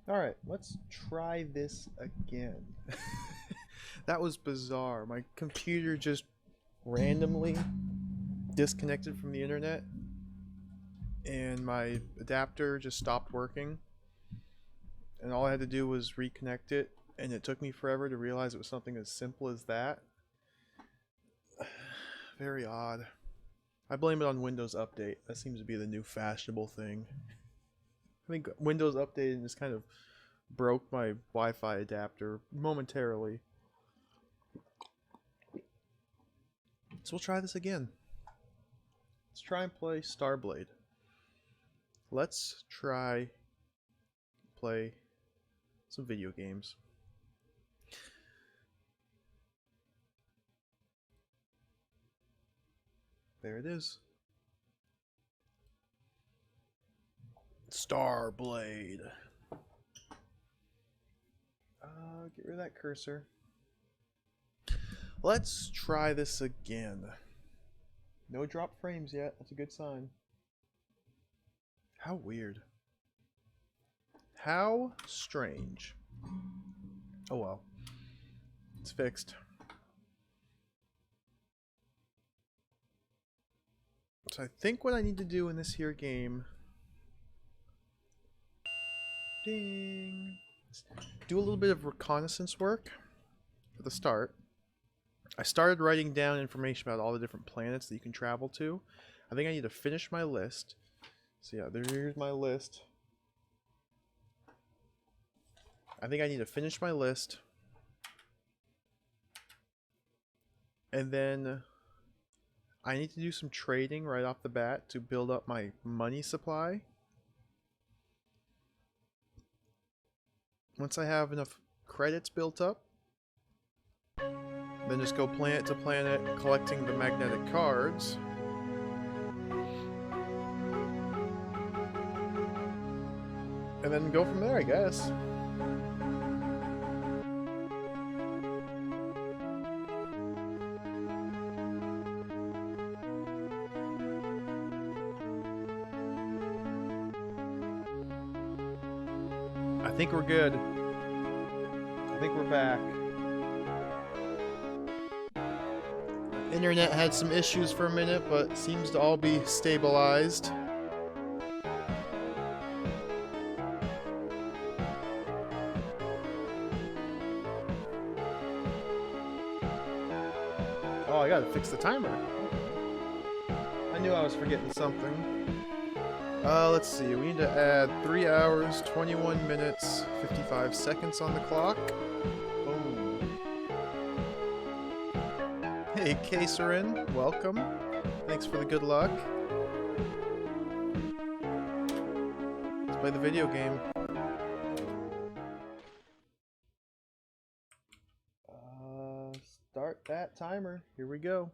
Alright, let's try this again. That was bizarre. My computer just randomly disconnected from the internet and my adapter just stopped working. And all I had to do was reconnect it, and it took me forever to realize it was something as simple as that. Very odd. I blame it on Windows Update. That seems to be the new fashionable thing. I think Windows Update just kind of broke my Wi-Fi adapter momentarily. So we'll try this again. Let's try and play Starblade. Let's try play some video games. There it is. Starblade. Get rid of that cursor. Let's try this again. No drop frames yet. That's a good sign. How weird. How strange. Oh well. It's fixed. So I think what I need to do in this here game... Ding! Do a little bit of reconnaissance work at the start. I started writing down information about all the different planets that you can travel to. I think I need to finish my list. So yeah, here's my list. I think I need to finish my list. And then I need to do some trading right off the bat to build up my money supply. Once I have enough credits built up, then just go planet to planet collecting the magnetic cards. And then go from there, I guess. I think we're good. I think we're back. Internet had some issues for a minute, but seems to all be stabilized. Oh, I gotta fix the timer. I knew I was forgetting something. Let's see. We need to add 3 hours, 21 minutes, 55 seconds on the clock. Oh. Hey, Caserin, welcome. Thanks for the good luck. Let's play the video game. Start that timer. Here we go.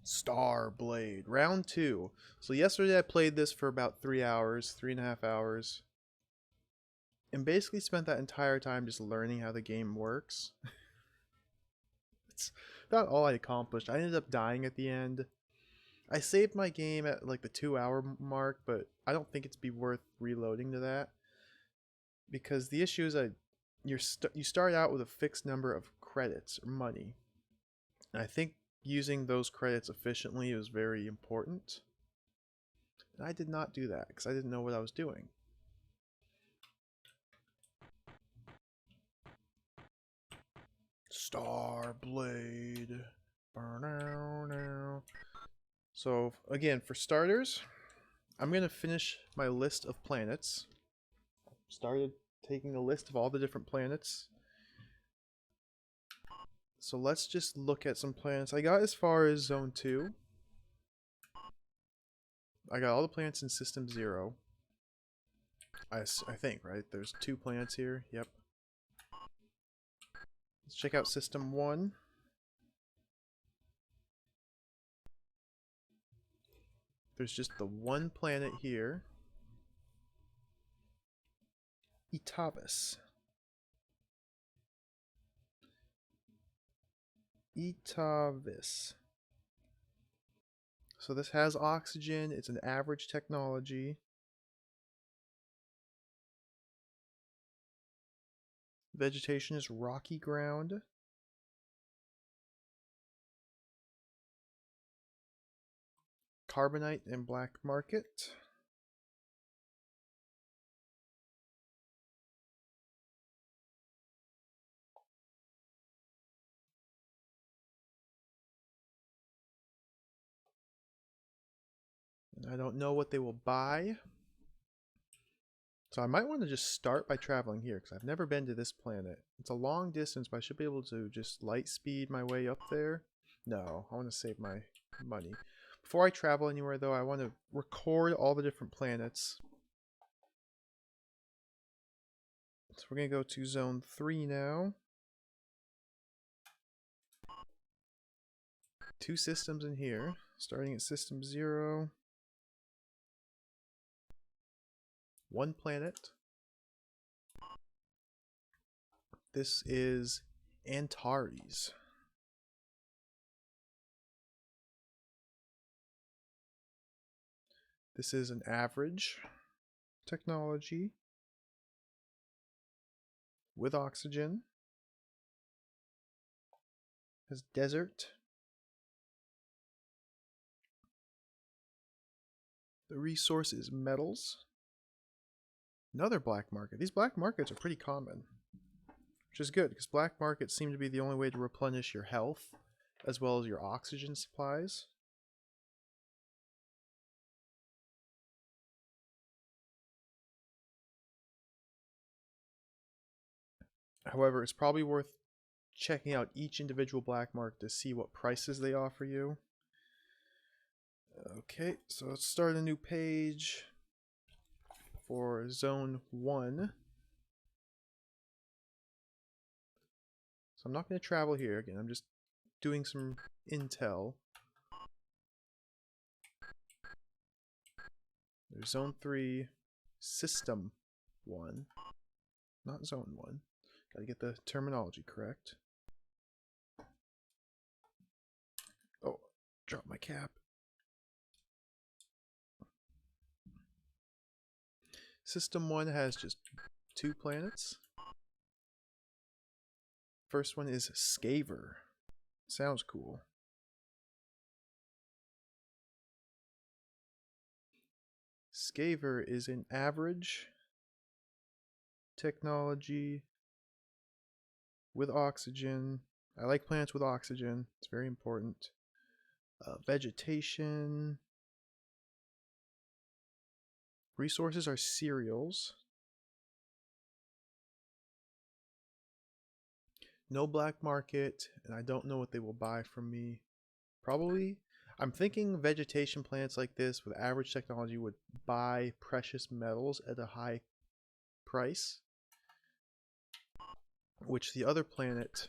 Starblade, round 2. So yesterday I played this for about 3 hours, 3.5 hours. And basically spent that entire time just learning how the game works. It's about all I accomplished. I ended up dying at the end. I saved my game at like the 2-hour mark, but I don't think it's be worth reloading to that. Because the issue is you start out with a fixed number of credits or money. And I think using those credits efficiently is very important. And I did not do that because I didn't know what I was doing. Starblade. So again, for starters, I'm going to finish my list of planets. Started taking a list of all the different planets. So let's just look at some planets. I got as far as Zone 2. I got all the planets in System 0. I think, right? There's 2 planets here. Yep. Let's check out System 1. There's just the one planet here. Itavis. Itavis. So this has oxygen. It's an average technology. Vegetation is rocky ground. Carbonite and black market. I don't know what they will buy. So I might want to just start by traveling here because I've never been to this planet. It's a long distance, but I should be able to just light speed my way up there. No, I want to save my money. Before I travel anywhere though, I want to record all the different planets. So we're going to go to zone 3 now. 2 systems in here, starting at system 0. 1 planet. This is Antares. This is an average technology with oxygen. Has desert. The resource is metals. Another black market. These black markets are pretty common, which is good because black markets seem to be the only way to replenish your health as well as your oxygen supplies. However, it's probably worth checking out each individual black market to see what prices they offer you. Okay, so let's start a new page for zone 1. So I'm not going to travel here again. I'm just doing some intel. There's zone 3, system 1, not zone 1. Gotta get the terminology correct. Oh, drop my cap. System 1 has just 2 planets. First one is Skaver. Sounds cool. Skaver is an average technology with oxygen. I like planets with oxygen. It's very important. Vegetation. Resources are cereals. No black market, and I don't know what they will buy from me. Probably, I'm thinking vegetation plants like this with average technology would buy precious metals at a high price, which the other planet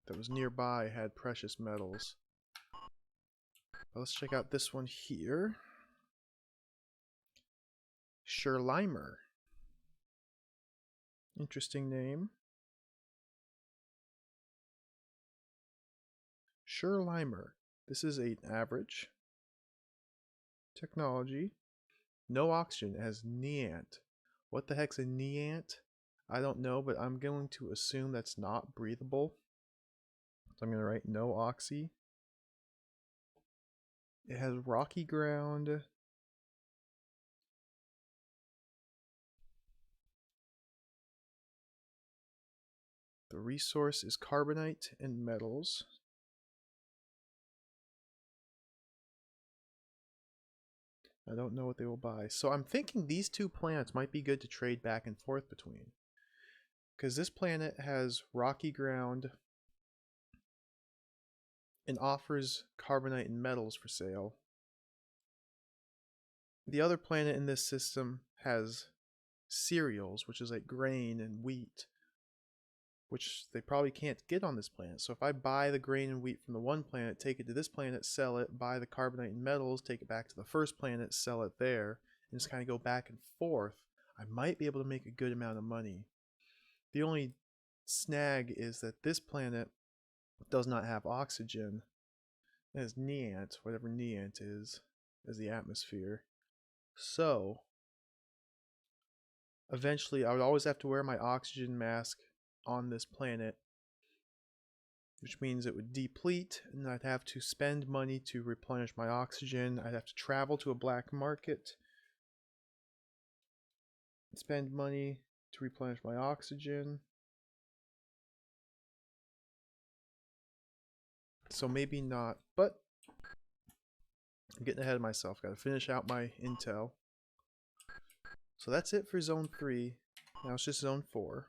that was nearby had precious metals. But let's check out this one here. Sherlimer. Interesting name. Sherlimer. This is an average technology. No oxygen. It has neant. What the heck's a neant? I don't know, but I'm going to assume that's not breathable. So I'm going to write no oxy. It has rocky ground. The resource is carbonite and metals. I don't know what they will buy. So I'm thinking these 2 planets might be good to trade back and forth between. Because this planet has rocky ground and offers carbonite and metals for sale. The other planet in this system has cereals, which is like grain and wheat, which they probably can't get on this planet. So if I buy the grain and wheat from the one planet, take it to this planet, sell it, buy the carbonite and metals, take it back to the first planet, sell it there, and just kind of go back and forth, I might be able to make a good amount of money. The only snag is that this planet does not have oxygen. It has neant, whatever neant is, as the atmosphere. So eventually I would always have to wear my oxygen mask on this planet, which means it would deplete, and I'd have to spend money to replenish my oxygen. I'd have to travel to a black market, spend money to replenish my oxygen. So maybe not, but I'm getting ahead of myself. Got to finish out my intel. So that's it for Zone 3. Now it's just Zone 4.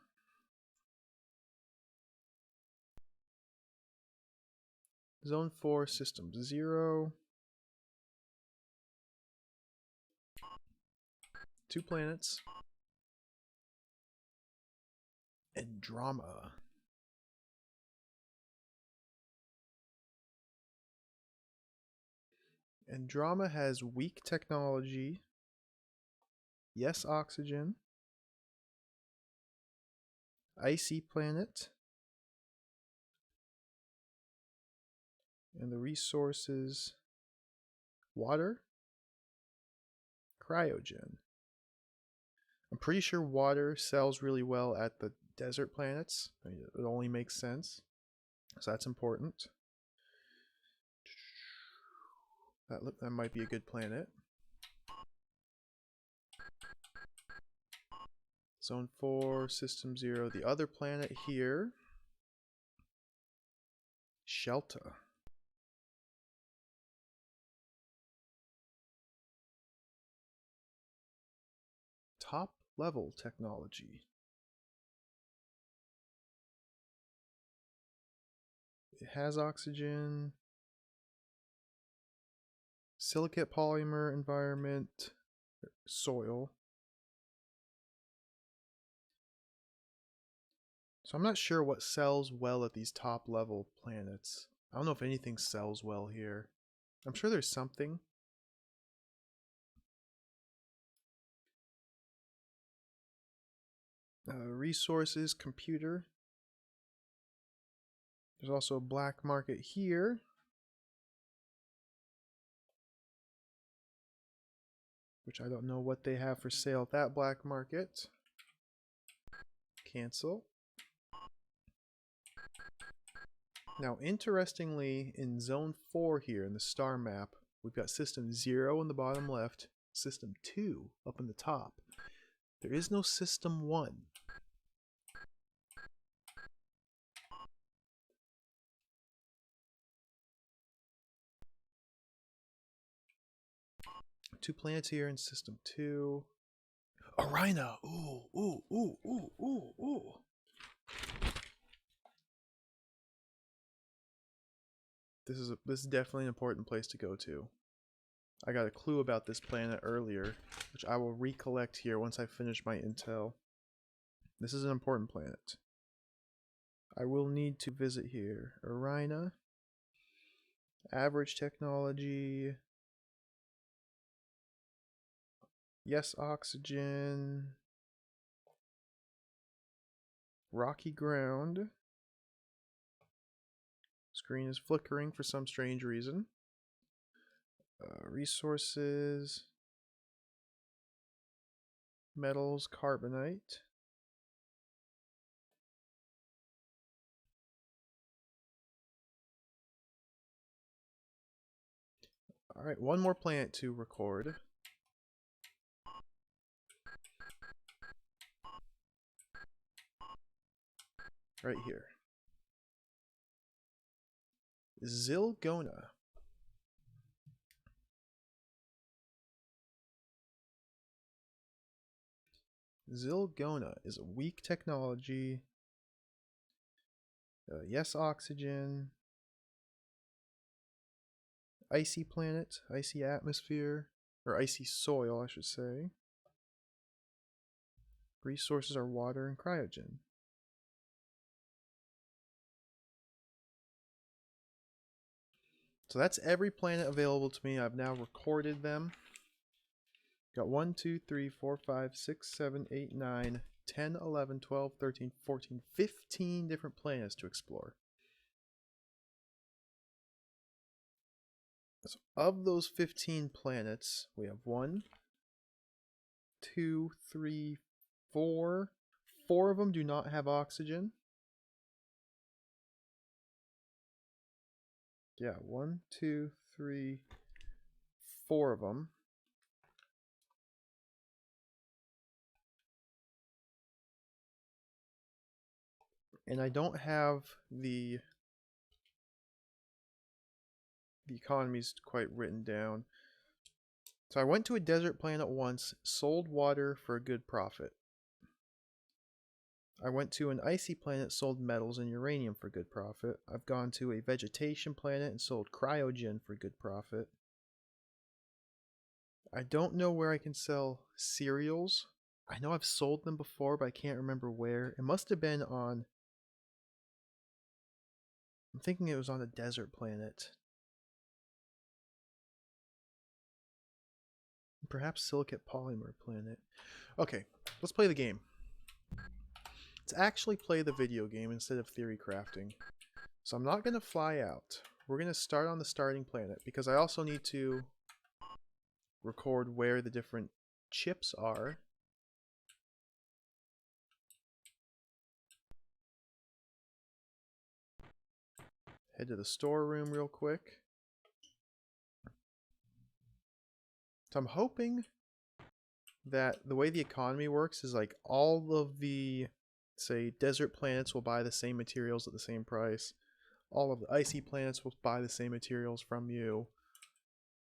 Zone 4, System 0. 2 planets. Andromeda. Andromeda has weak technology. Yes, oxygen. Icy planet. And the resources: water, cryogen. I'm pretty sure water sells really well at the desert planets. I mean, it only makes sense. So that's important. That might be a good planet. Zone 4, System 0. The other planet here, Shelta. Top level technology. It has oxygen. Silicate polymer environment. Soil. So I'm not sure what sells well at these top level planets. I don't know if anything sells well here. I'm sure there's something. Resources, computer. There's also a black market here. Which I don't know what they have for sale at that black market. Cancel. Now, interestingly, in Zone 4 here in the star map, we've got System 0 in the bottom left, System 2 up in the top. There is no System 1. Two planets here in System 2. Arina! Ooh, ooh, ooh, ooh, ooh, ooh. This is definitely an important place to go to. I got a clue about this planet earlier, which I will recollect here once I finish my intel. This is an important planet. I will need to visit here. Arina. Average technology. Yes, oxygen. Rocky ground. Screen is flickering for some strange reason. Resources. Metals, carbonite. Alright, one more planet to record. Right here. Zilgona. Zilgona is a weak technology. Yes, oxygen. Icy planet, icy atmosphere, or icy soil, I should say. Resources are water and cryogen. So that's every planet available to me. I've now recorded them. Got 1, 2, 3, 4, 5, 6, 7, 8, 9, 10, 11, 12, 13, 14, 15 different planets to explore. So of those 15 planets, we have 1, 2, 3, 4. 4 of them do not have oxygen. Yeah, 1, 2, 3, 4 of them. And I don't have the economies quite written down. So I went to a desert planet once, sold water for a good profit. I went to an icy planet, sold metals and uranium for good profit. I've gone to a vegetation planet and sold cryogen for good profit. I don't know where I can sell cereals. I know I've sold them before, but I can't remember where. It must have been on... I'm thinking it was on a desert planet. Perhaps silicate polymer planet. Okay, let's play the game. Let's actually play the video game instead of theory crafting. So I'm not going to fly out. We're going to start on the starting planet because I also need to record where the different chips are. Head to the storeroom real quick. So I'm hoping that the way the economy works is like all of the, say, desert planets will buy the same materials at the same price. All of the icy planets will buy the same materials from you.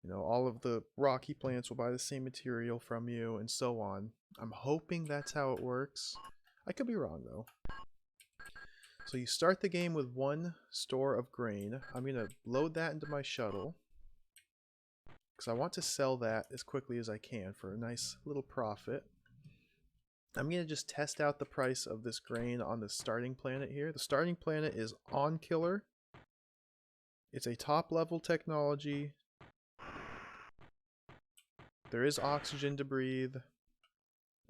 You know, all of the rocky planets will buy the same material from you, and so on. I'm hoping that's how it works. I could be wrong, though. So you start the game with 1 store of grain. I'm going to load that into my shuttle, because I want to sell that as quickly as I can for a nice little profit. I'm going to just test out the price of this grain on the starting planet here. The starting planet is On Killer. It's a top level technology. There is oxygen to breathe,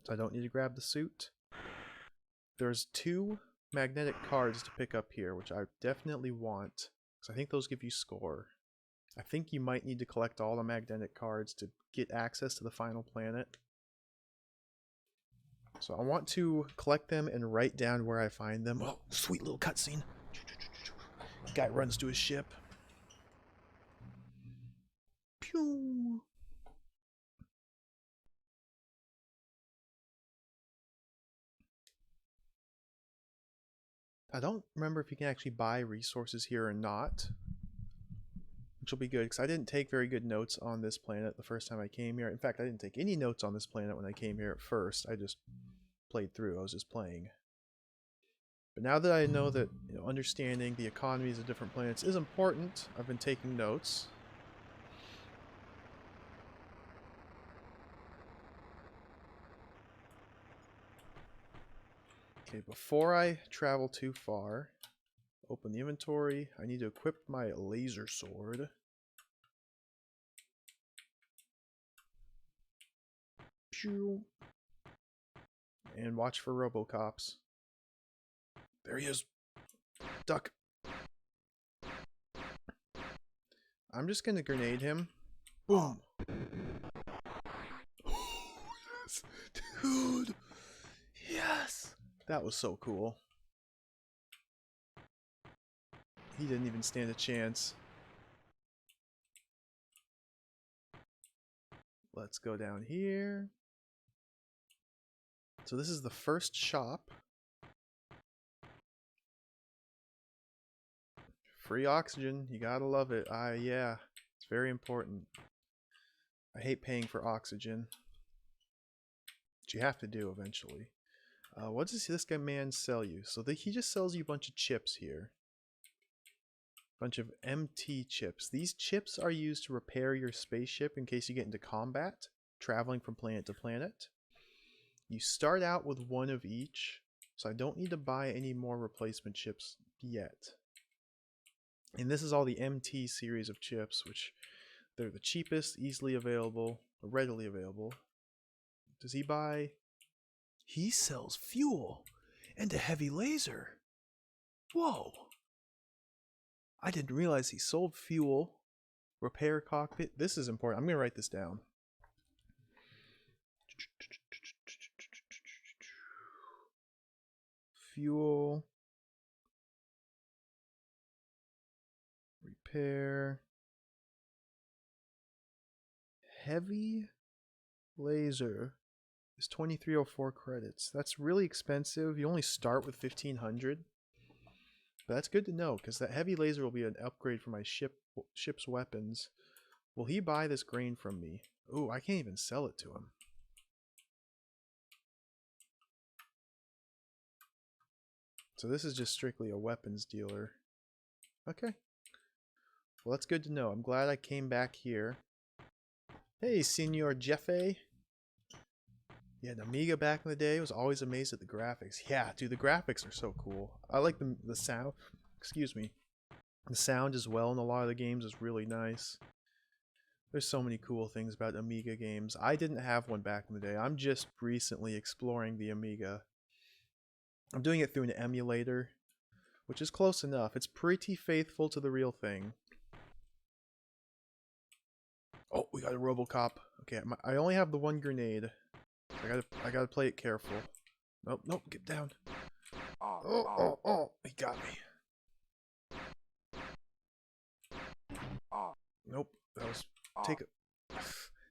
so I don't need to grab the suit. There's 2 magnetic cards to pick up here, which I definitely want, because I think those give you score. I think you might need to collect all the magnetic cards to get access to the final planet. So I want to collect them and write down where I find them. Oh, sweet little cutscene. Guy runs to his ship. Pew! I don't remember if you can actually buy resources here or not, which will be good because I didn't take very good notes on this planet the first time I came here. In fact, I didn't take any notes on this planet when I came here at first. I just played through. I was just playing. But now that I know that, you know, understanding the economies of different planets is important, I've been taking notes. Okay, before I travel too far, open the inventory. I need to equip my laser sword. Pew! And watch for Robocops. There he is. Duck. I'm just gonna grenade him. Boom. Yes. Dude. Yes. That was so cool. He didn't even stand a chance. Let's go down here. So this is the first shop. Free oxygen. You gotta love it. Yeah. It's very important. I hate paying for oxygen. But you have to do eventually. What does this guy man sell you? So he just sells you a bunch of chips here. Bunch of MT chips. These chips are used to repair your spaceship in case you get into combat, traveling from planet to planet. You start out with 1 of each, so I don't need to buy any more replacement chips yet. And this is all the MT series of chips, which they're the cheapest, easily available, or readily available. Does he buy? He sells fuel and a heavy laser. Whoa! I didn't realize he sold fuel, repair cockpit. This is important. I'm going to write this down. Fuel, repair. Heavy laser is 2304 credits. That's really expensive. You only start with 1500. But that's good to know, because that heavy laser will be an upgrade for my ship's weapons. Will he buy this grain from me? Ooh, I can't even sell it to him. So this is just strictly a weapons dealer. Okay. Well, that's good to know. I'm glad I came back here. Hey, Senor Jeffe. Yeah, an Amiga back in the day. Was always amazed at the graphics. Yeah, dude, the graphics are so cool. I like the sound. Excuse me. The sound as well in a lot of the games is really nice. There's so many cool things about Amiga games. I didn't have one back in the day. I'm just recently exploring the Amiga. I'm doing it through an emulator, which is close enough. It's pretty faithful to the real thing. Oh, we got a Robocop. Okay, I only have the one grenade. I gotta play it careful. Nope, nope, get down. Oh, he got me. Nope, that was...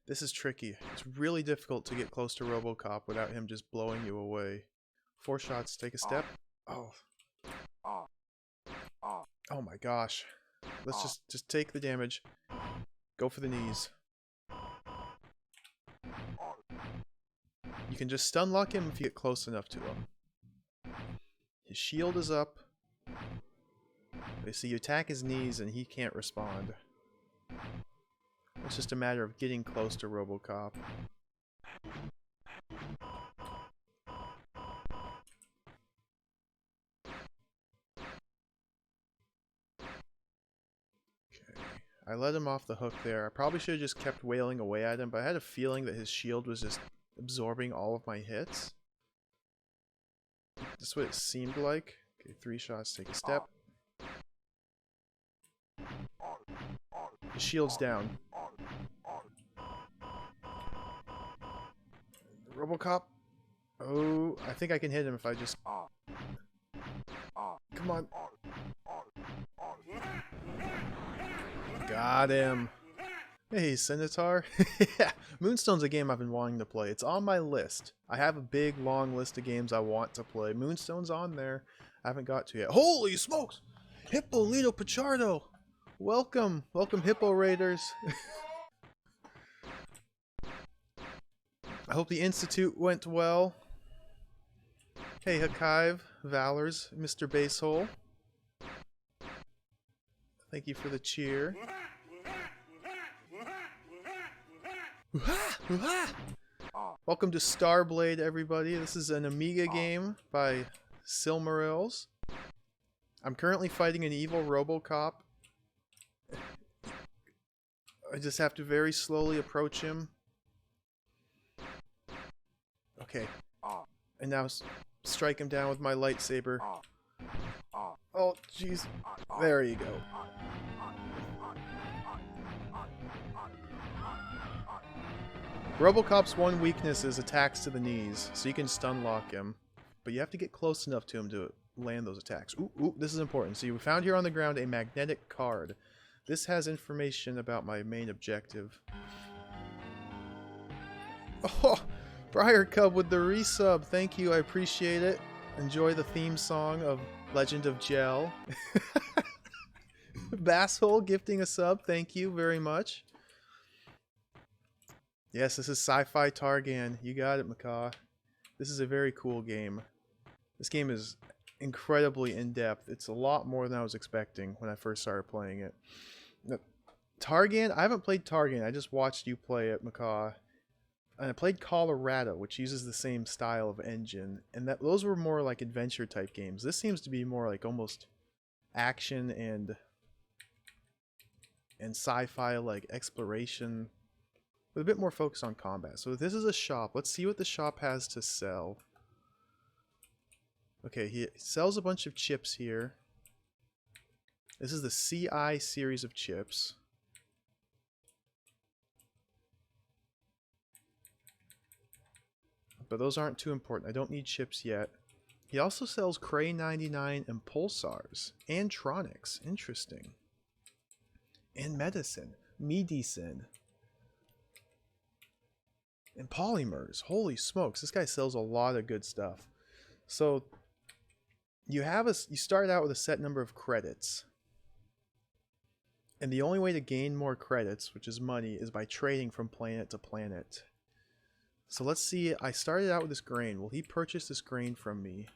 This is tricky. It's really difficult to get close to Robocop without him just blowing you away. 4 shots, take a step. Oh. Oh my gosh. Let's just take the damage. Go for the knees. You can just stun lock him if you get close enough to him. His shield is up. So you attack his knees and he can't respond. It's just a matter of getting close to Robocop. Okay. I let him off the hook there. I probably should have just kept wailing away at him, but I had a feeling that his shield was just absorbing all of my hits. That's what it seemed like. Okay, 3 shots, take a step. His shield's down. Robocop. Oh, I think I can hit him if I just... Come on. Got him. Hey, Centaur. Yeah, Moonstone's a game I've been wanting to play. It's on my list. I have a big, long list of games I want to play. Moonstone's on there. I haven't got to yet. Holy smokes! Hippolito Pichardo! Welcome! Welcome, Hippo Raiders! I hope the Institute went well. Hey, Hakive, Valors, Mr. Basehole. Thank you for the cheer. Welcome to Starblade, everybody. This is an Amiga game by Silmarils. I'm currently fighting an evil Robocop. I just have to very slowly approach him. Okay. And now strike him down with my lightsaber. Oh, jeez. There you go. Robocop's one weakness is attacks to the knees, so you can stun lock him. But you have to get close enough to him to land those attacks. Ooh, this is important. So you found here on the ground a magnetic card. This has information about my main objective. Oh, Briar Cub with the resub. Thank you, I appreciate it. Enjoy the theme song of Legend of Gel. Basshole gifting a sub. Thank you very much. Yes, this is Sci-Fi Targan. You got it, Macaw. This is a very cool game. This game is incredibly in-depth. It's a lot more than I was expecting when I first started playing it. Now, Targan? I haven't played Targan. I just watched you play it, Macaw. And I played Colorado, which uses the same style of engine. And those were more like adventure type games. This seems to be more like almost action and sci-fi like exploration, with a bit more focus on combat. So this is a shop. Let's see what the shop has to sell. Okay, he sells a bunch of chips here. This is the CI series of chips. But those aren't too important. I don't need chips yet. He also sells Cray 99 and Pulsars. And Tronics. Interesting. and medicine. Medicine. And polymers. Holy smokes, this guy sells a lot of good stuff. So you start out with a set number of credits. And the only way to gain more credits, which is money, is by trading from planet to planet. So let's see, I started out with this grain. Will he purchase this grain from me?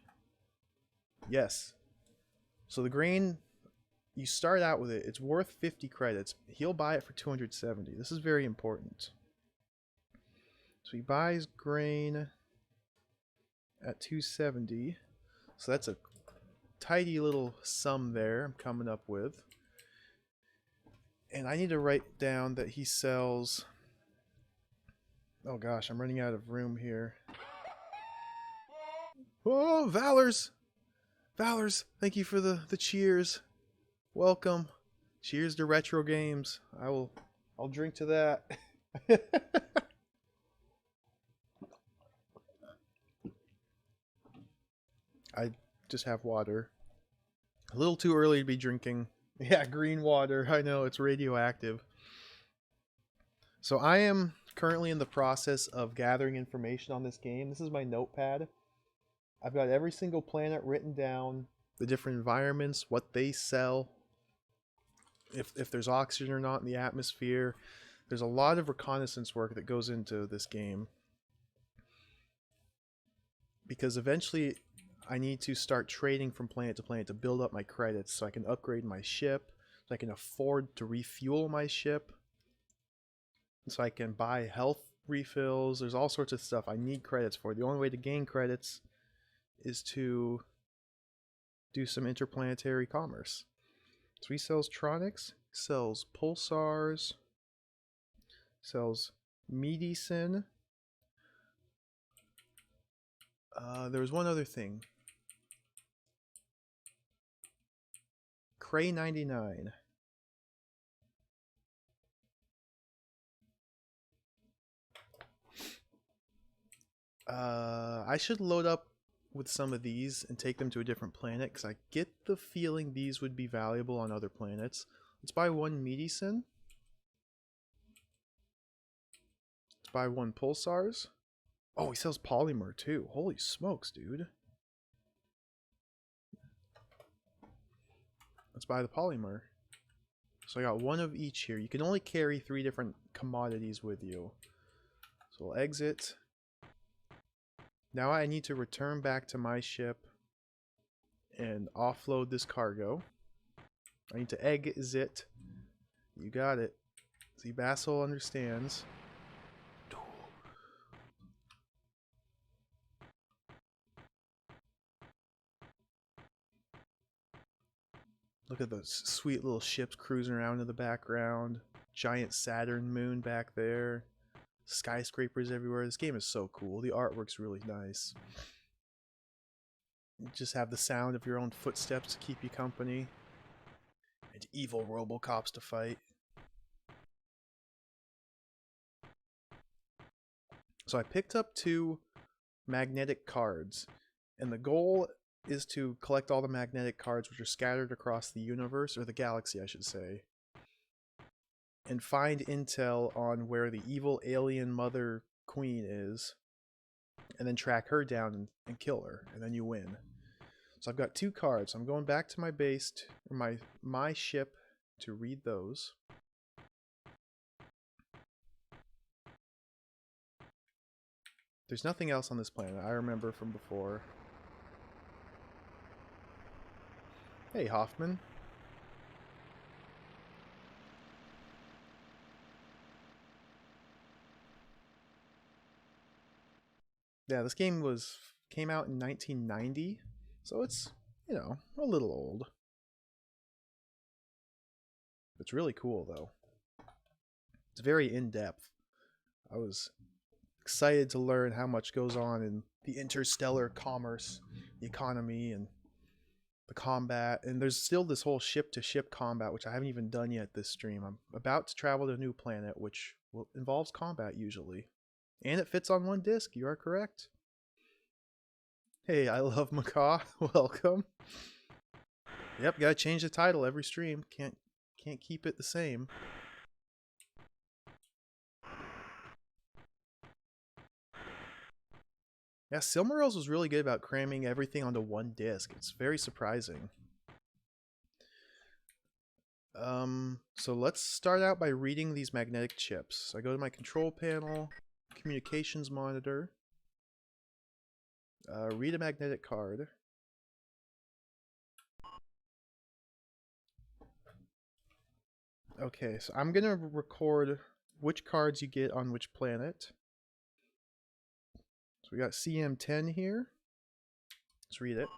Yes. So the grain, you start out with it, it's worth 50 credits. He'll buy it for 270. This is very important. So he buys grain at 270. So that's a tidy little sum there I'm coming up with. And I need to write down that he sells... Oh gosh, I'm running out of room here. Oh, Valors! Valors, thank you for the cheers. Welcome. Cheers to retro games. I'll drink to that. I just have water. A little too early to be drinking. Yeah, green water. I know, it's radioactive. So I am currently in the process of gathering information on this game. This is my notepad. I've got every single planet written down, the different environments, what they sell, if there's oxygen or not in the atmosphere. There's a lot of reconnaissance work that goes into this game. Because eventually I need to start trading from planet to planet to build up my credits so I can upgrade my ship, so I can afford to refuel my ship, so I can buy health refills. There's all sorts of stuff I need credits for. The only way to gain credits is to do some interplanetary commerce. So he sells tronics, sells pulsars, sells medicine. There was one other thing. Cray 99. I should load up with some of these and take them to a different planet, because I get the feeling these would be valuable on other planets. Let's buy one medicine. Let's buy one pulsars. Oh, he sells polymer too. Holy smokes, dude. Let's buy the polymer. So I got one of each here. You can only carry 3 different commodities with you. So we'll exit. Now I need to return back to my ship and offload this cargo. I need to exit. You got it. See, Basil understands. Look at those sweet little ships cruising around in the background. Giant Saturn moon back there. Skyscrapers everywhere. This game is so cool. The artwork's really nice. You just have the sound of your own footsteps to keep you company. And evil Robocops to fight. So I picked up 2 magnetic cards. And the goal is to collect all the magnetic cards which are scattered across the universe, or the galaxy I should say, and find intel on where the evil alien mother queen is, and then track her down and kill her, and then you win. So I've got 2 cards. I'm going back to my base, or my ship, to read those. There's nothing else on this planet I remember from before. Hey, Hoffman. Yeah, this game came out in 1990, so it's, you know, a little old. It's really cool, though. It's very in-depth. I was excited to learn how much goes on in the interstellar commerce, the economy, and the combat. And there's still this whole ship-to-ship combat, which I haven't even done yet this stream. I'm about to travel to a new planet, which involves combat usually. And it fits on one disc, you are correct. Hey, I love Macaw. Welcome. Yep, gotta change the title every stream. Can't Can't keep it the same. Yeah, Silmarils was really good about cramming everything onto one disc. It's very surprising. So let's start out by reading these magnetic chips. So I go to my control panel, communications monitor, read a magnetic card. Okay, so I'm gonna record which cards you get on which planet. So we got CM10 here. Let's read it.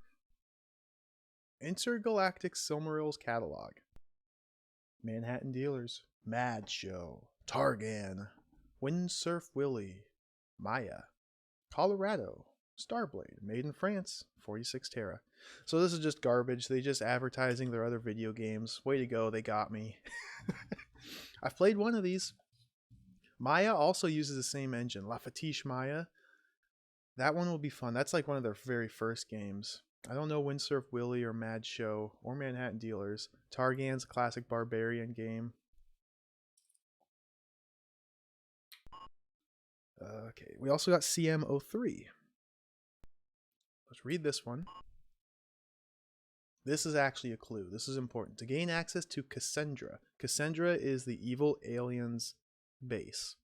Intergalactic Silmarils Catalog. Manhattan Dealers. Mad Show. Targan. Windsurf Willie. Maya. Colorado. Starblade. Made in France. 46 Terra. So this is just garbage. They just advertising their other video games. Way to go, they got me. I've played one of these. Maya also uses the same engine. La Fatiche Maya. That one will be fun. That's like one of their very first games. I don't know Windsurf Willie or Mad Show or Manhattan Dealers. Targan's a classic barbarian game. Okay, we also got CM03. Let's read this one. This is actually a clue. This is important. To gain access to Cassandra. Cassandra is the evil aliens' base.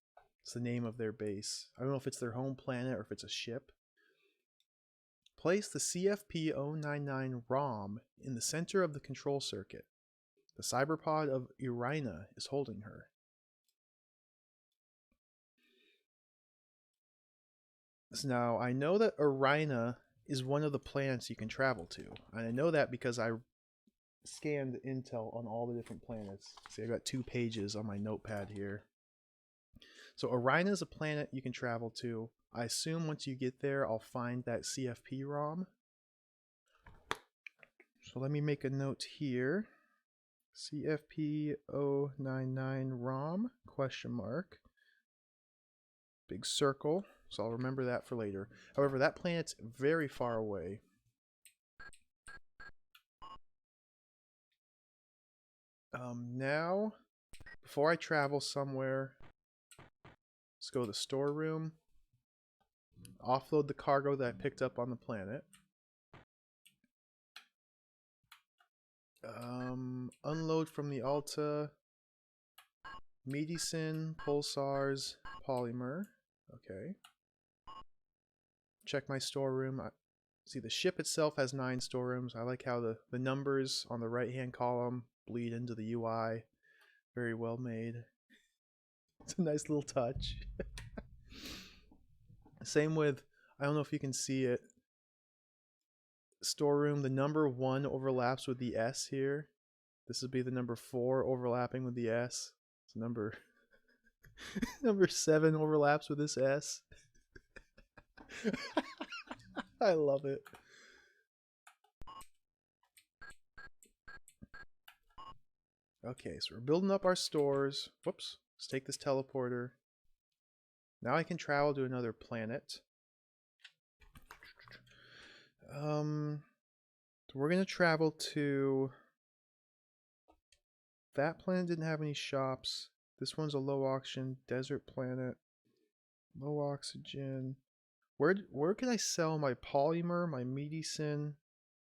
It's the name of their base. I don't know if it's their home planet or if it's a ship. Place the CFP-099 ROM in the center of the control circuit. The cyberpod of Irina is holding her. So now, I know that Irina is one of the planets you can travel to. And I know that because I scanned intel on all the different planets. See, I got 2 pages on my notepad here. So Irina is a planet you can travel to. I assume once you get there, I'll find that CFP ROM. So let me make a note here. CFP-099 ROM, question mark. Big circle, so I'll remember that for later. However, that planet's very far away. Now, before I travel somewhere, let's go to the storeroom. Offload the cargo that I picked up on the planet. Unload from the Alta. Medicine, pulsars, polymer. Okay. Check my storeroom. See, the ship itself has 9 storerooms. I like how the numbers on the right-hand column bleed into the UI. Very well made. It's a nice little touch. Same with, I don't know if you can see it, storeroom, the number 1 overlaps with the S here. This would be the number 4 overlapping with the S. So number 7 overlaps with this S. I love it. Okay, so we're building up our stores. Whoops. Let's take this teleporter. Now I can travel to another planet. So we're going to travel to... That planet didn't have any shops. This one's a low oxygen desert planet. Low oxygen. Where can I sell my polymer, my medicine,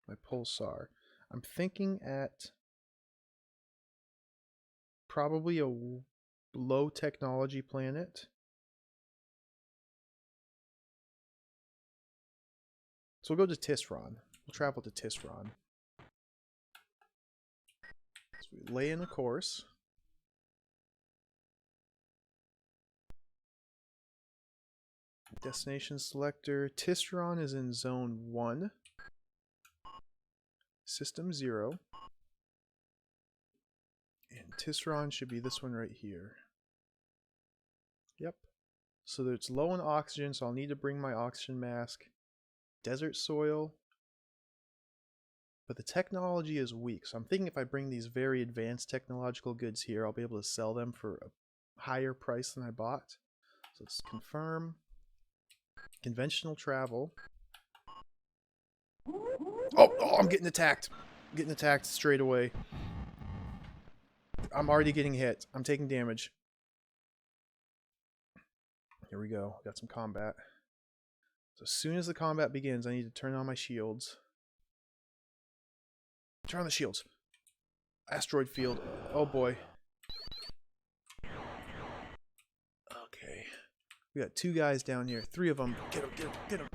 my pulsar? I'm thinking at probably a low technology planet. So we'll go to Tisron. We'll travel to Tisron. So we lay in a course. Destination selector. Tisron is in zone 1. System 0. And Tisron should be this one right here. Yep. So it's low on oxygen, so I'll need to bring my oxygen mask. Desert soil. But the technology is weak, so I'm thinking if I bring these very advanced technological goods here, I'll be able to sell them for a higher price than I bought. So let's confirm. Conventional travel. Oh, I'm getting attacked. I'm getting attacked straight away. I'm already getting hit. I'm taking damage. Here we go. Got some combat. So as soon as the combat begins, I need to turn on my shields. Turn on the shields. Asteroid field. Oh boy. Okay. We got 2 guys down here. 3 of them. Get him, get him, get him.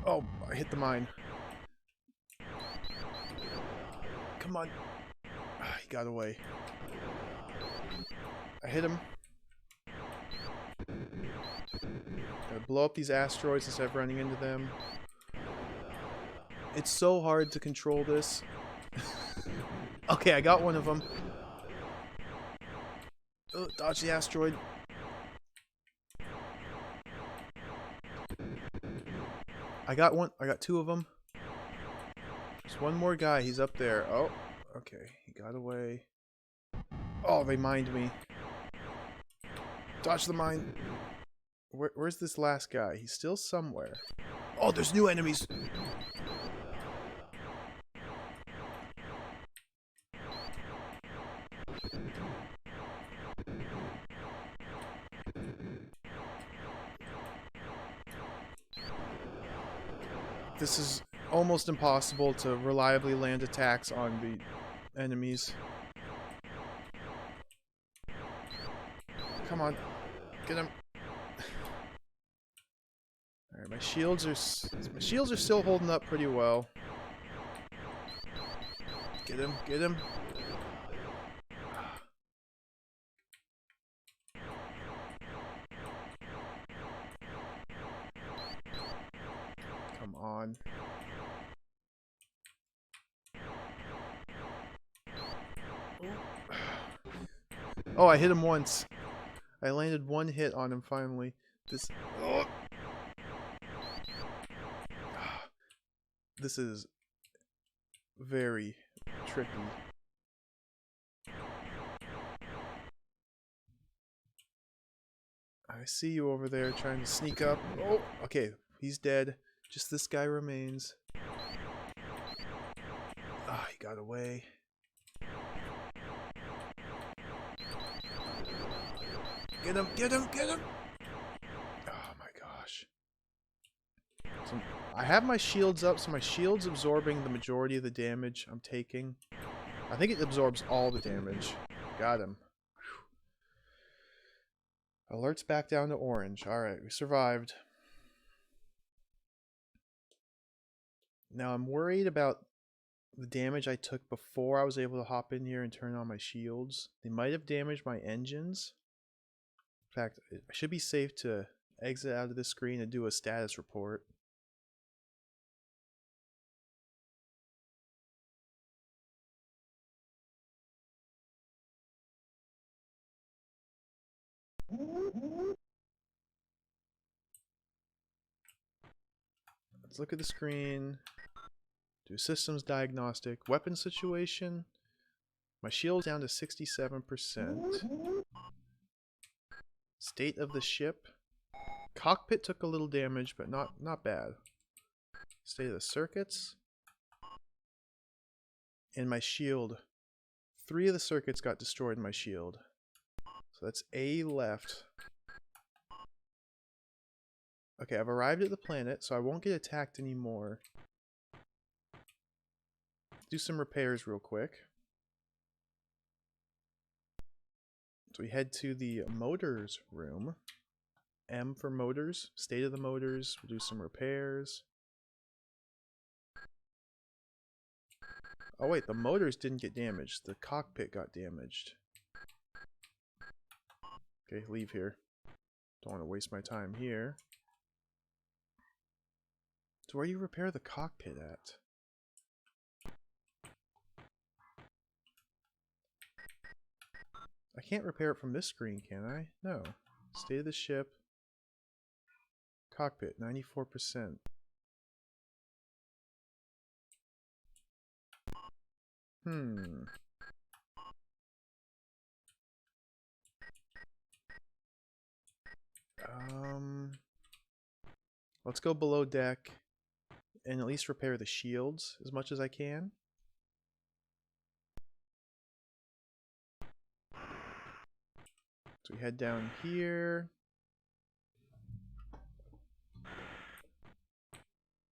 Oh, I hit the mine. Come on. Ah, he got away. I hit him. Gotta blow up these asteroids instead of running into them. It's so hard to control this. Okay, I got one of them. Oh, dodge the asteroid. I got one. I got 2 of them. Just one more guy. He's up there. Oh, okay. He got away. Oh, they mined me. Dodge the mine. Where's this last guy? He's still somewhere. Oh, there's new enemies. This is almost impossible to reliably land attacks on the enemies. Come on. Get him. Alright, my shields are still holding up pretty well. Get him, get him. Come on. Oh, I hit him once. I landed 1 hit on him finally. This... Oh. This is very tricky. I see you over there trying to sneak up. Oh, okay. He's dead. Just this guy remains. Ah, he got away. Get him, get him, get him! Oh my gosh. So I have my shields up, so my shield's absorbing the majority of the damage I'm taking. I think it absorbs all the damage. Got him. Whew. Alerts back down to orange. Alright, we survived. Now I'm worried about the damage I took before I was able to hop in here and turn on my shields. They might have damaged my engines. In fact, it should be safe to exit out of this screen and do a status report. Let's look at the screen. Do systems diagnostic. Weapon situation. My shield's down to 67%. State of the ship. Cockpit took a little damage, but not bad. State of the circuits. And my shield. 3 of the circuits got destroyed in my shield. So that's A left. Okay, I've arrived at the planet, so I won't get attacked anymore. Do some repairs real quick. So we head to the motors room. M for motors. State of the motors. We'll do some repairs. Oh wait, the motors didn't get damaged. The cockpit got damaged. Okay, leave here. Don't want to waste my time here. So where do you repair the cockpit at? I can't repair it from this screen, can I? No. State of the ship. Cockpit, 94%. Let's go below deck and at least repair the shields as much as I can. So we head down here.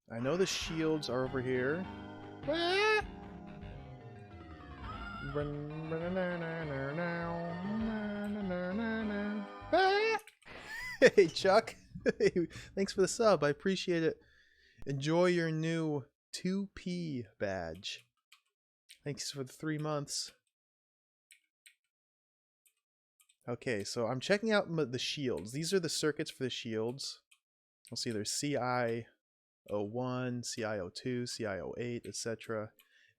I know the shields are over here. Hey, Chuck. Thanks for the sub. I appreciate it. Enjoy your new 2P badge. Thanks for the 3 months. Okay, so I'm checking out the shields. These are the circuits for the shields. We'll see there's CI01, CI02, CI08, etc.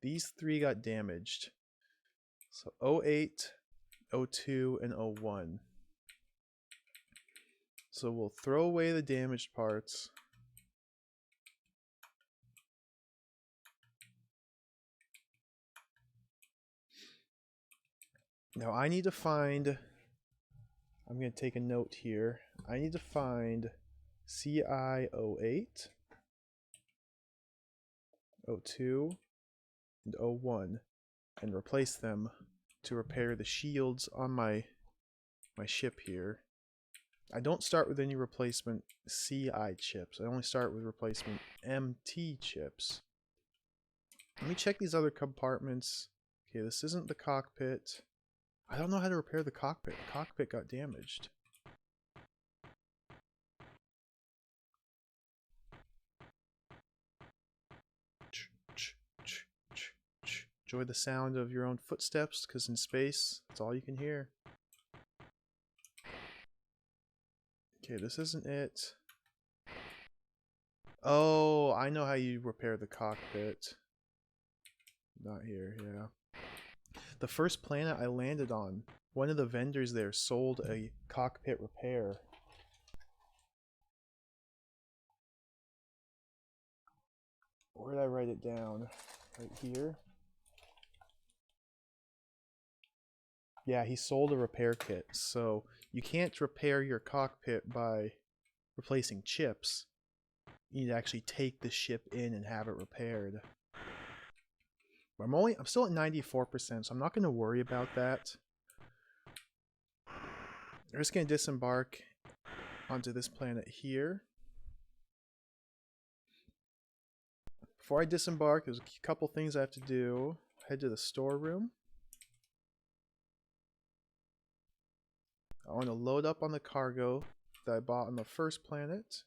These 3 got damaged. So 08, 02, and 01. So we'll throw away the damaged parts. Now I need to find, I'm going to take a note here. I need to find CI08, 02, and 01 and replace them to repair the shields on my ship here. I don't start with any replacement CI chips. I only start with replacement MT chips. Let me check these other compartments. Okay, this isn't the cockpit. I don't know how to repair the cockpit. The cockpit got damaged. Enjoy the sound of your own footsteps, because in space, that's all you can hear. Okay, this isn't it. Oh, I know how you repair the cockpit. Not here, yeah. The first planet I landed on, one of the vendors there sold a cockpit repair. Where did I write it down? Right here? Yeah, he sold a repair kit. So you can't repair your cockpit by replacing chips. You need to actually take the ship in and have it repaired. But I'm still at 94%, so I'm not going to worry about that. We're just going to disembark onto this planet here. Before I disembark, there's a couple things I have to do. Head to the storeroom. I want to load up on the cargo that I bought on the first planet.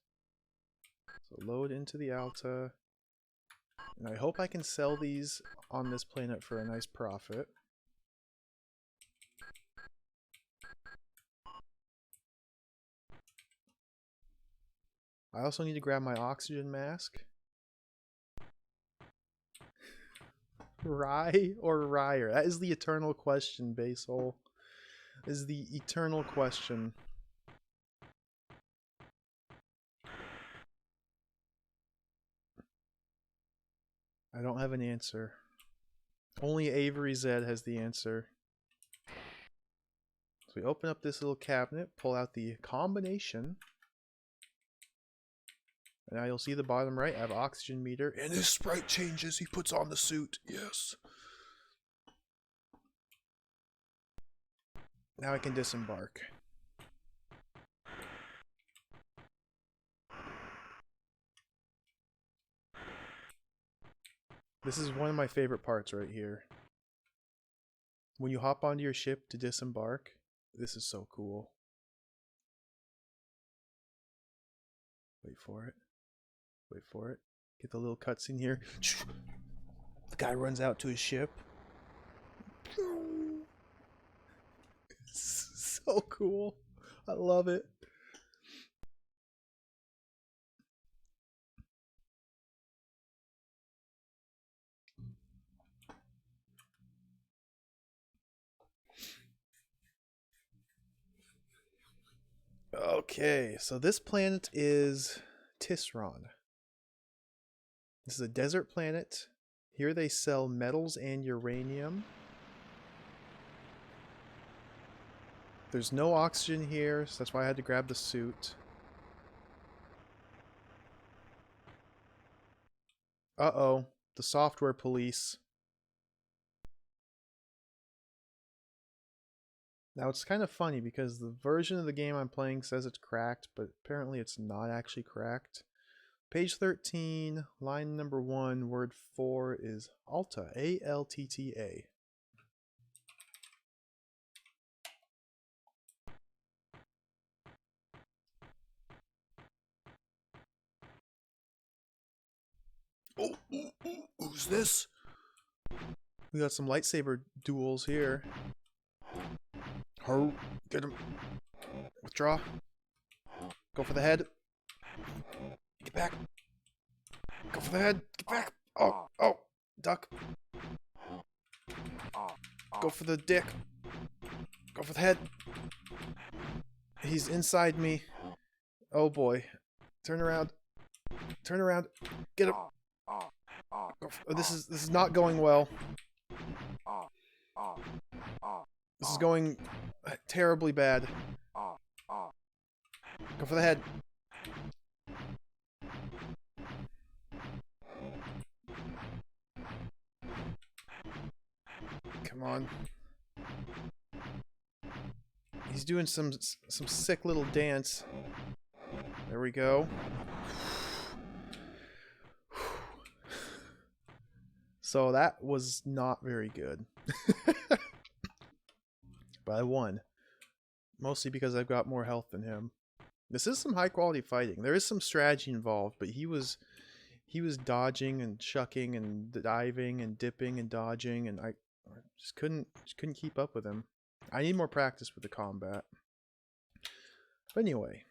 So load into the Alta. And I hope I can sell these on this planet for a nice profit. I also need to grab my oxygen mask. Rye or Ryer? That is the eternal question, Basehole. Is the eternal question. I don't have an answer. Only Avery Zed has the answer. So we open up this little cabinet, pull out the combination. And now you'll see the bottom right, I have oxygen meter. And his sprite changes, he puts on the suit. Yes. Now I can disembark. This is one of my favorite parts right here. When you hop onto your ship to disembark, this is so cool. Wait for it. Wait for it. Get the little cutscene here. The guy runs out to his ship. So cool. I love it. Okay, so this planet is Tisron. This is a desert planet. Here they sell metals and uranium. There's no oxygen here, so that's why I had to grab the suit. Uh-oh, the software police. Now it's kind of funny because the version of the game I'm playing says it's cracked, but apparently it's not actually cracked. Page 13, line number 1, word 4 is Alta, A-L-T-T-A. Oh, who's this? We got some lightsaber duels here. Ho, get him. Withdraw. Go for the head. Get back. Go for the head. Get back. Oh, oh. Duck. Go for the dick. Go for the head. He's inside me. Oh boy. Turn around. Turn around. Get him. This is not going well. This is going terribly bad. Go for the head. Come on. He's doing some sick little dance. There we go. So that was not very good. But I won. Mostly because I've got more health than him. This is some high quality fighting. There is some strategy involved, but he was dodging and shucking and diving and dipping and dodging, and I just couldn't keep up with him. I need more practice with the combat. But anyway,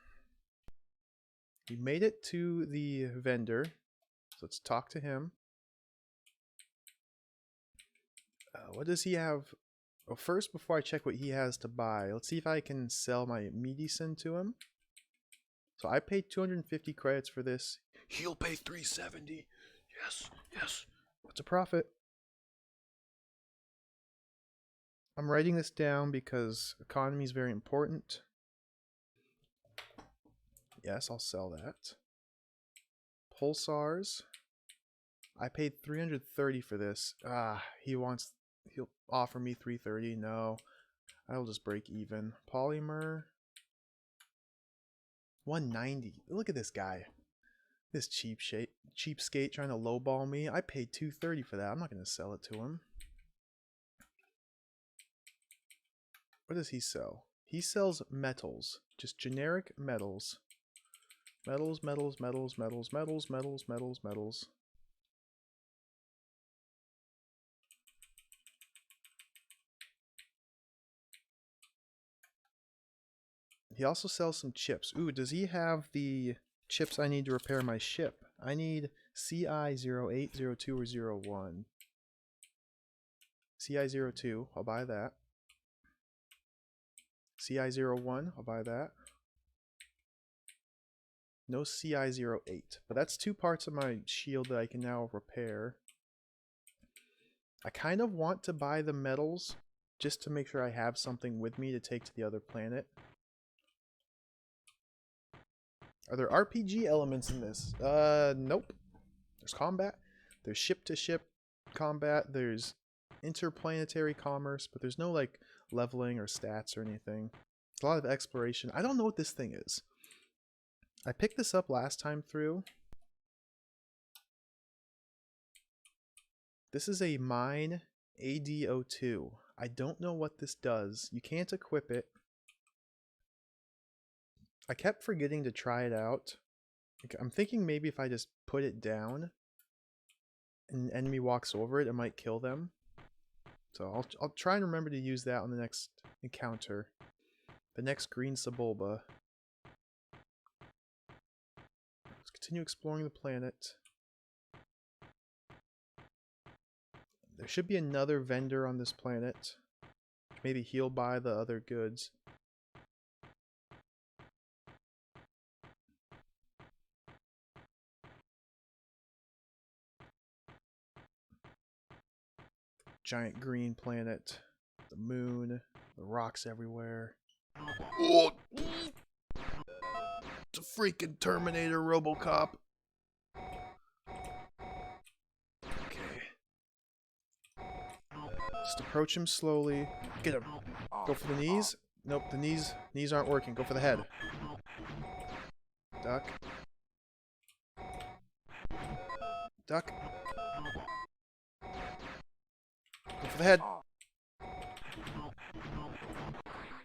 we made it to the vendor. So let's talk to him. What does he have? Well, first, before I check what he has to buy, let's see if I can sell my medicine to him. So I paid 250 credits for this. He'll pay 370. Yes, yes. What's a profit? I'm writing this down because economy is very important. Yes, I'll sell that. Pulsars. I paid 330 for this. He'll offer me 330. No. I'll just break even. Polymer. 190. Look at this guy. This cheapskate trying to lowball me. I paid 230 for that. I'm not going to sell it to him. What does he sell? He sells metals. Just generic metals. Metals, metals, metals, metals, metals, metals, metals, metals. He also sells some chips. Ooh, does he have the chips I need to repair my ship? I need CI08, 02, or 01. CI02, I'll buy that. CI01, I'll buy that. No CI08, but that's 2 parts of my shield that I can now repair. I kind of want to buy the metals just to make sure I have something with me to take to the other planet. Are there RPG elements in this? Nope. There's combat. There's ship-to-ship combat. There's interplanetary commerce, but there's no like leveling or stats or anything. It's a lot of exploration. I don't know what this thing is. I picked this up last time through. This is a mine AD02. I don't know what this does. You can't equip it. I kept forgetting to try it out. I'm thinking maybe if I just put it down and an enemy walks over it, it might kill them. So I'll try and remember to use that on the next encounter. The next green Sebulba. Let's continue exploring the planet. There should be another vendor on this planet. Maybe he'll buy the other goods. Giant green planet. The moon. The rocks everywhere. Oh! It's a freaking Terminator Robocop. Okay. Just approach him slowly. Get him. Go for the knees. Nope, the knees aren't working. Go for the head. Duck. Duck. Go for the head.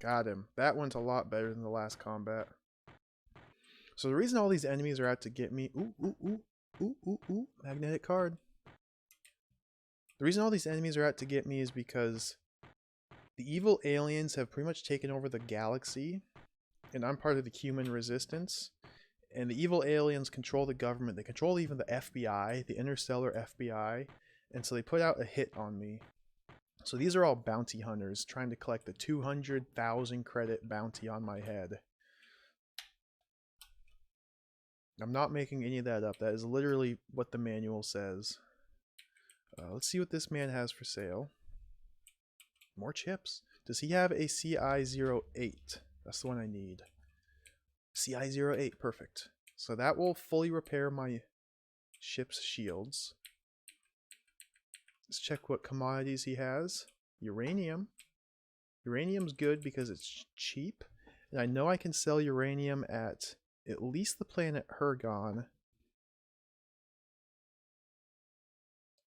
Got him. That one's a lot better than the last combat. So the reason all these enemies are out to get me... Ooh, ooh, ooh. Ooh, ooh, ooh. Magnetic card. The reason all these enemies are out to get me is because the evil aliens have pretty much taken over the galaxy, and I'm part of the human resistance. And the evil aliens control the government. They control even the FBI, the interstellar FBI. And so they put out a hit on me. So these are all bounty hunters trying to collect the 200,000 credit bounty on my head. I'm not making any of that up. That is literally what the manual says. Let's see what this man has for sale. More chips. Does he have a CI-08? That's the one I need. CI-08, perfect. So that will fully repair my ship's shields. Let's check what commodities he has. Uranium. Uranium's good because it's cheap. And I know I can sell uranium at least the planet Hergon,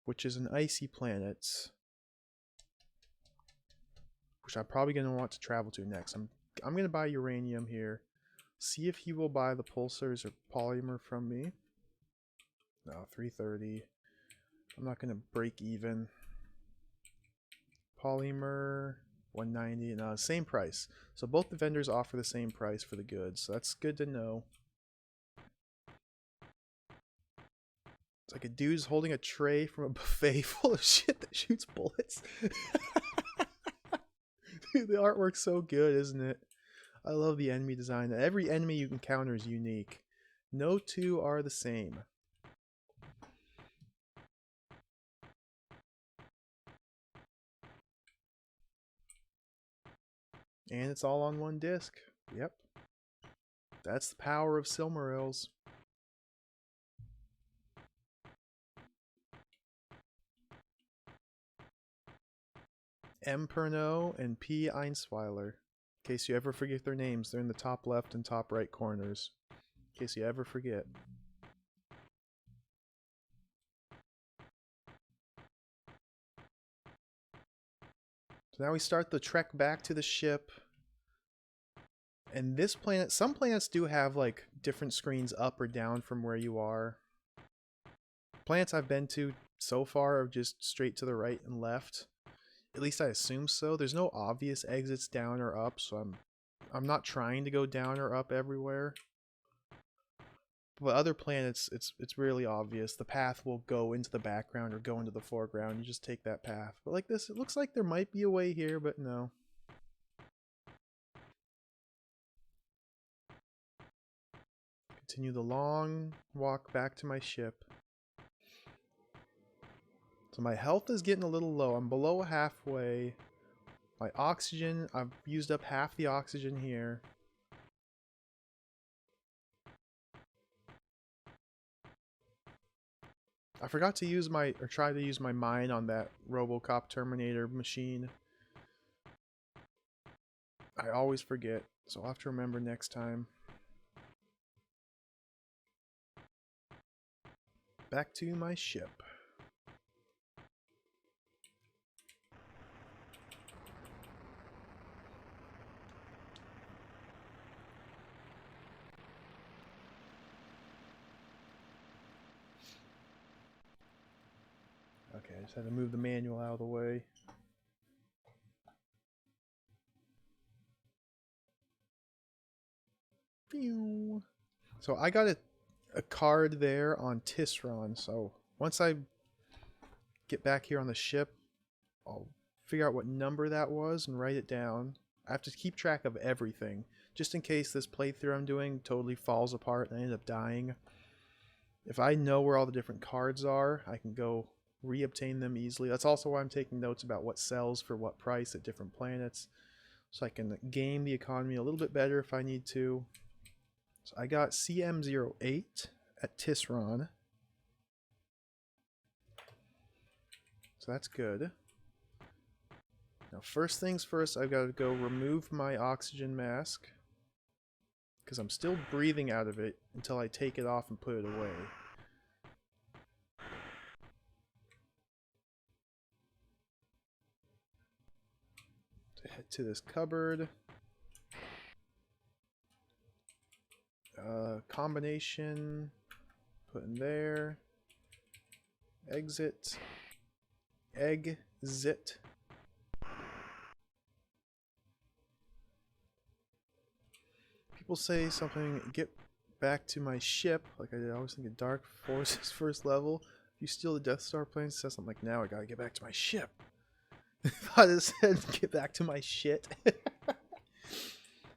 which is an icy planet, which I'm probably going to want to travel to next. I'm going to buy uranium here. See if he will buy the pulsars or polymer from me. No, 330. I'm not going to break even. Polymer, 190. No, same price. So both the vendors offer the same price for the goods. So that's good to know. It's like a dude's holding a tray from a buffet full of shit that shoots bullets. Dude, the artwork's so good, isn't it? I love the enemy design. Every enemy you encounter is unique. No two are the same. And it's all on one disc. Yep. That's the power of Silmarils. M. Pernod and P. Einsweiler. In case you ever forget their names, they're in the top left and top right corners. In case you ever forget. So now we start the trek back to the ship. And this planet, some planets do have like different screens up or down from where you are. Planets I've been to so far are just straight to the right and left. At least I assume so. There's no obvious exits down or up, so I'm not trying to go down or up everywhere. But other planets, it's really obvious. The path will go into the background or go into the foreground. You just take that path. But like this, it looks like there might be a way here, but no. Continue the long walk back to my ship. So my health is getting a little low. I'm below halfway. My oxygen, I've used up half the oxygen here. I forgot to use my, or try to use my mine on that RoboCop Terminator machine. I always forget, so I'll have to remember next time. Back to my ship. Okay, I just had to move the manual out of the way. Pew. So I got a card there on Tisron, so once I get back here on the ship, I'll figure out what number that was and write it down. I have to keep track of everything, just in case this playthrough I'm doing totally falls apart and I end up dying. If I know where all the different cards are, I can go reobtain them easily. That's also why I'm taking notes about what sells for what price at different planets, so I can game the economy a little bit better if I need to. So I got CM08 at Tisron. So that's good. Now, first things first, I've got to go remove my oxygen mask, because I'm still breathing out of it until I take it off and put it away. So head to this cupboard. Combination, put in there. Exit. Exit. People say something, get back to my ship, like I always think of Dark Forces first level. If you steal the Death Star plane, it says something like, now I gotta get back to my ship. I thought it said, get back to my shit.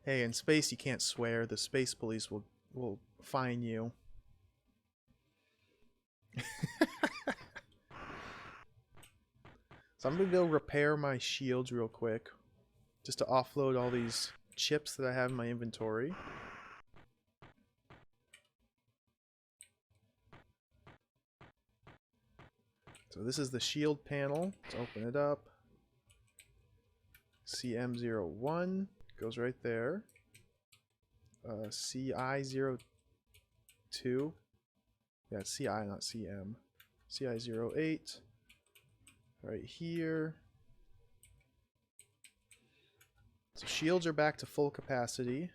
Hey, in space you can't swear. The space police will fine you. So I'm gonna go repair my shields real quick, just to offload all these chips that I have in my inventory. So this is the shield panel. Let's open it up. CM01 goes right there. CI02. Yeah, it's CI, not CM. CI08. Right here. So shields are back to full capacity.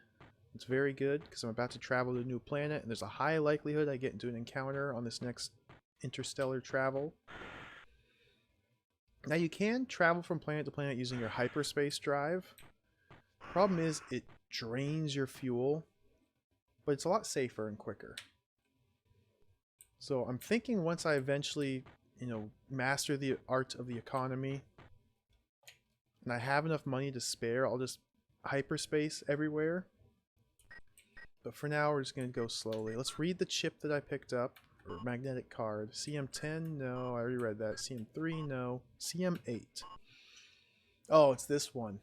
It's very good because I'm about to travel to a new planet and there's a high likelihood I get into an encounter on this next interstellar travel. Now you can travel from planet to planet using your hyperspace drive. Problem is it drains your fuel, but it's a lot safer and quicker. So I'm thinking once I eventually, master the art of the economy and I have enough money to spare, I'll just hyperspace everywhere. But for now, we're just going to go slowly. Let's read the chip that I picked up. Or magnetic card. CM10? No, I already read that. CM3? No. CM8. Oh, it's this one.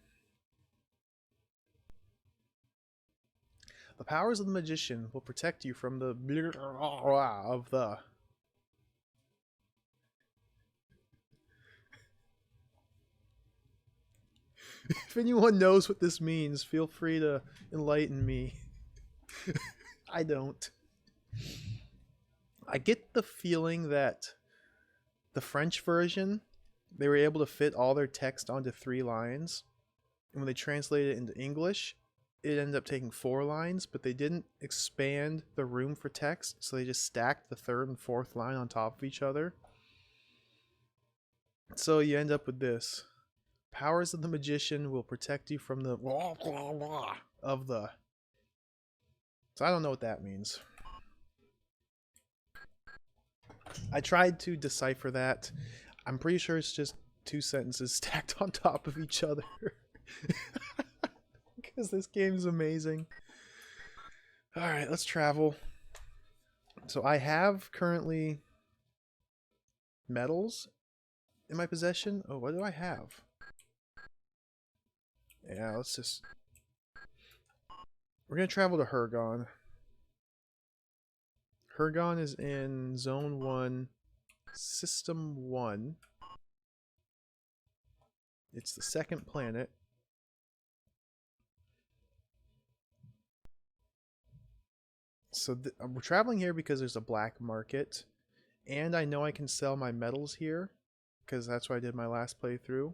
The powers of the magician will protect you from the of the. If anyone knows what this means, feel free to enlighten me. I don't. I get the feeling that the French version, they were able to fit all their text onto 3 lines. And when they translated it into English, it ended up taking 4 lines, but they didn't expand the room for text, so they just stacked the 3rd and 4th line on top of each other. So you end up with this. Powers of the magician will protect you from the of the. So I don't know what that means. I tried to decipher that. I'm pretty sure it's just 2 sentences stacked on top of each other. Because this game is amazing. Alright, let's travel. So I have currently metals in my possession. Oh, what do I have? Yeah, let's just... We're going to travel to Hergon. Hergon is in Zone 1, System 1. It's the 2nd planet. So we're traveling here because there's a black market. And I know I can sell my metals here, because that's what I did my last playthrough.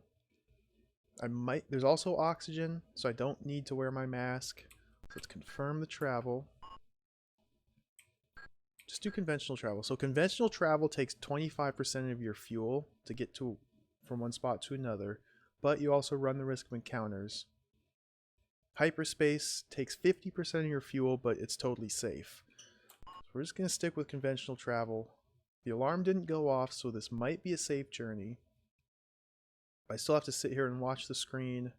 There's also oxygen, so I don't need to wear my mask. So let's confirm the travel. Just do conventional travel. So conventional travel takes 25% of your fuel to get from one spot to another, but you also run the risk of encounters. Hyperspace takes 50% of your fuel, but it's totally safe. So we're just going to stick with conventional travel. The alarm didn't go off, so this might be a safe journey. I still have to sit here and watch the screen.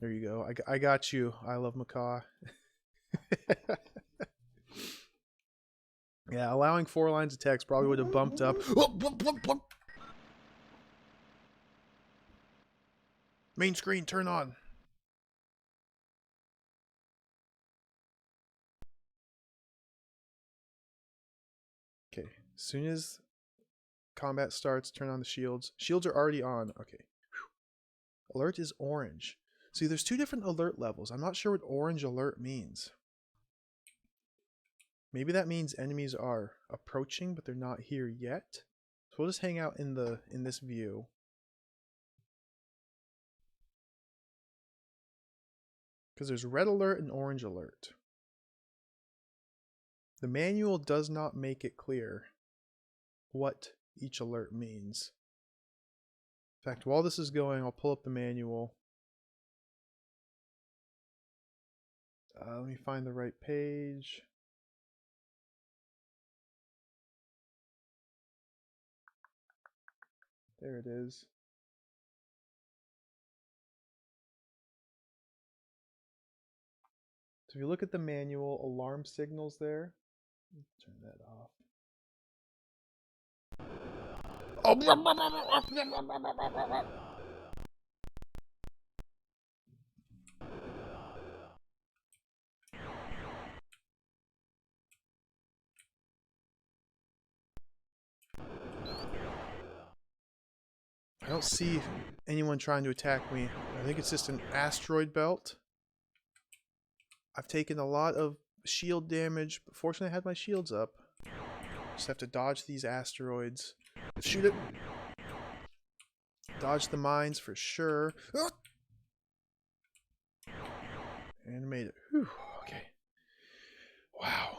There you go. I got you. I love Macaw. Yeah, allowing 4 lines of text probably would have bumped up. Main screen, turn on. As soon as combat starts, turn on the shields. Shields are already on. Okay. Whew. Alert is orange. See, there's two different alert levels. I'm not sure what orange alert means. Maybe that means enemies are approaching, but they're not here yet. So we'll just hang out in this view. Because there's red alert and orange alert. The manual does not make it clear what each alert means. In fact, while this is going, I'll pull up the manual. Let me find the right page. There it is. So if you look at the manual, alarm signals there. Turn that off. Oh. I don't see anyone trying to attack me. I think it's just an asteroid belt. I've taken a lot of shield damage, but fortunately I had my shields up. Just have to dodge these asteroids. Shoot it! Dodge the mines for sure. And made it. Whew. Okay. Wow.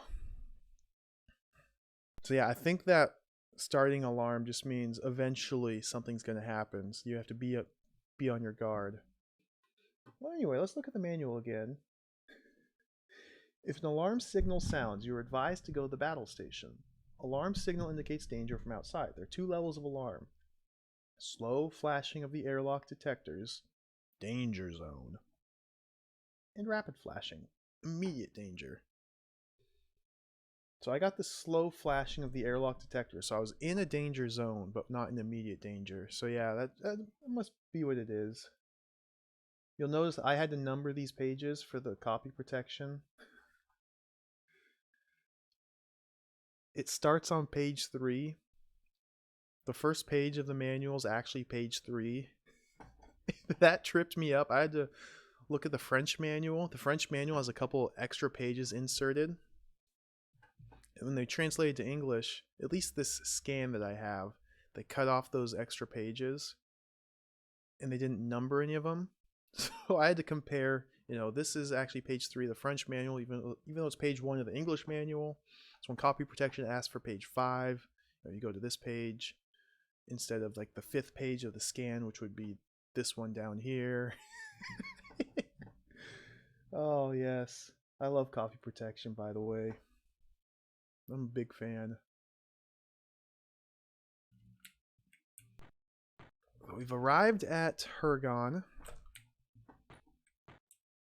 So yeah, I think that starting alarm just means eventually something's going to happen. So you have to be on your guard. Well, anyway, let's look at the manual again. If an alarm signal sounds, you are advised to go to the battle station. Alarm signal indicates danger from outside. There are two levels of alarm. Slow flashing of the airlock detectors, danger zone. And rapid flashing, immediate danger. So I got the slow flashing of the airlock detector, so I was in a danger zone, but not in immediate danger. So yeah, that must be what it is. You'll notice I had to number these pages for the copy protection. It starts on page 3. The first page of the manual is actually page 3. That tripped me up. I had to look at the French manual. The French manual has a couple extra pages inserted. And when they translate it to English, at least this scan that I have, they cut off those extra pages and they didn't number any of them. So I had to compare, this is actually page 3 of the French manual, even though it's page 1 of the English manual. So when copy protection asks for page 5, you go to this page instead of like the 5th page of the scan, which would be this one down here. Oh, yes. I love copy protection, by the way. I'm a big fan. We've arrived at Hergon.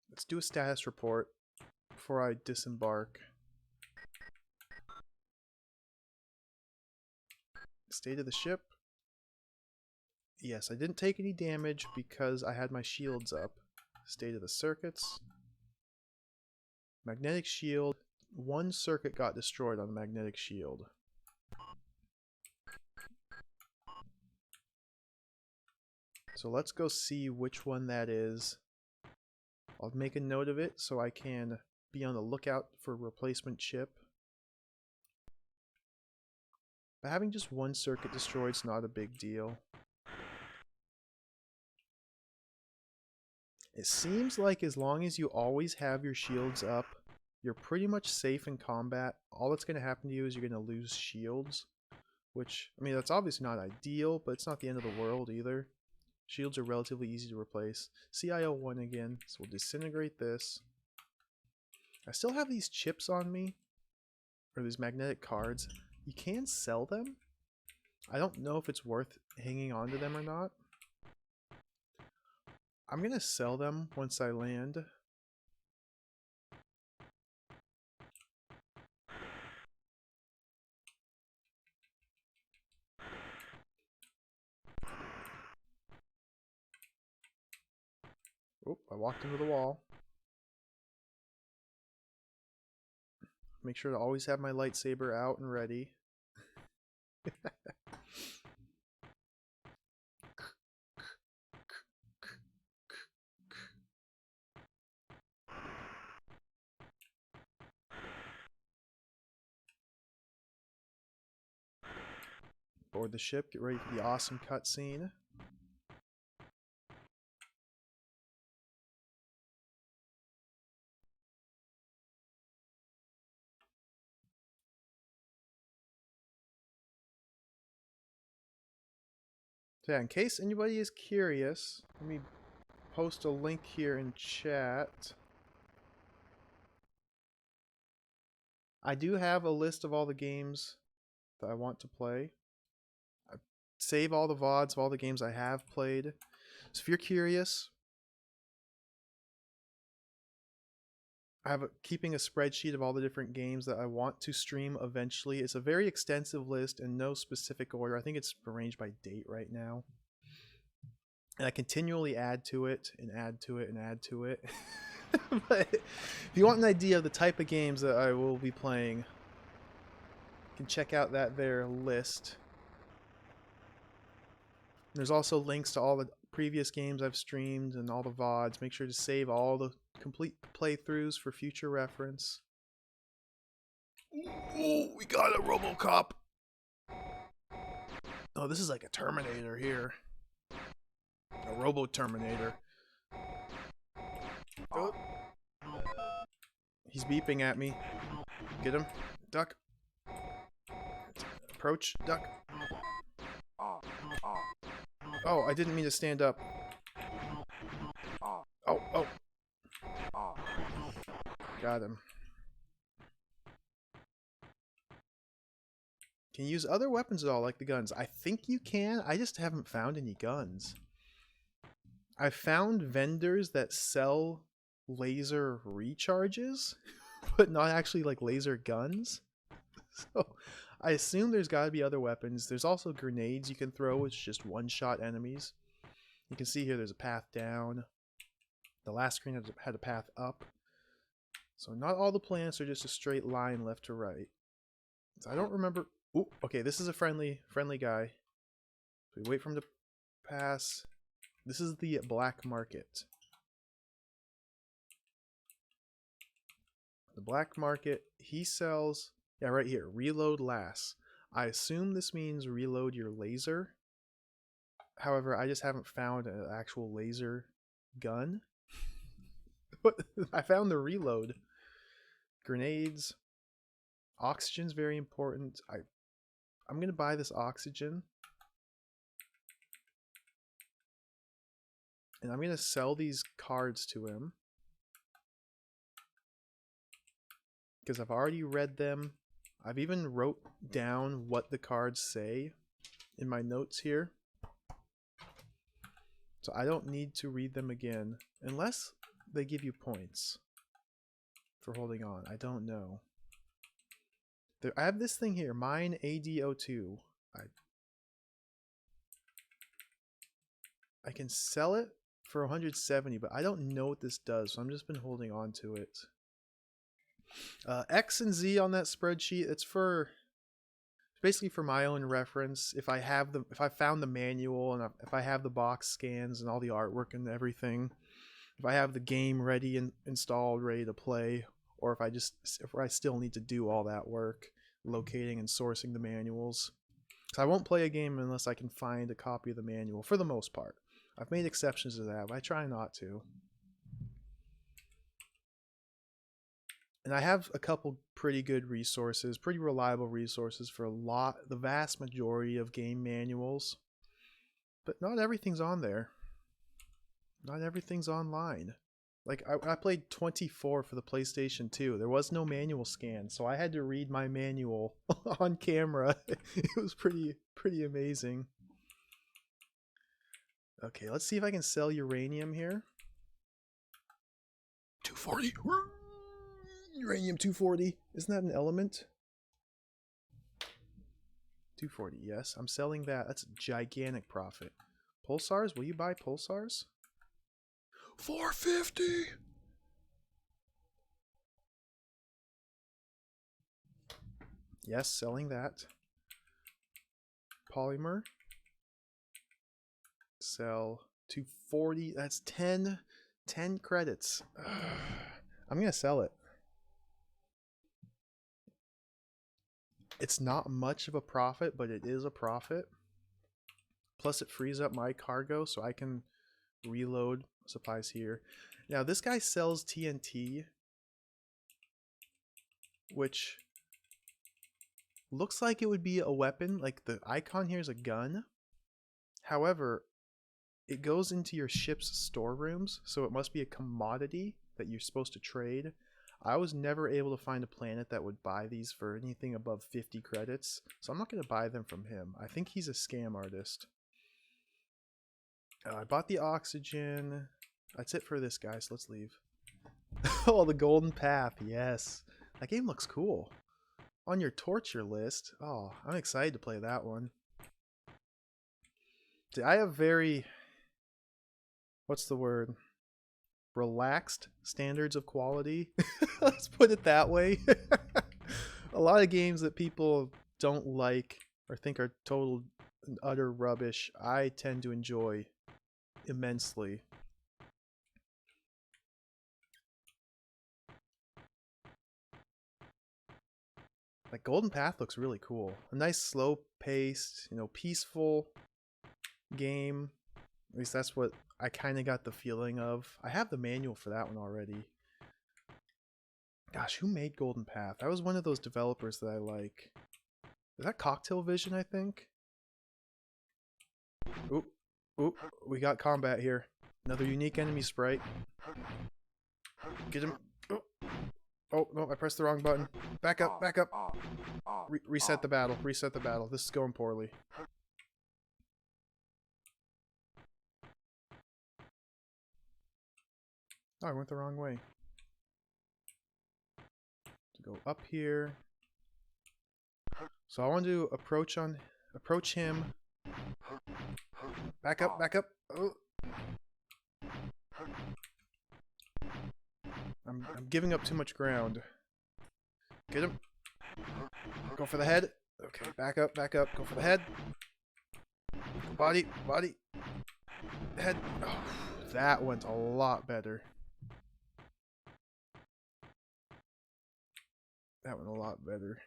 Let's do a status report before I disembark. State of the ship. Yes, I didn't take any damage because I had my shields up. State of the circuits. Magnetic shield. One circuit got destroyed on the magnetic shield. So let's go see which one that is. I'll make a note of it so I can be on the lookout for a replacement chip. But having just one circuit destroyed is not a big deal. It seems like as long as you always have your shields up, you're pretty much safe in combat. All that's going to happen to you is you're going to lose shields. Which, I mean, that's obviously not ideal, but it's not the end of the world either. Shields are relatively easy to replace. CIO1 again, so we'll disintegrate this. I still have these chips on me, or these magnetic cards. You can sell them. I don't know if it's worth hanging on to them or not. I'm going to sell them once I land. Oh, I walked into the wall. Make sure to always have my lightsaber out and ready. Board the ship, get ready for the awesome cutscene. So yeah, in case anybody is curious, let me post a link here in chat. I do have a list of all the games that I want to play. I save all the VODs of all the games I have played. So if you're curious, I have keeping a spreadsheet of all the different games that I want to stream eventually. It's a very extensive list in no specific order. I think it's arranged by date right now. And I continually add to it and add to it and add to it. But if you want an idea of the type of games that I will be playing, you can check out that there list. There's also links to all the previous games I've streamed and all the VODs. Make sure to save all the complete playthroughs for future reference. Ooh, we got a RoboCop. Oh, this is like a Terminator here. A Robo-Terminator. Oh. He's beeping at me. Get him. Duck. Approach. Duck. Oh, I didn't mean to stand up. Oh, oh. Got him. Can you use other weapons at all, like the guns? I think you can. I just haven't found any guns. I found vendors that sell laser recharges, but not actually like laser guns. So I assume there's got to be other weapons. There's also grenades you can throw, which just one-shot enemies. You can see here there's a path down. The last screen had a path up. So not all the planets are just a straight line left to right. So I don't remember. Ooh, okay, this is a friendly guy. So we wait for him to pass. This is the black market. The black market, he sells, yeah, right here, reload last. I assume this means reload your laser. However, I just haven't found an actual laser gun. But I found the reload. Grenades. Oxygen's very important. I'm going to buy this oxygen. And I'm going to sell these cards to him. Because I've already read them. I've even wrote down what the cards say in my notes here. So I don't need to read them again. Unless they give you points for holding on. I don't know. I have this thing here. Mine AD02. I can sell it for 170, but I don't know what this does, so I've just been holding on to it. X and Z on that spreadsheet, it's basically for my own reference. If I found the manual and if I have the box scans and all the artwork and everything, if I have the game ready and installed, ready to play, or if I still need to do all that work, locating and sourcing the manuals. So I won't play a game unless I can find a copy of the manual, for the most part. I've made exceptions to that, but I try not to. And I have a couple pretty good resources, pretty reliable resources for the vast majority of game manuals. But not everything's on there. Not everything's online. Like, I played 24 for the PlayStation 2. There was no manual scan, so I had to read my manual on camera. It was pretty amazing. Okay, let's see if I can sell uranium here. 240. Uranium 240. Isn't that an element? 240, yes. I'm selling that. That's a gigantic profit. Pulsars? Will you buy pulsars? 450! Yes, selling that. polymer. Sell 240. That's 10 credits. I'm gonna sell it. It's not much of a profit, but it is a profit. Plus it frees up my cargo so I can reload supplies here. Now this guy sells TNT, which looks like it would be a weapon. Like the icon here is a gun. However, it goes into your ship's storerooms, so it must be a commodity that you're supposed to trade. I was never able to find a planet that would buy these for anything above 50 credits, so I'm not going to buy them from him. I think he's a scam artist. I bought the oxygen. That's it for this guy, so let's leave. Oh, the golden path, yes. That game looks cool. On your torture list. Oh, I'm excited to play that one. See, I have very... what's the word? Relaxed standards of quality. Let's put it that way. A lot of games that people don't like or think are total and utter rubbish, I tend to enjoy immensely. Like Golden Path looks really cool. A nice slow paced, you know, peaceful game. At least that's what I kind of got the feeling of. I have the manual for that one already. Gosh, who made Golden Path? That was one of those developers that I like. Is that Cocktail Vision, I think? Oop, oop, we got combat here. Another unique enemy sprite. Get him. Oh, oh no, I pressed the wrong button. Back up, back up. Reset the battle, reset the battle. This is going poorly. Oh, I went the wrong way. To go up here. So I want to approach him. Back up, back up. Oh. I'm giving up too much ground. Get him. Go for the head. Okay, back up, back up. Go for the head. Body, body. Head. Oh, that went a lot better. That went a lot better.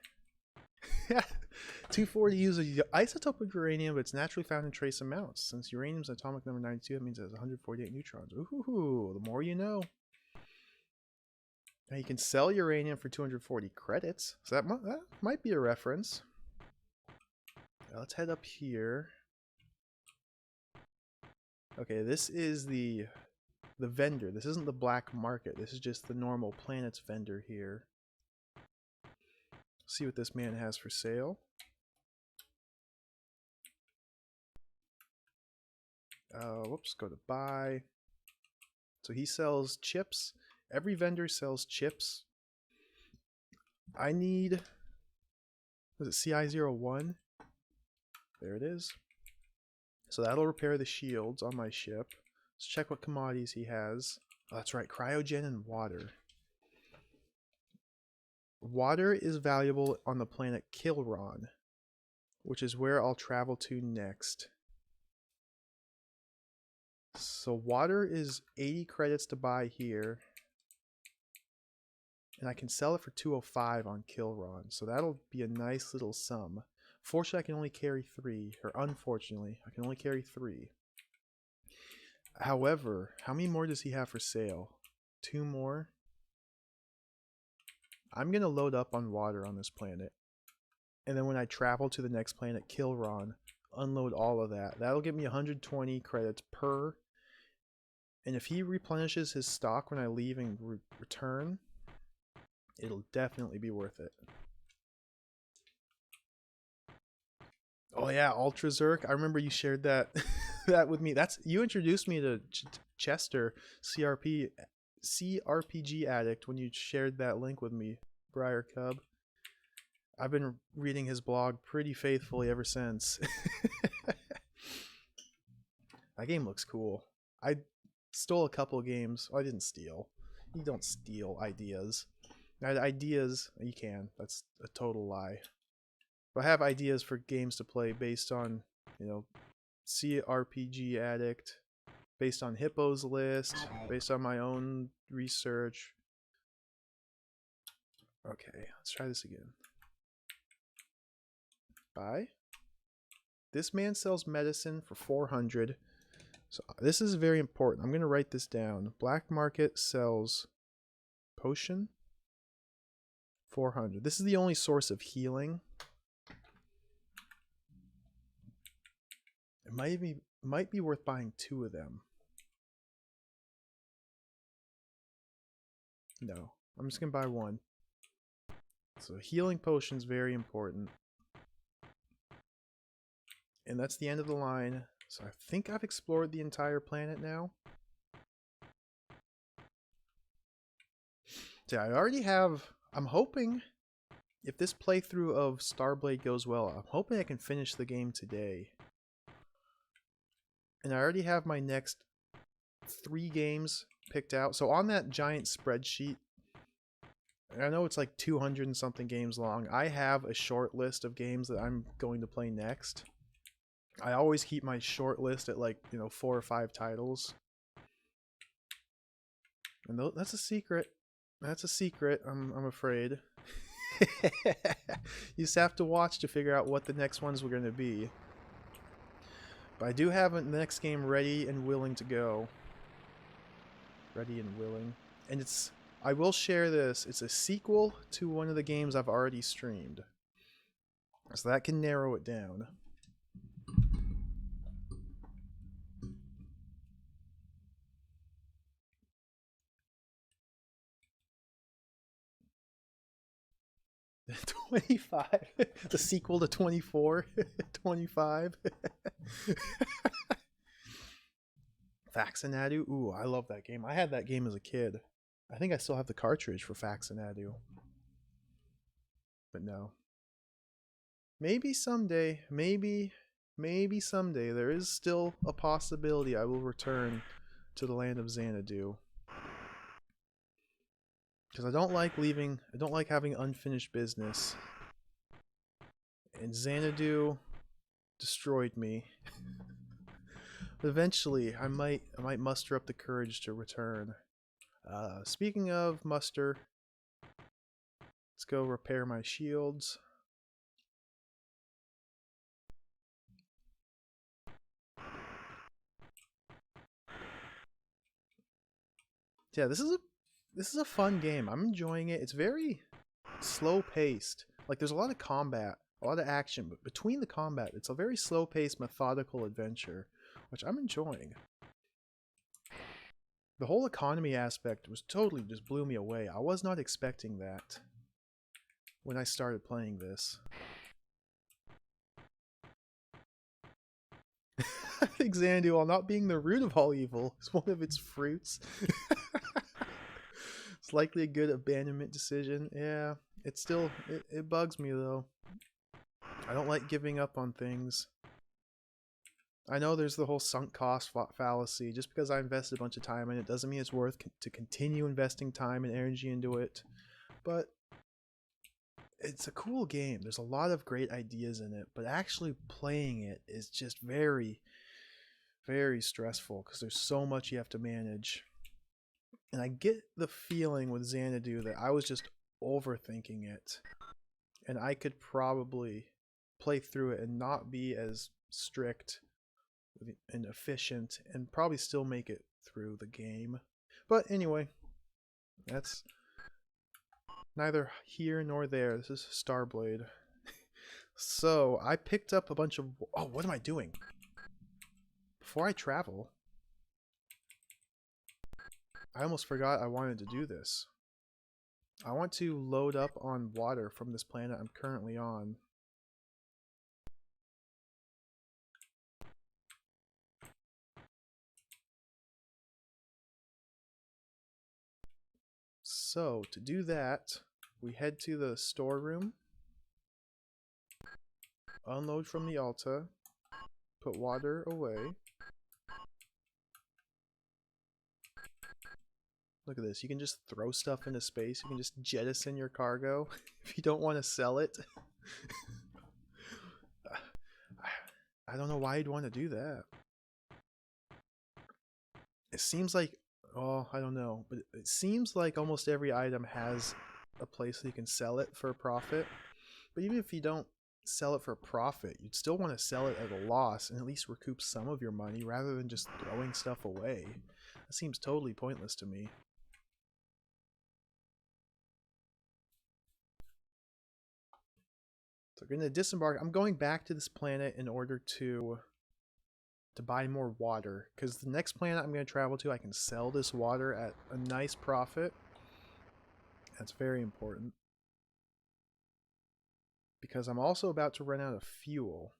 240 uses isotope of uranium, but it's naturally found in trace amounts. Since uranium's atomic number 92, that means it has 148 neutrons. Ooh, the more you know. Now you can sell uranium for 240 credits, so that might be a reference. Now let's head up here. Okay, this is the vendor. This isn't the black market. This is just the normal planet's vendor here. See what this man has for sale. Whoops, go to buy. So he sells chips. Every vendor sells chips. I need, was it CI01? There it is. So that'll repair the shields on my ship. Let's check what commodities he has. Oh, that's right, cryogen and water. Water is valuable on the planet Kilron, which is where I'll travel to next. So water is 80 credits to buy here. And I can sell it for 205 on Kilron. So that'll be a nice little sum. Fortunately, I can only carry 3. Or unfortunately, I can only carry 3. However, how many more does he have for sale? 2 more? I'm going to load up on water on this planet. And then when I travel to the next planet, Kilron, unload all of that. That'll give me 120 credits per. And if he replenishes his stock when I leave and return, it'll definitely be worth it. Oh yeah, Ultra Zerk. I remember you shared that that with me. You introduced me to Chester, CRPG addict, when you shared that link with me, Briar Cub. I've been reading his blog pretty faithfully ever since. That game looks cool. I stole a couple games. Oh, I didn't steal. You don't steal ideas. Ideas, you can. That's a total lie. But I have ideas for games to play based on, you know, RPG Addict, based on Hippo's list, based on my own research. Okay, let's try this again. Buy. This man sells medicine for 400. So this is very important. I'm going to write this down. Black market sells potion 400. This is the only source of healing. It might be worth buying 2 of them. No, I'm just going to buy 1. So healing potion's very important. And that's the end of the line. So I think I've explored the entire planet now. So I already have... I'm hoping, if this playthrough of Starblade goes well, I'm hoping I can finish the game today. And I already have my next 3 games picked out. So on that giant spreadsheet, I know it's like 200 and something games long. I have a short list of games that I'm going to play next. I always keep my short list at, like, 4 or 5 titles. And that's a secret. That's a secret, I'm afraid. You just have to watch to figure out what the next ones were going to be. But I do have the next game ready and willing to go. Ready and willing. And it's... I will share this. It's a sequel to one of the games I've already streamed. So that can narrow it down. $25. The sequel to 24. $25. Faxinadu. Ooh, I love that game. I had that game as a kid. I think I still have the cartridge for Faxinadu. But no. Maybe someday, maybe someday, there is still a possibility I will return to the land of Xanadu. Because I don't like having unfinished business. And Xanadu destroyed me. But eventually, I might muster up the courage to return. Speaking of muster, let's go repair my shields. Yeah, this is a fun game. I'm enjoying it. It's very slow paced. Like, there's a lot of combat, a lot of action, but between the combat, it's a very slow paced, methodical adventure, which I'm enjoying. The whole economy aspect was totally just blew me away. I was not expecting that when I started playing this. I think Xanadu, while not being the root of all evil, is one of its fruits. It's likely a good abandonment decision. Yeah, it still it bugs me though. I don't like giving up on things. I know there's the whole sunk cost fallacy. Just because I invested a bunch of time in it doesn't mean it's worth to continue investing time and energy into it. But it's a cool game. There's a lot of great ideas in it, but actually playing it is just very, very stressful because there's so much you have to manage. And I get the feeling with Xanadu that I was just overthinking it. And I could probably play through it and not be as strict and efficient and probably still make it through the game. But anyway, that's neither here nor there. This is Starblade. So I picked up a bunch of... Oh, what am I doing? Before I travel, I almost forgot I wanted to do this. I want to load up on water from this planet I'm currently on. So to do that, we head to the storeroom, unload from the Alta, put water away. Look at this, you can just throw stuff into space, you can just jettison your cargo if you don't want to sell it. I don't know why you'd want to do that. It seems like, oh, I don't know, but it seems like almost every item has a place that you can sell it for a profit. But even if you don't sell it for a profit, you'd still want to sell it at a loss and at least recoup some of your money rather than just throwing stuff away. That seems totally pointless to me. So we're going to disembark. I'm going back to this planet in order to buy more water, because the next planet I'm going to travel to, I can sell this water at a nice profit. That's very important, because I'm also about to run out of fuel.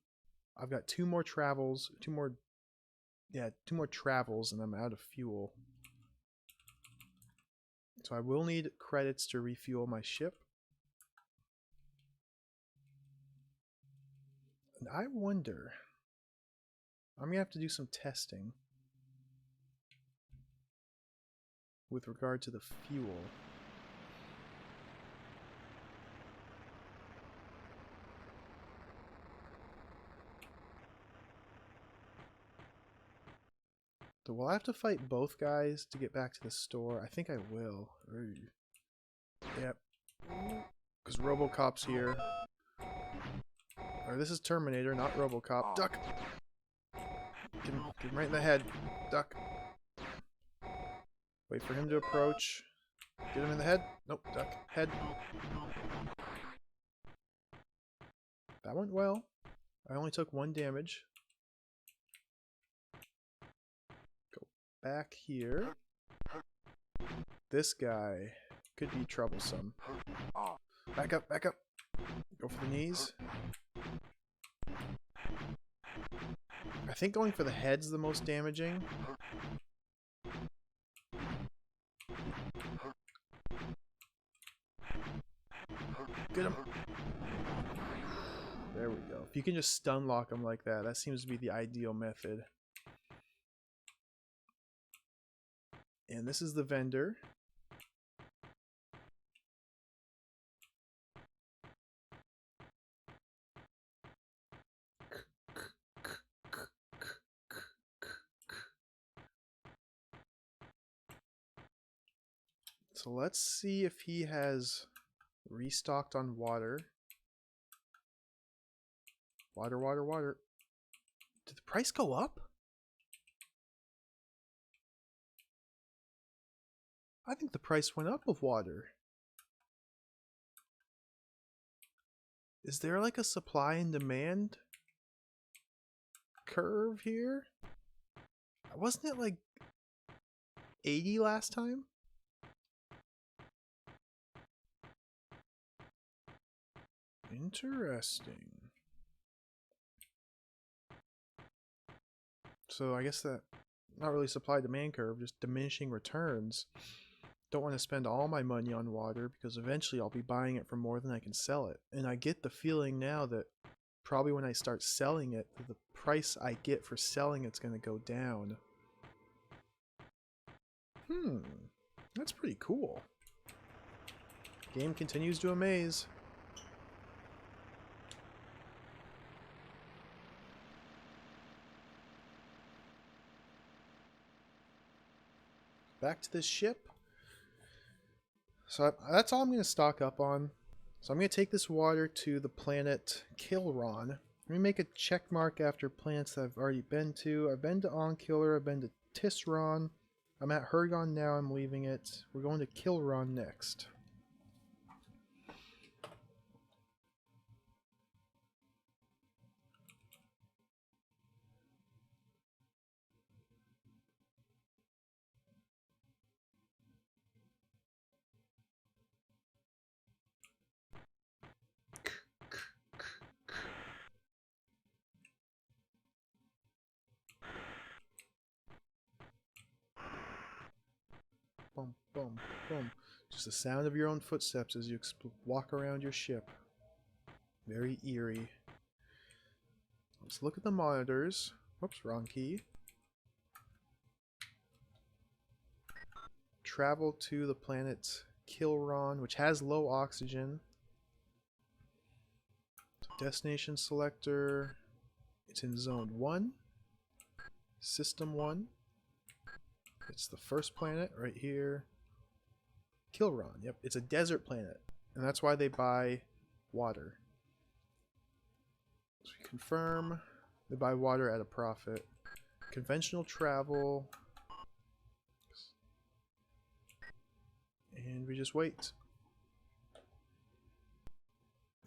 I've got two more travels, two more travels, and I'm out of fuel. So I will need credits to refuel my ship. And I wonder, I'm going to have to do some testing with regard to the fuel. So will I have to fight both guys to get back to the store? I think I will. Ooh. Yep. Because Robocop's here. Or this is Terminator, not Robocop. Duck! Get him right in the head. Duck. Wait for him to approach. Get him in the head. Nope, duck. Head. That went well. I only took 1 damage. Go back here. This guy could be troublesome. Back up, back up. Go for the knees. I think going for the head's the most damaging. Get him. There we go. If you can just stun lock him like that, that seems to be the ideal method. And this is the vendor. So let's see if he has restocked on water. Water, water, water. Did the price go up? I think the price went up of water. Is there like a supply and demand curve here? Wasn't it like 80 last time? Interesting. So I guess that, not really supply demand curve, just diminishing returns. Don't want to spend all my money on water because eventually I'll be buying it for more than I can sell it. And I get the feeling now that probably when I start selling it, the price I get for selling it's going to go down. That's pretty cool. Game continues to amaze. Back to this ship. So that's all I'm going to stock up on. So I'm going to take this water to the planet Kilron. Let me make a check mark after planets that I've already been to. I've been to Onkiller, I've been to Tisron. I'm at Hergon now, I'm leaving it. We're going to Kilron next. Boom, boom, boom. Just the sound of your own footsteps as you walk around your ship. Very eerie. Let's look at the monitors. Whoops, wrong key. Travel to the planet Kilron, which has low oxygen. Destination selector. It's in Zone 1, System 1. It's the first planet right here. Kilron, yep. It's a desert planet, and that's why they buy water. So we confirm. They buy water at a profit. Conventional travel. And we just wait.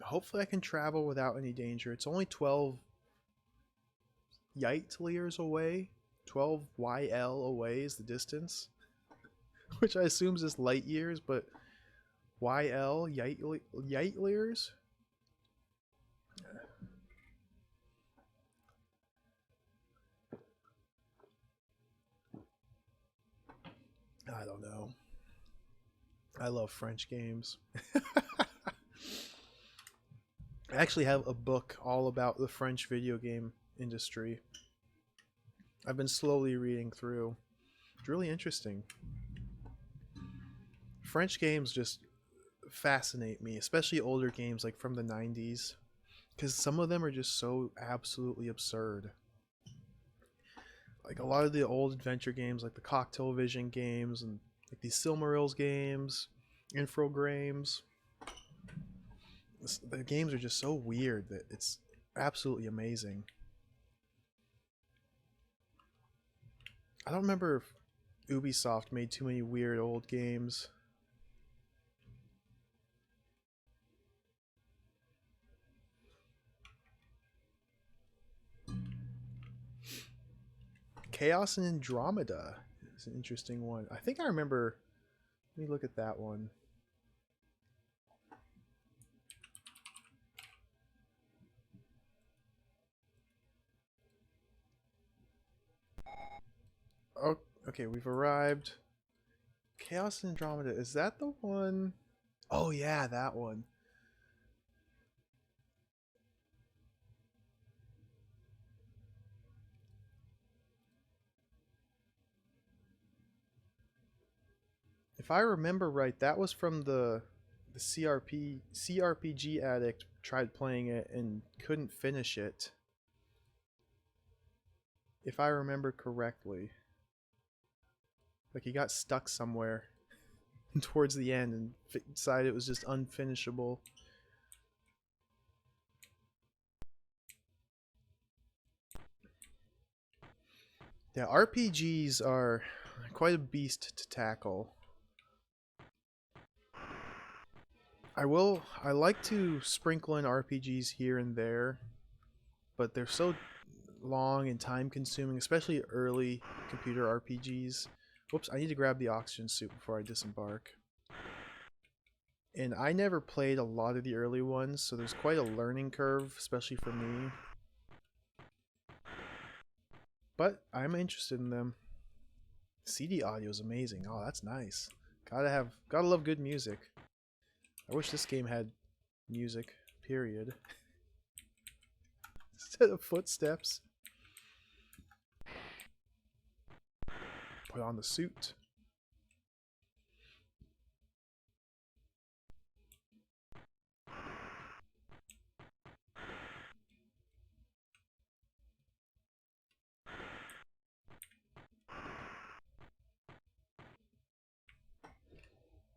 Hopefully I can travel without any danger. It's only 12 Yite years away. 12 YL away is the distance. Which I assume is just light years, but YL, Yite years? I don't know. I love French games. I actually have a book all about the French video game industry. I've been slowly reading through. It's really interesting. French games just fascinate me, especially older games like from the 90s, because some of them are just so absolutely absurd. Like a lot of the old adventure games, like the Cocktail Vision games, and like these Silmarils games, Infogrames. The games are just so weird that it's absolutely amazing. I don't remember if Ubisoft made too many weird old games. Chaos and Andromeda is an interesting one. I think I remember. Let me look at that one. Oh, okay, we've arrived. Chaos and Andromeda, is that the one? Oh yeah, that one. If I remember right, that was from the CRPG addict tried playing it and couldn't finish it. If I remember correctly. Like he got stuck somewhere towards the end and decided it was just unfinishable. Yeah, RPGs are quite a beast to tackle. I like to sprinkle in RPGs here and there, but they're so long and time consuming, especially early computer RPGs. Whoops, I need to grab the oxygen suit before I disembark. And I never played a lot of the early ones, so there's quite a learning curve, especially for me. But I'm interested in them. CD audio is amazing. Oh, that's nice. Gotta love good music. I wish this game had music, period. Instead of footsteps. Put on the suit.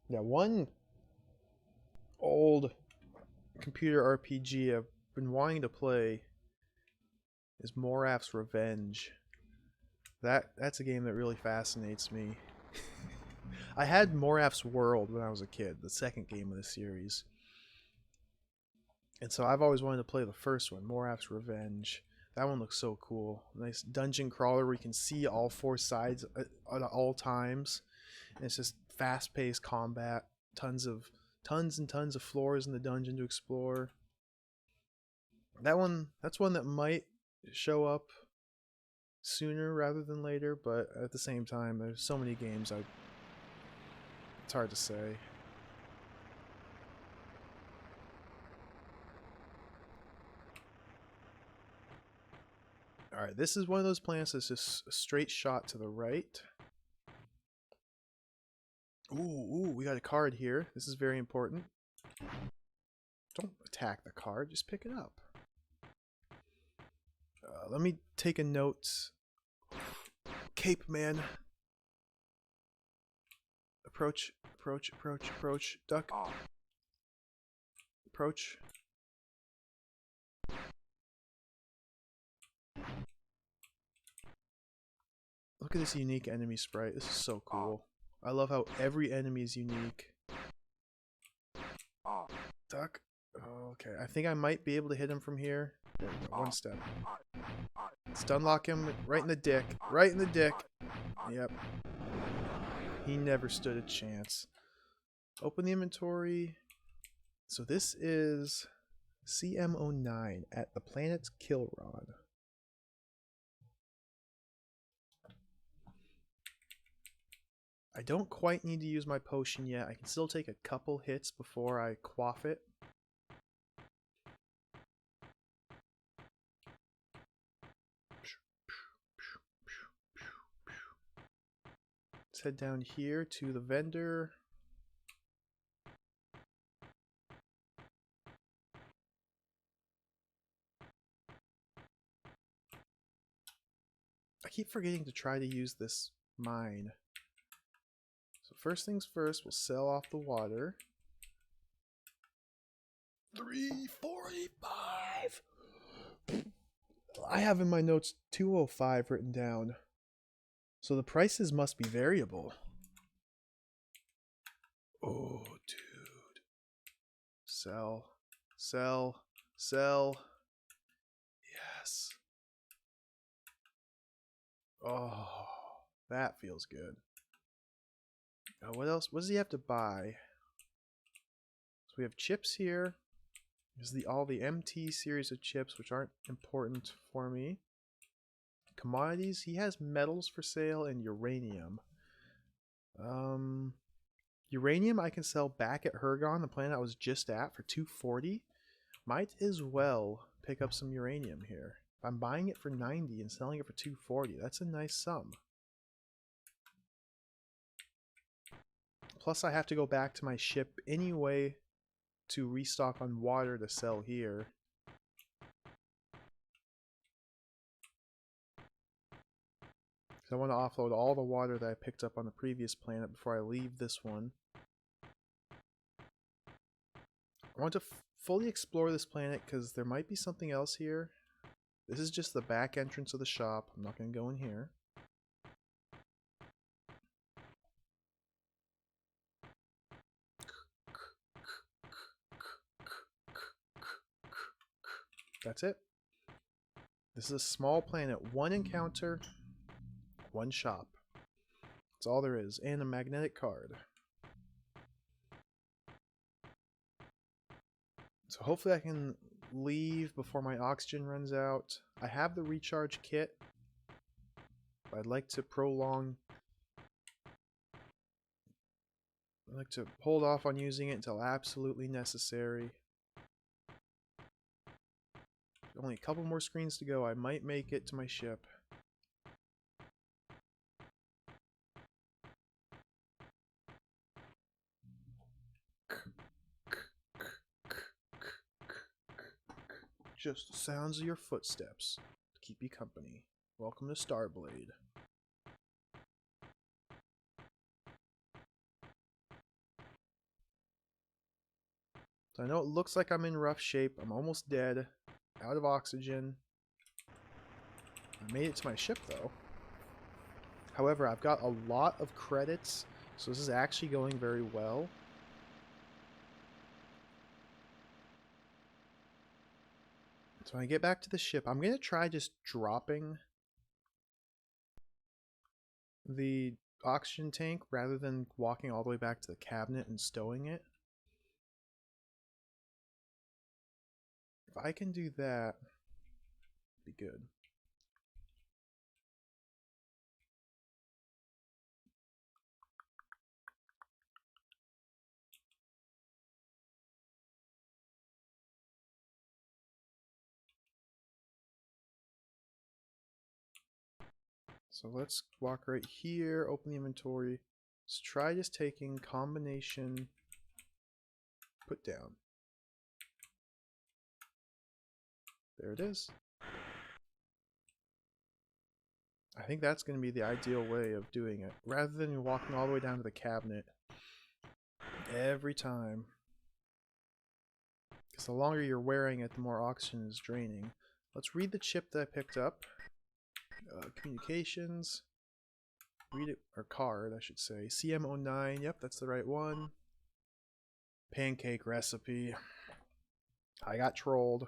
Yeah, one old computer RPG I've been wanting to play is Moraf's Revenge. That's a game that really fascinates me. I had Moraf's World when I was a kid, the second game of the series. And so I've always wanted to play the first one, Moraf's Revenge. That one looks so cool. Nice dungeon crawler where you can see all four sides at all times. And it's just fast-paced combat, tons and tons of floors in the dungeon to explore. That's one that might show up sooner rather than later, but at the same time, there's so many games it's hard to say. Alright, this is one of those planets that's just a straight shot to the right. Ooh, we got a card here. This is very important. Don't attack the card, just pick it up. Let me take a note. Cape man. Approach, approach, approach, approach. Duck. Approach. Look at this unique enemy sprite. This is so cool. I love how every enemy is unique. Duck. Oh, okay, I think I might be able to hit him from here. There we go. One step. Stun lock him right in the dick. Right in the dick. Yep. He never stood a chance. Open the inventory. So this is CM09 at the planet Kilron. I don't quite need to use my potion yet. I can still take a couple hits before I quaff it. Let's head down here to the vendor. I keep forgetting to try to use this mine. So first things first, we'll sell off the water. 345. I have in my notes 205 written down. So the prices must be variable. Oh, dude. Sell. Sell. Sell. Yes. Oh, that feels good. What else? What does he have to buy? So we have chips here. There's all the MT series of chips, which aren't important for me. Commodities. He has metals for sale and uranium. Uranium I can sell back at Hergon, the planet I was just at, for 240. Might as well pick up some uranium here. If I'm buying it for 90 and selling it for 240, that's a nice sum. Plus I have to go back to my ship anyway to restock on water to sell here. So I want to offload all the water that I picked up on the previous planet before I leave this one. I want to fully explore this planet because there might be something else here. This is just the back entrance of the shop. I'm not going to go in here. That's it. This is a small planet. One encounter, one shop. That's all there is. And a magnetic card. So hopefully I can leave before my oxygen runs out. I have the recharge kit. But I'd like to prolong. I'd like to hold off on using it until absolutely necessary. Only a couple more screens to go. I might make it to my ship. Just the sounds of your footsteps to keep you company. Welcome to Starblade. So I know it looks like I'm in rough shape. I'm almost dead. Out of oxygen. I made it to my ship though. However, I've got a lot of credits, so this is actually going very well. So when I get back to the ship, I'm going to try just dropping the oxygen tank rather than walking all the way back to the cabinet and stowing it. If I can do that, it'd be good. So let's walk right here, open the inventory. Let's try just taking combination, put down. There it is. I think that's going to be the ideal way of doing it, rather than walking all the way down to the cabinet every time. Because the longer you're wearing it, the more oxygen is draining. Let's read the chip that I picked up. Communications. Read it, or card, I should say. CM09, yep, that's the right one. Pancake recipe. I got trolled.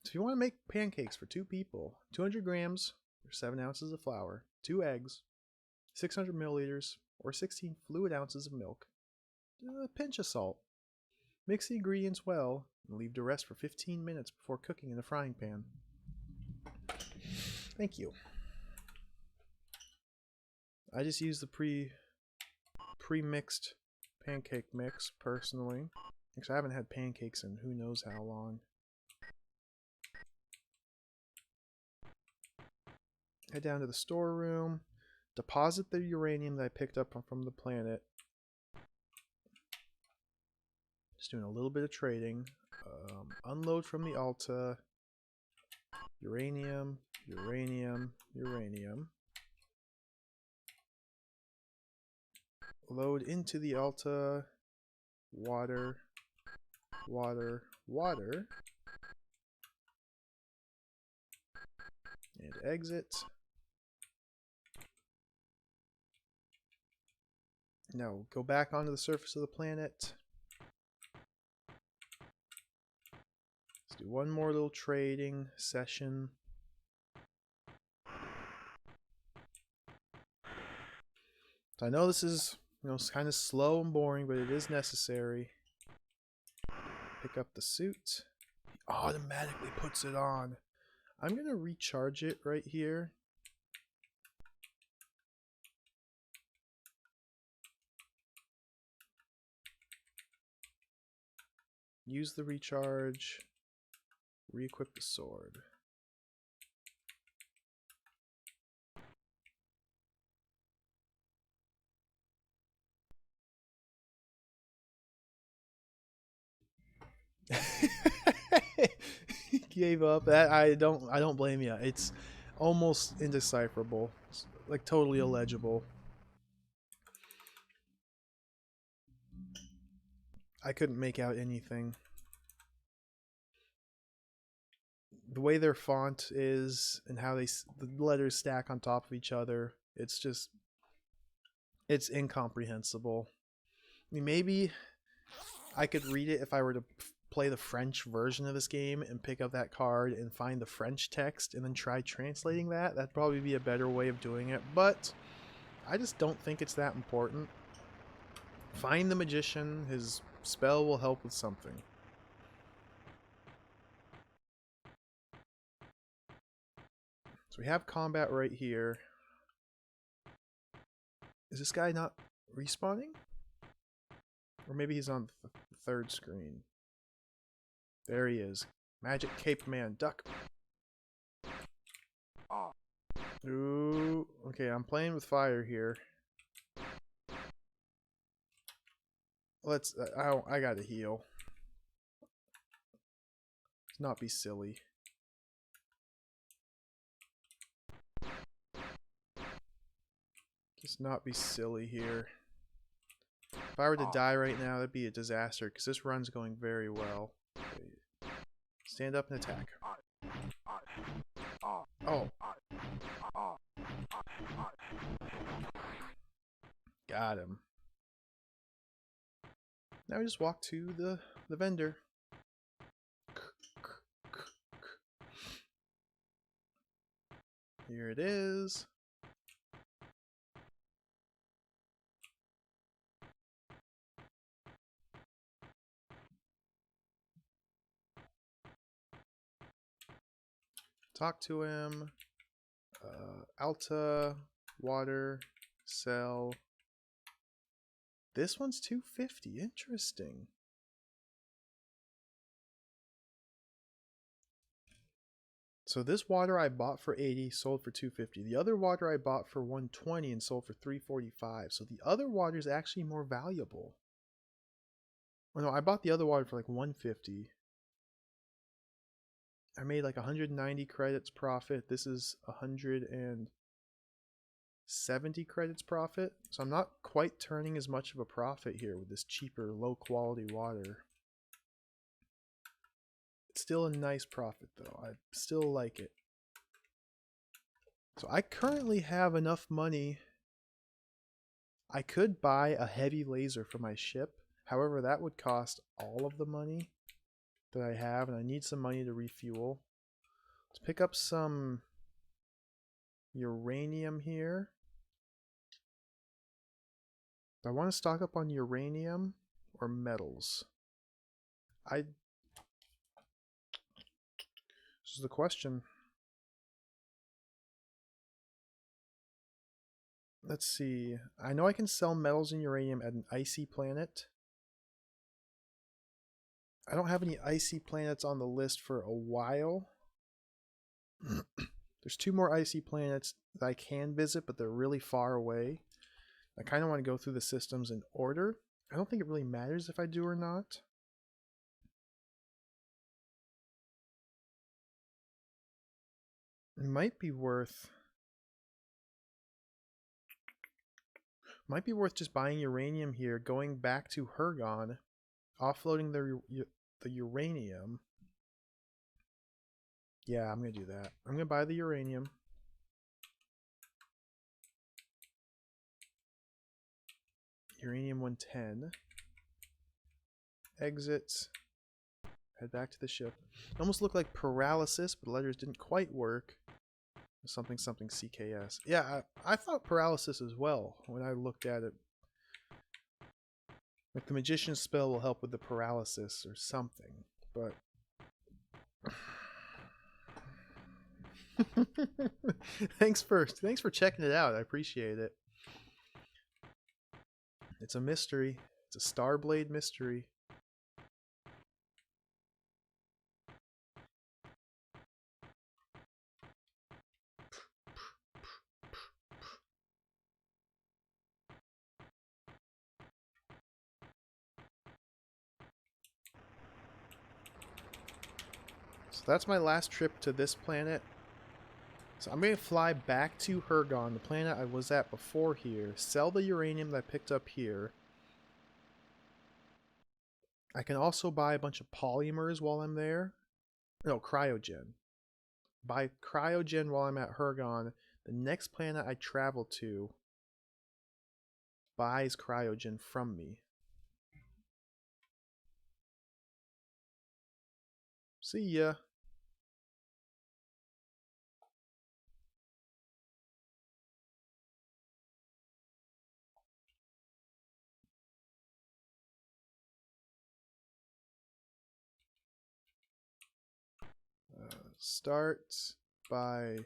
So if you want to make pancakes for 2 people, 200 grams or 7 ounces of flour, 2 eggs, 600 milliliters or 16 fluid ounces of milk, a pinch of salt. Mix the ingredients well and leave to rest for 15 minutes before cooking in a frying pan. Thank you. I just use the pre-mixed pancake mix personally. Because I haven't had pancakes in who knows how long. Head down to the storeroom. Deposit the uranium that I picked up from the planet. Just doing a little bit of trading. Unload from the Alta. Uranium, uranium, uranium. Load into the Alta. Water, water, water. And exit. Now go back onto the surface of the planet. Let's do one more little trading session. So I know this is, it's kind of slow and boring, but it is necessary. Pick up the suit. He automatically puts it on. I'm going to recharge it right here. Use the recharge. Re-equip the sword. He gave up. That I don't blame you. It's almost indecipherable. It's like totally illegible. I couldn't make out anything. The way their font is and how the letters stack on top of each other, it's incomprehensible. I mean, maybe I could read it if I were to play the French version of this game and pick up that card and find the French text and then try translating that. That'd probably be a better way of doing it, but I just don't think it's that important. Find the magician. His spell will help with something. So we have combat right here. Is this guy not respawning? Or maybe he's on the 3rd screen. There he is. Magic Cape Man. Duck. Ooh. Okay, I'm playing with fire here. Let's... I gotta heal. Let's not be silly. Just not be silly here. If I were to die right now, that'd be a disaster, because this run's going very well. Okay. Stand up and attack. Oh. Got him. Now we just walk to the vendor. Here it is. Talk to him. Alta, water, sell. This one's 250. Interesting. So this water I bought for 80, sold for 250. The other water I bought for 120 and sold for 345. So the other water is actually more valuable. Oh no, I bought the other water for like 150. I made like 190 credits profit. This is 170 credits profit. So I'm not quite turning as much of a profit here with this cheaper, low quality water. It's still a nice profit though. I still like it. So I currently have enough money. I could buy a heavy laser for my ship. However, that would cost all of the money that I have, and I need some money to refuel. Let's pick up some uranium here. Do I want to stock up on uranium or metals? This is the question. Let's see. I know I can sell metals and uranium at an icy planet. I don't have any icy planets on the list for a while. There's 2 more icy planets that I can visit, but they're really far away. I kind of want to go through the systems in order. I don't think it really matters if I do or not. It might be worth just buying uranium here, going back to Hergon, offloading the uranium. Yeah, I'm going to do that. I'm going to buy the uranium. Uranium 110. Exit. Head back to the ship. It almost looked like paralysis, but the letters didn't quite work. Something something CKS. Yeah, I thought paralysis as well when I looked at it. Like the magician's spell will help with the paralysis or something, but thanks for checking it out. I appreciate it. It's a mystery. It's a Starblade mystery. So that's my last trip to this planet. So I'm going to fly back to Hergon, the planet I was at before here, sell the uranium that I picked up here. I can also buy a bunch of polymers while I'm there. No, cryogen. Buy cryogen while I'm at Hergon. The next planet I travel to buys cryogen from me. See ya. Start by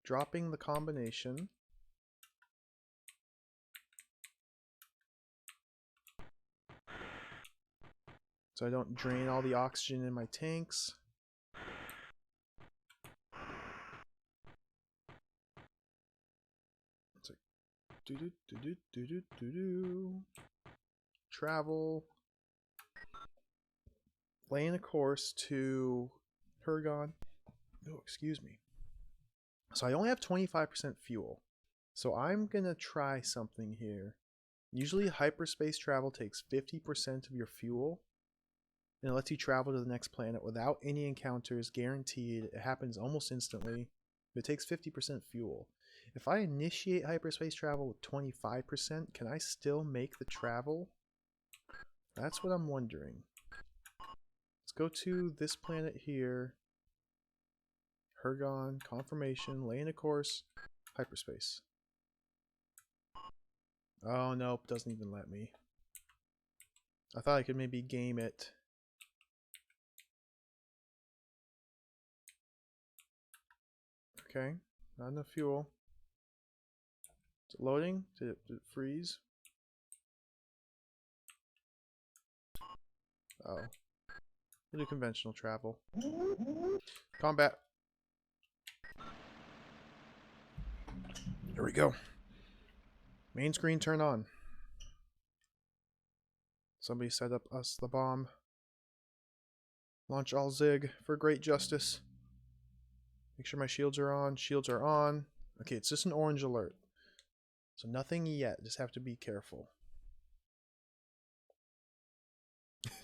dropping the combination. So I don't drain all the oxygen in my tanks. It's like do. Travel. Laying a course to Hergon. Oh, excuse me. So I only have 25% fuel. So I'm going to try something here. Usually hyperspace travel takes 50% of your fuel. And it lets you travel to the next planet without any encounters, guaranteed. It happens almost instantly. It takes 50% fuel. If I initiate hyperspace travel with 25%, can I still make the travel? That's what I'm wondering. Let's go to this planet here. Hergon, confirmation, laying a course, hyperspace. Oh, nope, doesn't even let me. I thought I could maybe game it. Okay, not enough fuel. Is it loading? Did it freeze? Oh. We'll do conventional travel. Combat. Here we go. Main screen turn on. Somebody set up us the bomb. Launch all Zig for great justice. Make sure my shields are on. Shields are on. Okay, it's just an orange alert. So nothing yet. Just have to be careful.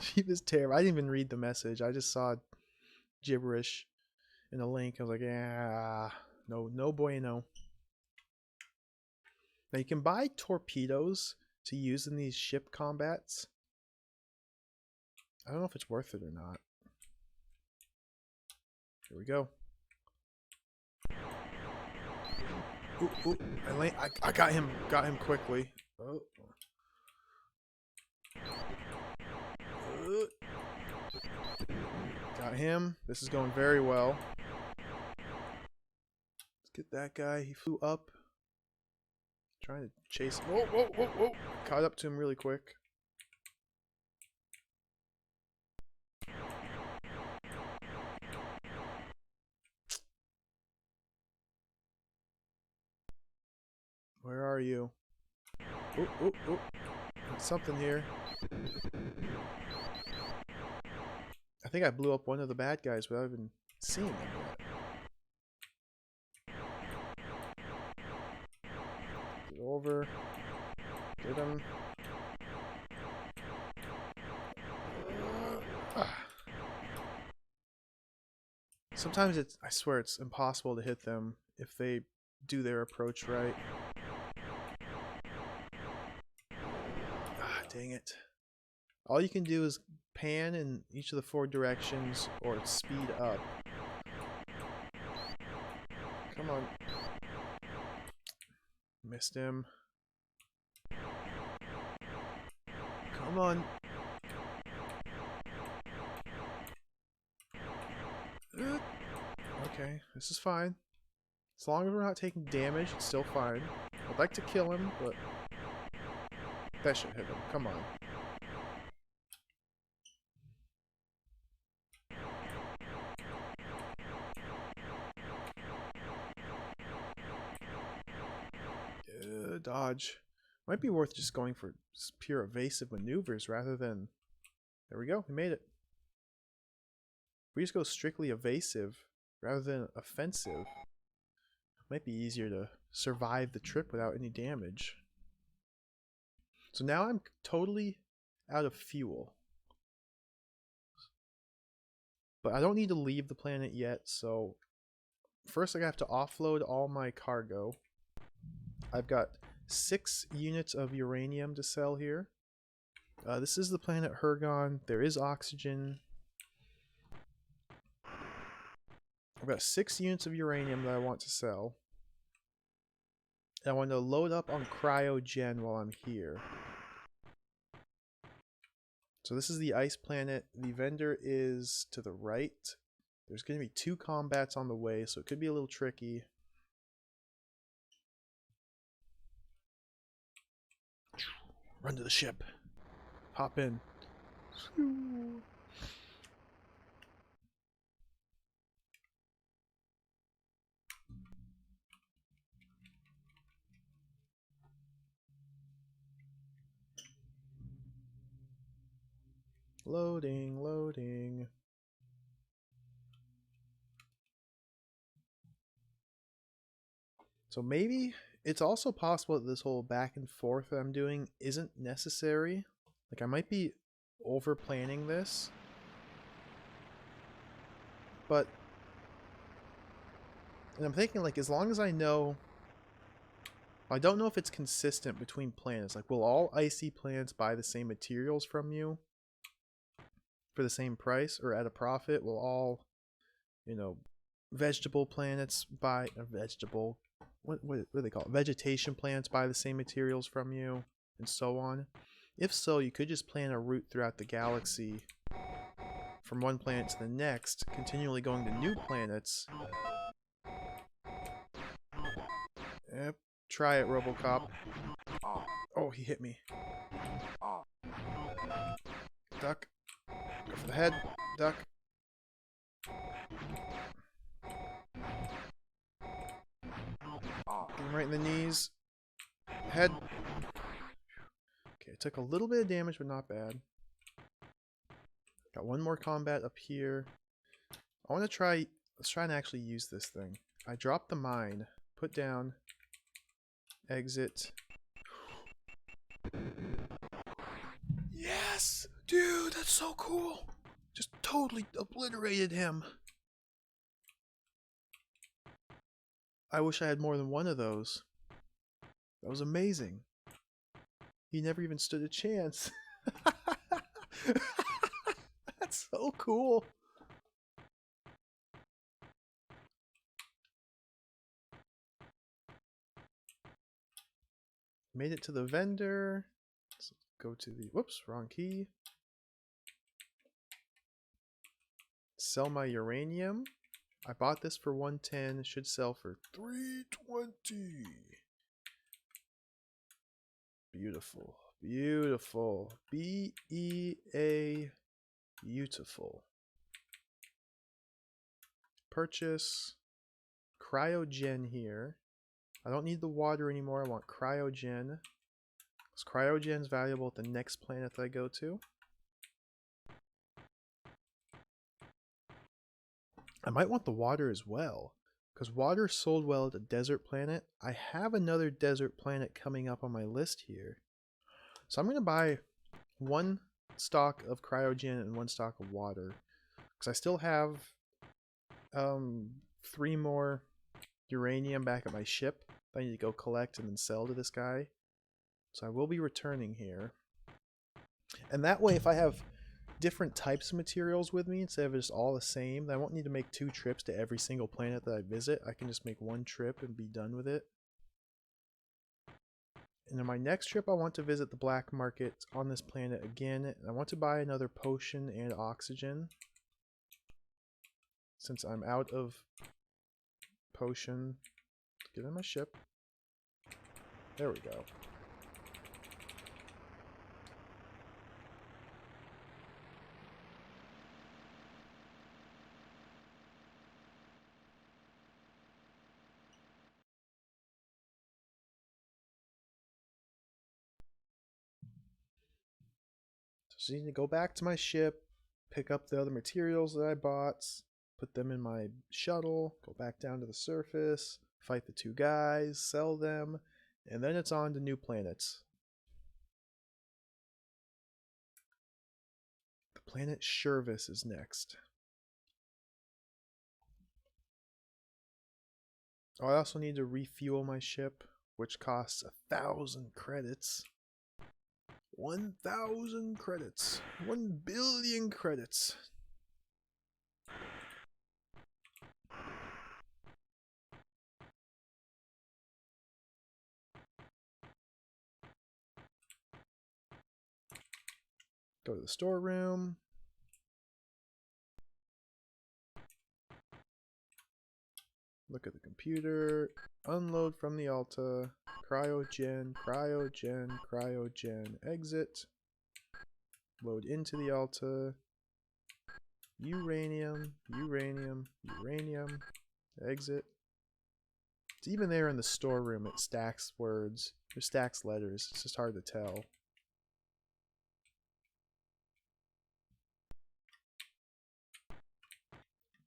She was terrible. I didn't even read the message. I just saw gibberish in a link. I was like, yeah, no bueno. Now you can buy torpedoes to use in these ship combats. I don't know if it's worth it or not. Here we go. Ooh, I got him quickly. Oh. Got him. This is going very well. Let's get that guy. He flew up. Trying to chase him. Whoa. Caught up to him really quick. Where are you? Oh. There's something here. I think I blew up one of the bad guys without even seeing them yet. Get over. Get him. Sometimes I swear it's impossible to hit them if they do their approach right. Dang it. All you can do is pan in each of the 4 directions or speed up. Come on. Missed him. Come on. Okay, this is fine. As long as we're not taking damage, it's still fine. I'd like to kill him, but that should hit him. Come on. Dodge. Might be worth just going for pure evasive maneuvers rather than... There we go. We made it. If we just go strictly evasive rather than offensive, it might be easier to survive the trip without any damage. So now I'm totally out of fuel. But I don't need to leave the planet yet, so first I have to offload all my cargo. I've got 6 units of uranium to sell here. This is the planet Hergon. There is oxygen. I've got 6 units of uranium that I want to sell. I want to load up on cryogen while I'm here. So this is the ice planet. The vendor is to the right. There's going to be 2 combats on the way, so it could be a little tricky. Run to the ship. Hop in. Loading. So maybe it's also possible that this whole back and forth that I'm doing isn't necessary. Like I might be over planning this. But and I'm thinking like as long as I know, I don't know if it's consistent between planets. Like will all icy planets buy the same materials from you for the same price or at a profit? Will all, you know, vegetable planets buy a vegetable what do they call it? Vegetation planets buy the same materials from you, and so on. If so, you could just plan a route throughout the galaxy from one planet to the next, continually going to new planets. Yep, try it, RoboCop. Oh, he hit me. Duck. Go for the head. Duck. Get him right in the knees. Head. Okay, took a little bit of damage, but not bad. Got one more combat up here. I want to try Let's try and actually use this thing. I dropped the mine. Put down. Exit. Yes! Dude, that's so cool! Just totally obliterated him. I wish I had more than one of those. That was amazing. He never even stood a chance. That's so cool. Made it to the vendor. Let's go to the... Whoops, wrong key. Sell my uranium. I bought this for 110. It should sell for 320. Beautiful. Beautiful. B-E-A. Beautiful. Purchase. Cryogen here. I don't need the water anymore. I want cryogen. Because cryogen is valuable at the next planet that I go to. I might want the water as well. Because water sold well at the desert planet. I have another desert planet coming up on my list here. So I'm going to buy one stock of cryogen and one stock of water. Because I still have 3 more uranium back at my ship that I need to go collect and then sell to this guy. So I will be returning here. And that way, if I have different types of materials with me instead of just all the same, then I won't need to make 2 trips to every single planet that I visit. I can just make 1 trip and be done with it. And in my next trip, I want to visit the black market on this planet again. I want to buy another potion and oxygen. Since I'm out of potion, get in my ship. There we go. So I need to go back to my ship, pick up the other materials that I bought, put them in my shuttle, go back down to the surface, fight the 2 guys, sell them, and then it's on to new planets. The planet Shervis is next. Oh, I also need to refuel my ship, which costs 1,000 credits. 1,000 credits. 1 billion credits. Go to the storeroom. Look at the computer. Unload from the Alta. Cryogen, cryogen, cryogen. Exit. Load into the Alta. Uranium, uranium, uranium. Exit. It's even there in the storeroom. It stacks words. Or stacks letters. It's just hard to tell.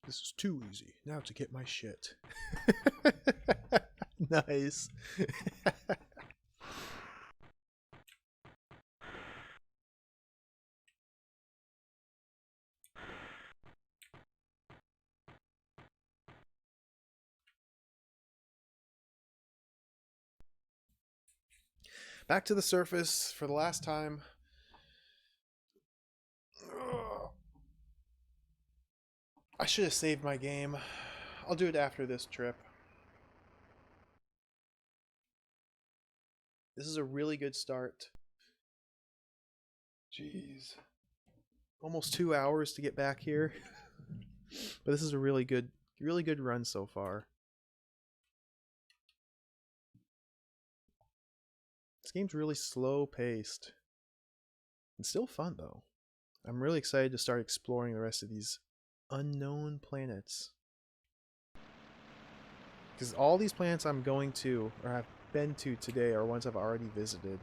This is too easy. Now to get my shit. Nice. Back to the surface for the last time. I should have saved my game. I'll do it after this trip. This is a really good start. Jeez. Almost 2 hours to get back here. But this is a really good run so far. This game's really slow paced. It's still fun though. I'm really excited to start exploring the rest of these unknown planets. Because all these planets I'm going to, or have been to today, are ones I've already visited.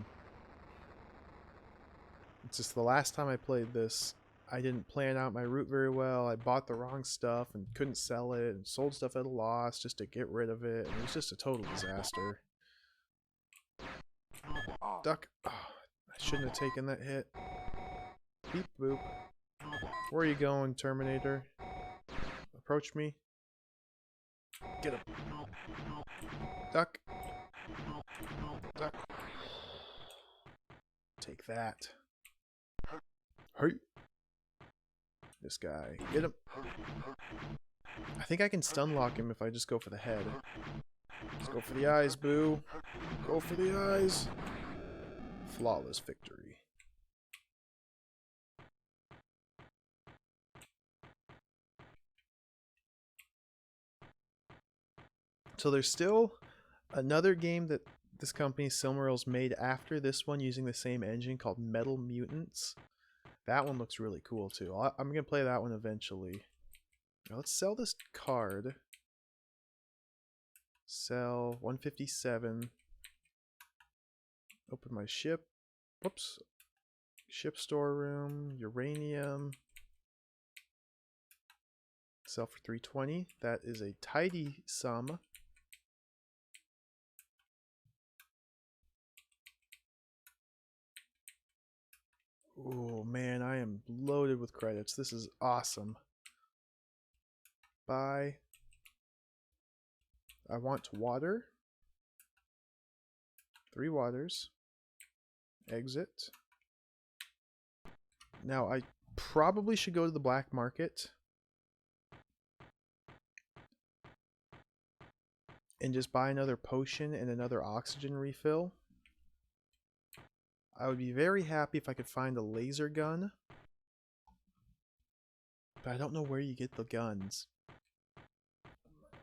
It's just the last time I played this, I didn't plan out my route very well. I bought the wrong stuff and couldn't sell it, and sold stuff at a loss just to get rid of it. And it was just a total disaster. Duck. Oh, I shouldn't have taken that hit. Beep boop. Where are you going, Terminator? Approach me. Get him. Duck. Duck. Take that. Hey. This guy. Get him. I think I can stun lock him if I just go for the head. Let's go for the eyes, boo. Go for the eyes. Flawless victory. So there's still another game that this company, Silmarils, made after this one using the same engine called Metal Mutants. That one looks really cool too. I'm going to play that one eventually. Now let's sell this card. Sell 157. Open my ship. Whoops. Ship storeroom. Uranium. Sell for 320. That is a tidy sum. Oh man, I am loaded with credits. This is awesome. Buy. I want water. 3 waters. Exit. Now I probably should go to the black market and just buy another potion and another oxygen refill. I would be very happy if I could find a laser gun. But I don't know where you get the guns.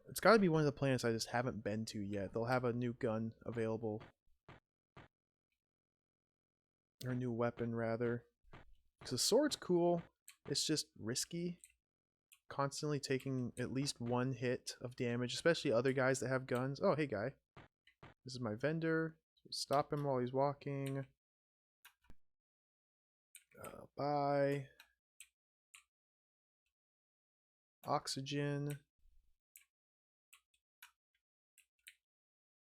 It's got to be one of the planets I just haven't been to yet. They'll have a new gun available. Or a new weapon, rather. Because the sword's cool. It's just risky. Constantly taking at least 1 hit of damage. Especially other guys that have guns. Oh, hey guy. This is my vendor. Stop him while he's walking. Buy. Oxygen.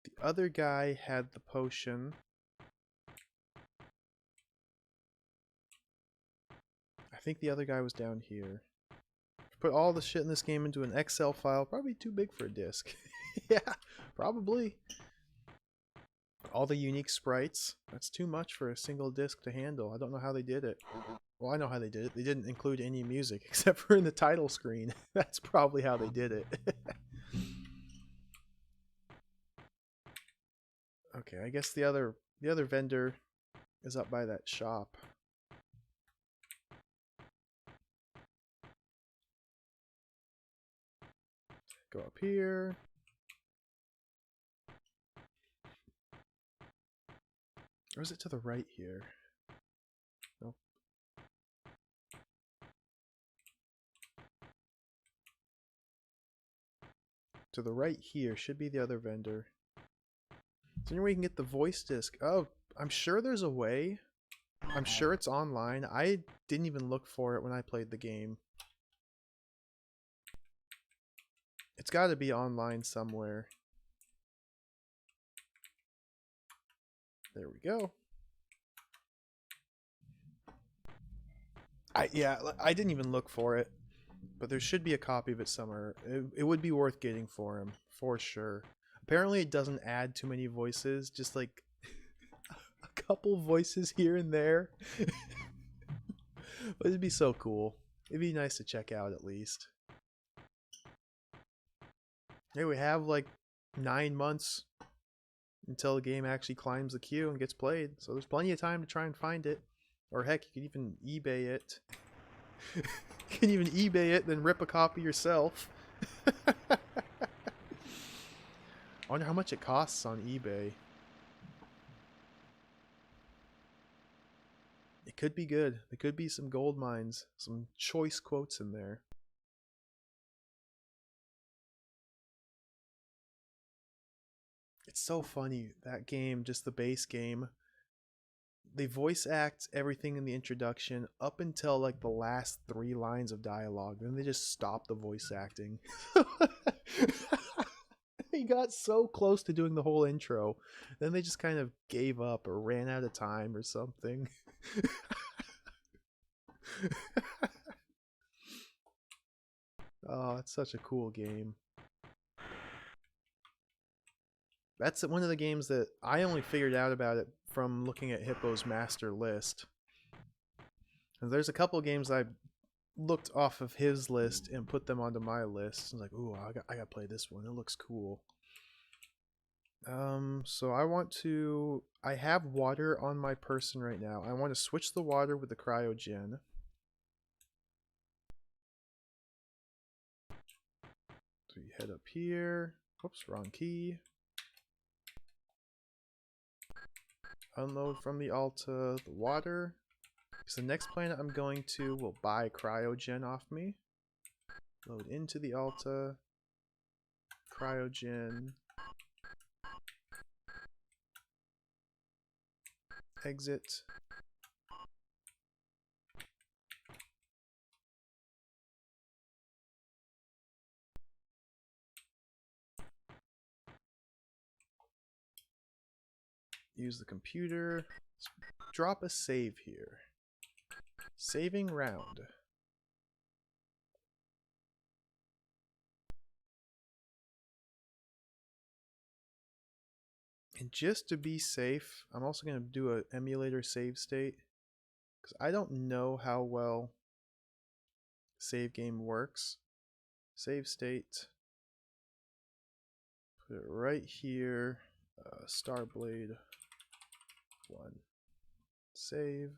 The other guy had the potion. I think the other guy was down here. Put all the shit in this game into an Excel file. Probably too big for a disc. Yeah, probably. All the unique sprites. That's too much for a single disc to handle. I don't know how they did it. Well, I know how they did it. They didn't include any music except for in the title screen. That's probably how they did it. Okay, I guess the other vendor is up by that shop. Go up here. Or is it to the right here? Nope. To the right here should be the other vendor. Is there any way you can get the voice disc? Oh, I'm sure there's a way. I'm sure it's online. I didn't even look for it when I played the game. It's got to be online somewhere. There we go. I didn't even look for it, but there should be a copy of it somewhere. It would be worth getting for him, for sure. Apparently it doesn't add too many voices, just like a couple voices here and there. But it'd be so cool. It'd be nice to check out at least. Hey, we have like 9 months until the game actually climbs the queue and gets played, so there's plenty of time to try and find it. Or heck, you could even eBay it. You can even eBay it, then rip a copy yourself. I wonder how much it costs on eBay. It could be good. There could be some gold mines, some choice quotes in there. It's so funny, that game, just the base game. they voice act everything in the introduction up until like the last 3 lines of dialogue. Then they just stop the voice acting. He got so close to doing the whole intro. Then they just kind of gave up or ran out of time or something. Oh, it's such a cool game. That's one of the games that I only figured out about it from looking at Hippo's master list. And there's a couple games I looked off of his list and put them onto my list. I was like, ooh, I gotta play this one. It looks cool. So I have water on my person right now. I want to switch the water with the cryogen. So you head up here. Oops, wrong key. Unload from the Alta the water. Because the next planet I'm going to will buy cryogen off me. Load into the Alta. Cryogen. Exit. Use the computer. Let's drop a save here. Saving round. And just to be safe, I'm also going to do an emulator save state. Because I don't know how well save game works. Save state. Put it right here. Starblade 1. Save.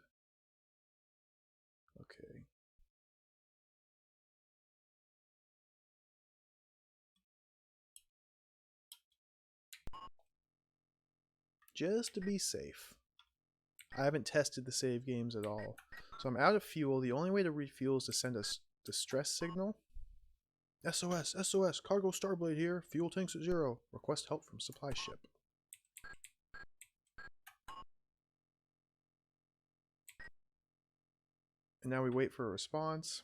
Okay. Just to be safe. I haven't tested the save games at all. So I'm out of fuel. The only way to refuel is to send a distress signal. SOS, SOS, cargo Starblade here. Fuel tanks at 0. Request help from supply ship. And now we wait for a response.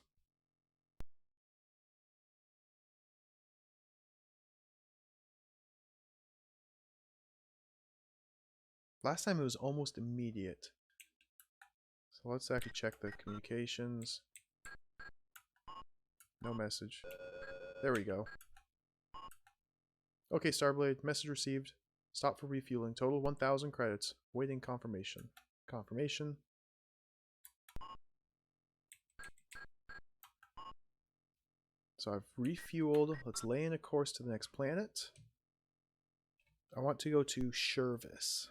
Last time it was almost immediate. So let's actually check the communications. No message. There we go. Okay, Starblade, message received. Stop for refueling. Total 1,000 credits. Waiting confirmation. Confirmation. So I've refueled. Let's lay in a course to the next planet. I want to go to Shervis.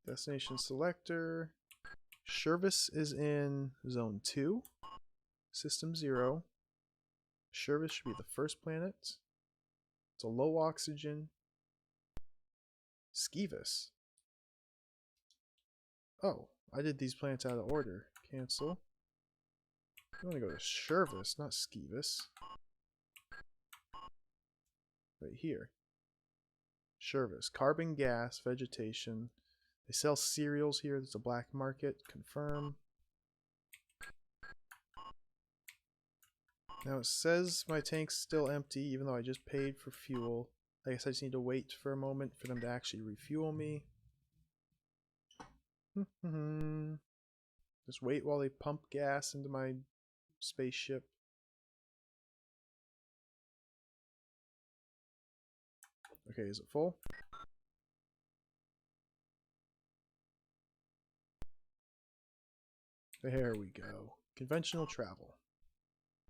Destination selector. Shervis is in Zone 2. System 0. Shervis should be the first planet. It's a low oxygen. Skeevis. Oh, I did these planets out of order. Cancel. I want to go to Shervis, not Skeevis. Right here. Shervis. Carbon gas, vegetation. They sell cereals here. There's a black market. Confirm. Now it says my tank's still empty, even though I just paid for fuel. I guess I just need to wait for a moment for them to actually refuel me. Just wait while they pump gas into my spaceship. Okay, is it full? There we go. Conventional travel.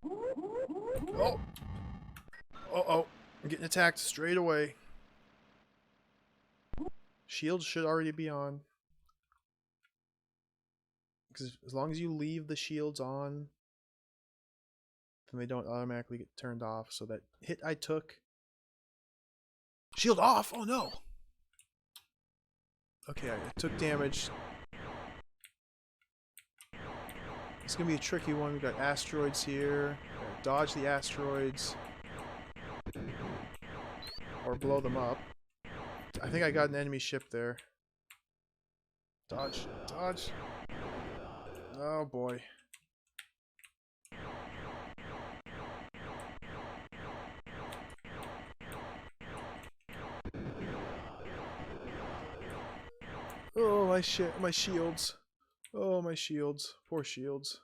Oh! Uh-oh. I'm getting attacked straight away. Shields should already be on. Because as long as you leave the shields on, then they don't automatically get turned off. So that hit I took... Shield off! Oh no! Okay, I took damage. It's gonna be a tricky one. We got asteroids here. Dodge the asteroids. Or blow them up. I think I got an enemy ship there. Dodge. Dodge. Oh boy. Oh, my shit. My shields. Oh, my shields. Poor shields.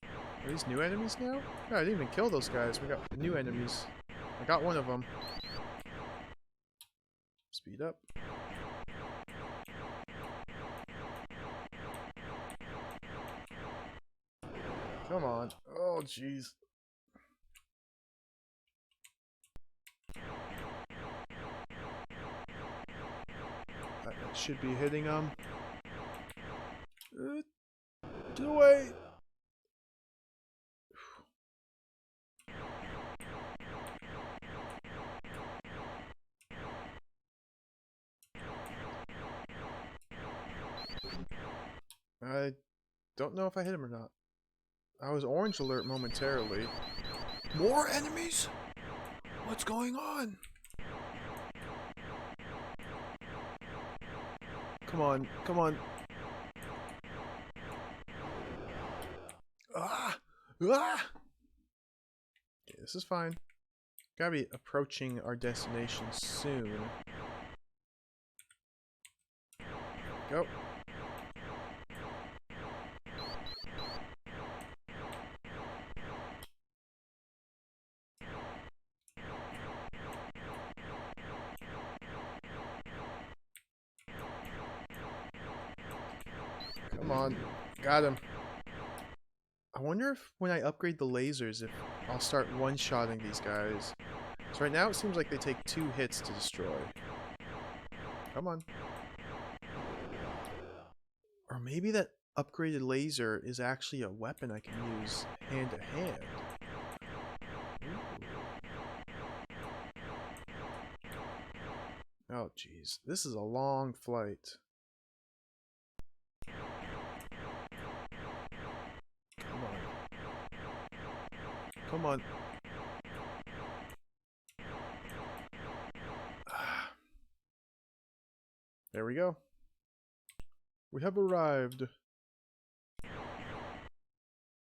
Are these new enemies now? No, I didn't even kill those guys. We got new enemies. I got one of them. Speed up. Come on. Oh, jeez. That should be hitting them. Get away! I don't know if I hit him or not. I was orange alert momentarily. More enemies? What's going on? Come on, come on. Ah! Ah! Okay, this is fine. Gotta be approaching our destination soon. Go. Come on. Got him. I wonder if when I upgrade the lasers, if I'll start one-shotting these guys. So right now it seems like they take 2 hits to destroy. Come on. Or maybe that upgraded laser is actually a weapon I can use hand to hand. Oh jeez, this is a long flight. Come on. Come on. There we go. We have arrived.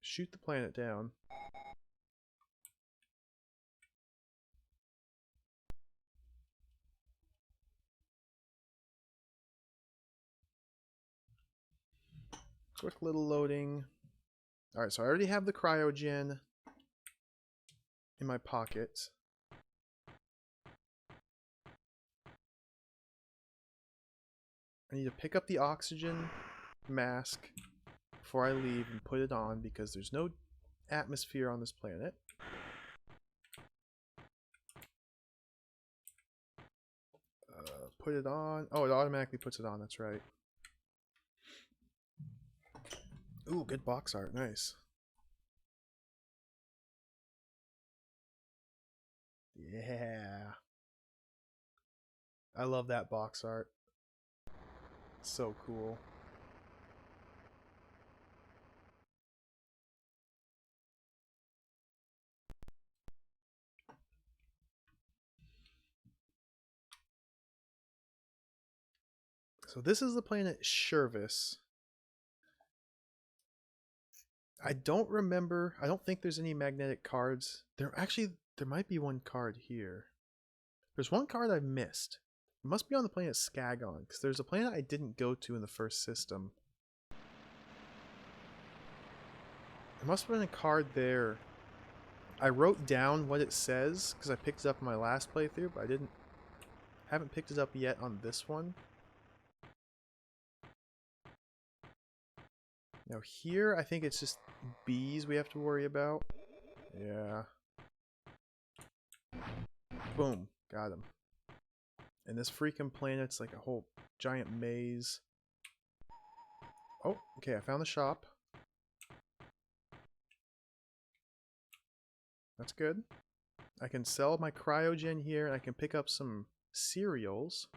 Shoot the planet down. Quick little loading. Alright, so I already have the cryogen in my pocket. I need to pick up the oxygen mask before I leave and put it on because there's no atmosphere on this planet. Put it on. Oh, it automatically puts it on. That's right. Ooh, good box art. Nice. Yeah. I love that box art. So cool. So this is the planet Shervis. I don't remember. I don't think there's any magnetic cards. There might be one card here. There's one card I've missed. It must be on the planet Skagon, because there's a planet I didn't go to in the first system. There must have been a card there. I wrote down what it says, because I picked it up in my last playthrough, but haven't picked it up yet on this one. Now here, I think it's just bees we have to worry about. Yeah. Boom. Got him. And this freaking planet's like a whole giant maze. Oh, okay, I found the shop. That's good. I can sell my cryogen here, and I can pick up some cereals.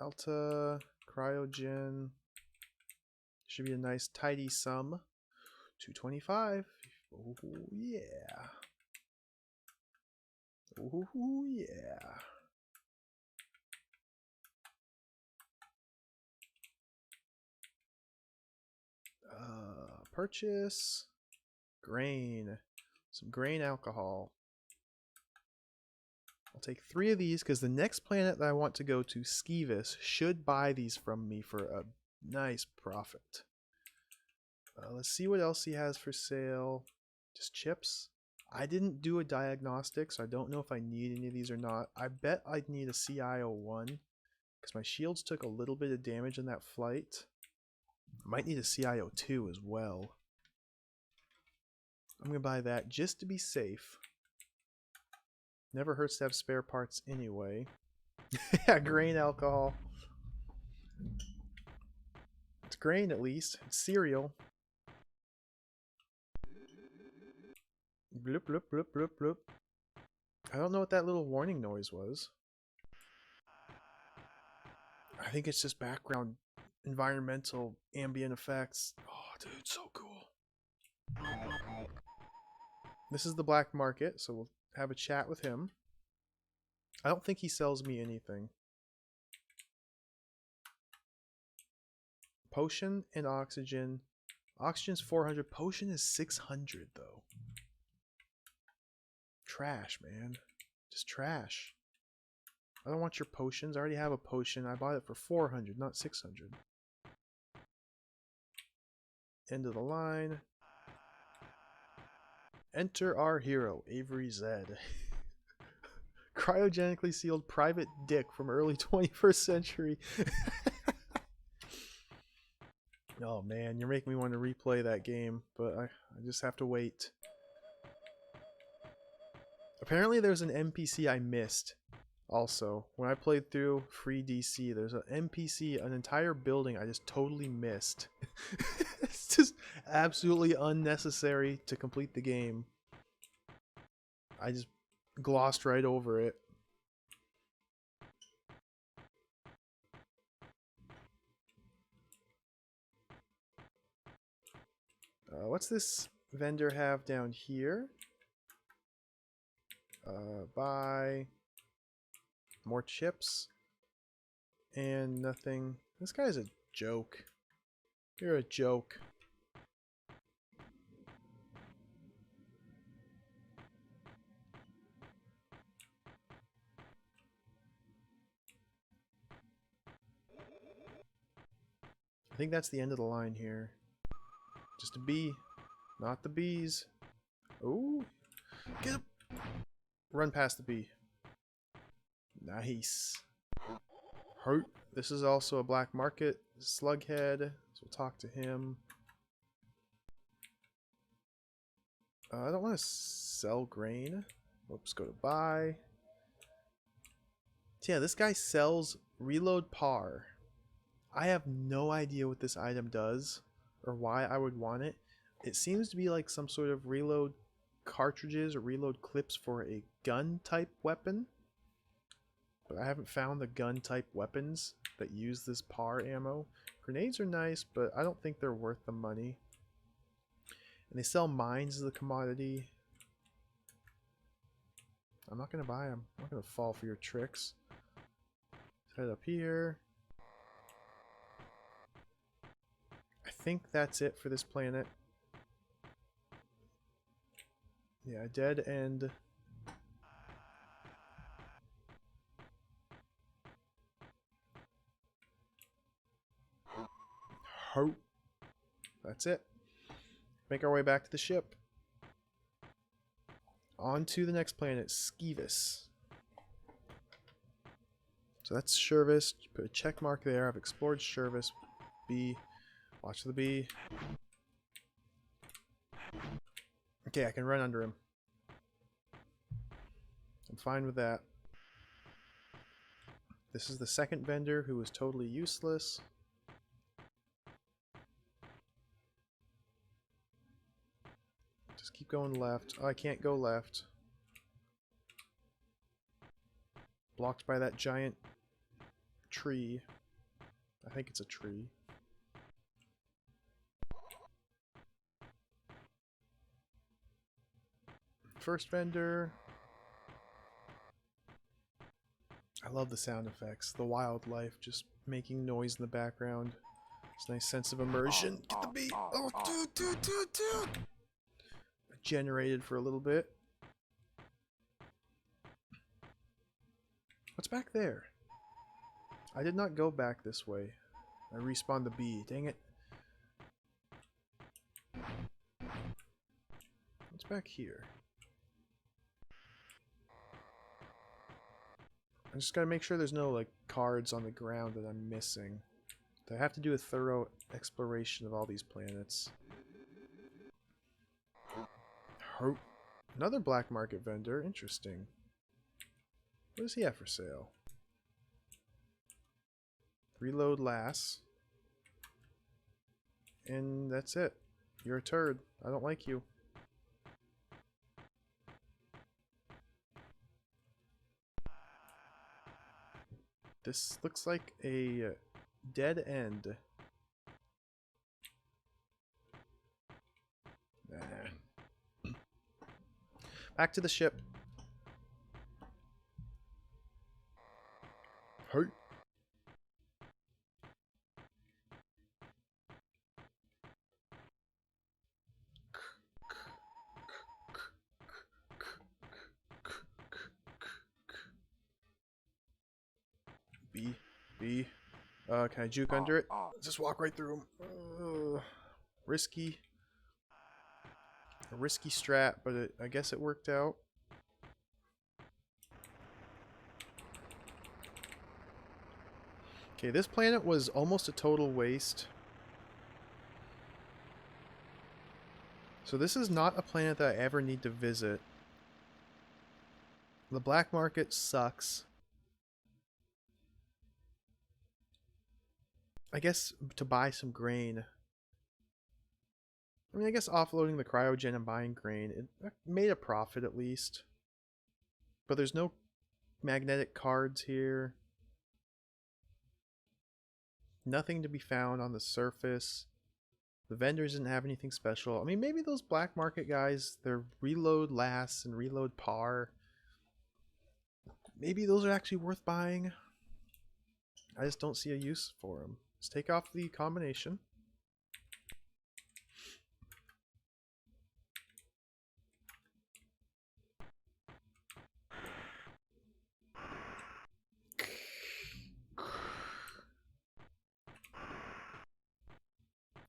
Alta, cryogen. Should be a nice tidy sum. 225. Oh, yeah. Oh, yeah. Purchase grain. Some grain alcohol. I'll take 3 of these because the next planet that I want to go to, Skeevis, should buy these from me for a nice profit. Let's see what else he has for sale. Just chips. I didn't do a diagnostic, so I don't know if I need any of these or not. I bet I'd need a CI01 because my shields took a little bit of damage in that flight. I might need a CI02 as well. I'm going to buy that just to be safe. Never hurts to have spare parts anyway. Yeah, grain alcohol. It's grain at least. It's cereal. Bloop, bloop, bloop, bloop, bloop. I don't know what that little warning noise was. I think it's just background environmental ambient effects. Oh, dude, so cool. This is the black market, so we'll have a chat with him. I don't think he sells me anything. Potion and oxygen. Oxygen's 400. Potion is 600, though. Trash, man. Just trash. I don't want your potions. I already have a potion. I bought it for 400, not 600. End of the line. Enter our hero, Avery Zed. Cryogenically sealed private dick from early 21st century. Oh man, you're making me want to replay that game, but I just have to wait. Apparently there's an NPC I missed. Also, when I played through Free DC, there's an NPC, an entire building I just totally missed. It's just absolutely unnecessary to complete the game. I just glossed right over it. What's this vendor have down here? Buy more chips and nothing. This guy's a joke. You're a joke. I think that's the end of the line here. Just a bee, not the bees. Ooh, get up! Run past the bee. Nice. Hurt. This is also a black market slughead, so we'll talk to him. I don't want to sell grain. Oops, go to buy. So yeah, this guy sells reload par. I have no idea what this item does or why I would want it. It seems to be like some sort of reload cartridges or reload clips for a gun type weapon. But I haven't found the gun type weapons that use this par ammo. Grenades are nice, but I don't think they're worth the money. And they sell mines as a commodity. I'm not going to buy them. I'm not going to fall for your tricks. Let's head up here. I think that's it for this planet. Yeah, dead end. Ho. That's it. Make our way back to the ship. On to the next planet, Skeevis. So that's Shervis. Put a check mark there. I've explored Shervis. B. Watch the bee. Okay, I can run under him. I'm fine with that. This is the second vendor who was totally useless. Just keep going left. Oh, I can't go left. Blocked by that giant tree. I think it's a tree. First vendor. I love the sound effects. The wildlife just making noise in the background. It's a nice sense of immersion. Get the beat! Oh, dude! Generated for a little bit. What's back there? I did not go back this way. I respawned the bee. Dang it. What's back here? I just gotta make sure there's no like cards on the ground that I'm missing. I have to do a thorough exploration of all these planets. Another black market vendor. Interesting. What does he have for sale? Reload Lass. And that's it. You're a turd. I don't like you. This looks like a dead end. Nah. Back to the ship. Hey. B. Can I juke under it? Just walk right through him. Risky. A risky strat, but I guess it worked out. Okay, this planet was almost a total waste. So this is not a planet that I ever need to visit. The black market sucks. I guess to buy some grain. I mean, I guess offloading the cryogen and buying grain, it made a profit at least. But there's no magnetic cards here. Nothing to be found on the surface. The vendors didn't have anything special. I mean, maybe those black market guys, they're reload Lass and reload Par. Maybe those are actually worth buying. I just don't see a use for them. Let's take off the combination.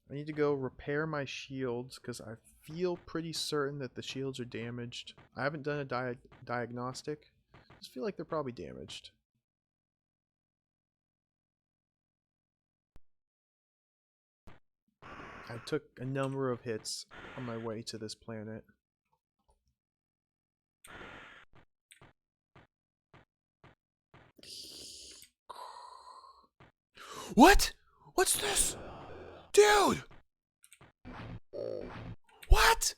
I need to go repair my shields because I feel pretty certain that the shields are damaged. I haven't done a diagnostic. I just feel like they're probably damaged. I took a number of hits on my way to this planet. What? What's this? Dude! What?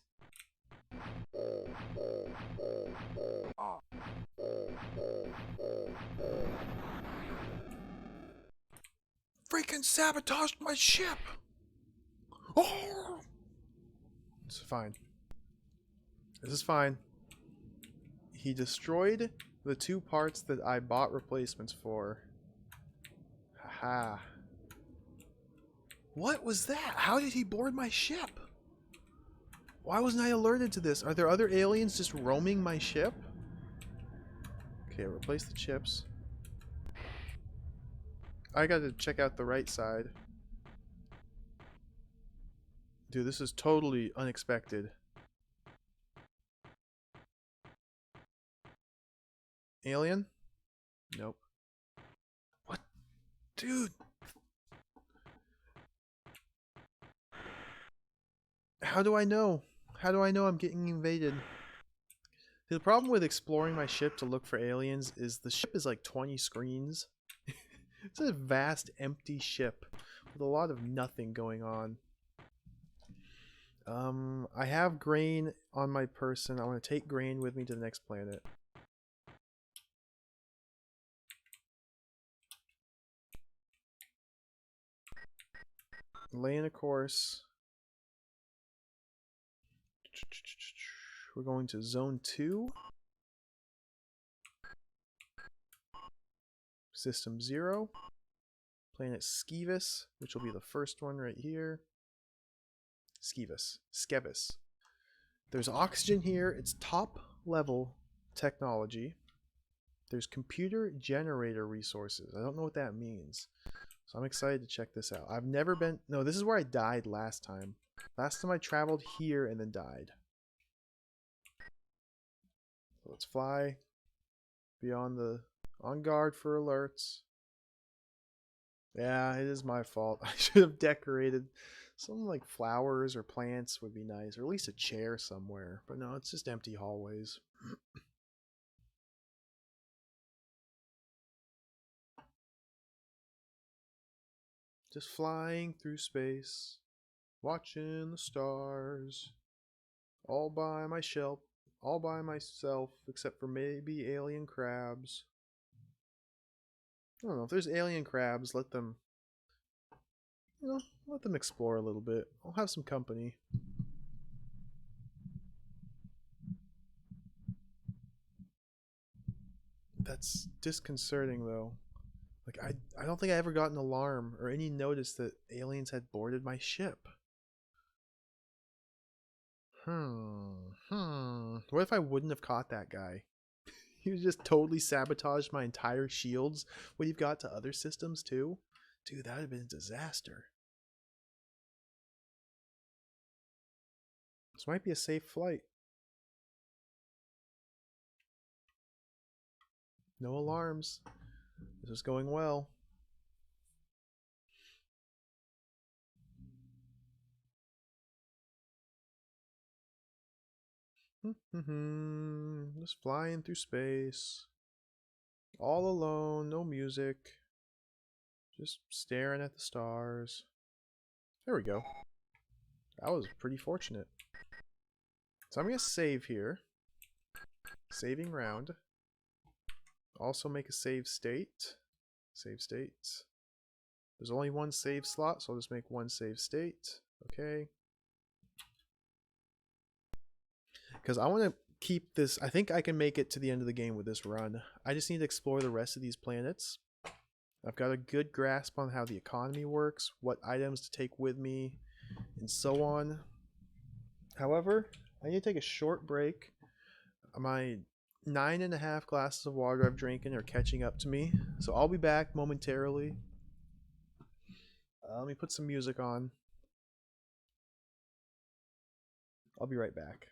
Freaking sabotaged my ship! Oh! It's fine. This is fine. He destroyed the two parts that I bought replacements for. Haha. What was that? How did he board my ship? Why wasn't I alerted to this? Are there other aliens just roaming my ship? Okay, replace the chips. I gotta check out the right side. Dude, this is totally unexpected. Alien? Nope. What? Dude! How do I know? How do I know I'm getting invaded? The problem with exploring my ship to look for aliens is the ship is like 20 screens. It's a vast, empty ship with a lot of nothing going on. I have grain on my person. I want to take grain with me to the next planet. Laying a course. We're going to Zone 2. System 0. Planet Skevis, which will be the first one right here. Skevis. There's oxygen here. It's top level technology. There's computer generator resources. I don't know what that means. So I'm excited to check this out. I've never been... No, this is where I died last time. Last time I traveled here and then died. So let's fly. Be on guard for alerts. Yeah, it is my fault. I should have decorated some like flowers or plants would be nice. Or at least a chair somewhere. But no, it's just empty hallways. Just flying through space. Watching the stars. All by myself. All by myself. Except for maybe alien crabs. I don't know. If there's alien crabs, let them... let them explore a little bit. I'll have some company. That's disconcerting, though. Like, I don't think I ever got an alarm or any notice that aliens had boarded my ship. What if I wouldn't have caught that guy? He was just totally sabotaged my entire shields. What you've got to other systems, too? Dude, that would have been a disaster. This might be a safe flight. No alarms. This is going well. Just flying through space. All alone, no music. Just staring at the stars. There we go. That was pretty fortunate. So I'm going to save here. Saving round. Also make a save state. Save states. There's only one save slot, so I'll just make one save state. Okay. Because I want to keep this... I think I can make it to the end of the game with this run. I just need to explore the rest of these planets. I've got a good grasp on how the economy works, what items to take with me, and so on. However, I need to take a short break. My 9.5 glasses of water I've drinking are catching up to me, so I'll be back momentarily. Let me put some music on. I'll be right back.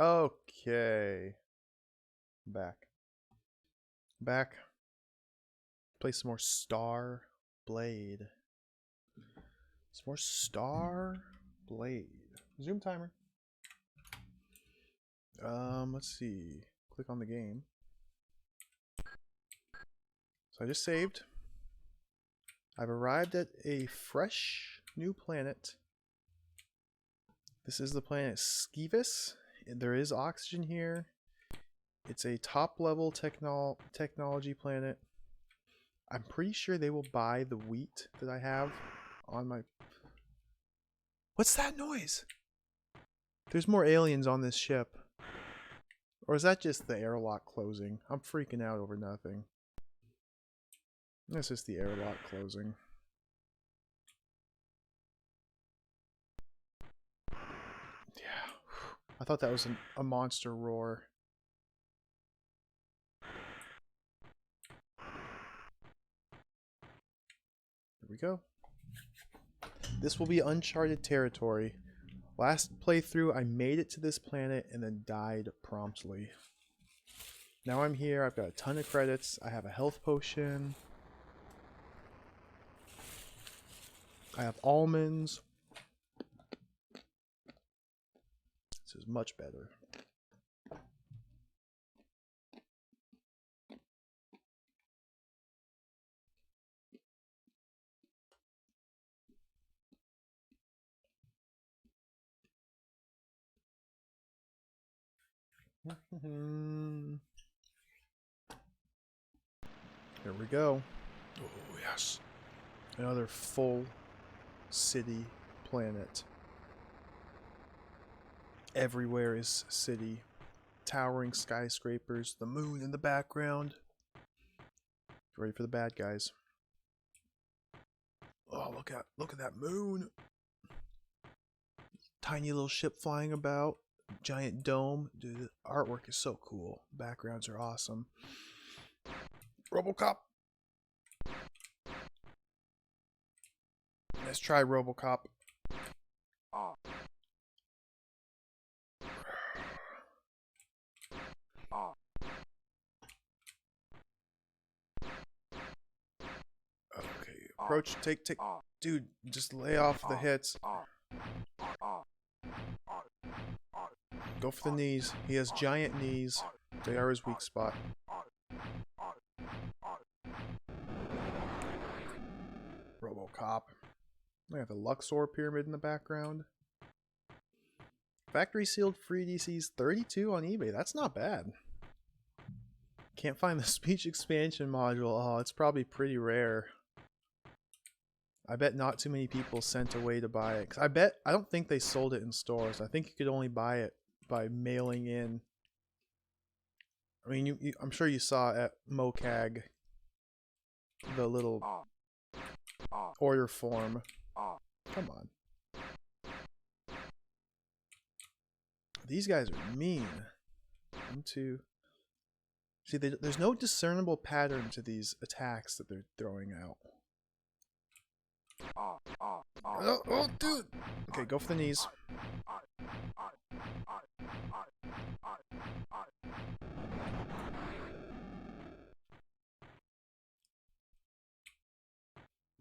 Okay. Back. Back. Play some more Starblade. Some more Starblade. Zoom timer. Let's see. Click on the game. So I just saved. I've arrived at a fresh new planet. This is the planet Skeevis. There is oxygen here. It's a top level technology planet. I'm pretty sure they will buy the wheat that I have on my... What's that noise? There's more aliens on this ship. Or is that just the airlock closing? I'm freaking out over nothing. That's just the airlock closing. Yeah. I thought that was a monster roar. Here we go. This will be uncharted territory. Last playthrough, I made it to this planet and then died promptly. Now I'm here. I've got a ton of credits. I have a health potion. I have almonds. This is much better. Here we go. Oh, yes. Another full city planet. Everywhere is city. Towering skyscrapers, the moon in the background. Ready for the bad guys. Oh, look at that moon. Tiny little ship flying about. Giant dome. Dude, the artwork is so cool. Backgrounds are awesome. RoboCop. Let's try RoboCop. Okay, approach, take. Dude, just lay off the hits. Go for the knees. He has giant knees. They are his weak spot. RoboCop. We have the Luxor pyramid in the background. Factory sealed free DCs 32 on eBay. That's not bad. Can't find the speech expansion module. Oh, it's probably pretty rare. I bet not too many people sent away to buy it. 'Cause I don't think they sold it in stores. I think you could only buy it by mailing in. I mean, I'm sure you saw at MoCag the little order form. Come on. These guys are mean. 1, 2. See, there's no discernible pattern to these attacks that they're throwing out. Oh, dude! Okay, go for the knees.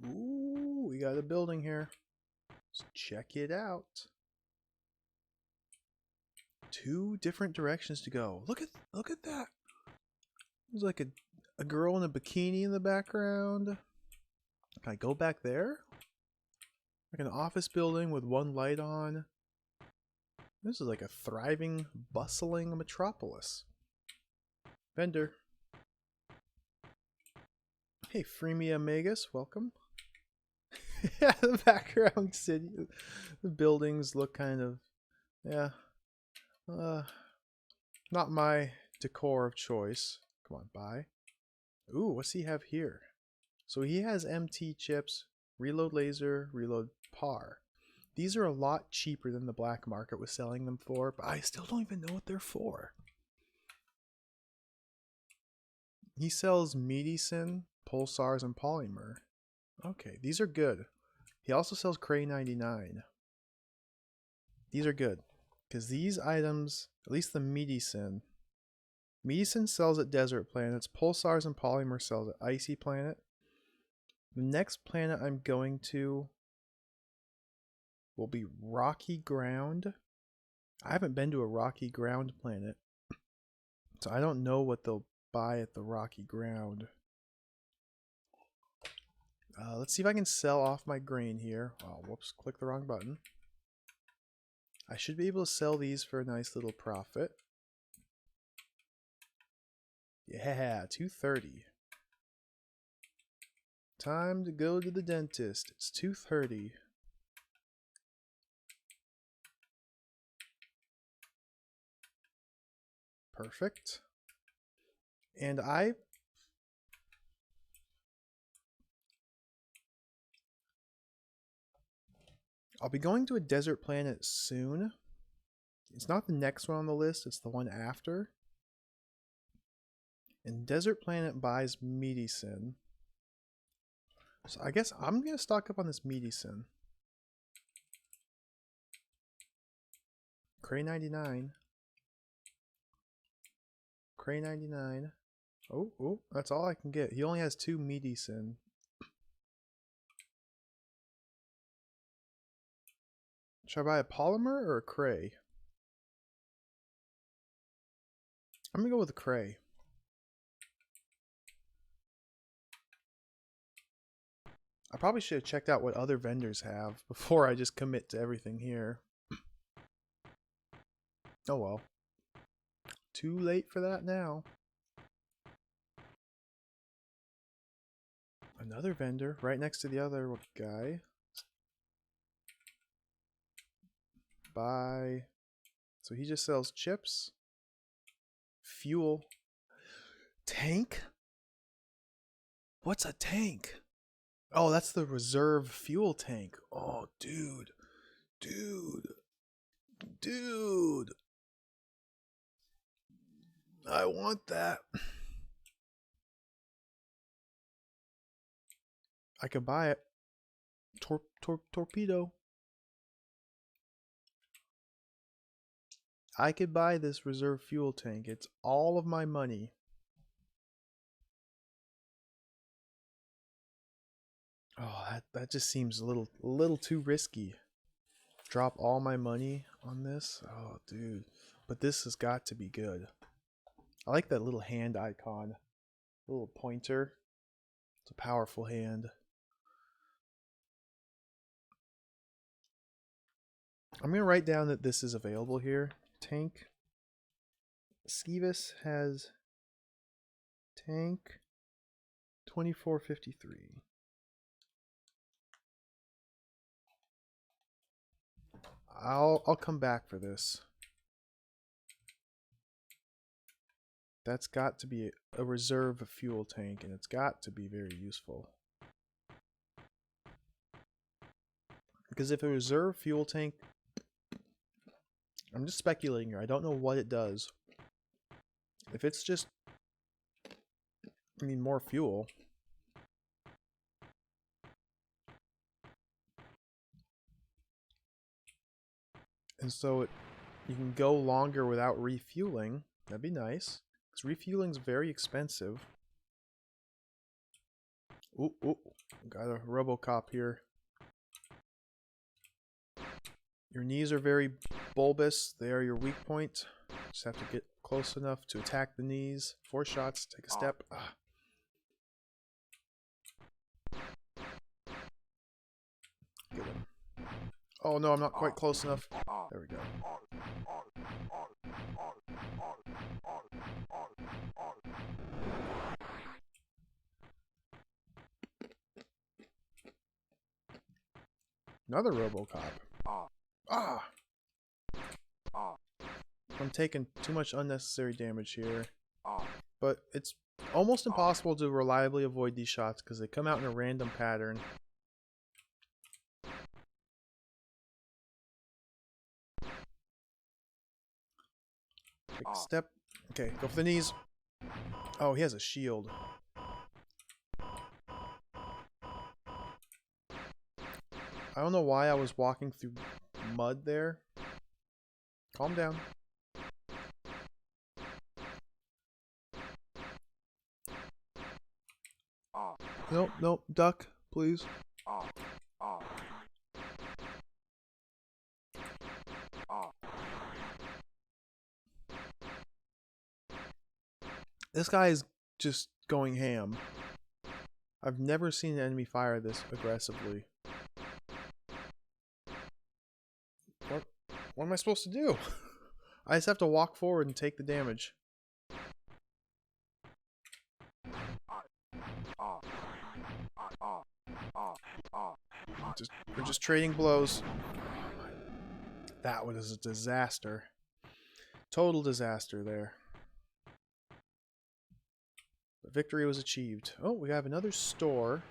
Ooh, we got a building here. Let's check it out. 2 different directions to go. Look at that. There's like a girl in a bikini in the background. Can I go back there? Like an office building with 1 light on. This is like a thriving, bustling metropolis. Vendor. Hey, Freemia Magus, welcome. Yeah, the background city. The buildings look kind of... Yeah. Not my decor of choice. Come on, buy. Ooh, what's he have here? So he has MT chips, reload laser, reload par. These are a lot cheaper than the black market was selling them for, but I still don't even know what they're for. He sells medicine, pulsars, and polymer. Okay, these are good. He also sells Cray 99. These are good. Because these items, at least the medicine sells at desert planets. Pulsars and polymer sells at icy planet. The next planet I'm going to will be rocky ground. I haven't been to a rocky ground planet, so I don't know what they'll buy at the rocky ground. Let's see if I can sell off my grain here. Oh, whoops, click the wrong button. I should be able to sell these for a nice little profit. Yeah, 230. Time to go to the dentist. It's 2:30. Perfect. And I'll be going to a desert planet soon. It's not the next one on the list, it's the one after. And desert planet buys medicine. So I guess I'm going to stock up on this medicine. Cray 99. Cray 99. Oh, that's all I can get. He only has 2 medicine. Should I buy a polymer or a cray? I'm going to go with a cray. I probably should have checked out what other vendors have before I just commit to everything here. Oh well. Too late for that now. Another vendor right next to the other guy. Buy. So he just sells chips. Fuel. Tank? What's a tank? Oh, that's the reserve fuel tank. Oh, dude. I want that. I could buy it. Torpedo. I could buy this reserve fuel tank. It's all of my money. Oh, that just seems a little too risky. Drop all my money on this? Oh, dude. But this has got to be good. I like that little hand icon. Little pointer. It's a powerful hand. I'm going to write down that this is available here. Tank. Skeevis has tank 2453. I'll come back for this. That's got to be a reserve fuel tank, and it's got to be very useful. Because if a reserve fuel tank, I'm just speculating here, I don't know what it does. If it's just, more fuel. And so you can go longer without refueling. That'd be nice. Because refueling's very expensive. Ooh, got a RoboCop here. Your knees are very bulbous. They are your weak point. Just have to get close enough to attack the knees. 4 shots. Take a step. Get him. Oh no, I'm not quite close enough. There we go. Another RoboCop. I'm taking too much unnecessary damage here. But it's almost impossible to reliably avoid these shots because they come out in a random pattern. Take a step. Okay, go for the knees. Oh, he has a shield. I don't know why I was walking through mud there. Calm down. Nope, nope, duck, please. This guy is just going ham. I've never seen an enemy fire this aggressively. What am I supposed to do? I just have to walk forward and take the damage. We're just trading blows. That was a disaster. Total disaster there. The victory was achieved. Oh, we have another store.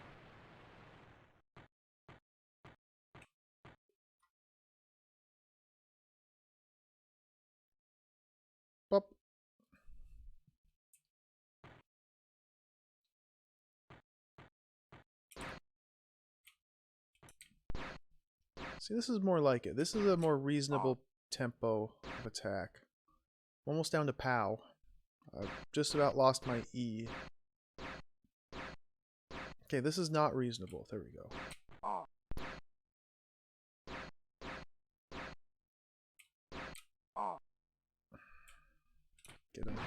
Bop. See, this is more like it. This is a more reasonable tempo of attack. Almost down to POW. I've just about lost my E. Okay, this is not reasonable. There we go. Get him.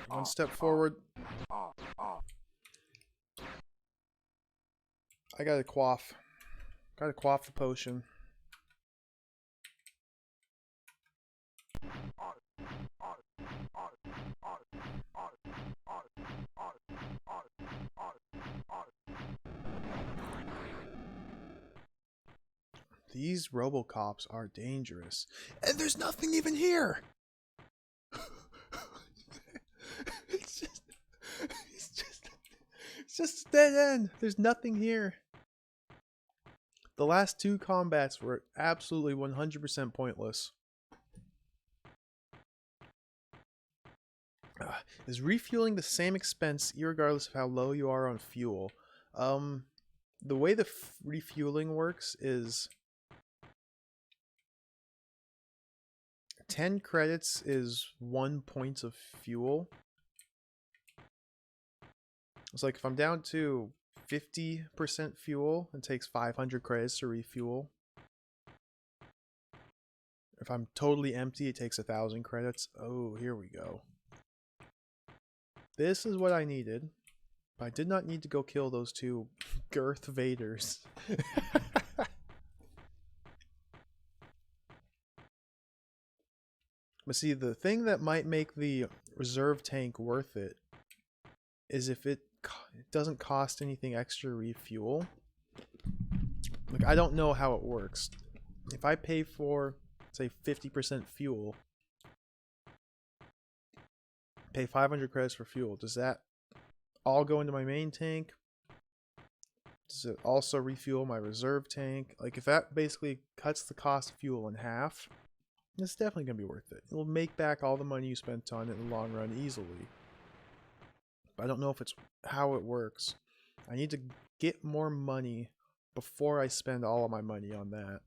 One step forward. I gotta quaff. Gotta quaff the potion. These Robocops are dangerous. And there's nothing even here! It's just a dead end. There's nothing here. The last two combats were absolutely 100% pointless. Is refueling the same expense irregardless of how low you are on fuel? The way the refueling works is 10 credits is 1 point of fuel. It's like if I'm down to 50% fuel, it takes 500 credits to refuel. If I'm totally empty, it takes 1,000 credits. Oh, here we go. This is what I needed. But I did not need to go kill those two Girth Vaders. But see, the thing that might make the reserve tank worth it is if it doesn't cost anything extra to refuel. Like, I don't know how it works. If I pay for, say, 50% fuel, pay 500 credits for fuel, does that all go into my main tank? Does it also refuel my reserve tank? Like, if that basically cuts the cost of fuel in half, it's definitely going to be worth it. It'll make back all the money you spent on it in the long run easily. But I don't know if it's how it works. I need to get more money before I spend all of my money on that.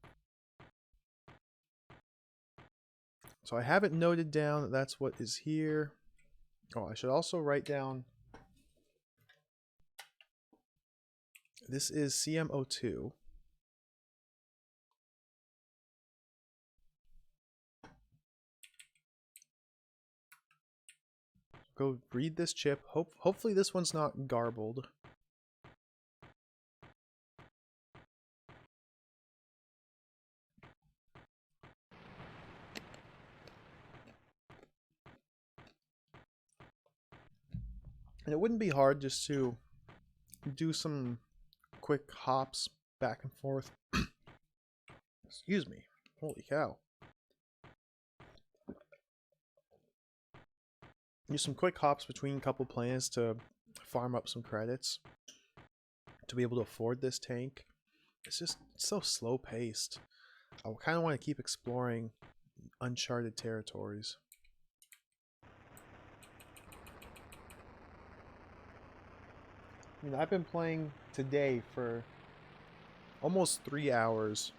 So I have it noted down that that's what is here. Oh, I should also write down. This is CMO2. Go read this chip. Hopefully this one's not garbled. And it wouldn't be hard just to do some quick hops back and forth. Excuse me. Holy cow. Use some quick hops between a couple plans to farm up some credits to be able to afford this tank. It's just so slow paced. I kind of want to keep exploring uncharted territories. I mean, I've been playing today for almost 3 hours.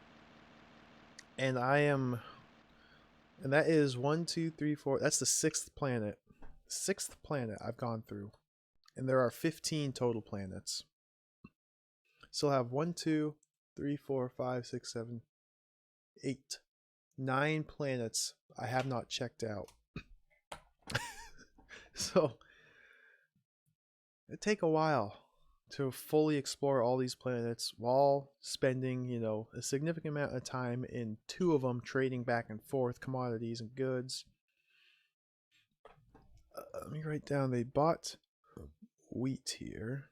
And and that is one, two, three, four. That's the sixth planet. Sixth planet I've gone through. And there are 15 total planets. Still have one, two, three, four, five, six, seven, 8, 9 planets I have not checked out. So it take a while to fully explore all these planets while spending, a significant amount of time in 2 of them trading back and forth commodities and goods. Let me write down they bought wheat here.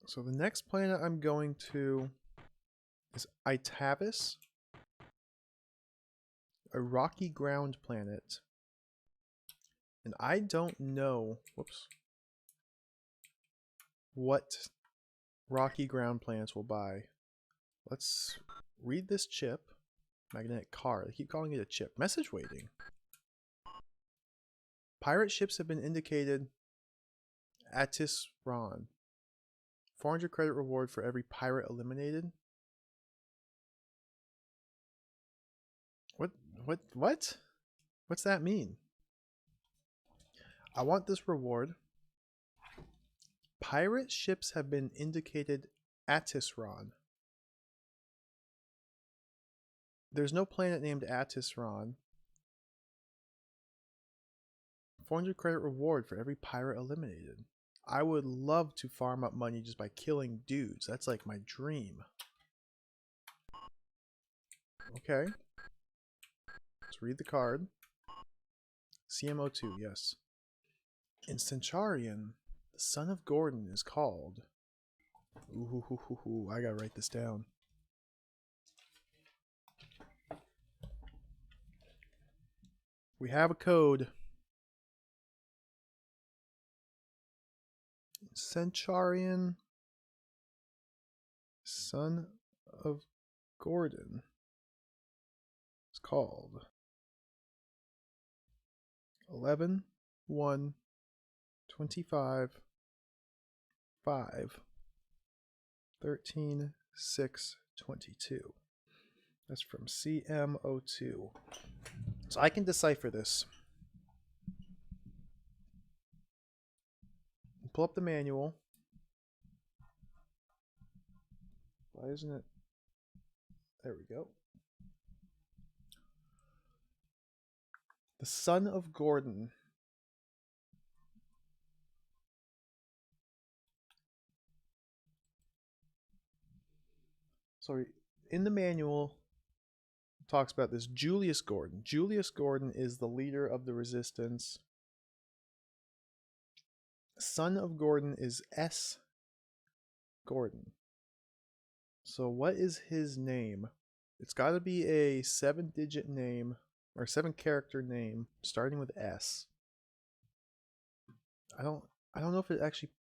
So the next planet I'm going to is Itavis, a rocky ground planet. And I don't know, what rocky ground planets will buy. Let's read this chip. Magnetic card. I keep calling it a chip. Message waiting. Pirate ships have been indicated. Atis Ron. 400 credit reward for every pirate eliminated. What? What's that mean? I want this reward. Pirate ships have been indicated Atisron. There's no planet named Atisron. 400 credit reward for every pirate eliminated. I would love to farm up money just by killing dudes. That's like my dream. Okay. Let's read the card. CMO2, yes. In Centurion, the son of Gordon is called. Ooh, I gotta write this down. We have a code. Centurion, son of Gordon, is called 11, 1, 25, 5, 13, 6, 22. That's from CMO2. So I can decipher this. Pull up the manual. Why isn't it? There we go. The son of Gordon. Sorry, in the manual, it talks about this Julius Gordon. Julius Gordon is the leader of the resistance. Son of Gordon is S. Gordon. So what is his name? It's got to be a 7-digit name or 7-character name starting with S. I don't know if it actually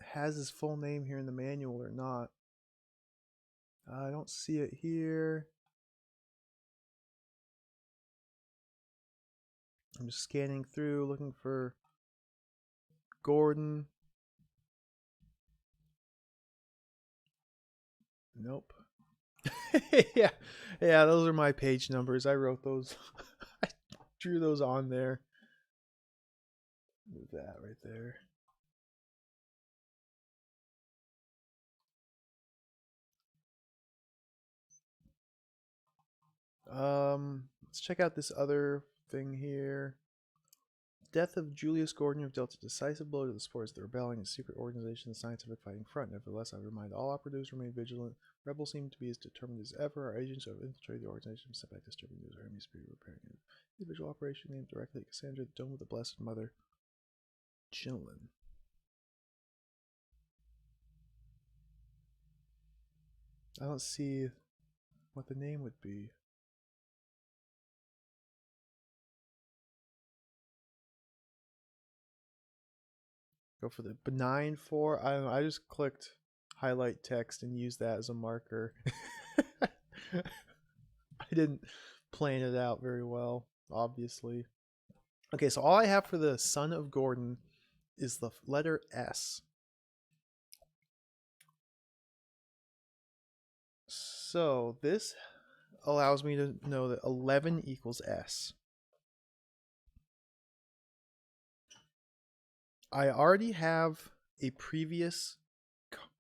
has his full name here in the manual or not. I don't see it here. I'm just scanning through looking for Gordon. Nope. yeah, those are my page numbers. I wrote those. I drew those on there. Move that right there. Let's check out this other thing here. Death of Julius Gordon have dealt a decisive blow to the supporters of the rebellion and secret organization, the Scientific Fighting Front. Nevertheless, I remind all operatives remain vigilant. Rebels seem to be as determined as ever. Our agents who have infiltrated the organization sent back disturbing news. Our enemies be repairing an individual operation named directly at Cassandra, the Dome of the Blessed Mother, Jillian. I don't see what the name would be. Go for the benign 4. I don't know. I just clicked highlight text and used that as a marker. I didn't plan it out very well, obviously. Okay, so all I have for the Son of Gordon is the letter S. So this allows me to know that 11 equals S. I already have a previous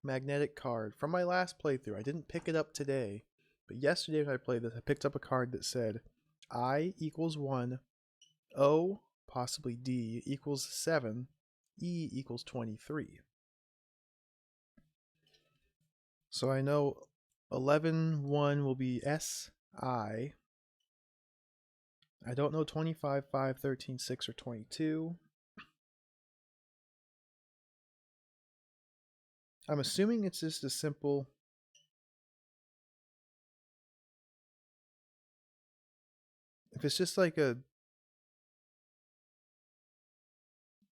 magnetic card from my last playthrough. I didn't pick it up today, but yesterday when I played this, I picked up a card that said I equals 1, O, possibly D, equals 7, E equals 23. So I know 11, 1 will be S, I. I don't know 25, 5, 13, 6, or 22. I'm assuming it's just a simple... If it's just like a,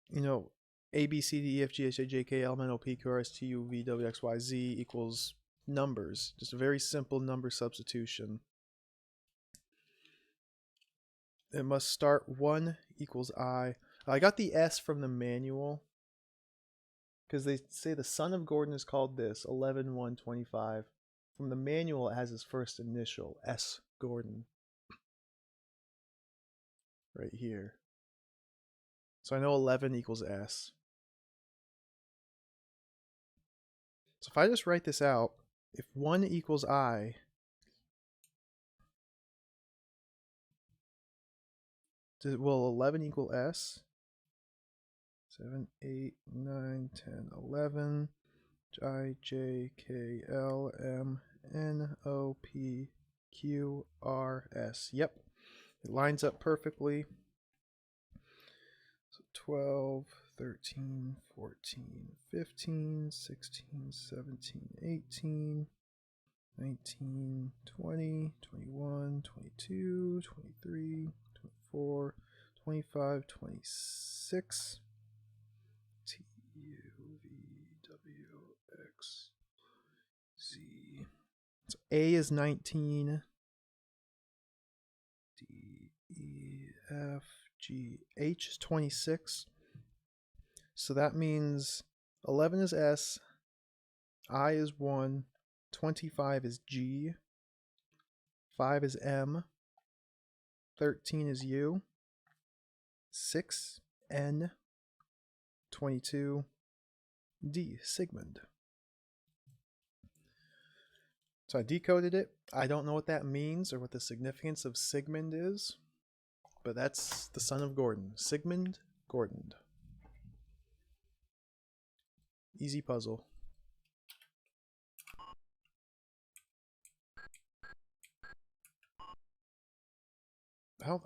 you know, A, B, C, D, E, F, G, H, I, J, K, L, M, N, O, P, Q, R, S, T, U, V, W, X, Y, Z equals numbers. Just a very simple number substitution. It must start 1 equals I. I got the S from the manual because they say the Son of Gordon is called this, 11, 1, 25. From the manual, it has his first initial, S. Gordon. Right here. So I know 11 equals S. So if I just write this out, if 1 equals I, will 11 equal S? 7, 8, 9, 10, 11. I, J, K, L, M, N, O, P, Q, R, S. Yep. It lines up perfectly. So 12, 13, 14, 15, 16, 17, 18, 19, 20, 21, 22, 23, 24, 25, 26. T, U, V, W, X, Z. So A is 19. D, E, F, G. H is 26. So that means 11 is S. I is 1. 25 is G. 5 is M. 13 is U. 6, N. 22, D, Sigmund. So I decoded it. I don't know what that means or what the significance of Sigmund is, but that's the Son of Gordon. Sigmund Gordon. Easy puzzle.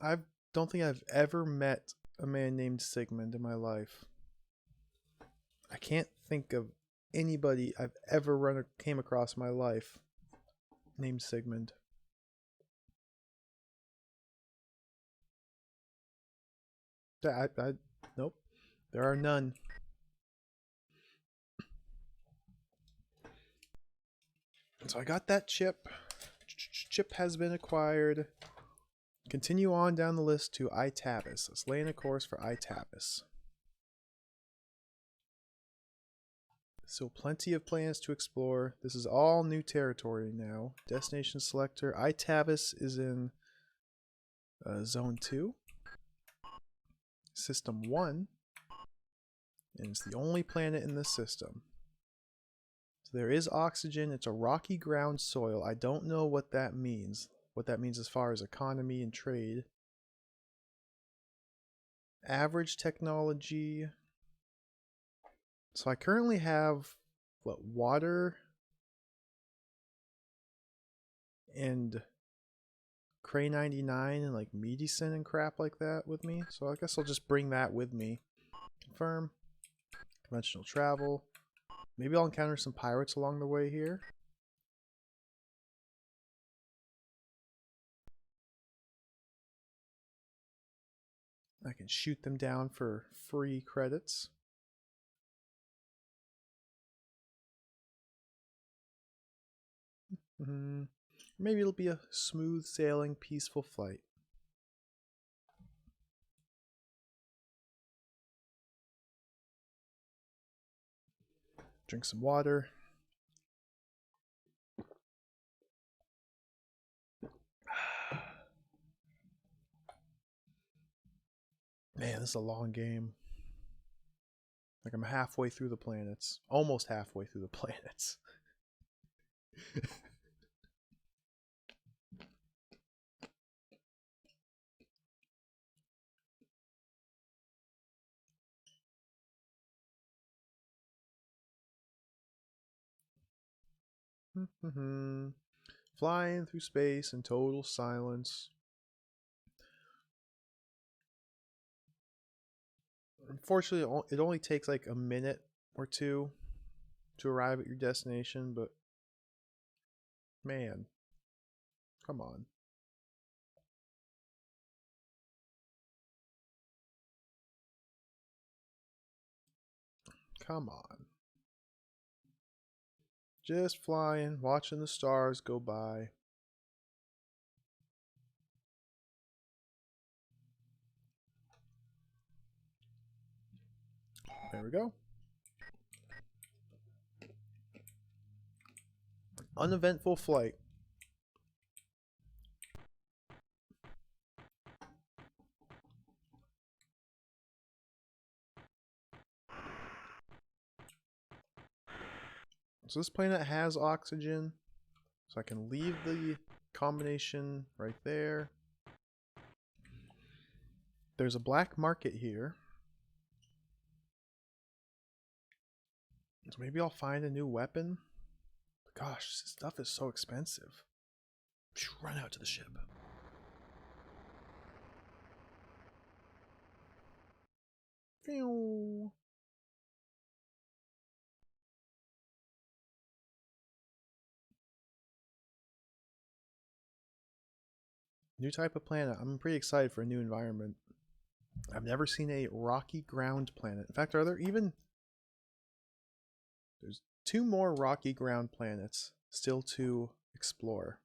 I don't think I've ever met a man named Sigmund in my life. I can't think of anybody I've ever came across in my life named Sigmund. Nope. There are none. So I got that chip. Chip has been acquired. Continue on down the list to Itabis. Let's lay in a course for Itabis. So plenty of plans to explore. This is all new territory now. Destination selector. Itabis is in Zone 2. System 1. And it's the only planet in this system. So there is oxygen. It's a rocky ground soil. I don't know what that means. What that means as far as economy and trade. Average technology. So I currently have, what, water and Cray 99 and like medicine and crap like that with me. So I guess I'll just bring that with me. Confirm. Conventional travel. Maybe I'll encounter some pirates along the way here. I can shoot them down for free credits. Maybe it'll be a smooth sailing, peaceful flight. Drink some water. Man, this is a long game. Like I'm halfway through the planets. Almost halfway through the planets. Flying through space in total silence. Unfortunately, it only takes like a minute or two to arrive at your destination, but man, come on. Come on. Just flying, watching the stars go by. There we go. Uneventful flight. So this planet has oxygen, so I can leave the combination right there. There's a black market here. So maybe I'll find a new weapon. Gosh, this stuff is so expensive. Run out to the ship. New type of planet. I'm pretty excited for a new environment. I've never seen a rocky ground planet. In fact, are there even... There's 2 more rocky ground planets still to explore.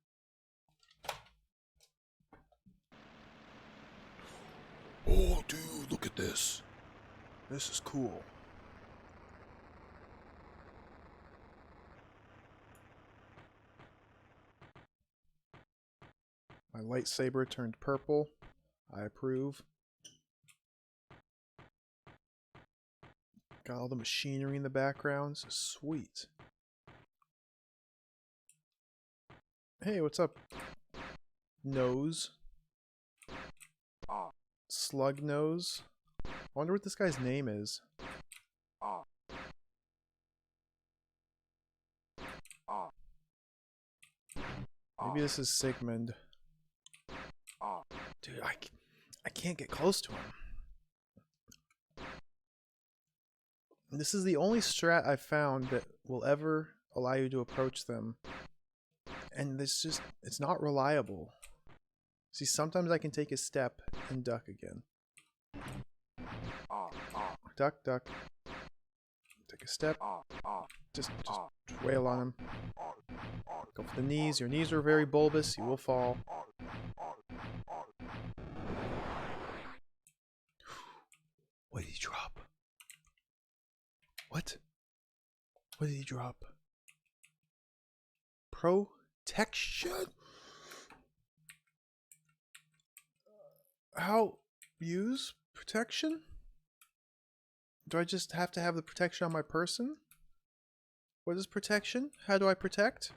Oh, dude, look at this. This is cool. My lightsaber turned purple. I approve. Got all the machinery in the background. This is sweet. Hey, what's up? Nose. Slug Nose. I wonder what this guy's name is. Maybe this is Sigmund. Dude, I can't get close to him. This is the only strat I've found that will ever allow you to approach them. And this just, it's not reliable. See, sometimes I can take a step and duck again. Duck, duck. Take a step. Just wail on him. Go for the knees. Your knees are very bulbous. You will fall. What did he drop? What? What did he drop? Protection? How? Use protection? Do I just have to have the protection on my person? What is protection? How do I protect?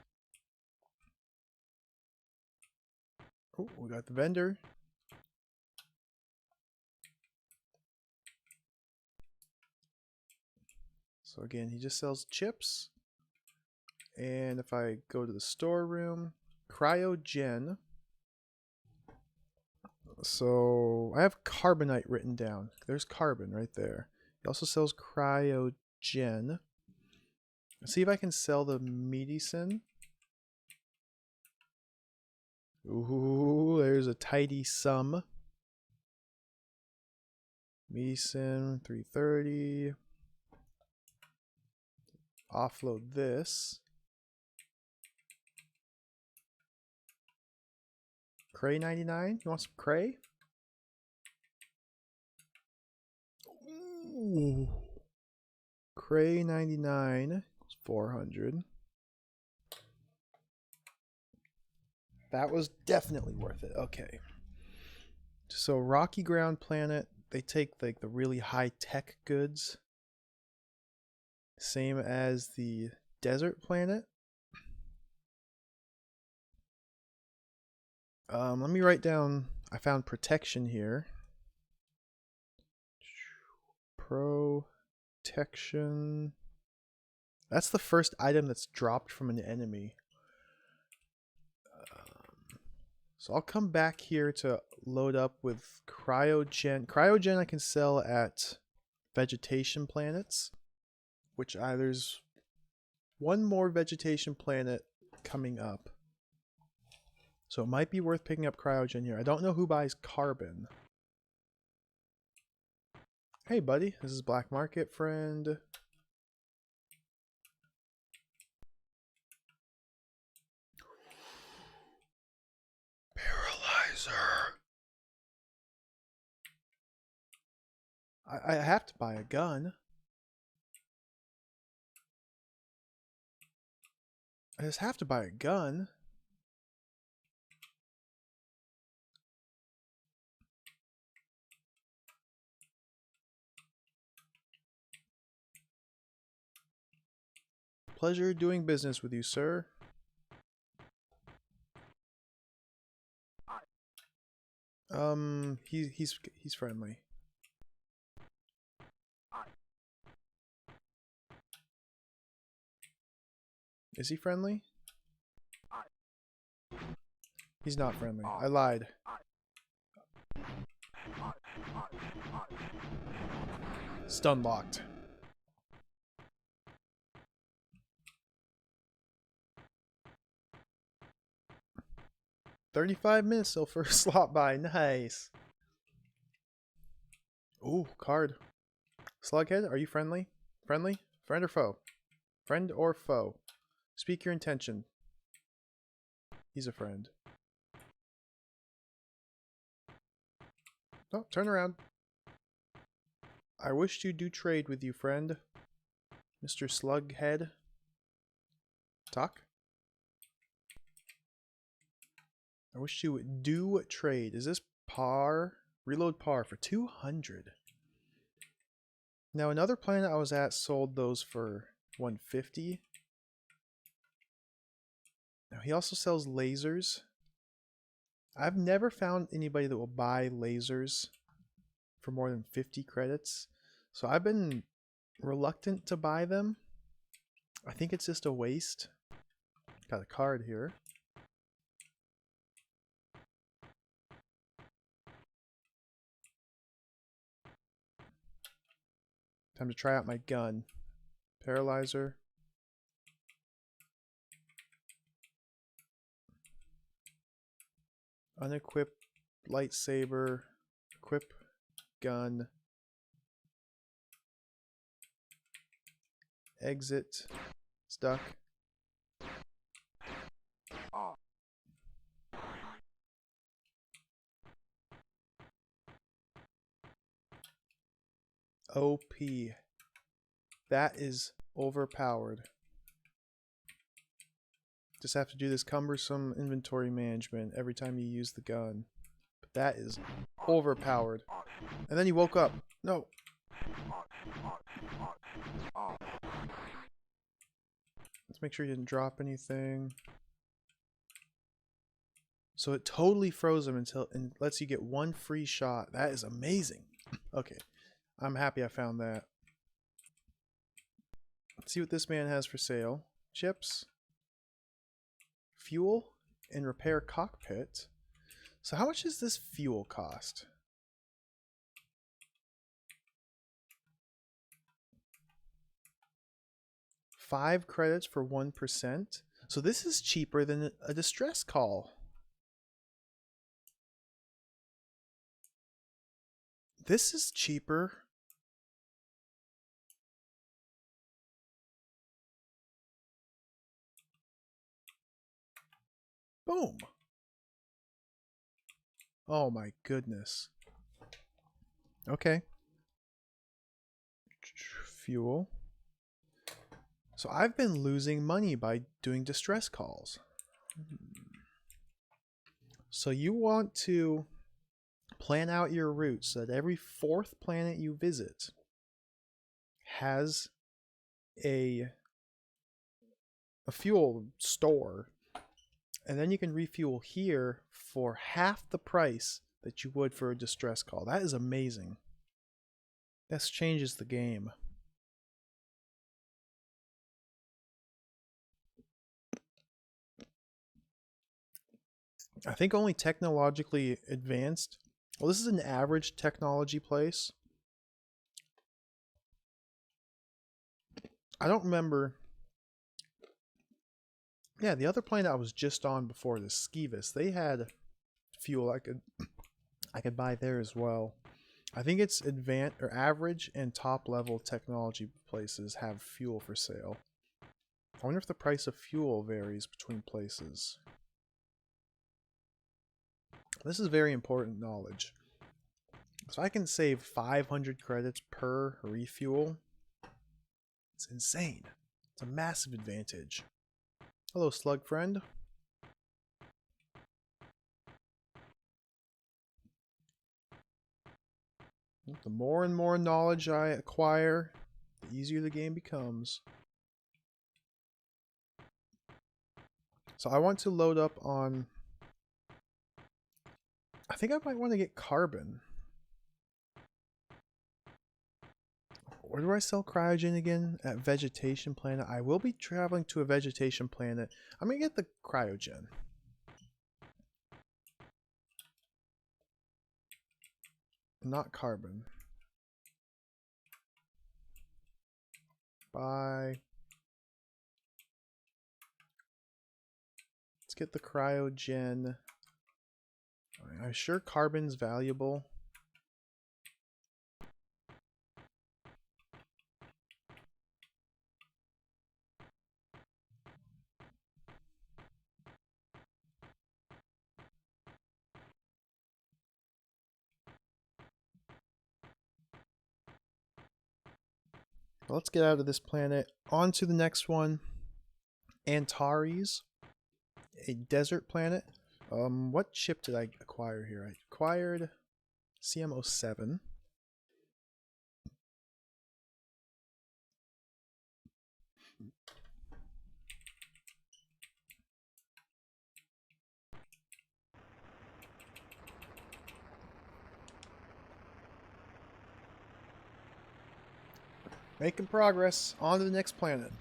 Oh, we got the vendor. So again, he just sells chips. And if I go to the storeroom, cryogen. So I have carbonite written down. There's carbon right there. He also sells cryogen. Let's see if I can sell the medicine. Ooh, there's a tidy sum. Medicine, 330. Offload this. Cray 99? You want some Cray? Ooh. Cray 99 is 400. That was definitely worth it. Okay. So Rocky Ground Planet, they take like the really high-tech goods. Same as the Desert Planet. Let me write down, I found protection here. Protection. That's the first item that's dropped from an enemy. So I'll come back here to load up with cryogen. Cryogen I can sell at vegetation planets, which there's one more vegetation planet coming up. So it might be worth picking up cryogen here. I don't know who buys carbon. Hey buddy, this is Black Market friend. Paralyzer. I have to buy a gun. I just have to buy a gun. Pleasure doing business with you, sir. He's friendly. Is he friendly? He's not friendly. I lied. Stun locked. $35 till first slot by. Nice. Ooh, card. Slughead, are you friendly? Friendly? Friend or foe? Friend or foe? Speak your intention. He's a friend. Oh, turn around. I wish to do trade with you, friend. Mr. Slughead. Talk? I wish to do trade. Is this par? Reload par for 200. Now another planet I was at sold those for 150. Now he also sells lasers. I've never found anybody that will buy lasers for more than 50 credits. So I've been reluctant to buy them. I think it's just a waste. Got a card here. Time to try out my gun. Paralyzer. Unequip lightsaber. Equip gun. Exit. Stuck. OP. That is overpowered. Just have to do this cumbersome inventory management every time you use the gun. But that is overpowered. And then he woke up. No. Let's make sure he didn't drop anything. So it totally froze him and lets you get one free shot. That is amazing. Okay. I'm happy I found that. Let's see what this man has for sale. Chips. Fuel and repair cockpit. So how much does this fuel cost? $5 credits for 1%. So this is cheaper than a distress call. This is cheaper. Boom. Oh my goodness. Okay. Fuel. So I've been losing money by doing distress calls. So you want to plan out your route so that every fourth planet you visit has a fuel store, and then you can refuel here for half the price that you would for a distress call. That is amazing. This changes the game. I think only technologically advanced. Well, this is an average technology place. I don't remember. Yeah, the other planet I was just on before this, Skevis, they had fuel I could buy there as well. I think it's advanced or average and top level technology places have fuel for sale. I wonder if the price of fuel varies between places. This is very important knowledge. So I can save 500 credits per refuel. It's insane. It's a massive advantage. Hello, slug friend. The more and more knowledge I acquire, the easier the game becomes. So I want to load up on... I think I might want to get carbon. Where do I sell cryogen again? At Vegetation Planet. I will be traveling to a Vegetation Planet. I'm going to get the cryogen. Not carbon. Bye. Let's get the cryogen. I'm sure carbon's valuable. Let's get out of this planet. On to the next one. Antares. A desert planet. What chip did I acquire here? I acquired CM07. Making progress. On to the next planet.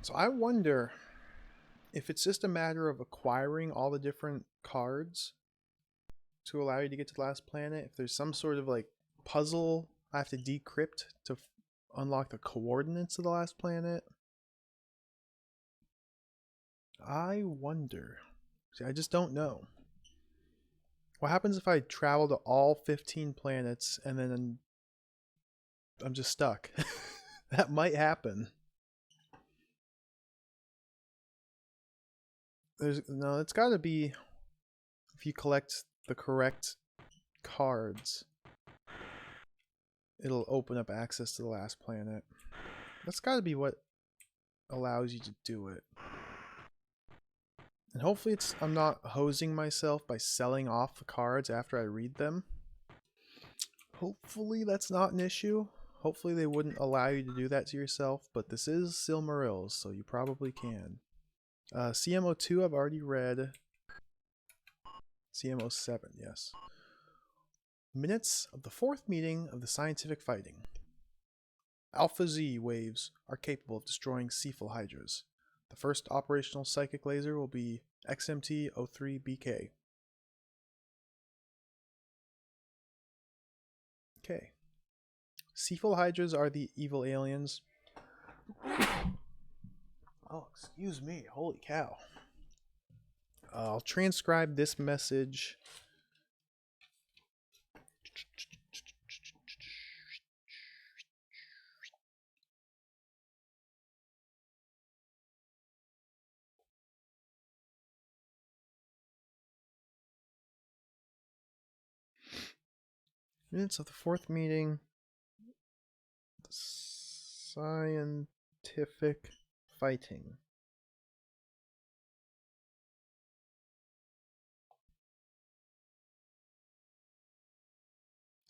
So I wonder if it's just a matter of acquiring all the different cards to allow you to get to the last planet. If there's some sort of like puzzle I have to decrypt to unlock the coordinates of the last planet. I wonder. See, I just don't know. What happens if I travel to all 15 planets and then I'm just stuck? That might happen. No, it's got to be if you collect the correct cards, it'll open up access to the last planet. That's got to be what allows you to do it. And hopefully I'm not hosing myself by selling off the cards after I read them. Hopefully that's not an issue. Hopefully they wouldn't allow you to do that to yourself, but this is Silmarils, so you probably can. CM02 I've already read. CM07, yes. Minutes of the fourth meeting of the scientific fighting. Alpha Z waves are capable of destroying Cephal Hydras. The first operational psychic laser will be XMT-03BK. Okay. Cephal Hydras are the evil aliens. Oh, excuse me. Holy cow. I'll transcribe this message. Minutes of the fourth meeting. Scientific fighting.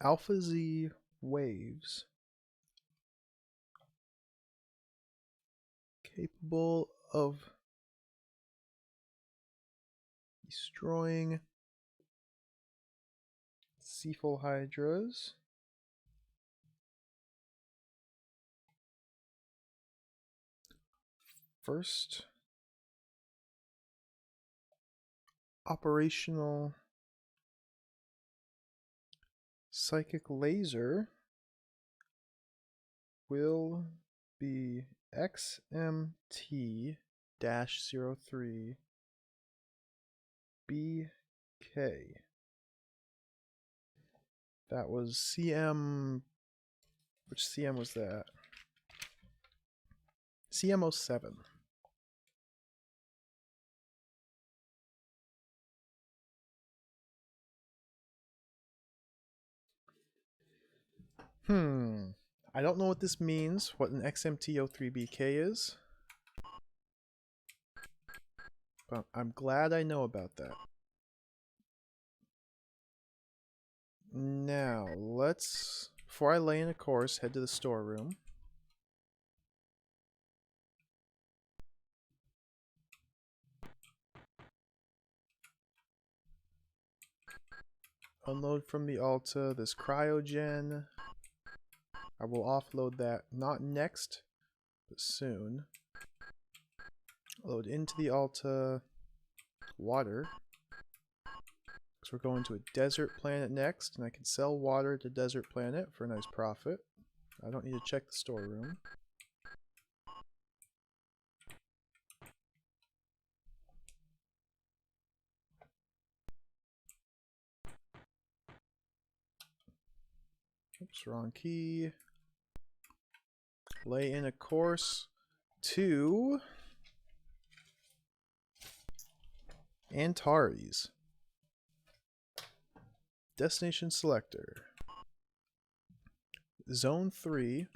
Alpha Z waves. Capable of destroying cephal hydras. First operational psychic laser will be XMT-03 BK. That was CM. Which CM was that? CM07. I don't know what this means, what an XMT-03BK is. But I'm glad I know about that. Now, let's, before I lay in a course, head to the storeroom. Unload from the Alta this cryogen. I will offload that, not next, but soon. Load into the Alta water. Because we're going to a desert planet next, and I can sell water to desert planet for a nice profit. I don't need to check the storeroom. Oops, wrong key. Lay in a course to Antares. Destination selector. Zone 3.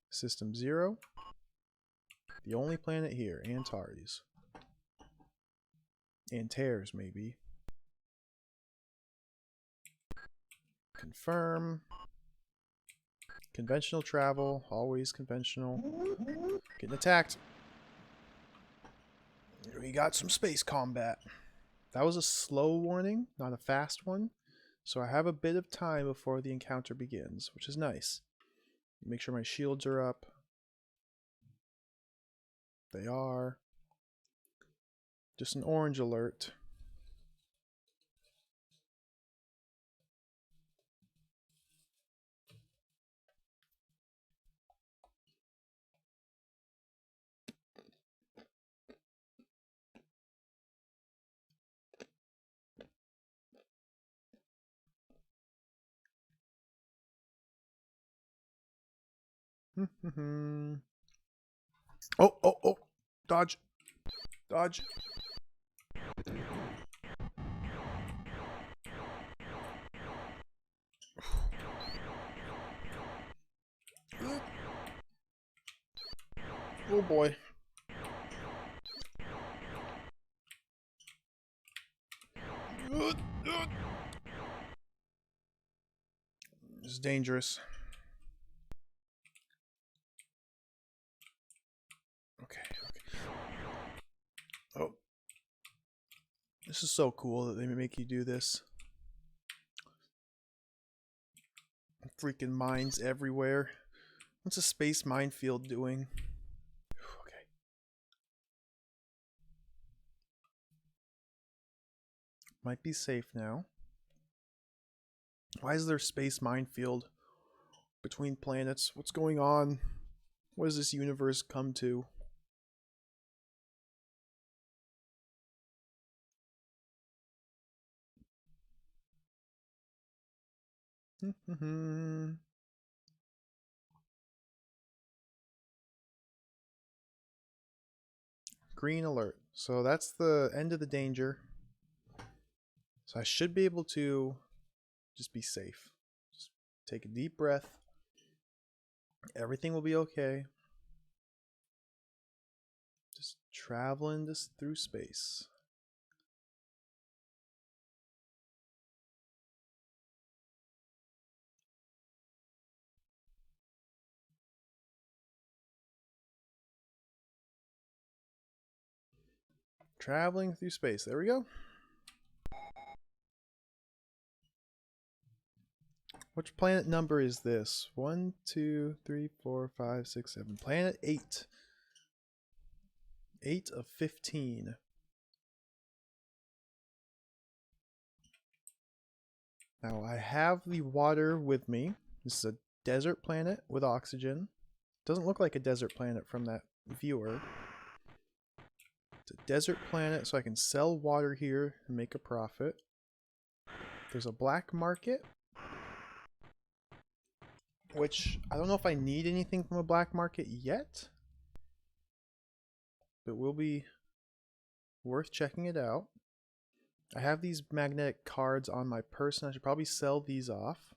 System 0. The only planet here, Antares. Antares, maybe. Confirm. Conventional travel, always conventional. Getting attacked. We got some space combat. That was a slow warning, not a fast one. So I have a bit of time before the encounter begins, which is nice. Make sure my shields are up. They are. Just an orange alert. Oh, oh, oh. Dodge. Dodge. Oh boy. This is dangerous. Okay, okay. Oh. This is so cool that they make you do this. Freaking mines everywhere. What's a space minefield doing? Okay. Might be safe now. Why is there a space minefield between planets? What's going on? What does this universe come to? Green alert. So that's the end of the danger. So I should be able to Just be safe. Just take a deep breath. Everything will be okay. Just traveling just through space. Traveling through space. There we go. Which planet number is this? 1, 2, 3, 4, 5, 6, 7. Planet 8. 8 of 15. Now I have the water with me. This is a desert planet with oxygen. Doesn't look like a desert planet from that viewer. It's a desert planet, so I can sell water here and make a profit. There's a black market, which I don't know if I need anything from a black market yet, but will be worth checking it out. I have these magnetic cards on my person. I should probably sell these off.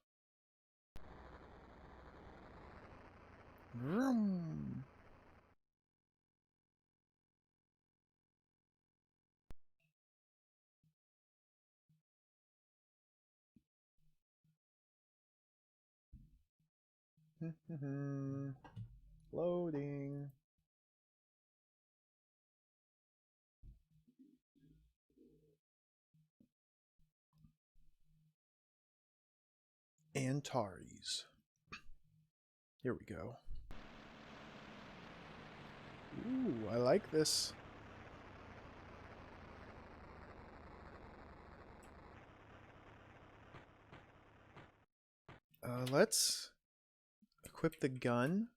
Vroom. Loading. Antares. Here we go. Ooh, I like this. Let's equip the gun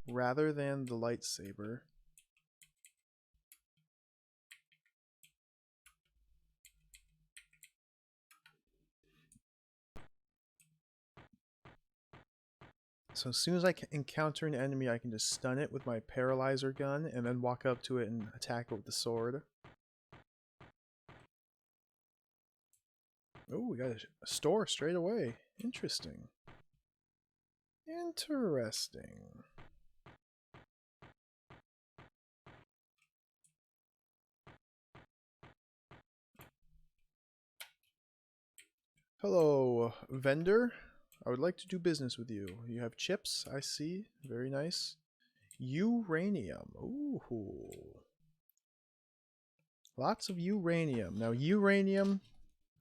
rather than the lightsaber. So as soon as I encounter an enemy, I can just stun it with my paralyzer gun and then walk up to it and attack it with the sword. Oh, we got a store straight away. Interesting. Interesting. Hello, vendor. I would like to do business with you. You have chips, I see. Very nice. Uranium. Ooh. Lots of uranium. Now, uranium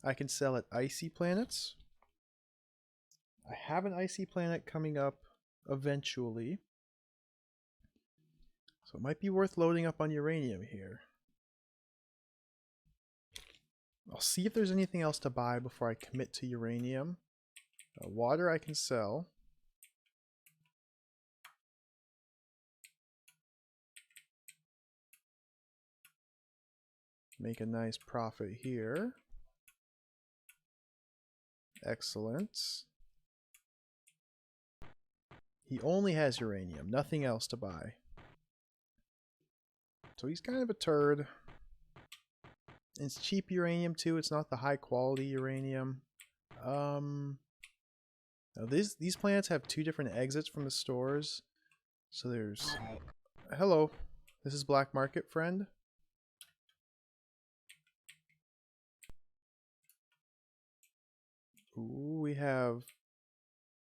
I can sell at icy planets. I have an icy planet coming up eventually. So it might be worth loading up on uranium here. I'll see if there's anything else to buy before I commit to uranium. Water I can sell. Make a nice profit here. Excellent. He only has uranium, nothing else to buy. So he's kind of a turd. It's cheap uranium too, it's not the high quality uranium. Now these planets have two different exits from the stores. So there's... Hello, this is Black Market, friend. Ooh, we have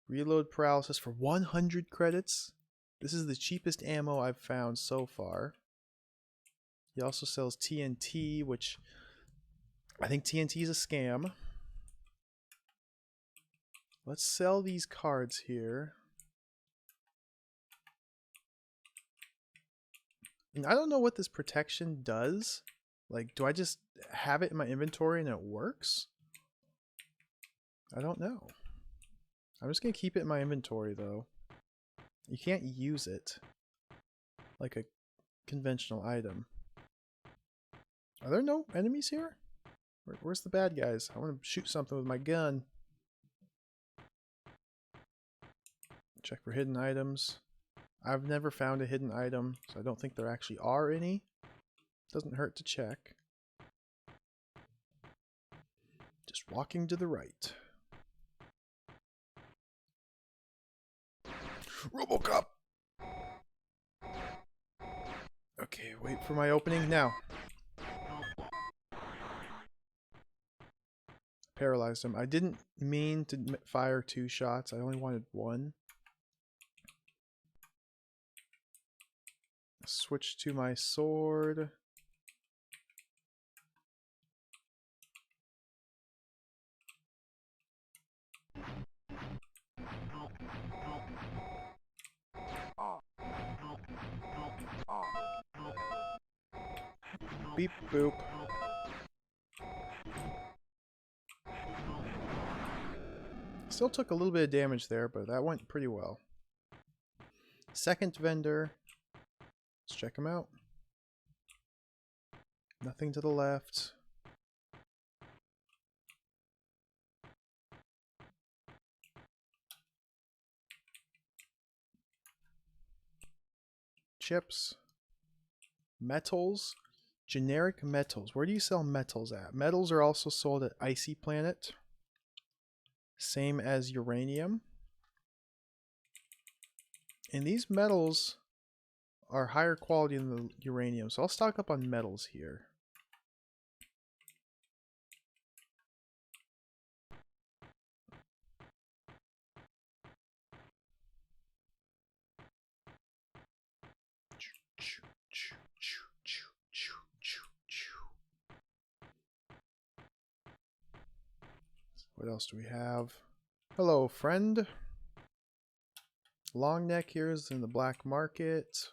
reload paralysis for 100 credits. This is the cheapest ammo I've found so far. He also sells TNT, which I think TNT is a scam. Let's sell these cards here. And I don't know what this protection does. Like, do I just have it in my inventory and it works? I don't know. I'm just going to keep it in my inventory, though. You can't use it like a conventional item. Are there no enemies here? Where's the bad guys? I want to shoot something with my gun. Check for hidden items. I've never found a hidden item, so I don't think there actually are any. Doesn't hurt to check. Just walking to the right. Robocop! Okay, wait for my opening now. Paralyzed him. I didn't mean to fire 2 shots. I only wanted 1. Switch to my sword. Beep boop. Still took a little bit of damage there, but that went pretty well. Second vendor. Let's check him out. Nothing to the left. Chips. Metals. Generic metals. Where do you sell metals at? Metals are also sold at Icy Planet. Same as uranium. And these metals are higher quality than the uranium, so I'll stock up on metals here. What else do we have? Hello, friend. Long neck here is in the black market.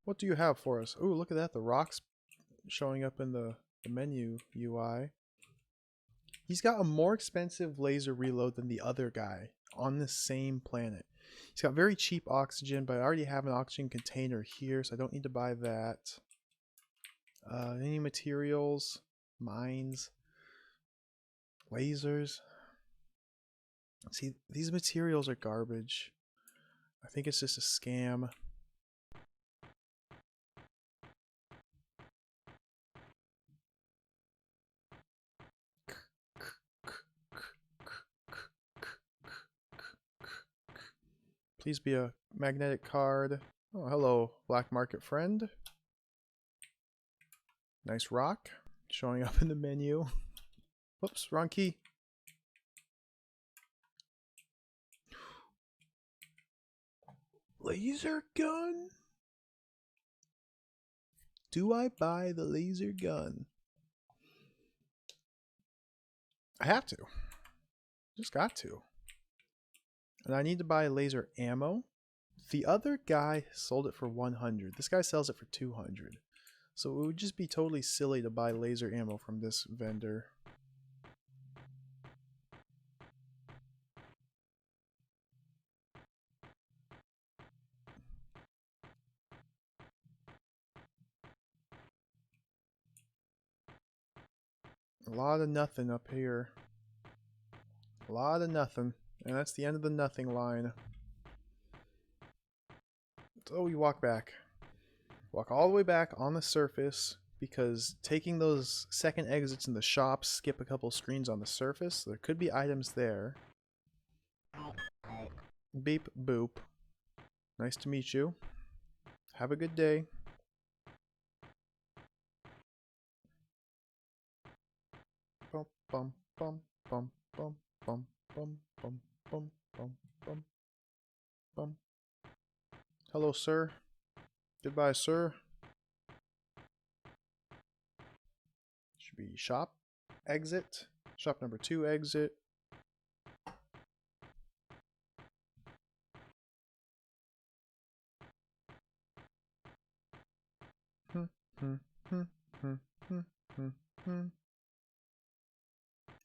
What do you have for us? Oh, look at that. The rocks showing up in the menu UI. He's got a more expensive laser reload than the other guy on the same planet. He's got very cheap oxygen, but I already have an oxygen container here, so I don't need to buy that. Any materials? Mines? Lasers? See, these materials are garbage. I think it's just a scam. Please be a magnetic card. Oh, hello, black market friend. Nice rock showing up in the menu. Whoops, wrong key. Laser gun? Do I buy the laser gun? I have to. Just got to. And I need to buy laser ammo. The other guy sold it for 100. This guy sells it for 200. So it would just be totally silly to buy laser ammo from this vendor. A lot of nothing up here. A lot of nothing. And that's the end of the nothing line. So we walk back. Walk all the way back on the surface, because taking those second exits in the shops skip a couple screens on the surface. There could be items there. Beep boop. Nice to meet you. Have a good day. Bum bum bum bum bum bum bum bum bum bum bum bum. Hello, sir. Goodbye, sir. Should be shop exit. Shop number 2 exit.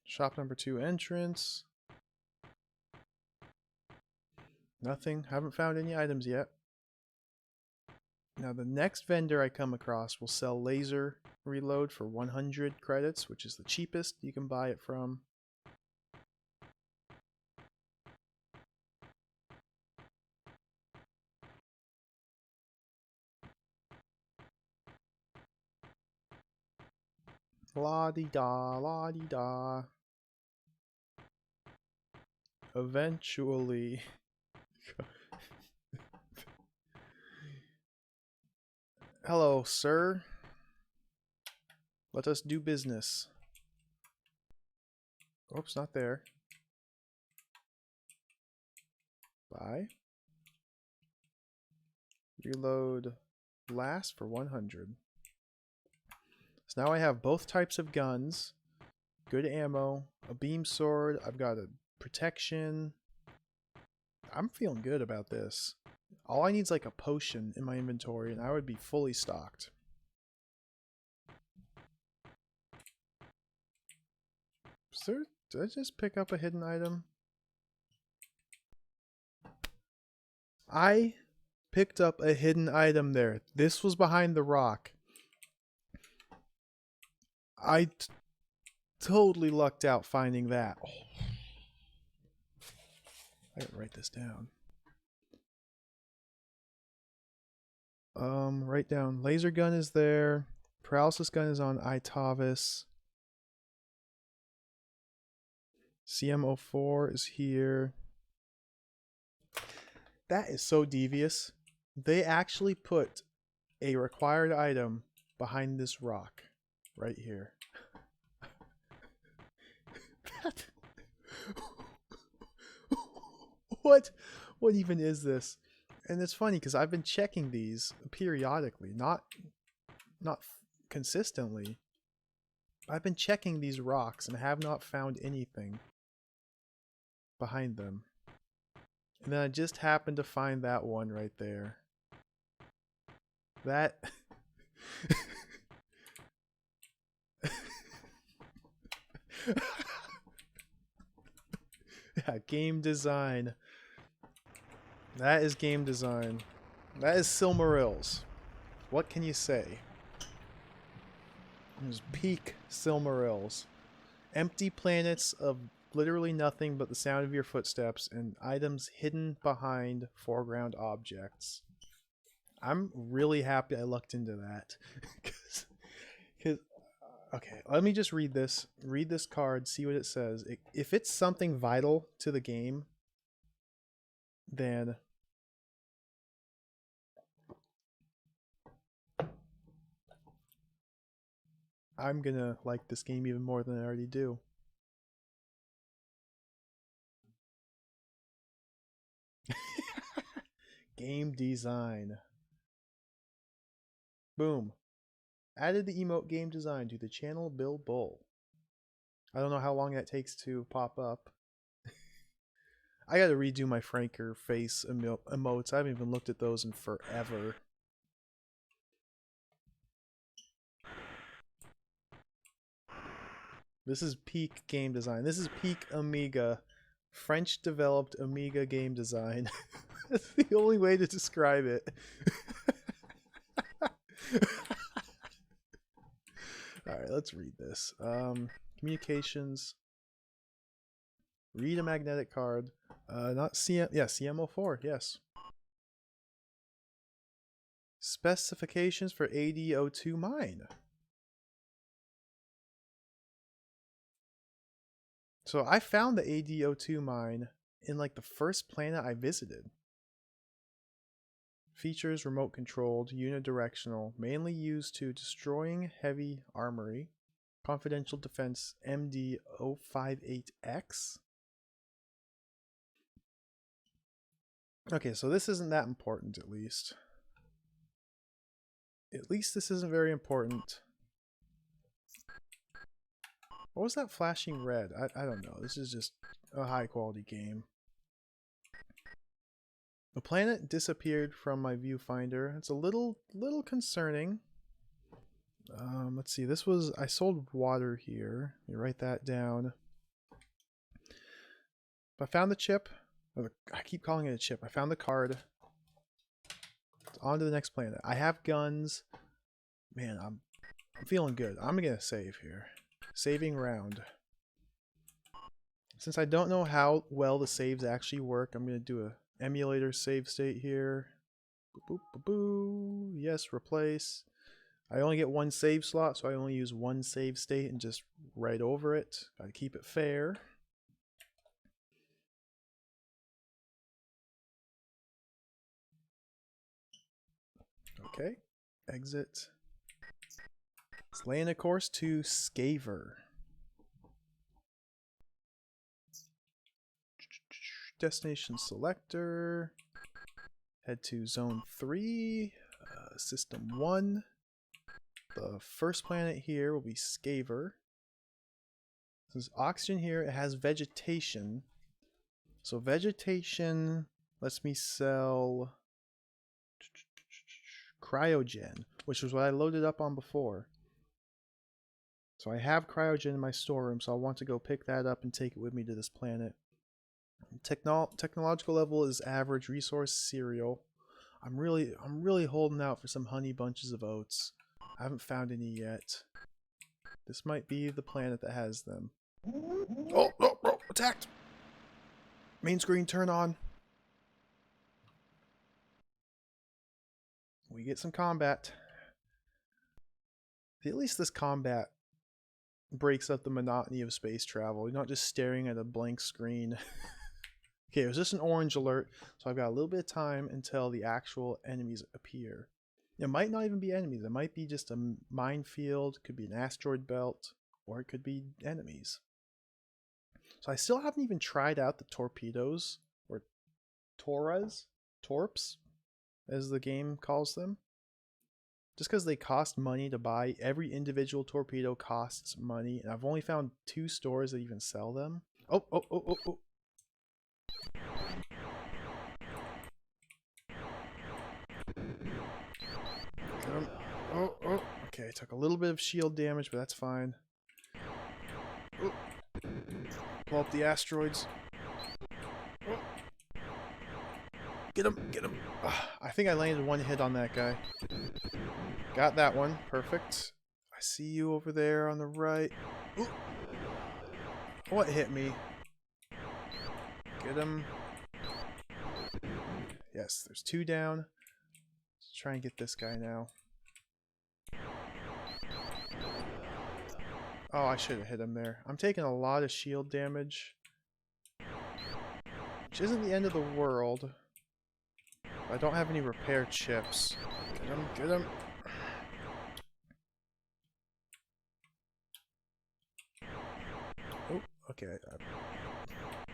Shop number 2 entrance. Nothing. Haven't found any items yet. Now the next vendor I come across will sell laser reload for 100 credits, which is the cheapest you can buy it from. La-di-da, la-di-da. Eventually. Hello, sir. Let us do business. Oops, not there. Buy. Reload last for 100. So now I have both types of guns, good ammo, a beam sword, I've got a protection. I'm feeling good about this. All I need is like a potion in my inventory and I would be fully stocked. Did I just pick up a hidden item? I picked up a hidden item there. This was behind the rock. I totally lucked out finding that. Oh. I gotta write this down. Write down laser gun is there. Paralysis gun is on Itavis. CM04 is here. That is so devious. They actually put a required item behind this rock right here. What even is this? And it's funny because I've been checking these periodically, not consistently. I've been checking these rocks and have not found anything behind them. And then I just happened to find that one right there. That... yeah, game design. That is game design. That is Silmarils. What can you say? It was peak Silmarils. Empty planets of literally nothing but the sound of your footsteps and items hidden behind foreground objects. I'm really happy I lucked into that. Cause, okay, let me just read this. Read this card, see what it says. If it's something vital to the game, then I'm gonna like this game even more than I already do. Game design. Boom. Added the emote game design to the channel Bill Bull. I don't know how long that takes to pop up. I gotta redo my Franker face emotes. I haven't even looked at those in forever. This is peak game design. This is peak Amiga. French developed Amiga game design. That's the only way to describe it. Alright, let's read this. Communications. Read a magnetic card. Not CM. Yeah, CM04. Yes. Specifications for AD02 mine. So I found the AD02 mine in like the first planet I visited. Features remote controlled, unidirectional, mainly used to destroying heavy armory. Confidential defense MD058X. Okay, so this isn't that important at least. At least this isn't very important. What was that flashing red? I don't know. This is just a high quality game. The planet disappeared from my viewfinder. It's a little concerning. Let's see. This was... I sold water here. Let me write that down. I found the chip. I keep calling it a chip. I found the card. It's on to the next planet. I have guns. Man, I'm feeling good. I'm gonna save here. Saving round. Since I don't know how well the saves actually work, I'm gonna do a emulator save state here. Boop, boop, boop, boop. Yes, replace. I only get one save slot, so I only use one save state and just write over it. Gotta keep it fair. Okay, exit. Let's lay in a course to Skaver. Destination selector. Head to Zone 3, System 1. The first planet here will be Skaver. There's oxygen here. It has vegetation. So vegetation lets me sell cryogen, which was what I loaded up on before. So I have cryogen in my storeroom, so I want to go pick that up and take it with me to this planet. Technological level is average. Resource cereal. I'm really holding out for some honey bunches of oats. I haven't found any yet. This might be the planet that has them. Oh, attacked! Main screen turn on. We get some combat. At least this combat breaks up the monotony of space travel. You're not just staring at a blank screen. Okay, it was just an orange alert, so I've got a little bit of time until the actual enemies appear. It might not even be enemies. It might be just a minefield, could be an asteroid belt, or it could be enemies. So I still haven't even tried out the torpedoes, or torps, as the game calls them. Just because they cost money to buy, every individual torpedo costs money, and I've only found 2 stores that even sell them. Oh. Oh. Okay, took a little bit of shield damage, but that's fine. Oh. Blow up the asteroids. Oh. Get him. I think I landed 1 hit on that guy. Got that one. Perfect. I see you over there on the right. Ooh. What hit me? Get him. Yes, there's 2 down. Let's try and get this guy now. Oh, I should have hit him there. I'm taking a lot of shield damage, which isn't the end of the world. I don't have any repair chips. Get him. Oh, okay.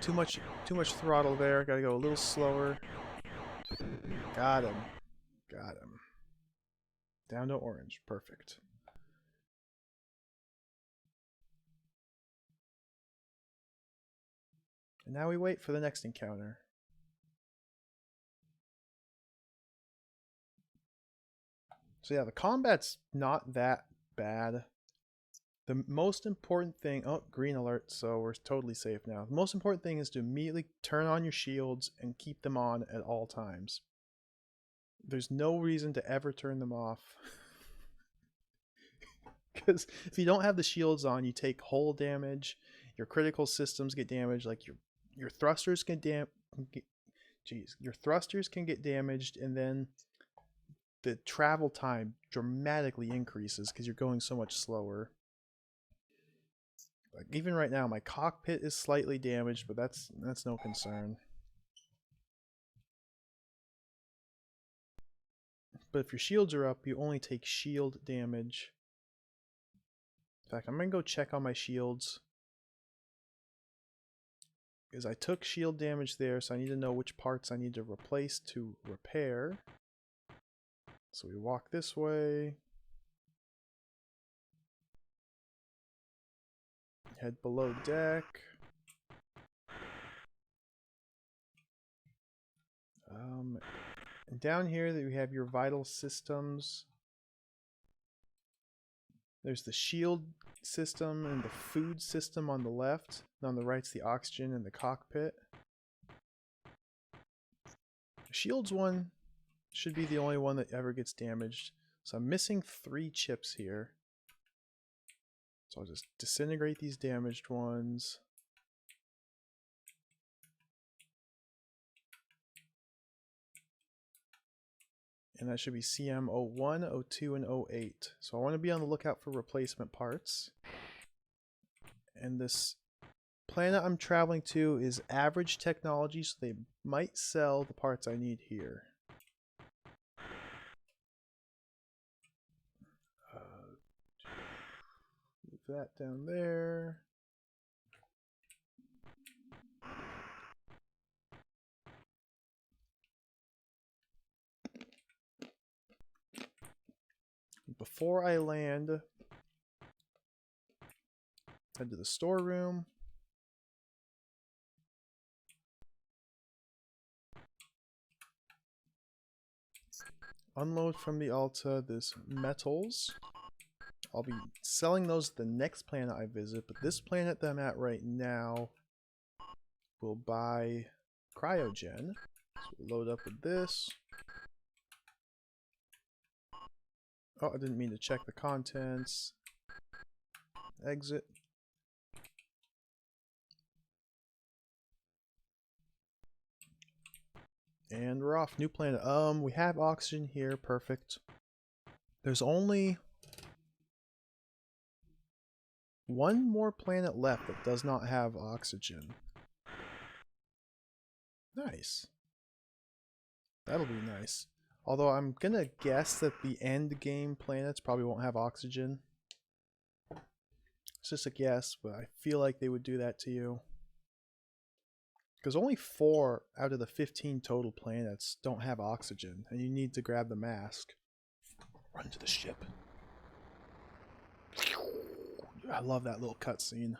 Too much throttle there. Gotta go a little slower. Got him. Down to orange. Perfect. And now we wait for the next encounter. So yeah, the combat's not that bad. The most important thing... Oh, green alert, so we're totally safe now. The most important thing is to immediately turn on your shields and keep them on at all times. There's no reason to ever turn them off. Because if you don't have the shields on, you take hull damage, your critical systems get damaged, like your thrusters can your thrusters can get damaged, and then the travel time dramatically increases because you're going so much slower. Like even right now, my cockpit is slightly damaged, but that's no concern. But if your shields are up, you only take shield damage. In fact, I'm gonna go check on my shields, because I took shield damage there, so I need to know which parts I need to replace to repair. So we walk this way. Head below deck. And down here we have your vital systems. There's the shield system and the food system on the left. And on the right's the oxygen and the cockpit. The shields one should be the only one that ever gets damaged. So I'm missing 3 chips here. So I'll just disintegrate these damaged ones. And that should be CM01, 02, and 08. So I want to be on the lookout for replacement parts. And this planet I'm traveling to is average technology, so they might sell the parts I need here. that down there. Before I land, head to the storeroom. Unload from the Alta this metals. I'll be selling those to the next planet I visit, but this planet that I'm at right now will buy cryogen. So we'll load up with this. Oh, I didn't mean to check the contents. Exit. And we're off. New planet. We have oxygen here. Perfect. There's only one more planet left that does not have oxygen. Nice. That'll be nice. Although I'm gonna guess that the end game planets probably won't have oxygen. It's just a guess, but I feel like they would do that to you. Because only 4 out of the 15 total planets don't have oxygen, and you need to grab the mask. Run to the ship. I love that little cutscene.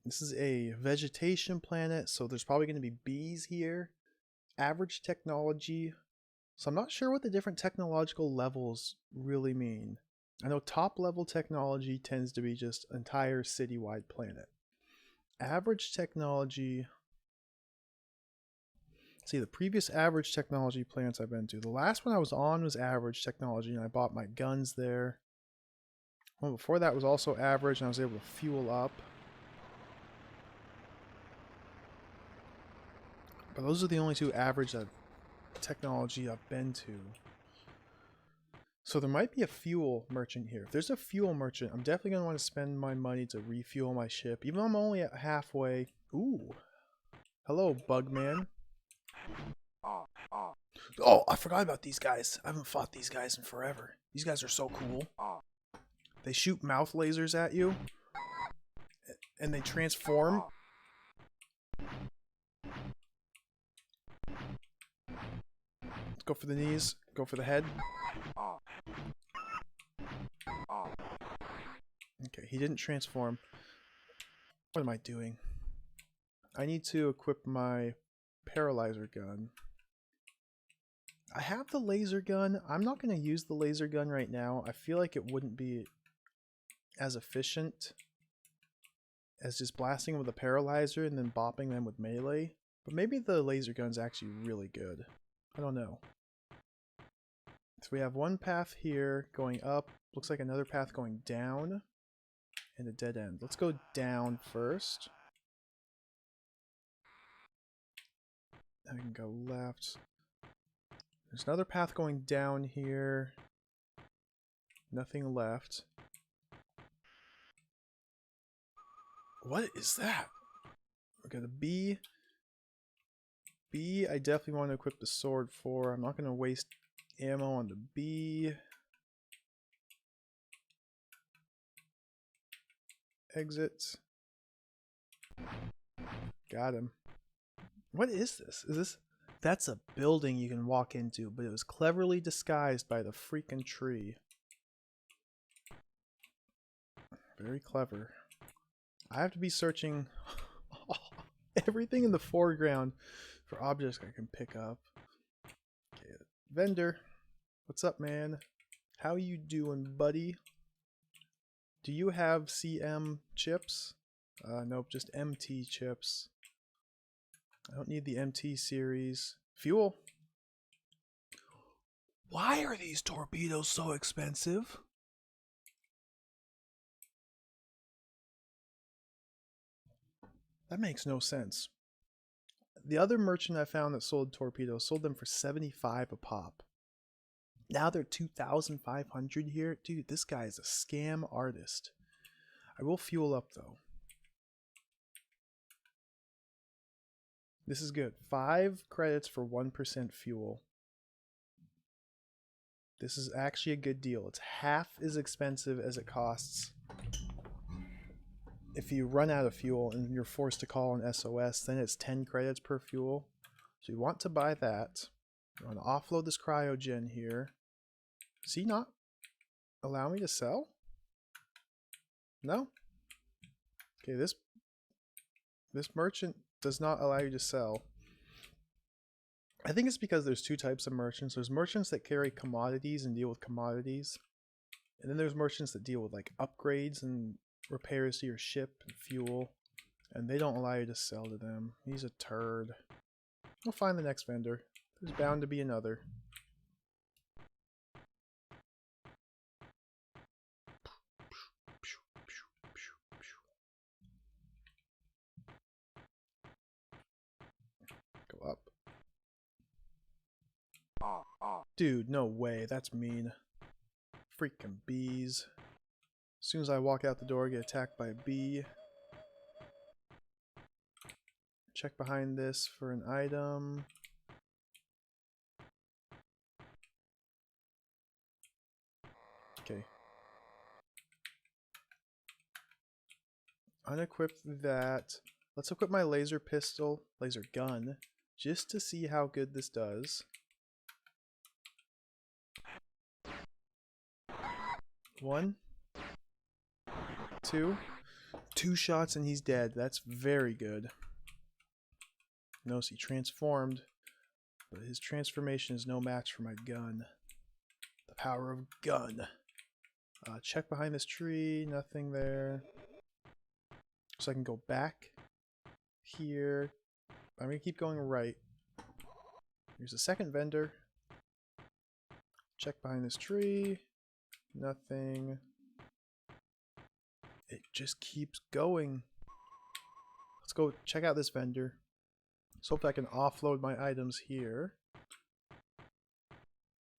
This is a vegetation planet, so there's probably going to be bees here. Average technology. So I'm not sure what the different technological levels really mean. I know top level technology tends to be just entire citywide planet. Average technology. See, the previous average technology planets I've been to. The last one I was on was average technology, and I bought my guns there. One before that was also average, and I was able to fuel up. But those are the only 2 average technology I've been to. So there might be a fuel merchant here. If there's a fuel merchant, I'm definitely going to want to spend my money to refuel my ship. Even though I'm only at halfway. Ooh. Hello, Bugman. Oh, I forgot about these guys. I haven't fought these guys in forever. These guys are so cool. They shoot mouth lasers at you. And they transform. Let's go for the knees. Go for the head. Okay, he didn't transform. What am I doing? I need to equip my paralyzer gun. I have the laser gun. I'm not going to use the laser gun right now. I feel like it wouldn't be as efficient as just blasting with a paralyzer and then bopping them with melee. But maybe the laser gun's actually really good. I don't know. So we have one path here going up. Looks like another path going down. And a dead end. Let's go down first. Then we can go left. There's another path going down here. Nothing left. What is that? We got a bee. Bee, I definitely want to equip the sword for. I'm not going to waste ammo on the bee. Exit. Got him. What is this? Is this... That's a building you can walk into, but it was cleverly disguised by the freaking tree. Very clever. I have to be searching everything in the foreground for objects I can pick up. Okay, vendor. What's up, man? How you doing, buddy? Do you have CM chips? Nope, just MT chips. I don't need the MT series. Fuel. Why are these torpedoes so expensive? That makes no sense. The other merchant I found that sold torpedoes sold them for $75 a pop. Now they're $2,500 here. Dude, this guy is a scam artist. I will fuel up though. This is good. 5 credits for 1% fuel. This is actually a good deal. It's half as expensive as it costs if you run out of fuel and you're forced to call an SOS. Then it's 10 credits per fuel. So you want to buy that. I'm going to offload this cryogen here. Does he not allow me to sell? No? Okay, this merchant does not allow you to sell. I think it's because there's two types of merchants. There's merchants that carry commodities and deal with commodities. And then there's merchants that deal with like upgrades and repairs to your ship and fuel. And they don't allow you to sell to them. He's a turd. We'll find the next vendor. There's bound to be another. Go up. Dude, no way. That's mean. Freaking bees. As soon as I walk out the door, I get attacked by a bee. Check behind this for an item. Okay. Unequip that. Let's equip my laser gun, just to see how good this does. 1, 2. 2 shots and he's dead. That's very good. Notice he transformed, but his transformation is no match for my gun. The power of gun. Check behind this tree. Nothing there. So I can go back here. I'm going to keep going right. Here's a second vendor. Check behind this tree. Nothing. It just keeps going. Let's go check out this vendor. Let's hope I can offload my items here.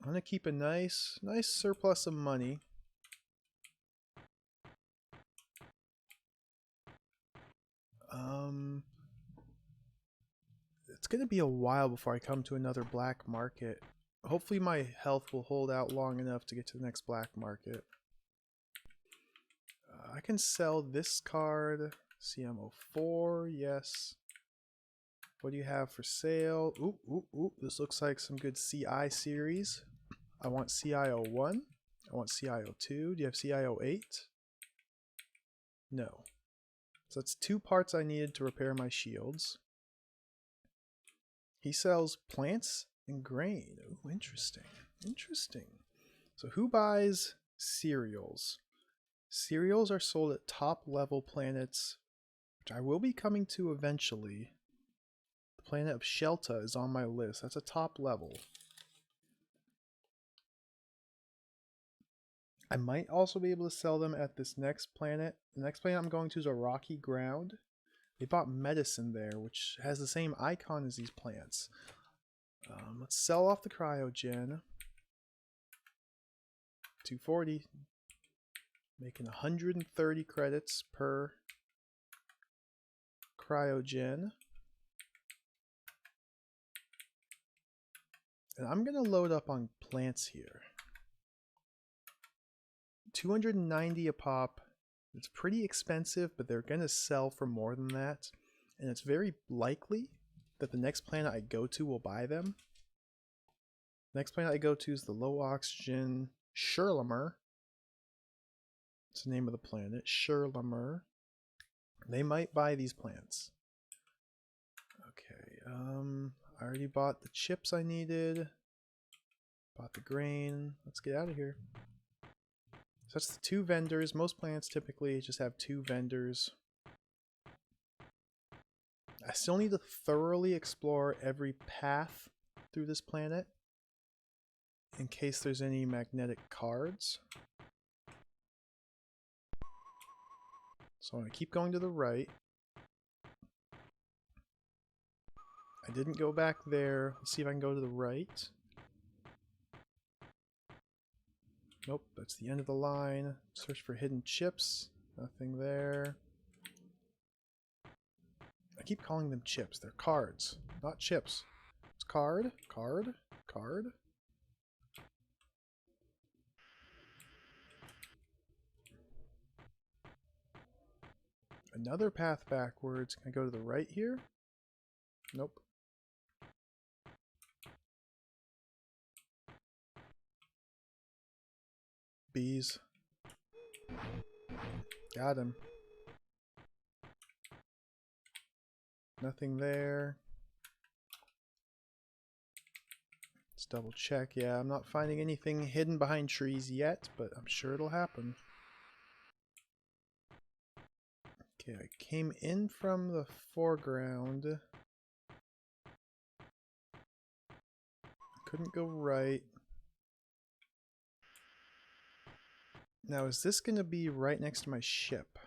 I'm going to keep a nice surplus of money. It's going to be a while before I come to another black market. Hopefully my health will hold out long enough to get to the next black market. I can sell this card. CMO4, yes. What do you have for sale? Ooh, ooh, ooh. This looks like some good CI series. I want CIO1. I want CIO2. Do you have CIO8? No. So that's 2 parts I needed to repair my shields. He sells plants and grain. Ooh, interesting. Interesting. So who buys cereals? Cereals are sold at top level planets, which I will be coming to eventually. The planet of Shelta is on my list. That's a top level. I might also be able to sell them at this next planet. The next planet I'm going to is a rocky ground. They bought medicine there, which has the same icon as these plants. Let's sell off the cryogen. 240. Making 130 credits per cryogen. And I'm going to load up on plants here. 290 a pop. It's pretty expensive, but they're going to sell for more than that. And it's very likely that the next planet I go to will buy them. Next planet I go to is the low oxygen Sherlamer. It's the name of the planet, Sherlamer. They might buy these plants. Okay, I already bought the chips I needed. Bought the grain. Let's get out of here. So that's the 2 vendors. Most plants typically just have 2 vendors. I still need to thoroughly explore every path through this planet in case there's any magnetic cards. So I'm going to keep going to the right. I didn't go back there. Let's see if I can go to the right. Nope, that's the end of the line. Search for hidden chips. Nothing there. I keep calling them chips. They're cards, not chips. It's card, card, card. Another path backwards. Can I go to the right here? Nope. Bees. Got him. Nothing there. Let's double check. Yeah, I'm not finding anything hidden behind trees yet, but I'm sure it'll happen. Okay, I came in from the foreground. Couldn't go right. Now, is this going to be right next to my ship?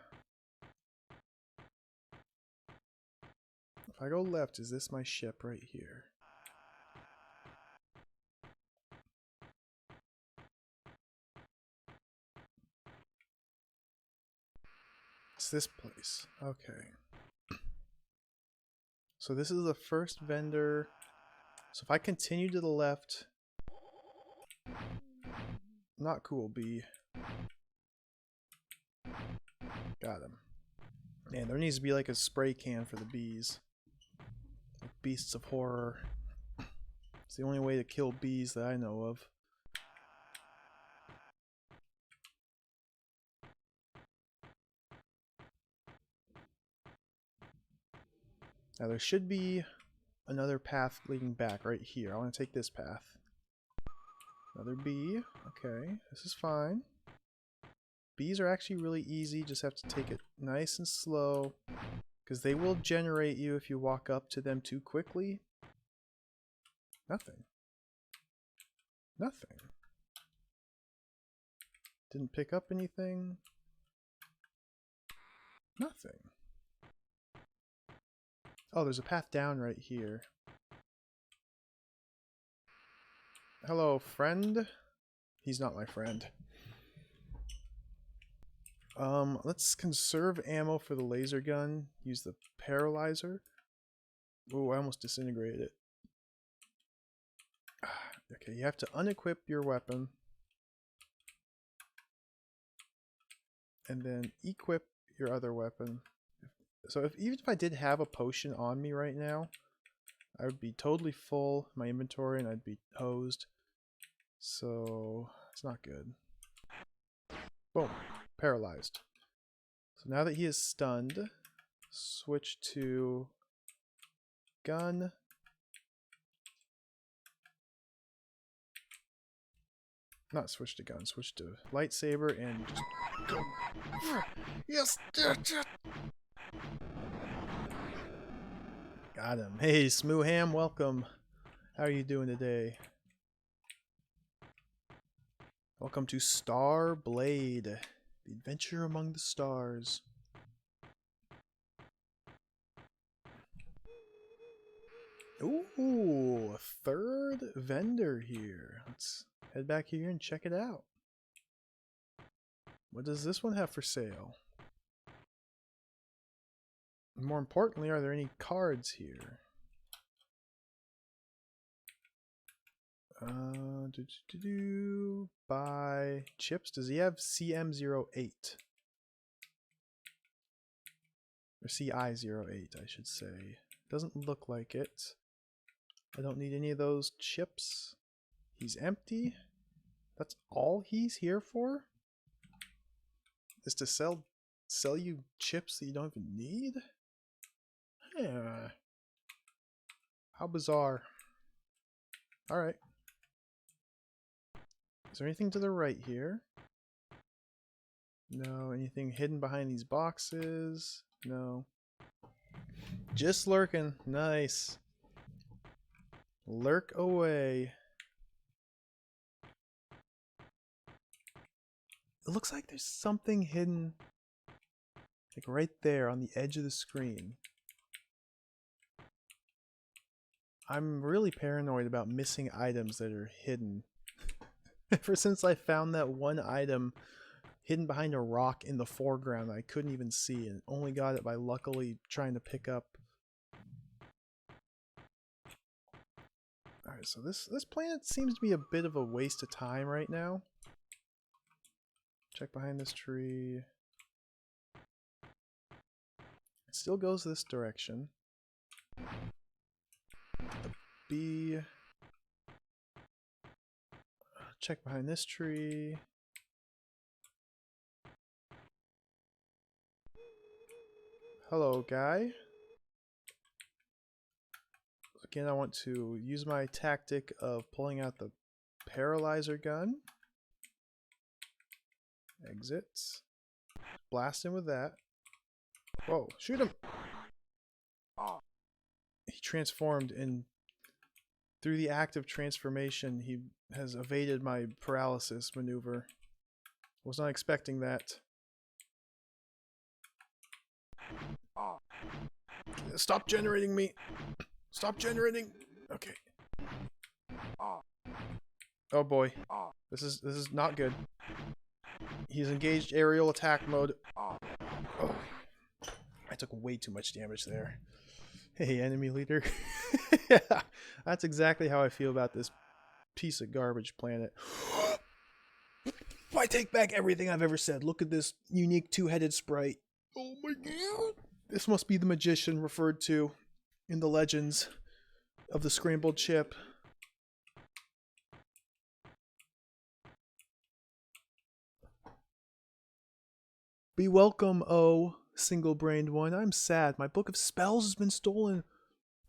If I go left, is this my ship right here? It's this place. Okay. So this is the first vendor. So if I continue to the left... Not cool, bee. Got him. Man, there needs to be like a spray can for the bees. Like beasts of horror. It's the only way to kill bees that I know of. Now there should be another path leading back right here. I want to take this path. Another bee. Okay, this is fine. Bees are actually really easy. Just have to take it nice and slow. Because they will generate you if you walk up to them too quickly. Nothing. Nothing. Didn't pick up anything. Nothing. Oh, there's a path down right here. Hello, friend. He's not my friend. Let's conserve ammo for the laser gun. Use the paralyzer. Oh, I almost disintegrated it. Okay, you have to unequip your weapon. And then equip your other weapon. So even if I did have a potion on me right now, I would be totally full in my inventory and I'd be hosed. So it's not good. Boom. Paralyzed. So now that he is stunned, switch to gun. Not switch to gun, switch to lightsaber and just go. Yes! Got him. Hey, Smooham, welcome. How are you doing today? Welcome to Starblade, the adventure among the stars. Ooh, a third vendor here. Let's head back here and check it out. What does this one have for sale? More importantly, are there any cards here? Buy chips. Does he have CM08? Or CI08, I should say. Doesn't look like it. I don't need any of those chips. He's empty. That's all he's here for? Is to sell you chips that you don't even need? Yeah. How bizarre. Alright. Is there anything to the right here? No. Anything hidden behind these boxes? No. Just lurking. Nice. Lurk away. It looks like there's something hidden, like right there on the edge of the screen. I'm really paranoid about missing items that are hidden. Ever since I found that one item hidden behind a rock in the foreground that I couldn't even see, and only got it by luckily trying to pick up. Alright, so this planet seems to be a bit of a waste of time right now. Check behind this tree. It still goes this direction. The bee. Check behind this tree. Hello, guy. Again, I want to use my tactic of pulling out the paralyzer gun. Exits. Blast him with that. Whoa, shoot him! He transformed, and through the act of transformation, he has evaded my paralysis maneuver. Was not expecting that. Stop generating me! Stop generating! Okay. Oh boy. This is not good. He's engaged aerial attack mode. Oh. I took way too much damage there. Hey, enemy leader. Yeah, that's exactly how I feel about this piece of garbage planet. I take back everything I've ever said. Look at this unique two-headed sprite. Oh my god. This must be the magician referred to in the legends of the scrambled chip. Be welcome, oh single-brained one. I'm sad. My book of spells has been stolen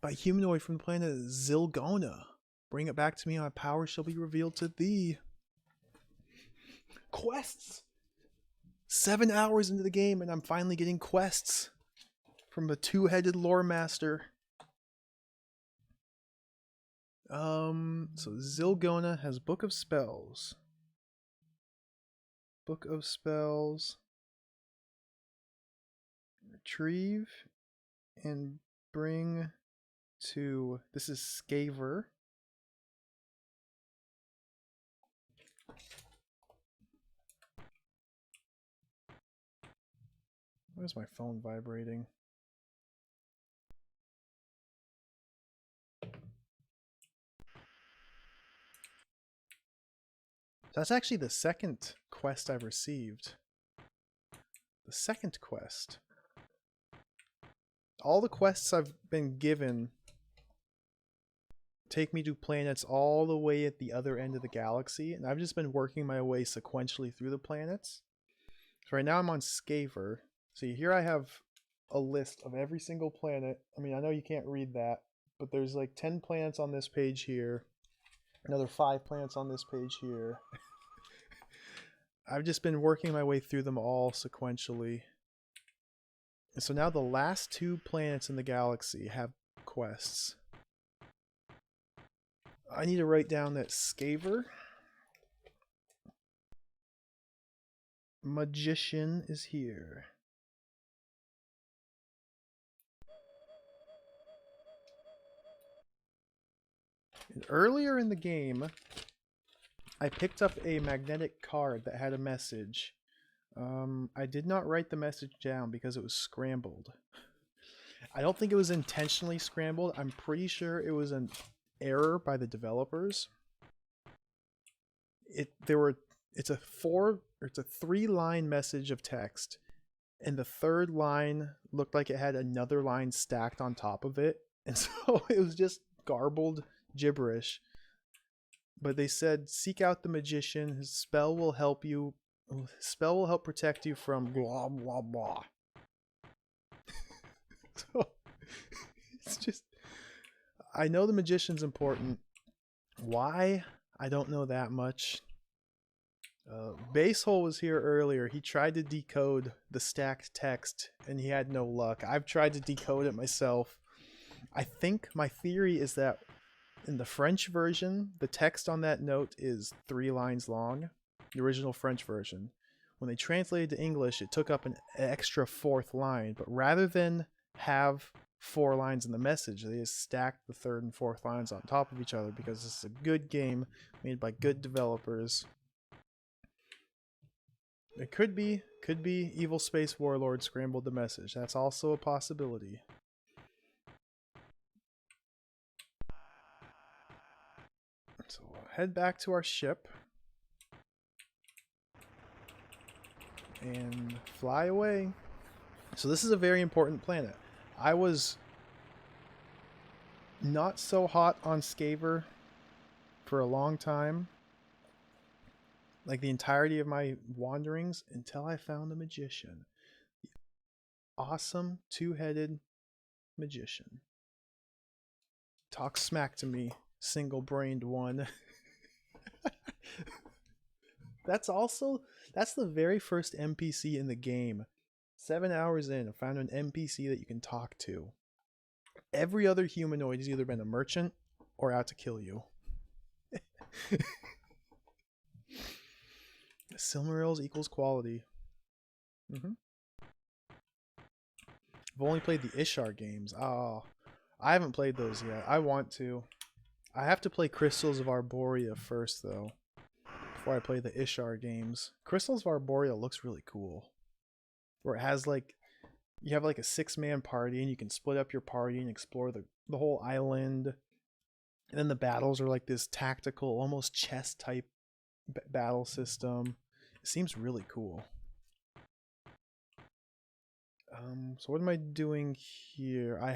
by a humanoid from the planet Zilgona. Bring it back to me, and my power shall be revealed to thee. Quests! 7 hours into the game, and I'm finally getting quests from a two-headed lore master. So Zilgona has Book of Spells. Book of Spells. Retrieve and bring to... This is Skaver. Why is my phone vibrating? That's actually the second quest I've received. The second quest. All the quests I've been given take me to planets all the way at the other end of the galaxy, and I've just been working my way sequentially through the planets. So right now I'm on Skaver. See, here I have a list of every single planet. I mean, I know you can't read that, but there's like 10 planets on this page here. Another 5 planets on this page here. I've just been working my way through them all sequentially. And so now the last 2 planets in the galaxy have quests. I need to write down that Skaver. Magician is here. And earlier in the game, I picked up a magnetic card that had a message. I did not write the message down because it was scrambled. I don't think it was intentionally scrambled. I'm pretty sure it was an error by the developers. It's a 3-line message of text, and the third line looked like it had another line stacked on top of it, and so it was just garbled gibberish. But they said, seek out the magician. His spell will help you. His spell will help protect you from blah blah blah. So it's just, I know the magician's important. Why? I don't know that much. Basehole was here earlier. He tried to decode the stacked text and he had no luck. I've tried to decode it myself. I think my theory is that in the French version, the text on that note is 3 lines long. The original French version. When they translated to English, it took up an extra 4th line. But rather than have 4 lines in the message, they just stacked the 3rd and 4th lines on top of each other because this is a good game made by good developers. It could be Evil Space Warlord scrambled the message. That's also a possibility. So we'll head back to our ship and fly away. So this is a very important planet. I was not so hot on Skaver for a long time, like the entirety of my wanderings, until I found a magician. Awesome two-headed magician. Talk smack to me, single-brained one. That's the very first NPC in the game. 7 hours in, I found an NPC that you can talk to. Every other humanoid has either been a merchant or out to kill you. Silmarils equals quality. I've only played the Ishar games. Oh, I haven't played those yet. I want to. I have to play Crystals of Arborea first, though, before I play the Ishar games. Crystals of Arborea looks really cool. Where it has like, you have like a 6-man party and you can split up your party and explore the whole island. And then the battles are like this tactical, almost chess type battle system. It seems really cool. So what am I doing here? I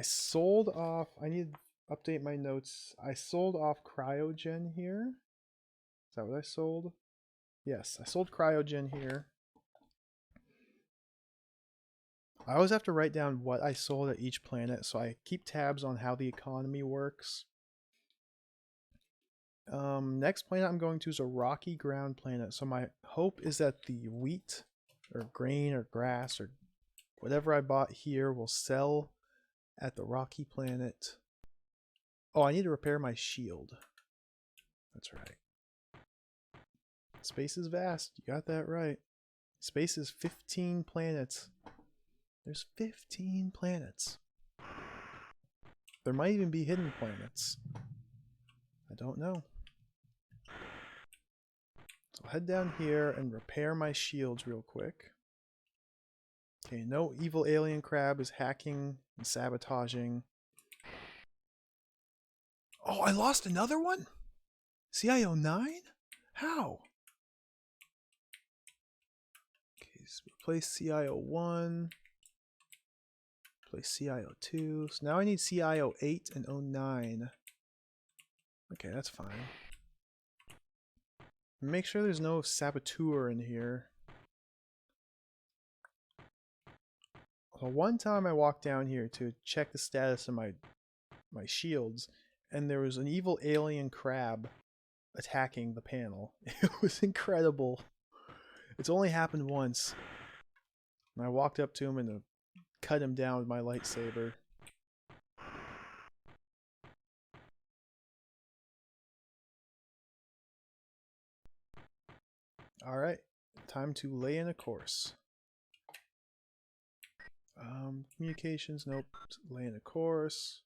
sold off, I need to update my notes. I sold off Cryogen here. Is that what I sold? Yes, I sold Cryogen here. I always have to write down what I sold at each planet, so I keep tabs on how the economy works. Next planet I'm going to is a rocky ground planet, so my hope is that the wheat or grain or grass or whatever I bought here will sell at the rocky planet. Oh, I need to repair my shield. That's right. Space is vast. You got that right. Space is 15 planets. There's 15 planets. There might even be hidden planets. I don't know. So I'll head down here and repair my shields real quick. Okay, no evil alien crab is hacking and sabotaging. Oh, I lost another one? CIO 9? How? Okay, so replace CIO 1. Replace CIO 2. So now I need CIO 8 and 09. Okay, that's fine. Make sure there's no saboteur in here. Well, one time I walked down here to check the status of my shields, and there was an evil alien crab attacking the panel. It was incredible. It's only happened once. And I walked up to him and cut him down with my lightsaber. Alright, time to lay in a course. Communications, nope. Lay in a course.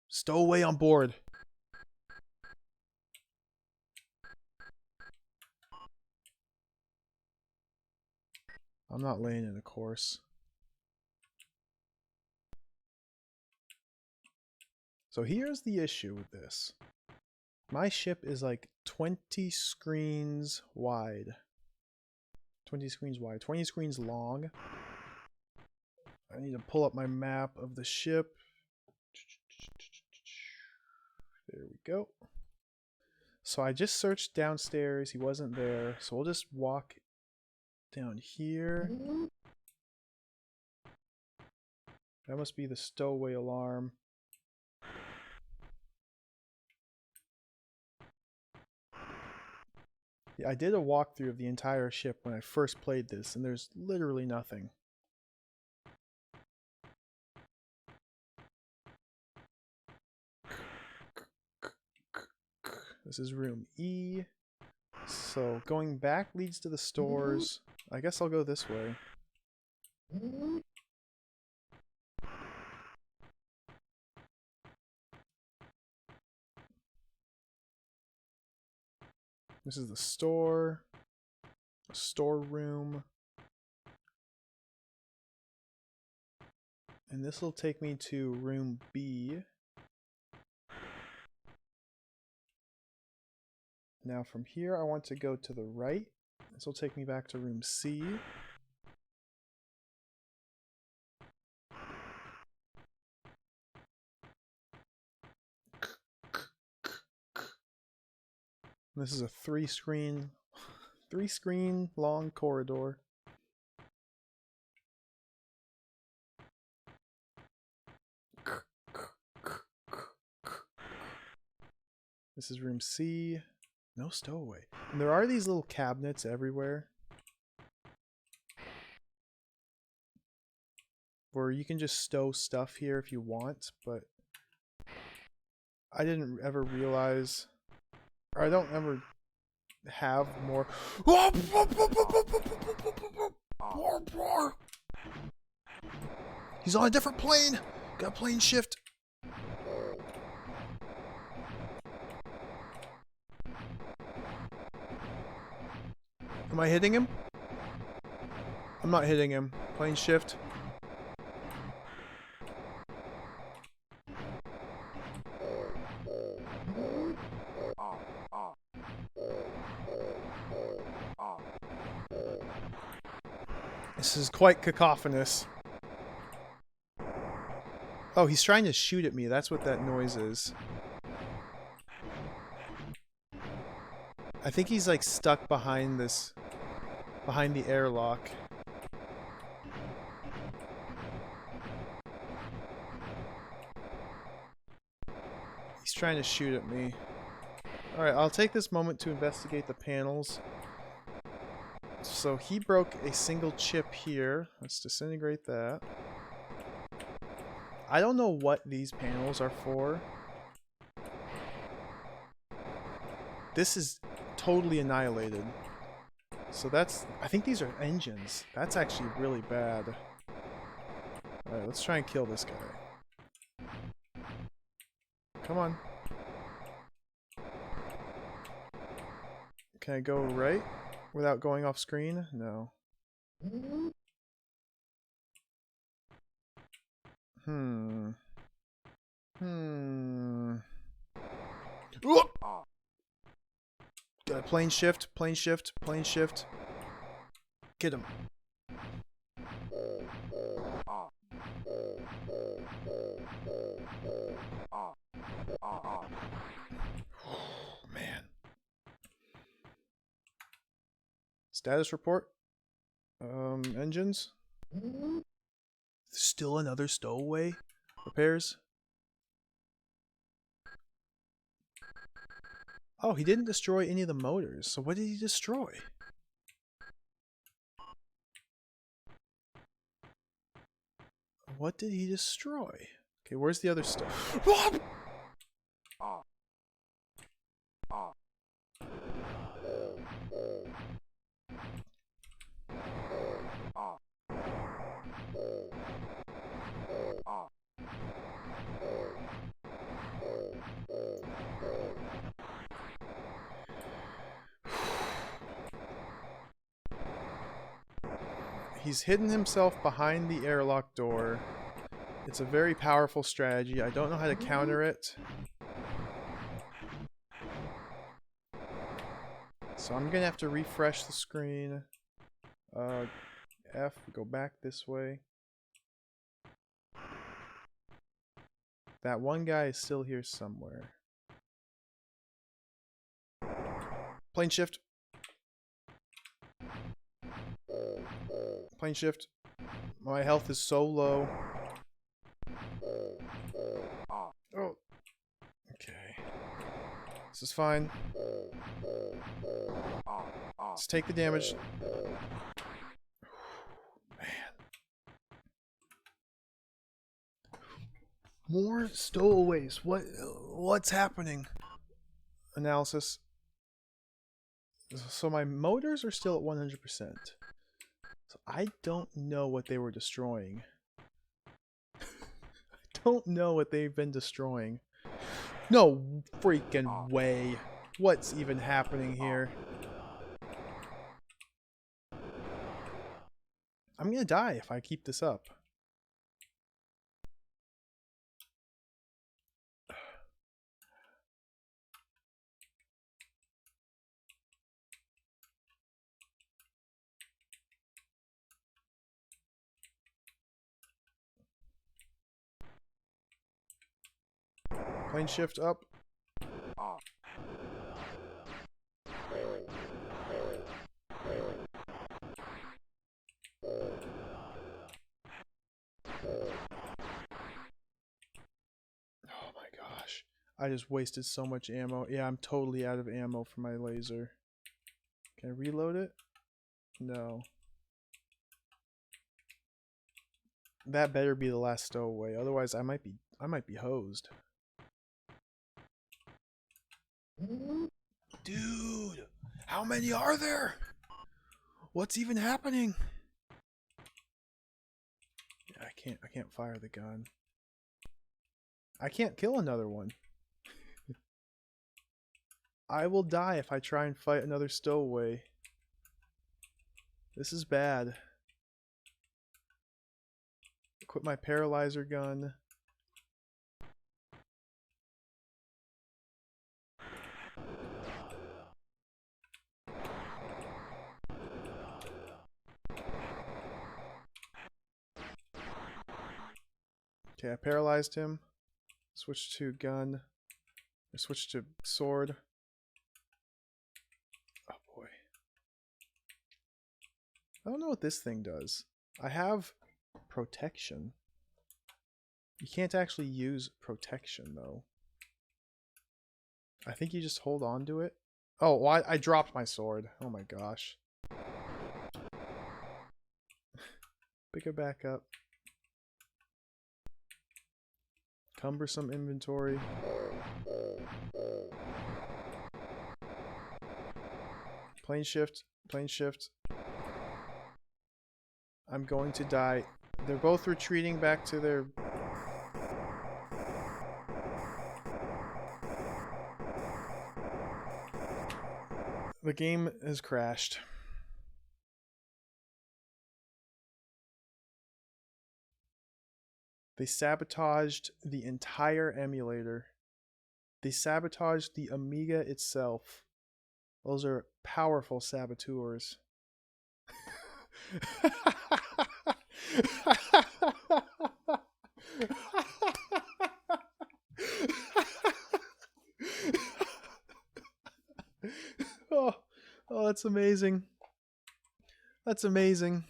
Stowaway on board. I'm not laying in a course. So here's the issue with this. My ship is like 20 screens wide. 20 screens wide. 20 screens long. I need to pull up my map of the ship. There we go. So I just searched downstairs. He wasn't there. So we'll just walk down here. That must be the stowaway alarm. Yeah, I did a walkthrough of the entire ship when I first played this, and there's literally nothing. This is room E. So going back leads to the stores. I guess I'll go this way. This is the store. Storeroom. And this will take me to room B. Now from here I want to go to the right. This will take me back to room C. This is a three screen long corridor. This is room C. No stowaway. And there are these little cabinets everywhere where you can just stow stuff here if you want, but I didn't ever realize, or I don't ever have more. He's on a different plane. Got plane shift. Am I hitting him? I'm not hitting him. Plane shift. This is quite cacophonous. Oh, he's trying to shoot at me. That's what that noise is. I think he's like stuck behind this, behind the airlock. He's trying to shoot at me. Alright, I'll take this moment to investigate the panels. So he broke a single chip here. Let's disintegrate that. I don't know what these panels are for. This is totally annihilated. So that's... I think these are engines. That's actually really bad. Alright, let's try and kill this guy. Come on. Can I go right without going off screen? No. Got plane shift, plane shift, plane shift. Get him. Man. Status report. Engines. Still another stowaway. Repairs. Oh, he didn't destroy any of the motors. So what did he destroy? What did he destroy? Okay, where's the other stuff? He's hidden himself behind the airlock door. It's a very powerful strategy. I don't know how to counter it. So I'm gonna have to refresh the screen. F, go back this way. That one guy is still here somewhere. Plane shift. Plane shift. My health is so low. Oh. Okay. This is fine. Let's take the damage. Man. More stowaways. What's happening? Analysis. So my motors are still at 100%. So I don't know what they were destroying. I don't know what they've been destroying. No freaking way. What's even happening here? I'm gonna die if I keep this up. Plane shift up. Oh my gosh. I just wasted so much ammo. Yeah, I'm totally out of ammo for my laser. Can I reload it? No. That better be the last stowaway. Otherwise, I might be hosed. Dude, how many are there? What's even happening? I can't fire the gun. I can't kill another one. I will die if I try and fight another stowaway. This is bad. Equip my paralyzer gun. Okay, I paralyzed him. Switch to gun. I switch to sword. Oh boy. I don't know what this thing does. I have protection. You can't actually use protection though. I think you just hold on to it. Oh, well, I dropped my sword. Oh my gosh. Pick it back up. Cumbersome inventory. Plane shift. Plane shift. I'm going to die. They're both retreating back to their... The game has crashed. They sabotaged the entire emulator. They sabotaged the Amiga itself. Those are powerful saboteurs. oh, oh, that's amazing. That's amazing.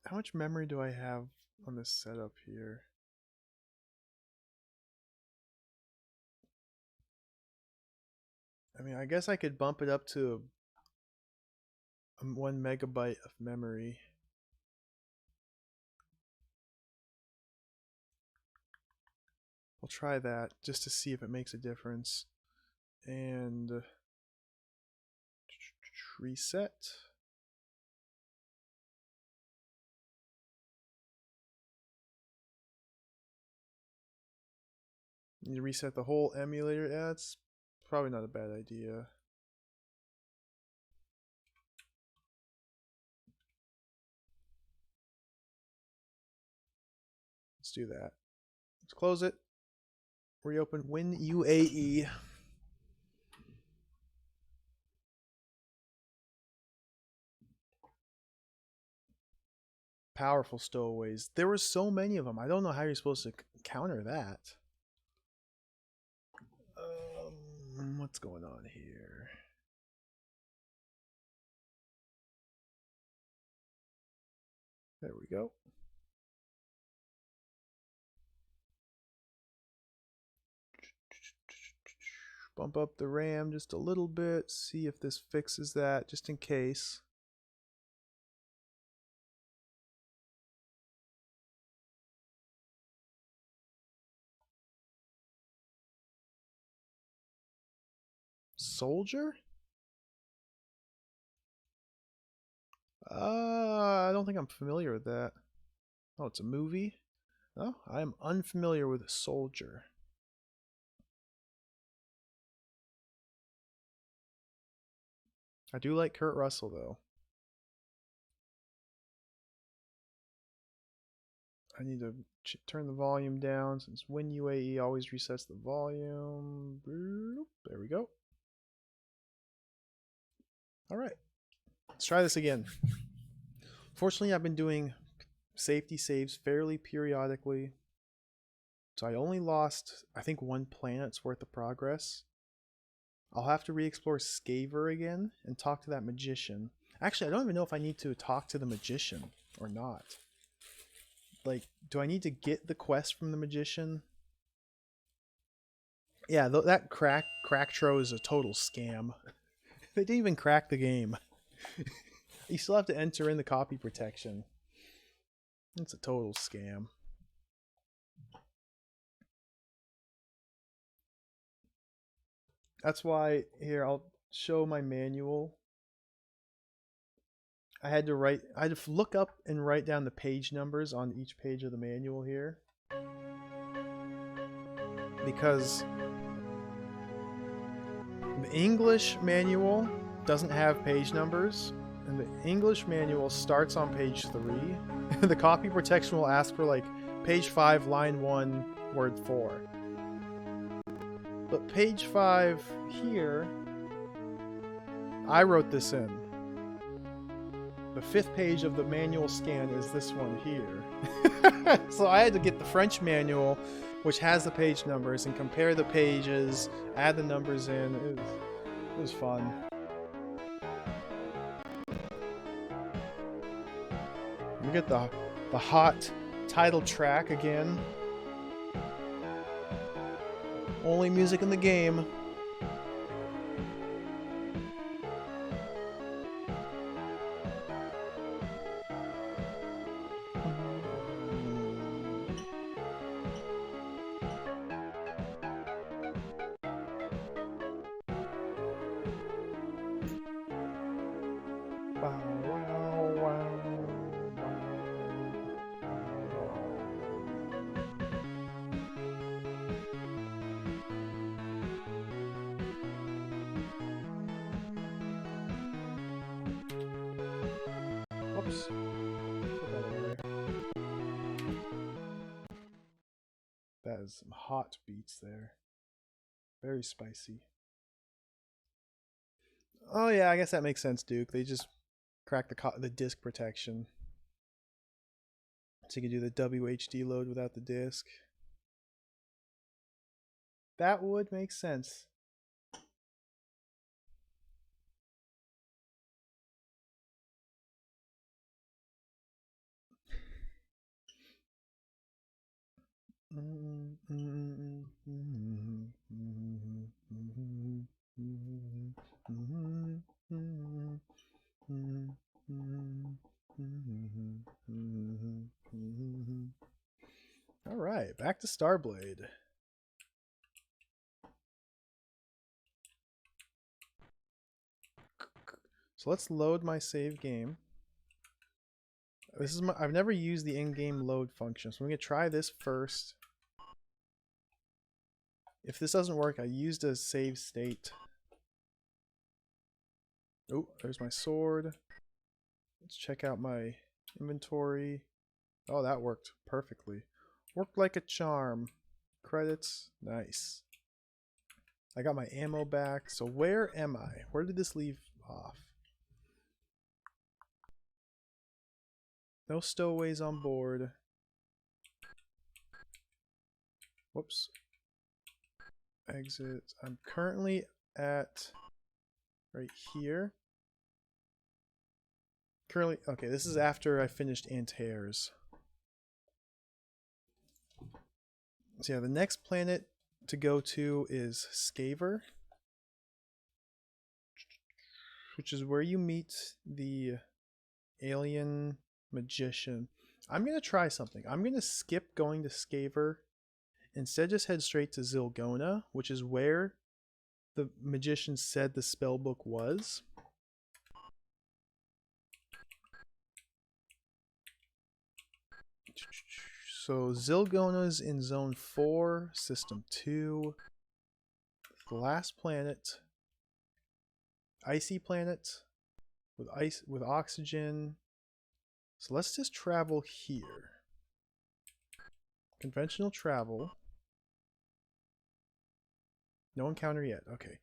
How much memory do I have on this setup here? I mean, I guess I could bump it up to 1 megabyte of memory. We'll try that just to see if it makes a difference. And reset. Need to reset the whole emulator. Yeah, that's probably not a bad idea. Let's do that. Let's close it. Reopen WinUAE. Powerful stowaways. There were so many of them. I don't know how you're supposed to counter that. What's going on here? There we go. Bump up the RAM just a little bit. See if this fixes that, just in case. Soldier? I don't think I'm familiar with that. Oh, it's a movie? No, I am unfamiliar with Soldier. I do like Kurt Russell, though. I need to turn the volume down since WinUAE always resets the volume. There we go. All right, let's try this again. Fortunately, I've been doing safety saves fairly periodically. So I only lost, I think, 1 planet's worth of progress. I'll have to re-explore Skaver again and talk to that magician. Actually, I don't even know if I need to talk to the magician or not. Like, do I need to get the quest from the magician? Yeah, that Cracktro is a total scam. They didn't even crack the game. You still have to enter in the copy protection. It's a total scam. That's why, here, I'll show my manual. I had to look up and write down the page numbers on each page of the manual here. Because the English manual doesn't have page numbers, and the English manual starts on page 3. The copy protection will ask for like page 5, line 1, word 4. But page 5 here, I wrote this in. The 5th page of the manual scan is this one here. So I had to get the French manual, which has the page numbers, and compare the pages, add the numbers in. It was fun. We get the hot title track again. Only music in the game. Oops. Put that over there. That is some hot beats there. Very spicy. Oh yeah, I guess that makes sense, Duke. They just cracked the disk protection. So you can do the WHD load without the disk. That would make sense. All right, back to Starblade. So let's load my save game. This is I've never used the in-game load function, so I'm gonna try this first. If this doesn't work, I used a save state. Oh, there's my sword. Let's check out my inventory. Oh, that worked perfectly. Worked like a charm. Credits, nice. I got my ammo back. So where am I? Where did this leave off? No stowaways on board. Whoops. Exit. I'm currently at right here. Currently, okay, this is after I finished Antares. So yeah, the next planet to go to is Skaver, which is where you meet the alien magician. I'm going to try something. I'm going to skip going to Skaver. Instead, just head straight to Zilgona, which is where the magician said the spellbook was. So Zilgona's in Zone 4, System 2. The last planet. Icy planet with oxygen. So let's just travel here. Conventional travel. No encounter yet. Okay.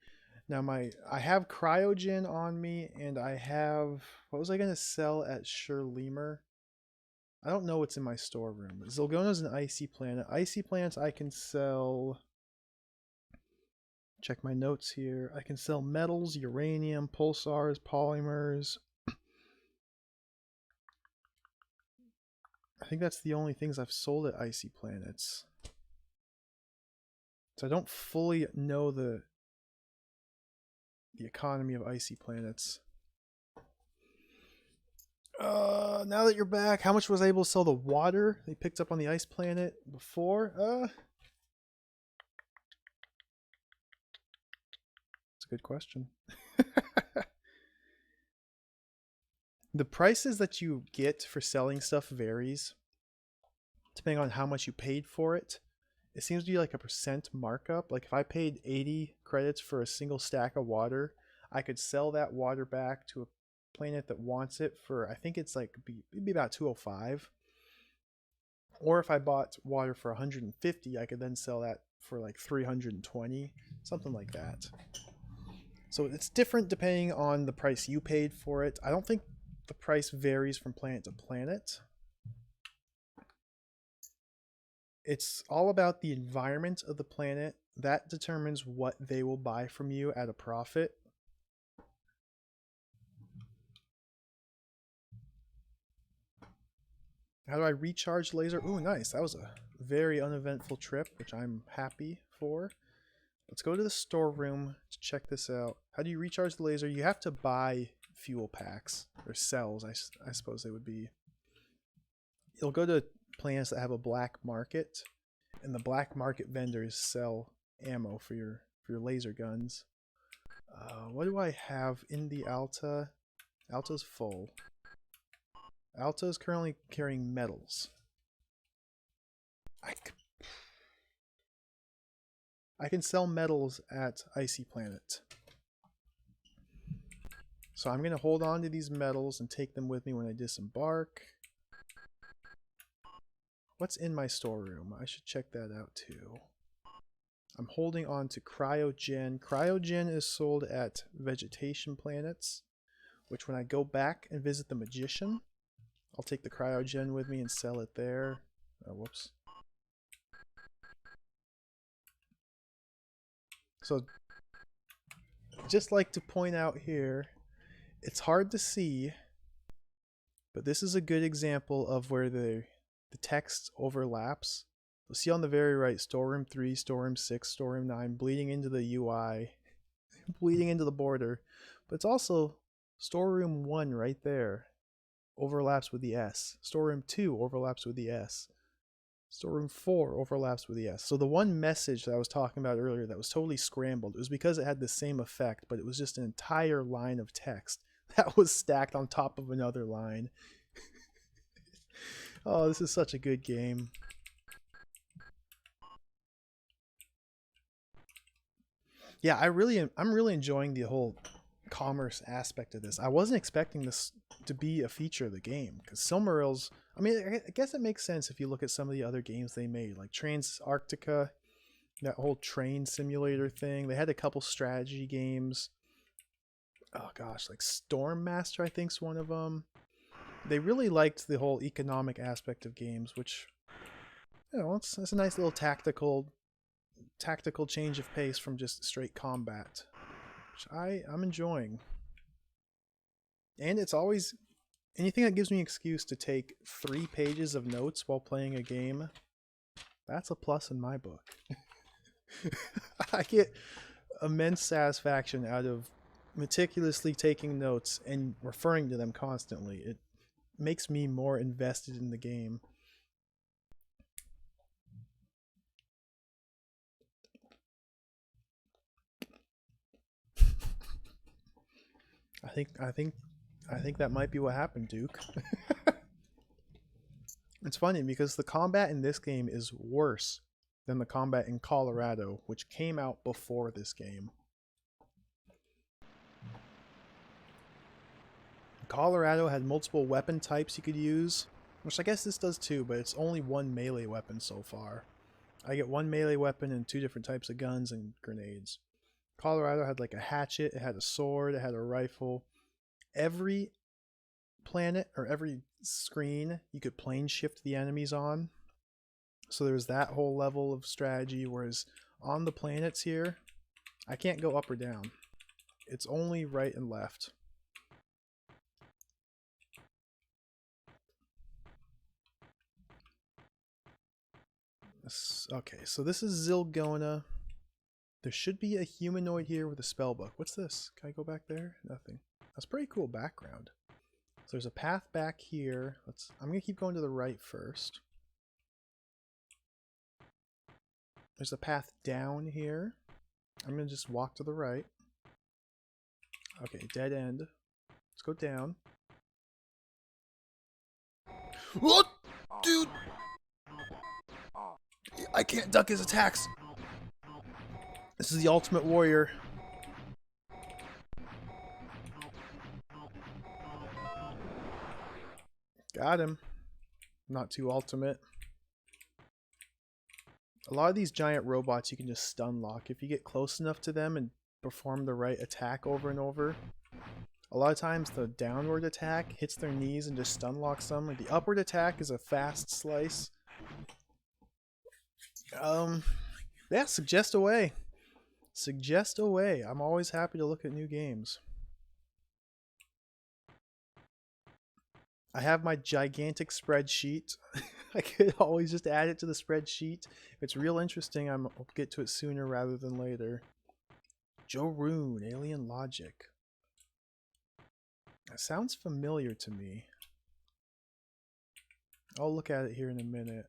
Now I have cryogen on me, and I have, what was I gonna sell at Sherlemer? I don't know what's in my storeroom. Zilgona's an icy planet. Icy planets I can sell. Check my notes here. I can sell metals, uranium, pulsars, polymers. I think that's the only things I've sold at icy planets. So I don't fully know the economy of icy planets. Now that you're back, how much was I able to sell the water they picked up on the ice planet before? It's a good question. The prices that you get for selling stuff varies depending on how much you paid for it. It seems to be like a percent markup. Like if I paid 80 credits for a single stack of water, I could sell that water back to a planet that wants it for, I think it's like it'd be about 205. Or if I bought water for 150, I could then sell that for like 320, something like that. So it's different depending on the price you paid for it. I don't think the price varies from planet to planet. It's all about the environment of the planet. That determines what they will buy from you at a profit. How do I recharge laser? Ooh, nice. That was a very uneventful trip, which I'm happy for. Let's go to the storeroom to check this out. How do you recharge the laser? You have to buy fuel packs, or cells, I suppose they would be. You'll go to planets that have a black market, and the black market vendors sell ammo for your laser guns. What do I have in the Alta? Alta's full. Alta is currently carrying metals. I can sell metals at Icy Planet. So I'm going to hold on to these metals and take them with me when I disembark. What's in my storeroom? I should check that out too. I'm holding on to Cryogen. Cryogen is sold at Vegetation Planets, which when I go back and visit the Magician, I'll take the Cryogen with me and sell it there. Oh, whoops. So, just like to point out here, it's hard to see, but this is a good example of where the text overlaps. You'll see on the very right, Storeroom 3, Storeroom 6, Storeroom 9, bleeding into the UI, bleeding into the border. But it's also Storeroom 1 right there, overlaps with the S. Storeroom 2 overlaps with the S. Storeroom 4 overlaps with the S. So the one message that I was talking about earlier that was totally scrambled, it was because it had the same effect, but it was just an entire line of text that was stacked on top of another line. Oh, this is such a good game. Yeah, I'm really enjoying the whole commerce aspect of this. I wasn't expecting this to be a feature of the game, because Silmarils, I mean, I guess it makes sense if you look at some of the other games they made, like Transantarctica, that whole train simulator thing. They had a couple strategy games. Oh gosh, like Storm Master, I think's one of them. They really liked the whole economic aspect of games, which, you know, it's a nice little tactical change of pace from just straight combat, which I'm enjoying. And it's always anything that gives me an excuse to take 3 pages of notes while playing a game. That's a plus in my book. I get immense satisfaction out of meticulously taking notes and referring to them constantly. It makes me more invested in the game. I think that might be what happened, Duke. It's funny because the combat in this game is worse than the combat in Colorado, which came out before this game. Colorado had multiple weapon types you could use, which I guess this does too, but it's only one melee weapon so far. I get one melee weapon and 2 different types of guns and grenades. Colorado had like a hatchet, it had a sword, it had a rifle. Every planet or every screen you could plane shift the enemies on. So there's that whole level of strategy, whereas on the planets here, I can't go up or down. It's only right and left. Okay, so this is Zilgona. There should be a humanoid here with a spell book. What's this? Can I go back there? Nothing. That's pretty cool background. So there's a path back here. I'm gonna keep going to the right first. There's a path down here. I'm gonna just walk to the right. Okay, dead end. Let's go down. What? Dude! I can't duck his attacks! This is the Ultimate Warrior. Got him. Not too ultimate. A lot of these giant robots you can just stun lock. If you get close enough to them and perform the right attack over and over, a lot of times the downward attack hits their knees and just stun locks them. Like the upward attack is a fast slice. Yeah, suggest away. Suggest away. I'm always happy to look at new games. I have my gigantic spreadsheet. I could always just add it to the spreadsheet. If it's real interesting, I'll get to it sooner rather than later. Joe Rune, Alien Logic. That sounds familiar to me. I'll look at it here in a minute.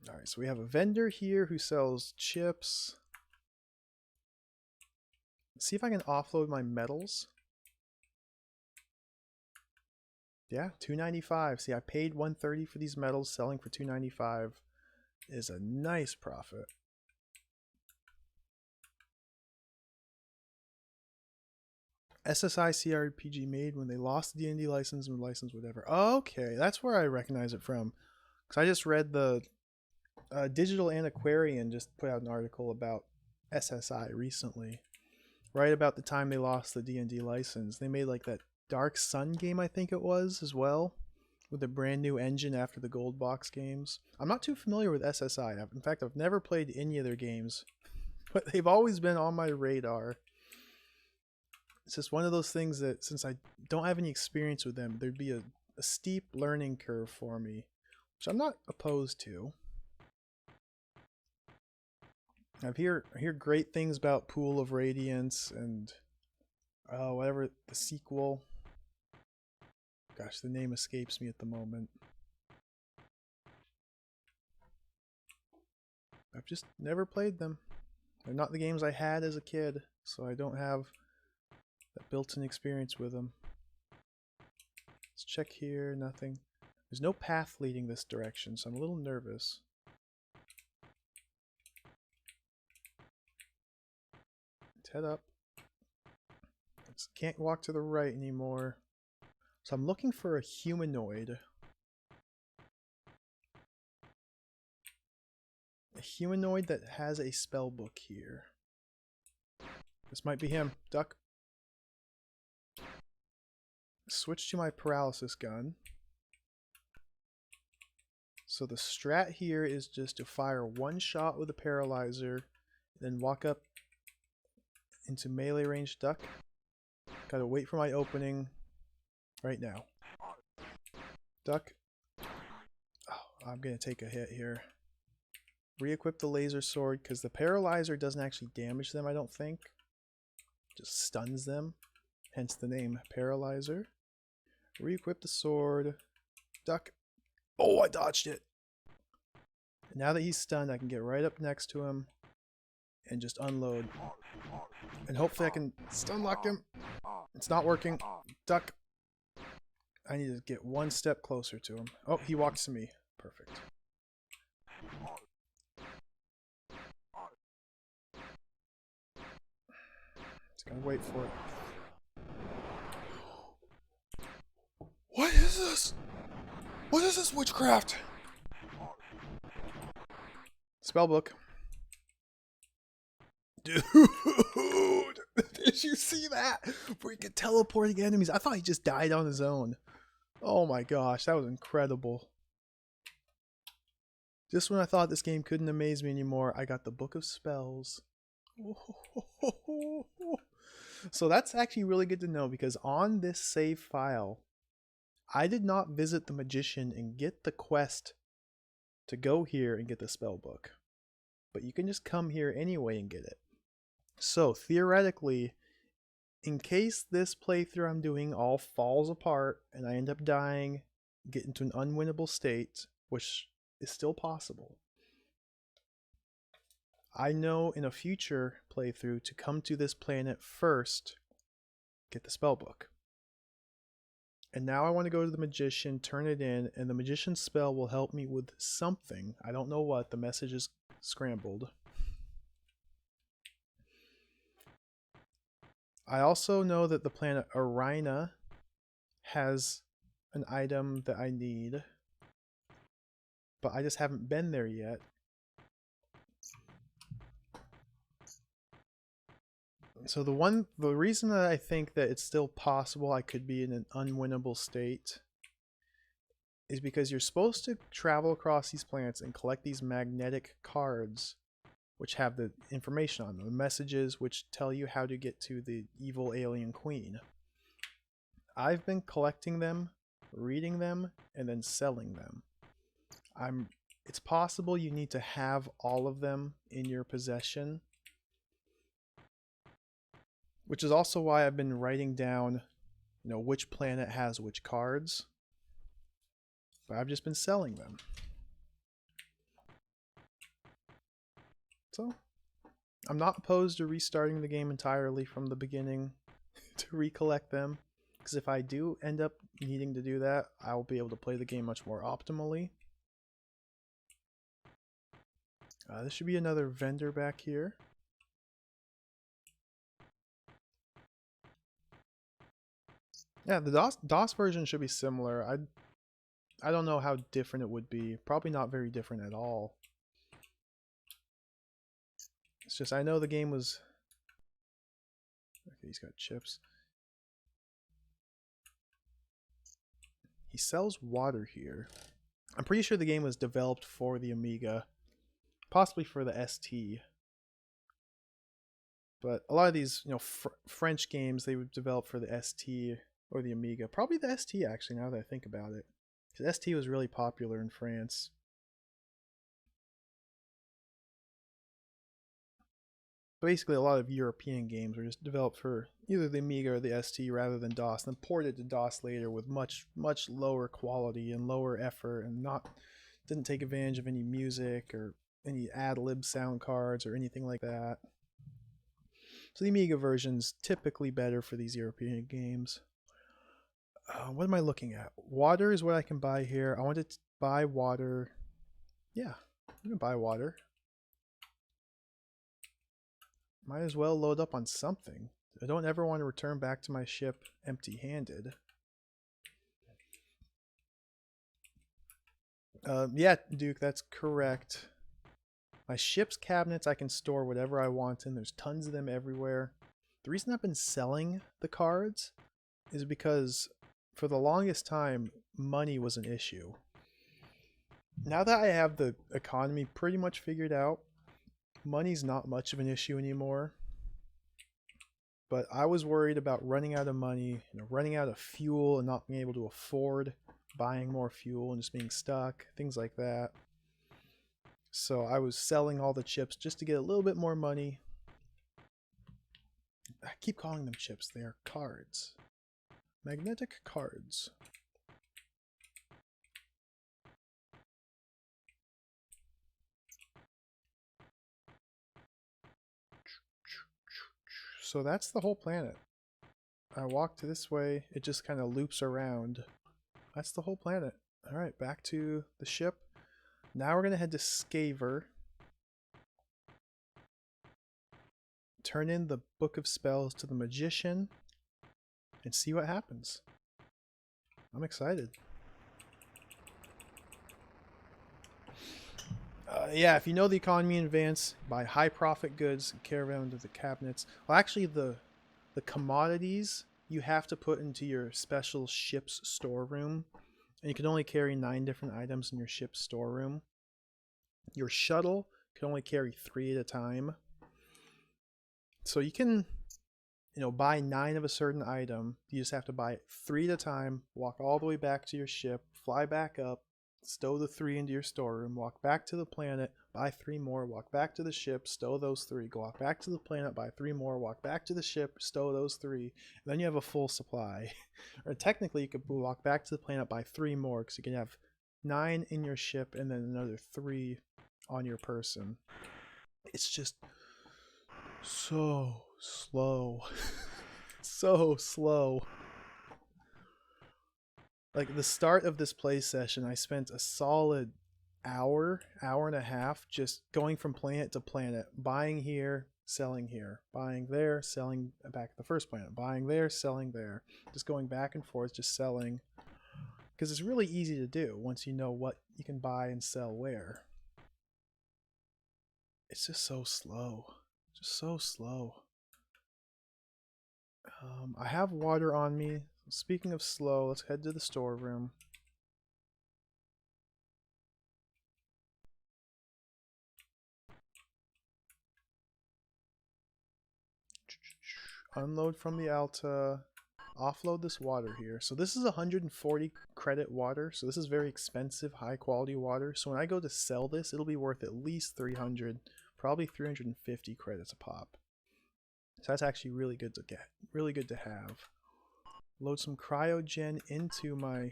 Alright, so we have a vendor here who sells chips. Let's see if I can offload my metals. Yeah, $2.95. See, I paid $1.30 for these metals. Selling for $2.95 is a nice profit. SSI CRPG made when they lost the D&D license and license whatever. Okay, that's where I recognize it from. Because I just read the Digital Antiquarian just put out an article about SSI recently. Right about the time they lost the D&D license. They made like that Dark Sun game, I think it was, as well, with a brand new engine after the Gold Box games. I'm not too familiar with SSI. In fact, I've never played any of their games, but they've always been on my radar. It's just one of those things that, since I don't have any experience with them, there'd be a steep learning curve for me, which I'm not opposed to. I hear great things about Pool of Radiance and whatever the sequel. Gosh, the name escapes me at the moment. I've just never played them. They're not the games I had as a kid, so I don't have that built-in experience with them. Let's check here, nothing. There's no path leading this direction, so I'm a little nervous. Let's head up. Can't walk to the right anymore. So I'm looking for a humanoid. A humanoid that has a spell book here. This might be him. Duck. Switch to my paralysis gun. So the strat here is just to fire one shot with a paralyzer, then walk up into melee range duck. Gotta wait for my opening right now. Duck. Oh, I'm gonna take a hit here. Re-equip the laser sword because the paralyzer doesn't actually damage them, I don't think. Just stuns them. Hence the name Paralyzer. Re-equip the sword. Duck. Oh, I dodged it. And now that he's stunned, I can get right up next to him and just unload. And hopefully I can stun lock him. It's not working. Duck. I need to get one step closer to him. Oh, he walks to me. Perfect. Just gonna wait for it. What is this? What is this witchcraft? Spellbook. Dude, Did you see that? Freaking teleporting enemies. I thought he just died on his own. Oh my gosh, that was incredible. Just when I thought this game couldn't amaze me anymore, I got the Book of Spells. So that's actually really good to know, because on this save file, I did not visit the magician and get the quest to go here and get the spell book. But you can just come here anyway and get it. So theoretically, in case this playthrough I'm doing all falls apart and I end up dying, get into an unwinnable state, which is still possible, I know in a future playthrough to come to this planet first, get the spell book. And now I want to go to the magician, turn it in, and the magician's spell will help me with something. I don't know what. The message is scrambled. I also know that the planet Arina has an item that I need, but I just haven't been there yet. So the reason that I think that it's still possible I could be in an unwinnable state is because you're supposed to travel across these planets and collect these magnetic cards which have the information on them, the messages which tell you how to get to the evil alien queen. I've been collecting them, reading them, and then selling them. It's possible you need to have all of them in your possession, which is also why I've been writing down, which planet has which cards. But I've just been selling them. So, I'm not opposed to restarting the game entirely from the beginning to recollect them, because if I do end up needing to do that, I'll be able to play the game much more optimally. There should be another vendor back here. Yeah, the DOS version should be similar. I don't know how different it would be. Probably not very different at all. It's just I know the game was... Okay, he's got chips. He sells water here. I'm pretty sure the game was developed for the Amiga. Possibly for the ST. But a lot of these, French games, they would develop for the ST or the Amiga. Probably the ST, actually, now that I think about it. Because ST was really popular in France. Basically, a lot of European games were just developed for either the Amiga or the ST rather than DOS, and then ported to DOS later with much, much lower quality and lower effort, and didn't take advantage of any music or any ad-lib sound cards or anything like that. So the Amiga version's typically better for these European games. What am I looking at? Water is what I can buy here. I want to buy water. Yeah, I'm gonna buy water. Might as well load up on something. I don't ever want to return back to my ship empty-handed. Yeah, Duke, that's correct. My ship's cabinets, I can store whatever I want in. There's tons of them everywhere. The reason I've been selling the cards is because for the longest time, money was an issue. Now that I have the economy pretty much figured out, money's not much of an issue anymore. But I was worried about running out of money, running out of fuel and not being able to afford buying more fuel and just being stuck, things like that. So I was selling all the chips just to get a little bit more money. I keep calling them chips, they are cards. Magnetic cards. So that's the whole planet. I walked this way, it just kind of loops around. That's the whole planet. Alright, back to the ship. Now we're going to head to Skaver. Turn in the Book of Spells to the Magician. And see what happens. I'm excited. Yeah, if you know the economy in advance, buy high profit goods and caravan to the cabinets. Well, actually, the The commodities you have to put into your special ship's storeroom, and you can only carry 9 different items in your ship's storeroom. Your shuttle can only carry 3 at a time. So you can, buy 9 of a certain item. You just have to buy 3 at a time, walk all the way back to your ship, fly back up, stow the 3 into your storeroom, walk back to the planet, buy 3 more, walk back to the ship, stow those 3, go walk back to the planet, buy 3 more, walk back to the ship, stow those 3, and then you have a full supply. Or technically you could walk back to the planet, buy 3 more, because you can have 9 in your ship and then another 3 on your person. It's just so slow. So slow. Like, the start of this play session, I spent a solid hour and a half just going from planet to planet, buying here, selling here, buying there, selling back at the first planet, buying there, selling there, just going back and forth, just selling, because it's really easy to do once you know what you can buy and sell where. It's just so slow, just so slow. I have water on me. Speaking of slow, let's head to the storeroom. Unload from the Alta. Offload this water here. So this is 140 credit water. So this is very expensive, high quality water. So when I go to sell this, it'll be worth at least 300, probably 350 credits a pop. So that's actually really good to get, really good to have. Load some cryogen into my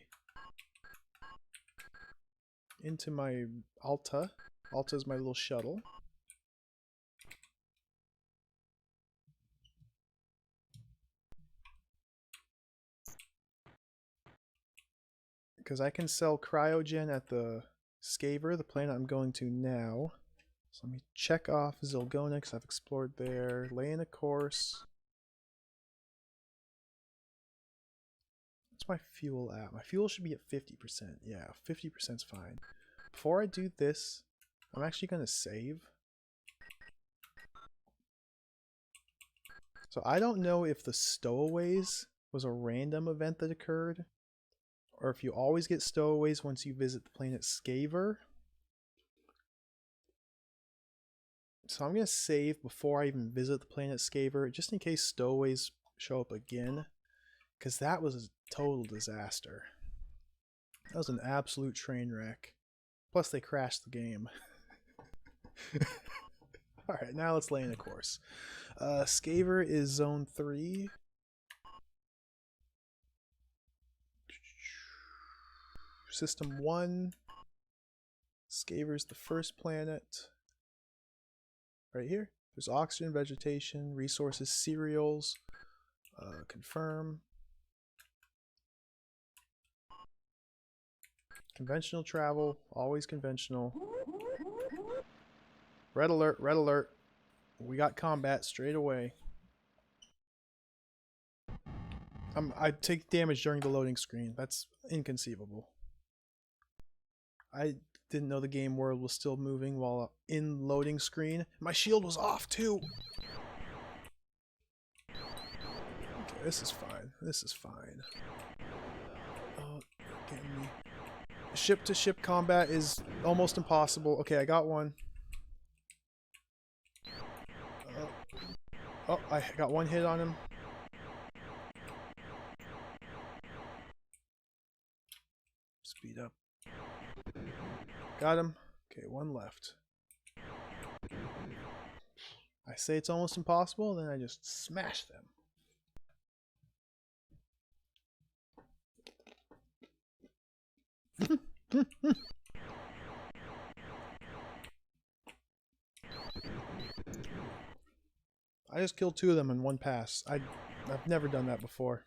Alta. Alta is my little shuttle. Because I can sell cryogen at the Skaver, the planet I'm going to now. So let me check off Zilgona because I've explored there. Lay in a course. What's my fuel at? My fuel should be at 50%. Yeah, 50% is fine. Before I do this, I'm actually going to save. So I don't know if the stowaways was a random event that occurred, or if you always get stowaways once you visit the planet Skaver. So I'm going to save before I even visit the planet Skaver, just in case stowaways show up again, because that was a total disaster. That was an absolute train wreck. Plus they crashed the game. Alright, now let's lay in a course. Skaver is zone 3. System 1. Skaver's the first planet. Right here. There's oxygen, vegetation, resources, cereals. Confirm. Conventional travel. Always conventional. Red alert, red alert. We got combat straight away. I take damage during the loading screen. That's inconceivable. I didn't know the game world was still moving while in loading screen. My shield was off too. Okay, this is fine. This is fine. Oh, getting me. Ship to ship combat is almost impossible. Okay, I got one. Oh, I got one hit on him. Speed up. Got him. Okay, one left. I say it's almost impossible, then I just smash them. I just killed 2 of them in one pass. I've never done that before.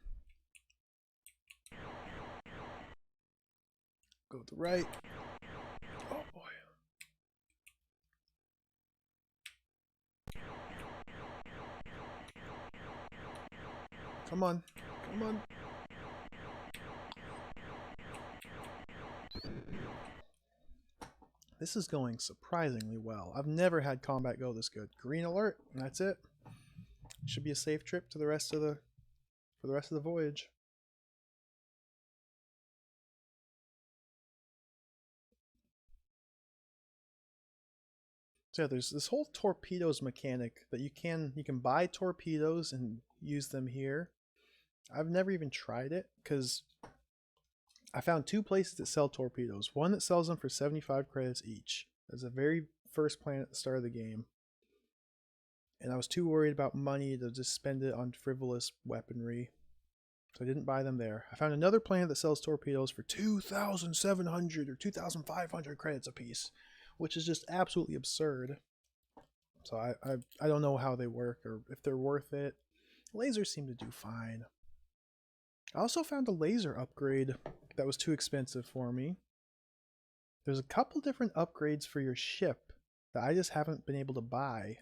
Go to the right. Oh boy. Come on. Come on. This is going surprisingly well. I've never had combat go this good. Green alert, and that's it. Should be a safe trip to the rest of the for the rest of the voyage. So yeah, there's this whole torpedoes mechanic that you can buy torpedoes and use them here. I've never even tried it because I found two places that sell torpedoes. One that sells them for 75 credits each. That's the very first planet at the start of the game. And I was too worried about money to just spend it on frivolous weaponry. So I didn't buy them there. I found another planet that sells torpedoes for 2,700 or 2,500 credits apiece, which is just absolutely absurd. So I don't know how they work or if they're worth it. Lasers seem to do fine. I also found a laser upgrade that was too expensive for me. There's a couple different upgrades for your ship that I just haven't been able to buy.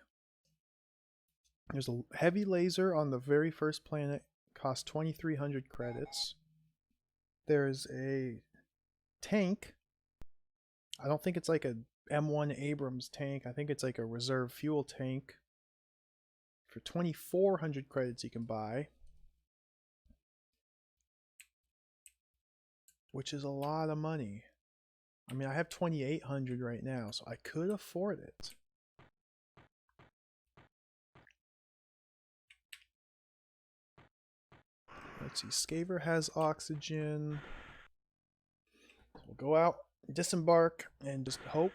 There's a heavy laser on the very first planet, costs 2,300 credits. There's a tank. I don't think it's like a M1 Abrams tank. I think it's like a reserve fuel tank. For 2,400 credits you can buy. Which is a lot of money. I mean, I have 2,800 right now, so I could afford it. Let's see, Skaver has oxygen. We'll go out, disembark, and just hope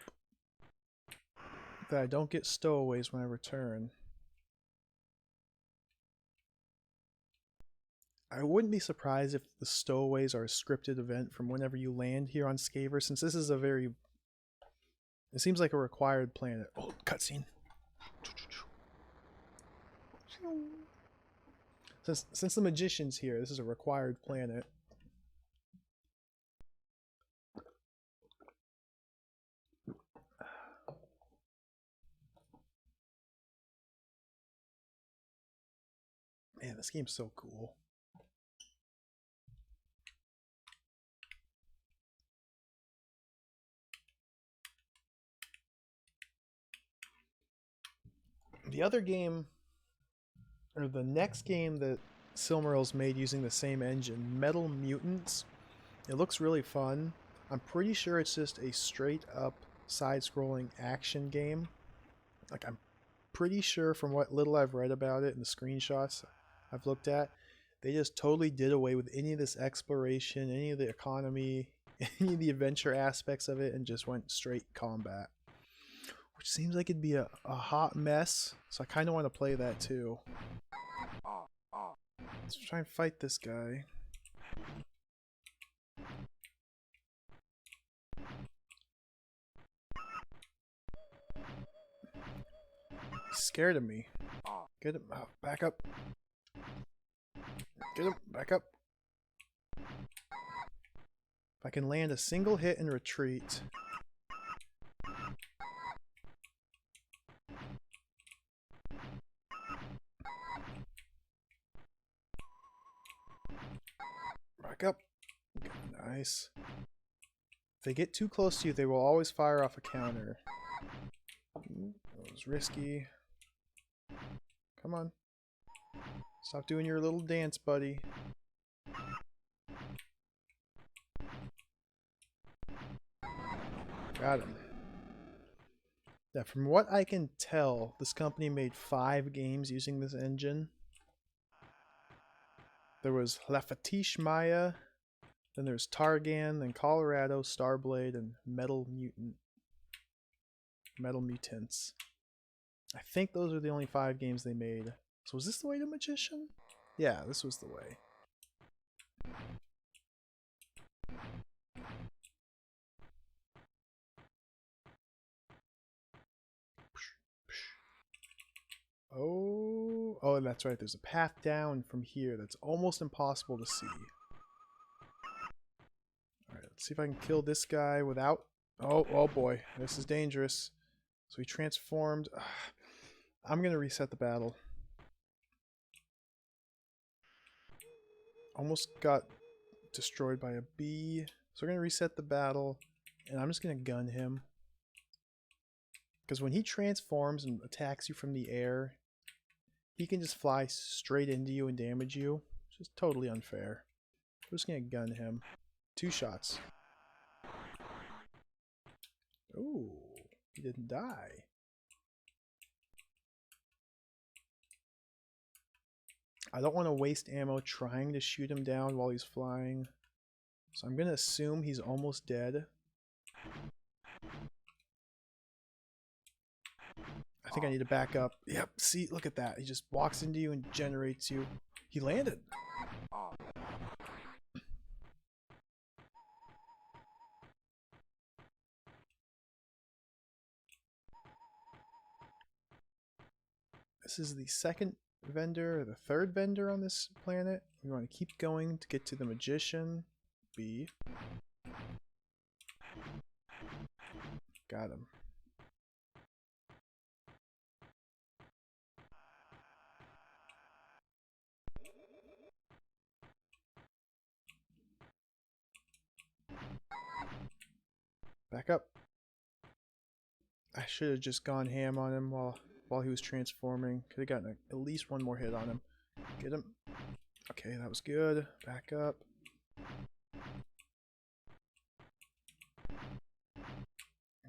that I don't get stowaways when I return. I wouldn't be surprised if the stowaways are a scripted event from whenever you land here on Skaver, since this is a very... It seems like a required planet. Oh, cutscene. Since the magician's here, this is a required planet. Man, this game's so cool. The other game, or the next game that Silmarils made using the same engine, Metal Mutants, it looks really fun. I'm pretty sure it's just a straight up side-scrolling action game. Like, I'm pretty sure from what little I've read about it and the screenshots I've looked at, they just totally did away with any of this exploration, any of the economy, any of the adventure aspects of it, and just went straight combat. Which seems like it'd be a hot mess, so I kind of want to play that too. Let's try and fight this guy. He's scared of me. Get him. Oh, back up. Get him. Back up. If I can land a single hit and retreat. Back up. Nice. If they get too close to you, they will always fire off a counter. That was risky. Come on. Stop doing your little dance, buddy. Got him. Yeah, from what I can tell, this company made 5 games using this engine. There was La Fatiche Maya, then there's Targan, then Colorado, Starblade, and Metal Mutants. I think those are the only 5 games they made. So was this the way to Magician? Yeah, this was the way. Oh, that's right. There's a path down from here that's almost impossible to see. Alright, let's see if I can kill this guy without... Oh boy. This is dangerous. So he transformed. I'm going to reset the battle. Almost got destroyed by a bee. So we're going to reset the battle. And I'm just going to gun him. Because when he transforms and attacks you from the air, he can just fly straight into you and damage you. It's just totally unfair. We're just gonna gun him. 2 shots. Ooh, he didn't die. I don't want to waste ammo trying to shoot him down while he's flying. So I'm gonna assume he's almost dead. I think I need to back up. Yep, see, look at that. He just walks into you and generates you. He landed. This is the second vendor, or the third vendor on this planet. We want to keep going to get to the magician. B. Got him. Back up. I should have just gone ham on him while he was transforming. Could have gotten at least one more hit on him. Get him. Okay, that was good. Back up.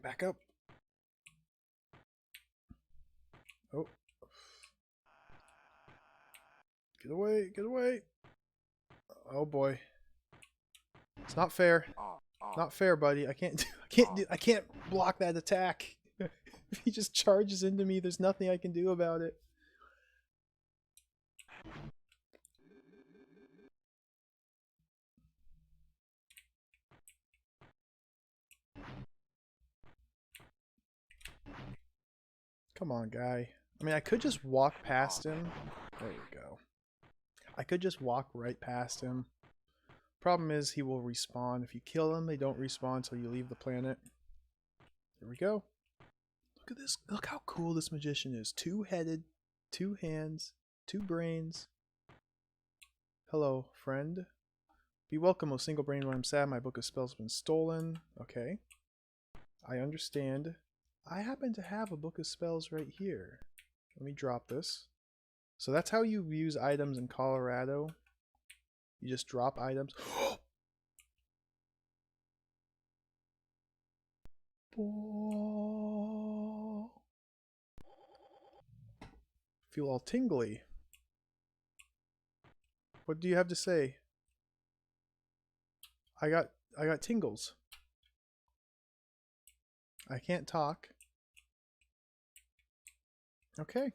Back up. Oh. Get away, get away. Oh boy. It's not fair. Not fair, buddy. I can't block that attack. If he just charges into me, there's nothing I can do about it. Come on, guy. I mean, I could just walk past him. There we go. I could just walk right past him. Problem is, he will respawn. If you kill him, they don't respawn until you leave the planet. Here we go. Look at this. Look how cool this magician is. 2-headed, 2 hands, 2 brains. Hello, friend. Be welcome, O single brain, when I'm sad. My book of spells has been stolen. Okay. I understand. I happen to have a book of spells right here. Let me drop this. So that's how you use items in Colorado. You just drop items. Feel all tingly. What do you have to say? I got tingles. I can't talk. Okay.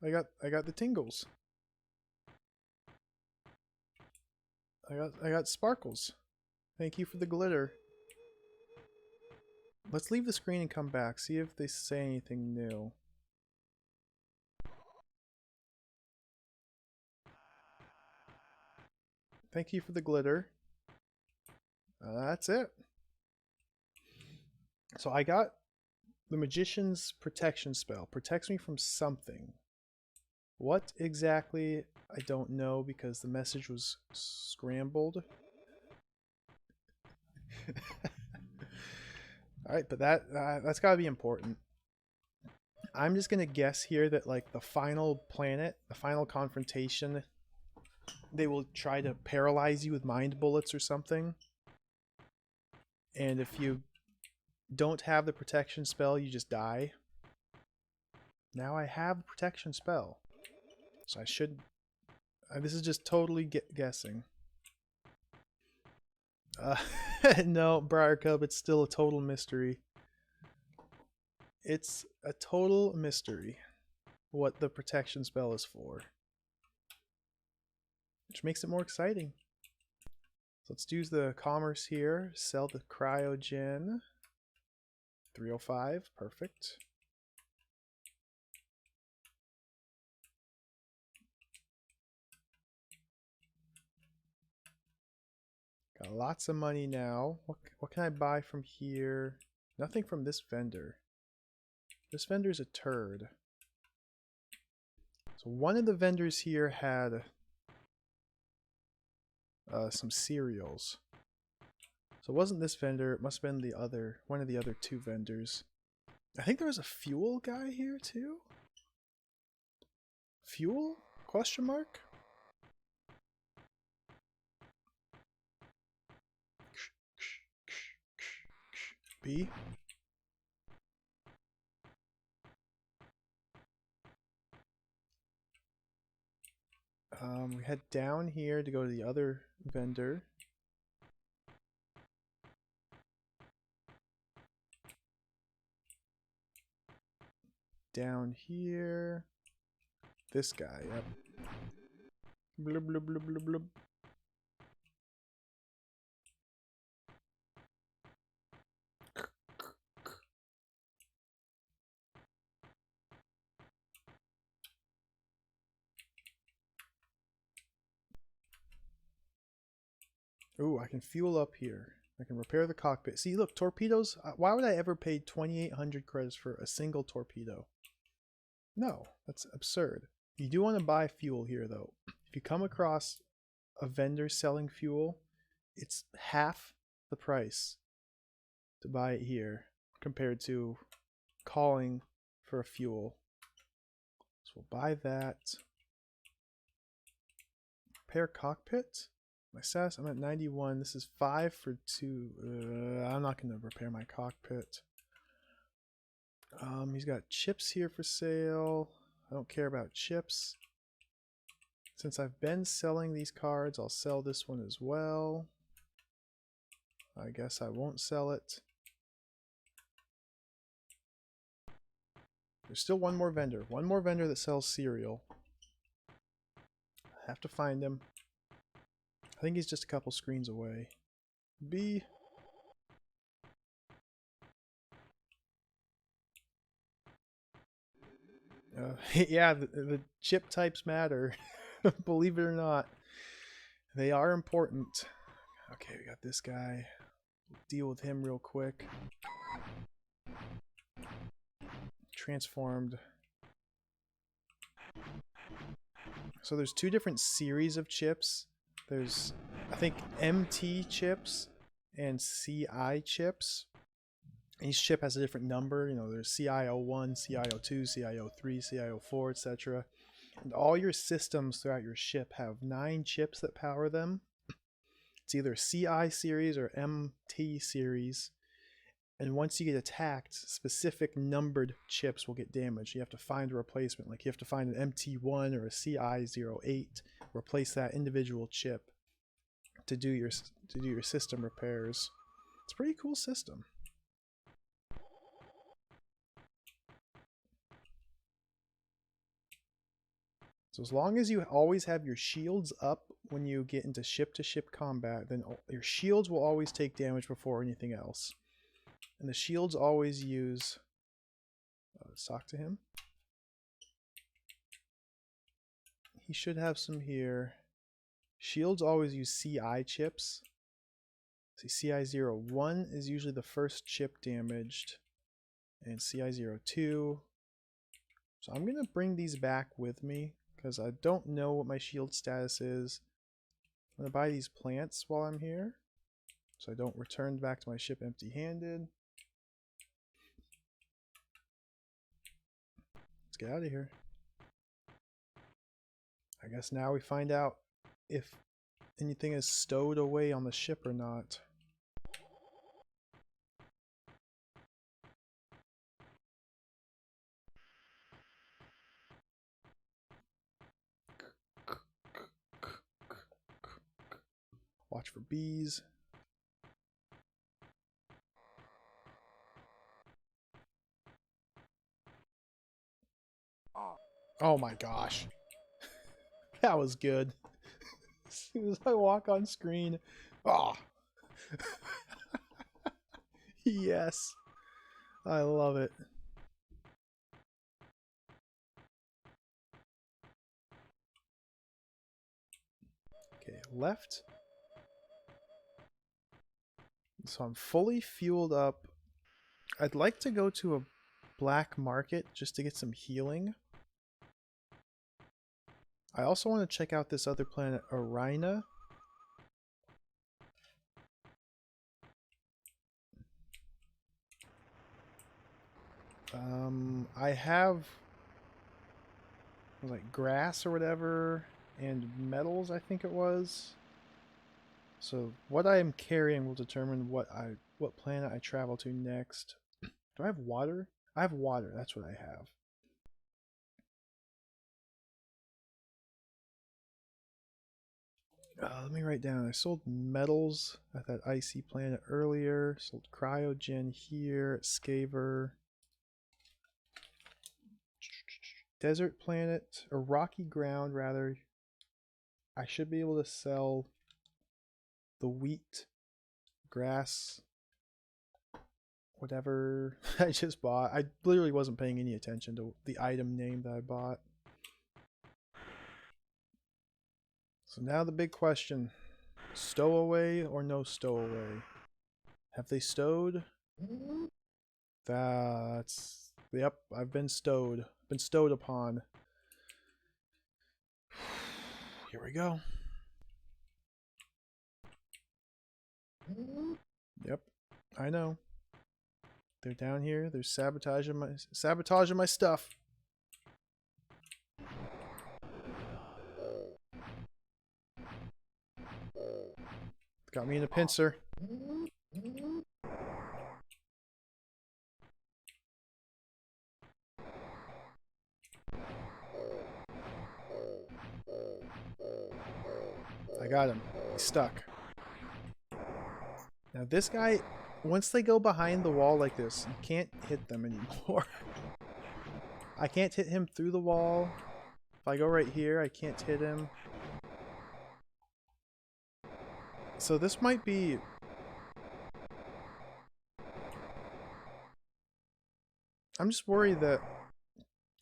I got the tingles. I got sparkles. Thank you for the glitter. Let's leave the screen and come back. See if they say anything new. Thank you for the glitter. That's it. So I got the Magician's protection spell. Protects me from something. What exactly, I don't know because the message was scrambled. Alright, but that's gotta be important. I'm just gonna guess here that like the final planet, the final confrontation, they will try to paralyze you with mind bullets or something. And if you don't have the protection spell, you just die. Now I have the protection spell. So I should... this is just totally guessing. No, Briarcub, it's still a total mystery. It's a total mystery what the protection spell is for. Which makes it more exciting. So let's use the commerce here. Sell the cryogen. 305, perfect. Got lots of money now. What can I buy from here? Nothing from this vendor. This vendor's a turd. So one of the vendors here had some cereals. So it wasn't this vendor, it must have been one of the other 2 vendors. I think there was a fuel guy here too? Fuel? Question mark? B. We head down here to go to the other vendor. Down here. This guy, yep. Blub, blub, blub, blub, blub. Ooh, I can fuel up here. I can repair the cockpit. See, look, torpedoes. Why would I ever pay 2,800 credits for a single torpedo? No, that's absurd. You do want to buy fuel here, though. If you come across a vendor selling fuel, it's half the price to buy it here compared to calling for a fuel. So we'll buy that. Repair cockpit. My status, I'm at 91. This is 5 for 2. I'm not going to repair my cockpit. He's got chips here for sale. I don't care about chips. Since I've been selling these cards, I'll sell this one as well. I guess I won't sell it. There's still one more vendor. One more vendor that sells cereal. I have to find him. I think he's just a couple screens away. B. Yeah, the chip types matter. Believe it or not. They are important. Okay, we got this guy. Deal with him real quick. Transformed. So there's two different series of chips. There's, I think, MT chips and CI chips. Each chip has a different number. You know, there's CIO1, CIO2, CIO3, CIO4, etc. And all your systems throughout your ship have 9 chips that power them. It's either CI series or MT series. And once you get attacked, specific numbered chips will get damaged. You have to find a replacement. Like you have to find an MT1 or a CI08, replace that individual chip to do your system repairs. It's a pretty cool system. So as long as you always have your shields up when you get into ship-to-ship combat, then your shields will always take damage before anything else. And the shields always use... let's talk to him. He should have some here. Shields always use CI chips. See, CI01 is usually the first chip damaged. And CI02. So I'm going to bring these back with me, because I don't know what my shield status is. I'm going to buy these plants while I'm here, so I don't return back to my ship empty-handed. Let's get out of here. I guess now we find out if anything is stowed away on the ship or not. Watch for bees. Oh my gosh. That was good. As soon as I walk on screen. Oh. Yes. I love it. Okay, left. So I'm fully fueled up. I'd like to go to a black market just to get some healing. I also want to check out this other planet, Arina. I have like grass or whatever, and metals, I think it was. So what I am carrying will determine what planet I travel to next. Do I have water? I have water. That's what I have. Let me write down. I sold metals at that icy planet earlier. Sold cryogen here. Scaver. Desert planet, or rocky ground rather. I should be able to sell the wheat, grass, whatever I just bought. I literally wasn't paying any attention to the item name that I bought. So now the big question. Stowaway or no stowaway? Have they stowed? That's... Yep, I've been stowed. Been stowed upon. Here we go. Yep, I know. They're down here. They're sabotaging my stuff. Got me in a pincer. I got him. He's stuck. Now this guy, once they go behind the wall like this, you can't hit them anymore. I can't hit him through the wall. If I go right here, I can't hit him. So this might be... I'm just worried that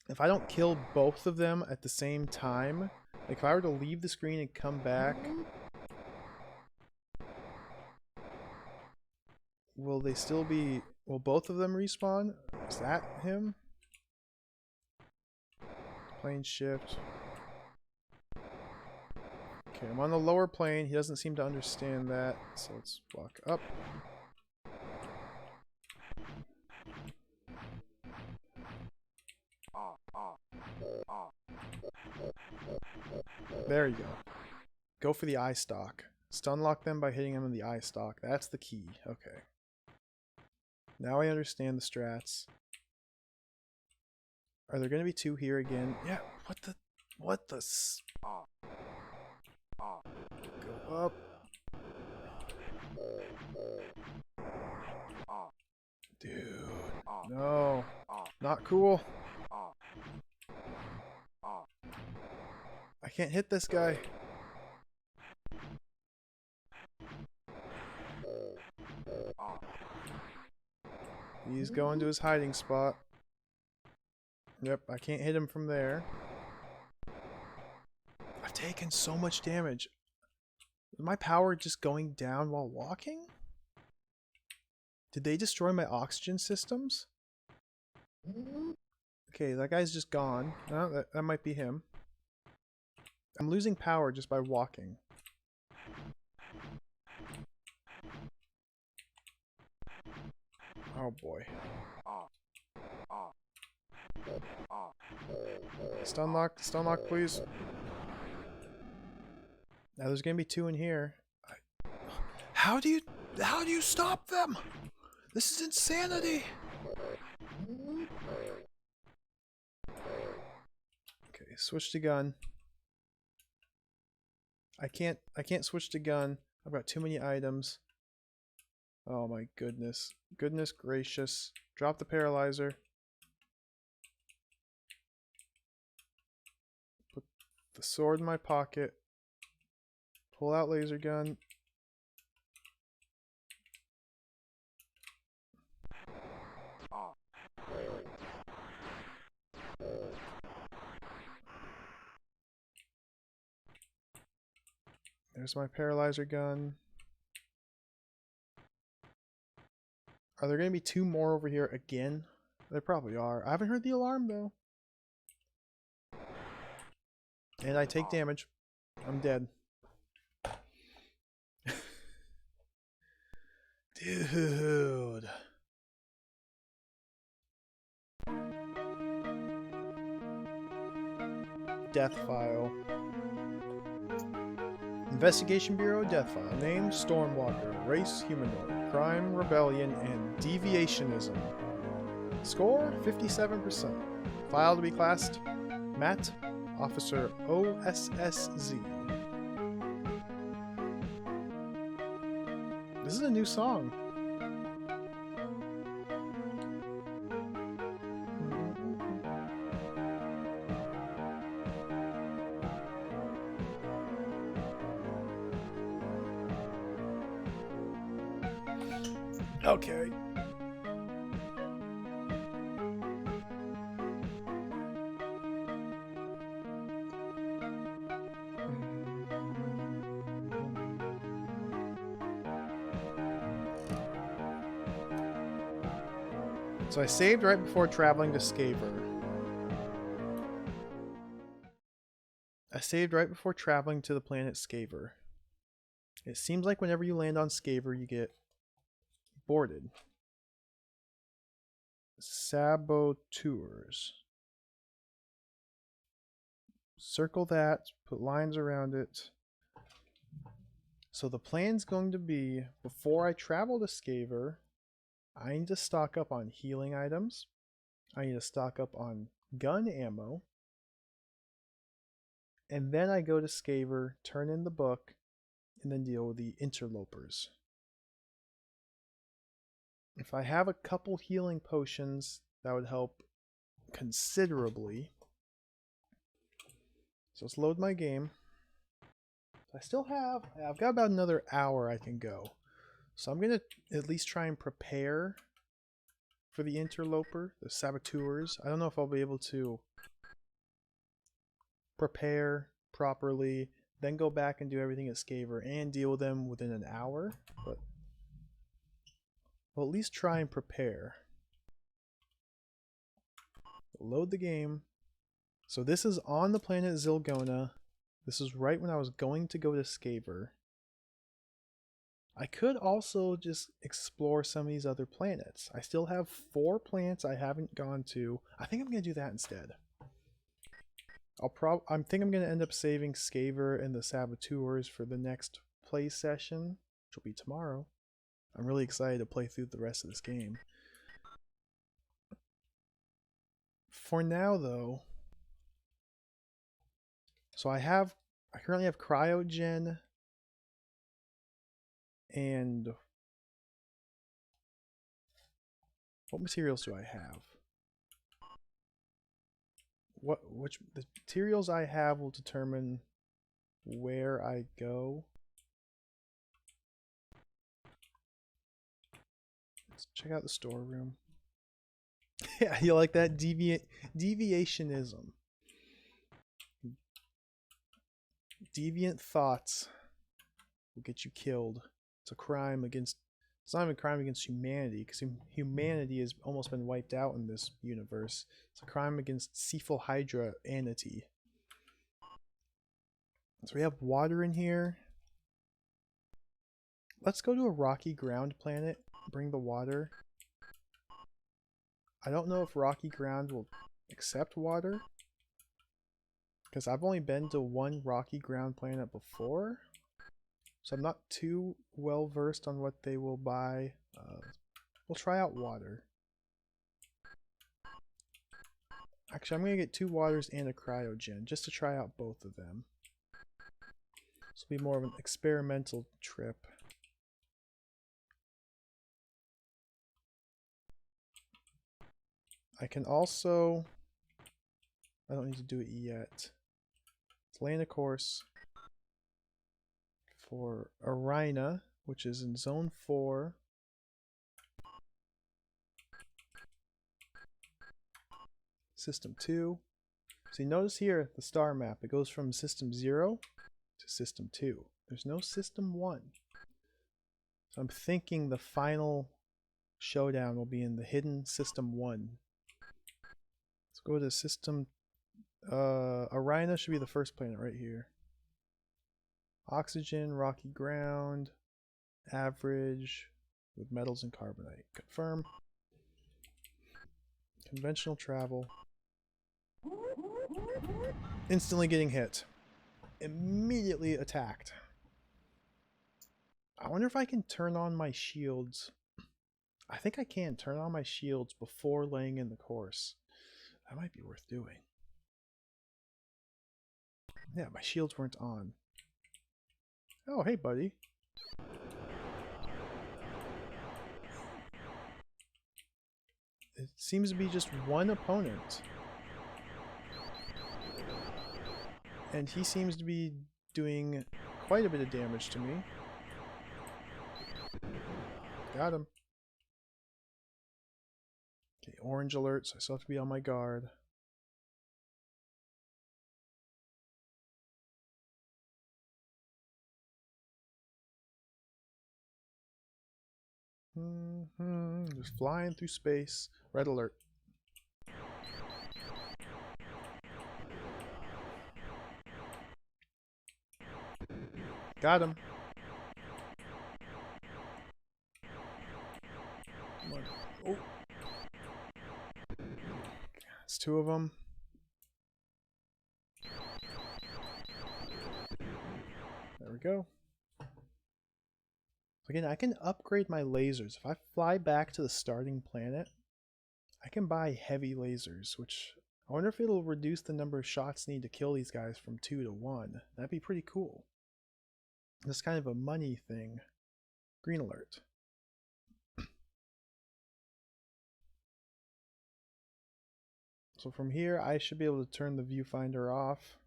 if I don't kill both of them at the same time, like if I were to leave the screen and come back, will they still be... Will both of them respawn? Is that him? Plane shift. Okay, I'm on the lower plane. He doesn't seem to understand that, so let's walk up. There you go. Go for the eye stalk. Stun lock them by hitting them in the eye stalk. That's the key. Okay. Now I understand the strats. Are there going to be two here again? Yeah, what the... What the... Go up. Dude. No. Not cool. I can't hit this guy. He's going to his hiding spot. Yep, I can't hit him from there. I've taken so much damage. Is my power just going down while walking? Did they destroy my oxygen systems? Okay, that guy's just gone. Oh, that might be him. I'm losing power just by walking. Oh boy. Stun lock, please. Now there's gonna be two in here. How do you stop them? This is insanity. Okay, switch to gun. I can't switch to gun. I've got too many items. Oh my goodness. Goodness gracious. Drop the paralyzer. Put the sword in my pocket. Pull out laser gun. There's my paralyzer gun. Are there going to be two more over here again? There probably are. I haven't heard the alarm though. And I take damage. I'm dead. Dude. death file. Investigation Bureau death file. Name Stormwalker. Race humanoid. Crime, rebellion, and deviationism. Score 57%. File to be classed Matt, Officer OSSZ. This is a new song. Okay. So I saved right before traveling to Skaver. I saved right before traveling to the planet Skaver. It seems like whenever you land on Skaver, you get boarded. Saboteurs. Circle that, put lines around it. So the plan's going to be, before I travel to Skaver, I need to stock up on healing items. I need to stock up on gun ammo. And then I go to Skaver, turn in the book, and then deal with the interlopers. If I have a couple healing potions, that would help considerably. So let's load my game. I've got about another hour I can go. So I'm going to at least try and prepare for the interloper, the saboteurs. I don't know if I'll be able to prepare properly, then go back and do everything at Skaver and deal with them within an hour, but I'll at least try and prepare. Load the game. So this is on the planet Zilgona. This is right when I was going to go to Skaver. I could also just explore some of these other planets. I still have 4 planets I haven't gone to. I think I'm going to do that instead. I think I'm going to end up saving Skaver and the Saboteurs for the next play session, which will be tomorrow. I'm really excited to play through the rest of this game. For now, though, so I currently have Cryogen and what materials do I have? Which the materials I have will determine where I go. Let's check out the storeroom. Yeah, you like that? Deviationism. Deviant thoughts will get you killed. It's a crime against... It's not even a crime against humanity, because humanity has almost been wiped out in this universe. It's a crime against Cephalohydra-anity. So we have water in here. Let's go to a rocky ground planet. Bring the water. I don't know if rocky ground will accept water, because I've only been to one rocky ground planet before. So I'm not too well versed on what they will buy. We'll try out water. Actually, I'm going to get 2 waters and a cryogen just to try out both of them. This will be more of an experimental trip. I can also... I don't need to do it yet. Let's land a course for Arina, which is in Zone 4. System 2. So you notice here, the star map, it goes from System 0 to System 2. There's no System 1. So I'm thinking the final showdown will be in the hidden System 1. Let's go to System... Arina should be the first planet right here. Oxygen, rocky ground, average, with metals and carbonite. Confirm. Conventional travel. Instantly getting hit. Immediately attacked. I wonder if I can turn on my shields. I think I can turn on my shields before laying in the course. That might be worth doing. Yeah, my shields weren't on. Oh, hey, buddy. It seems to be just one opponent. And he seems to be doing quite a bit of damage to me. Got him. Okay, orange alert, so I still have to be on my guard. Just flying through space. Red alert. Got him. Come on. Oh. It's two of them. There we go. Again, I can upgrade my lasers. If I fly back to the starting planet, I can buy heavy lasers, which I wonder if it'll reduce the number of shots needed to kill these guys from 2 to 1. That'd be pretty cool. It's kind of a money thing. Green alert. So from here, I should be able to turn the viewfinder off.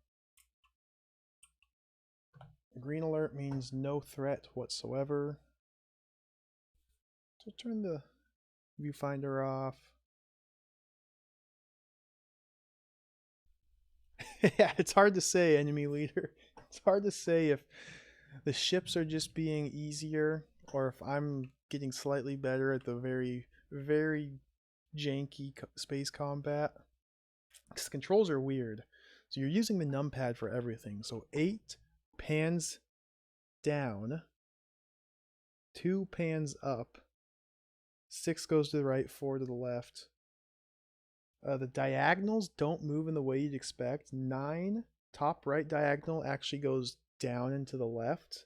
Green alert means no threat whatsoever. So turn the viewfinder off. Yeah, it's hard to say, enemy leader. It's hard to say if the ships are just being easier or if I'm getting slightly better at the very, very janky space combat. Because controls are weird. So you're using the numpad for everything. So 8 pans down, 2 pans up, 6 goes to the right, 4 to the left. The diagonals don't move in the way you'd expect. 9, top right diagonal, actually goes down and to the left.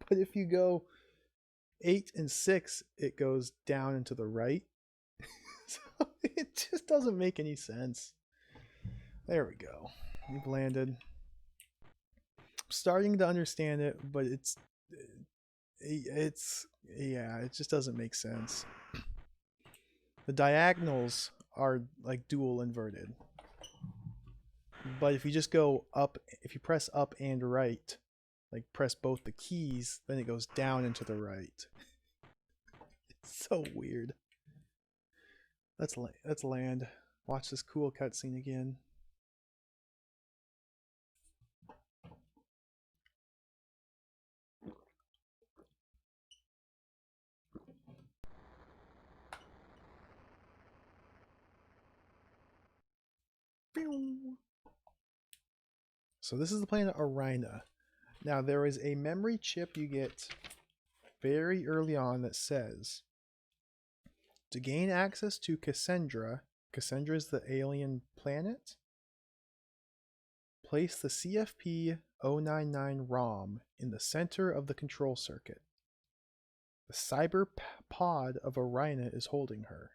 But if you go 8 and 6, it goes down and to the right. So it just doesn't make any sense. There we go. We've landed. I'm starting to understand it, but yeah, it just doesn't make sense. The diagonals are like dual inverted. But if you just go up, if you press up and right, like press both the keys, then it goes down and to the right. It's so weird. Let's land. Watch this cool cutscene again. So this is the planet Arina. Now there is a memory chip you get very early on that says to gain access to Cassandra is the alien planet, place the CFP-099 ROM in the center of the control circuit. The cyber pod of Arina is holding her.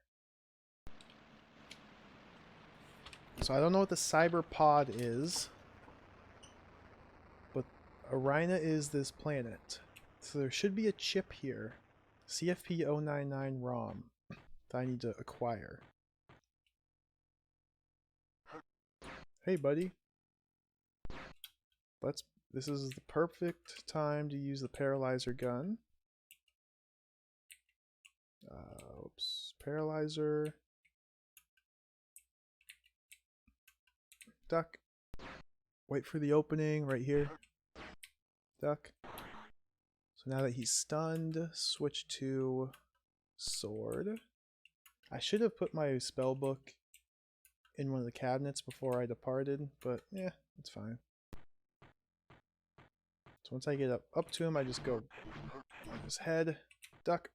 So I don't know what the cyber pod is, but Arina is this planet. So there should be a chip here, CFP-099 ROM, that I need to acquire. Hey buddy. This is the perfect time to use the paralyzer gun. Oops, paralyzer. Duck. Wait for the opening right here. Duck. So now that he's stunned, switch to sword. I should have put my spell book in one of the cabinets before I departed, but yeah, it's fine. So once I get up to him, I just go on his head. Duck.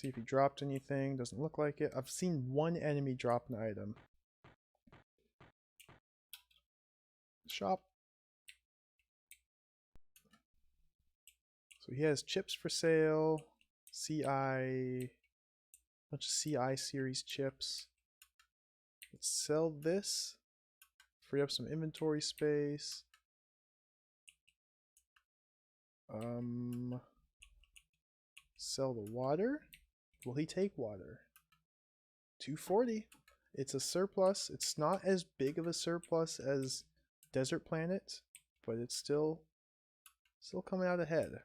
See if he dropped anything. Doesn't look like it. I've seen one enemy drop an item. Shop. So he has chips for sale. CI. Bunch of CI series chips. Let's sell this. Free up some inventory space. Sell the water. Will he take water? 240. It's a surplus. It's not as big of a surplus as Desert Planet, but it's still coming out ahead.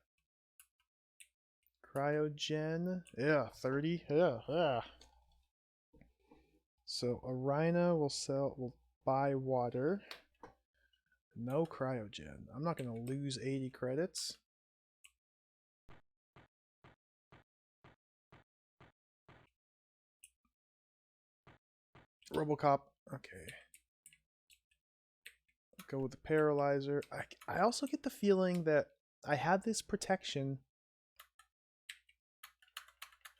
Cryogen. Yeah, 30. Yeah. So Arina will buy water. No cryogen. I'm not going to lose 80 credits. Robocop. Okay. Go with the paralyzer. I also get the feeling that I have this protection.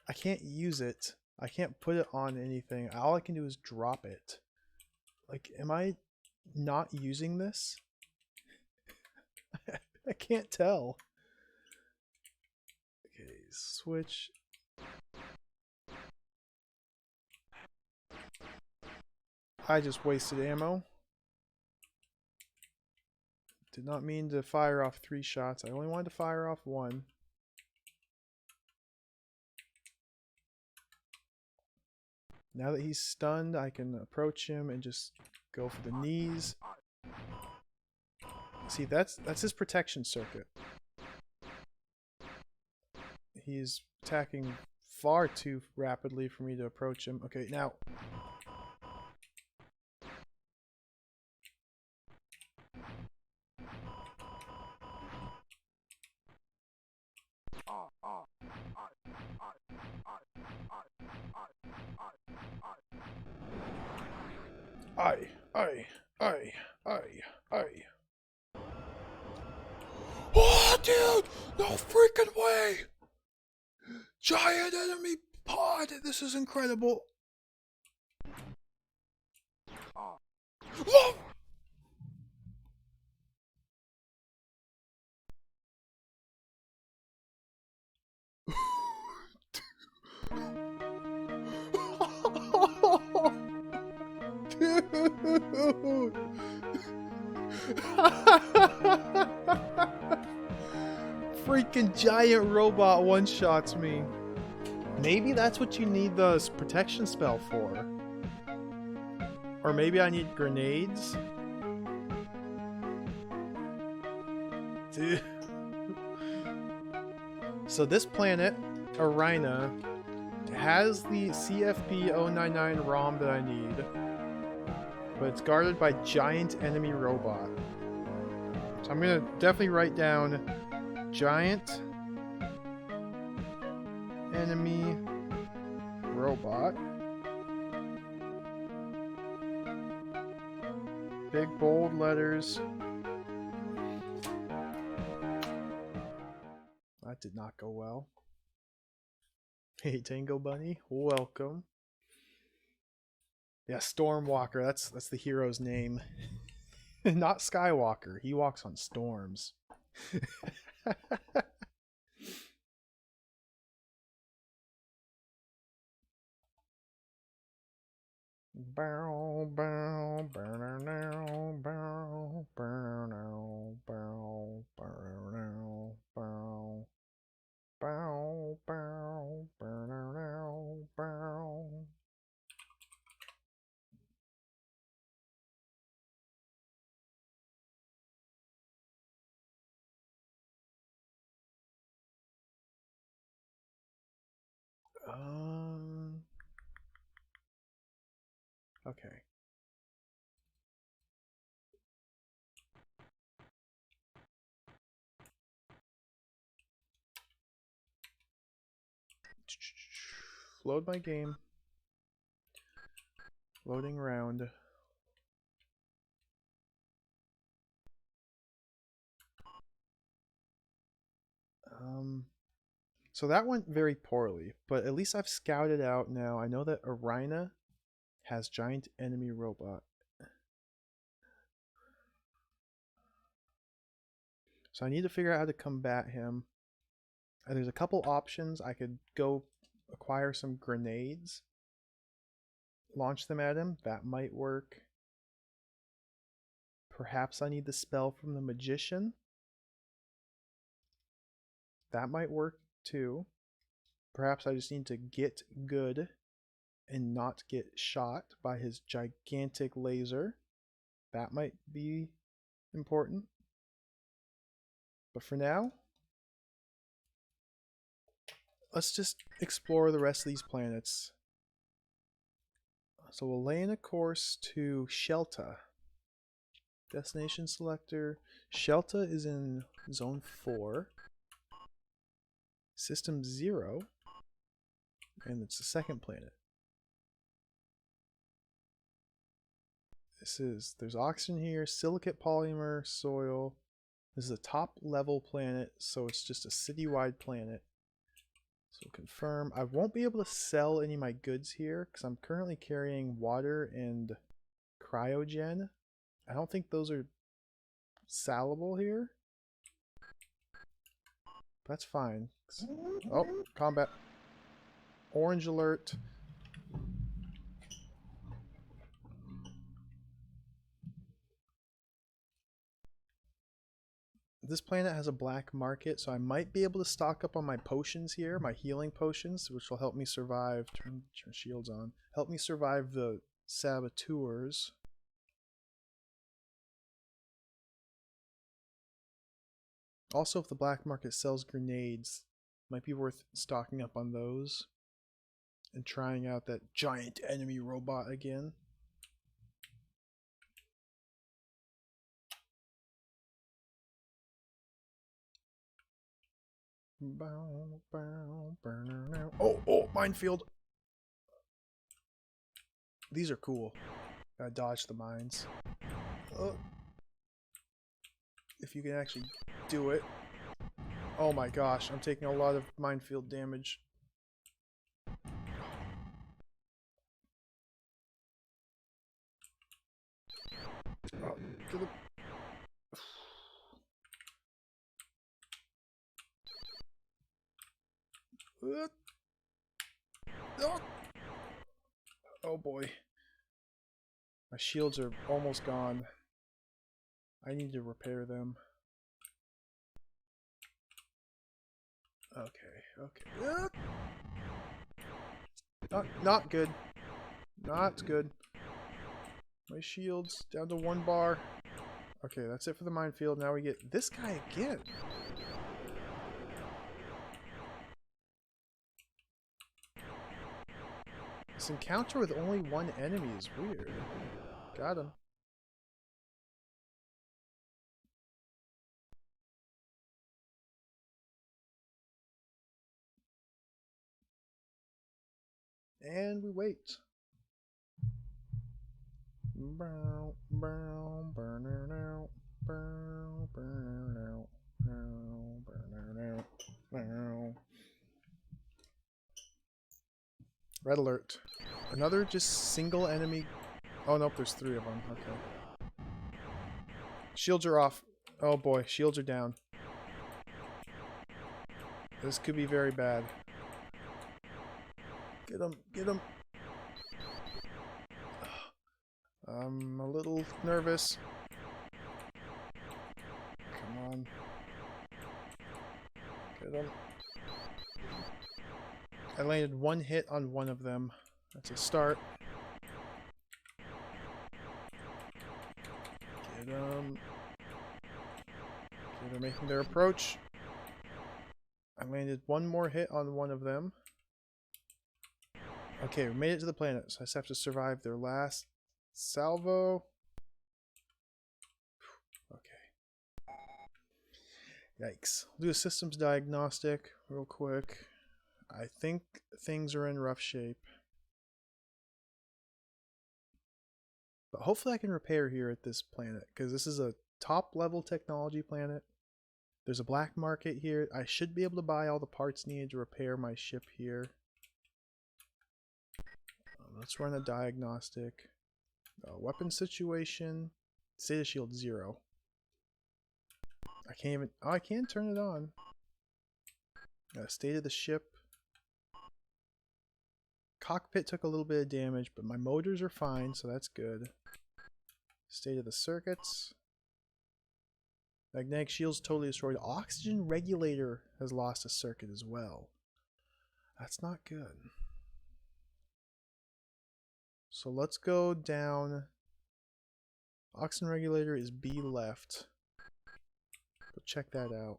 I can't use it. I can't put it on anything. All I can do is drop it. Like, am I not using this? I can't tell. Okay, switch. I just wasted ammo. Did not mean to fire off 3 shots. I only wanted to fire off 1. Now that he's stunned, I can approach him and just go for the knees. See, that's his protection circuit. He's attacking far too rapidly for me to approach him. Okay, now. Aye. Oh, dude! No freaking way! Giant enemy pod! This is incredible! Oh! Dude! Freaking giant robot one-shots me. Maybe that's what you need the protection spell for. Or maybe I need grenades. Dude. So this planet, Arina, has the CFP-099 ROM that I need. But it's guarded by giant enemy robot. So I'm gonna definitely write down giant enemy robot. Big bold letters. That did not go well. Hey Tango Bunny, welcome. Yeah, Stormwalker, that's the hero's name. Not Skywalker, he walks on storms. Bow, bow, bow, now, bow, bow, now, bow, bow, now, bow, bow, bow, bow, now, bow. Okay. Load my game. Loading round. So that went very poorly, but at least I've scouted out now. I know that Arina has giant enemy robot. So I need to figure out how to combat him. And there's a couple options. I could go acquire some grenades, launch them at him. That might work. Perhaps I need the spell from the magician. That might work too. Perhaps I just need to get good and not get shot by his gigantic laser. That might be important. But for now, let's just explore the rest of these planets. So we'll lay in a course to Shelta. Destination selector. Shelta is in zone 4. System 0. And it's the second planet. There's oxygen here, silicate polymer, soil. This is a top level planet, so it's just a citywide planet. So confirm. I won't be able to sell any of my goods here because I'm currently carrying water and cryogen. I don't think those are sellable here. That's fine. Oh, combat. Orange alert. This planet has a black market, so I might be able to stock up on my potions here, my healing potions, which will help me survive. Turn shields on. Help me survive the saboteurs. Also, if the black market sells grenades, it might be worth stocking up on those and trying out that giant enemy robot again. Oh, minefield. These are cool. Gotta dodge the mines. If you can actually do it. Oh my gosh, I'm taking a lot of minefield damage. Oh, get him. Oh boy. My shields are almost gone. I need to repair them. Okay. Not good. Not good. My shields down to 1 bar. Okay, that's it for the minefield. Now we get this guy again. This encounter with only 1 enemy is weird. Got him. And we wait. Red alert. Another just single enemy. Oh nope, there's 3 of them. Okay. Shields are off. Oh boy, shields are down. This could be very bad. Get him, get him. I'm a little nervous. Come on. Get him. I landed 1 hit on 1 of them. That's a start. Get them. Okay, they're making their approach. I landed 1 more hit on 1 of them. Okay, we made it to the planet, so I just have to survive their last salvo. Okay. Yikes. We'll do a systems diagnostic real quick. I think things are in rough shape. But hopefully I can repair here at this planet, because this is a top level technology planet. There's a black market here. I should be able to buy all the parts needed to repair my ship here. Let's run a diagnostic. Weapon situation. Status shield 0. I can't even... Oh, I can turn it on. State of the ship. Cockpit took a little bit of damage, but my motors are fine, so that's good. State of the circuits. Magnetic shield's totally destroyed. Oxygen regulator has lost a circuit as well. That's not good. So let's go down. Oxygen regulator is B left. Go check that out.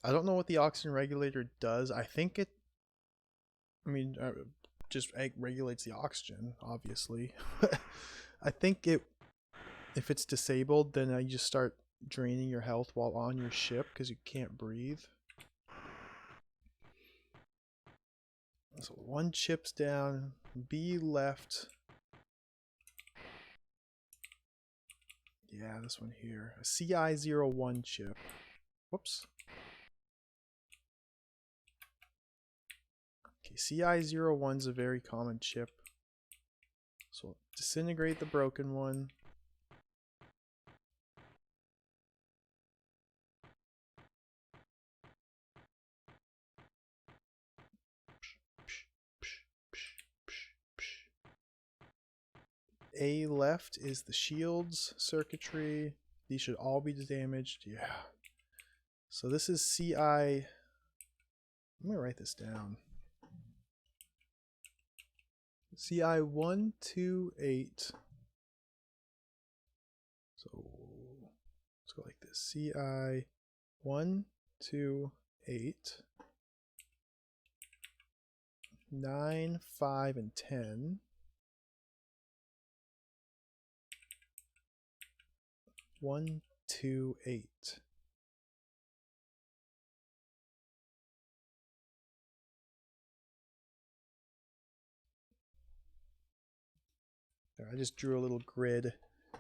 I don't know what the oxygen regulator does. I think it... I mean, just regulates the oxygen, obviously. I think it... If it's disabled, then you just start draining your health while on your ship because you can't breathe. So one chip's down. B left. Yeah, this one here. A CI01 chip. Whoops. Okay, CI01's a very common chip. So disintegrate the broken one. A left is the shields circuitry. These should all be damaged. Yeah. So this is CI. Let me write this down. CI 128. So let's go like this. CI 128. 9, 5, and 10. 1, 2, 8. There, I just drew a little grid. I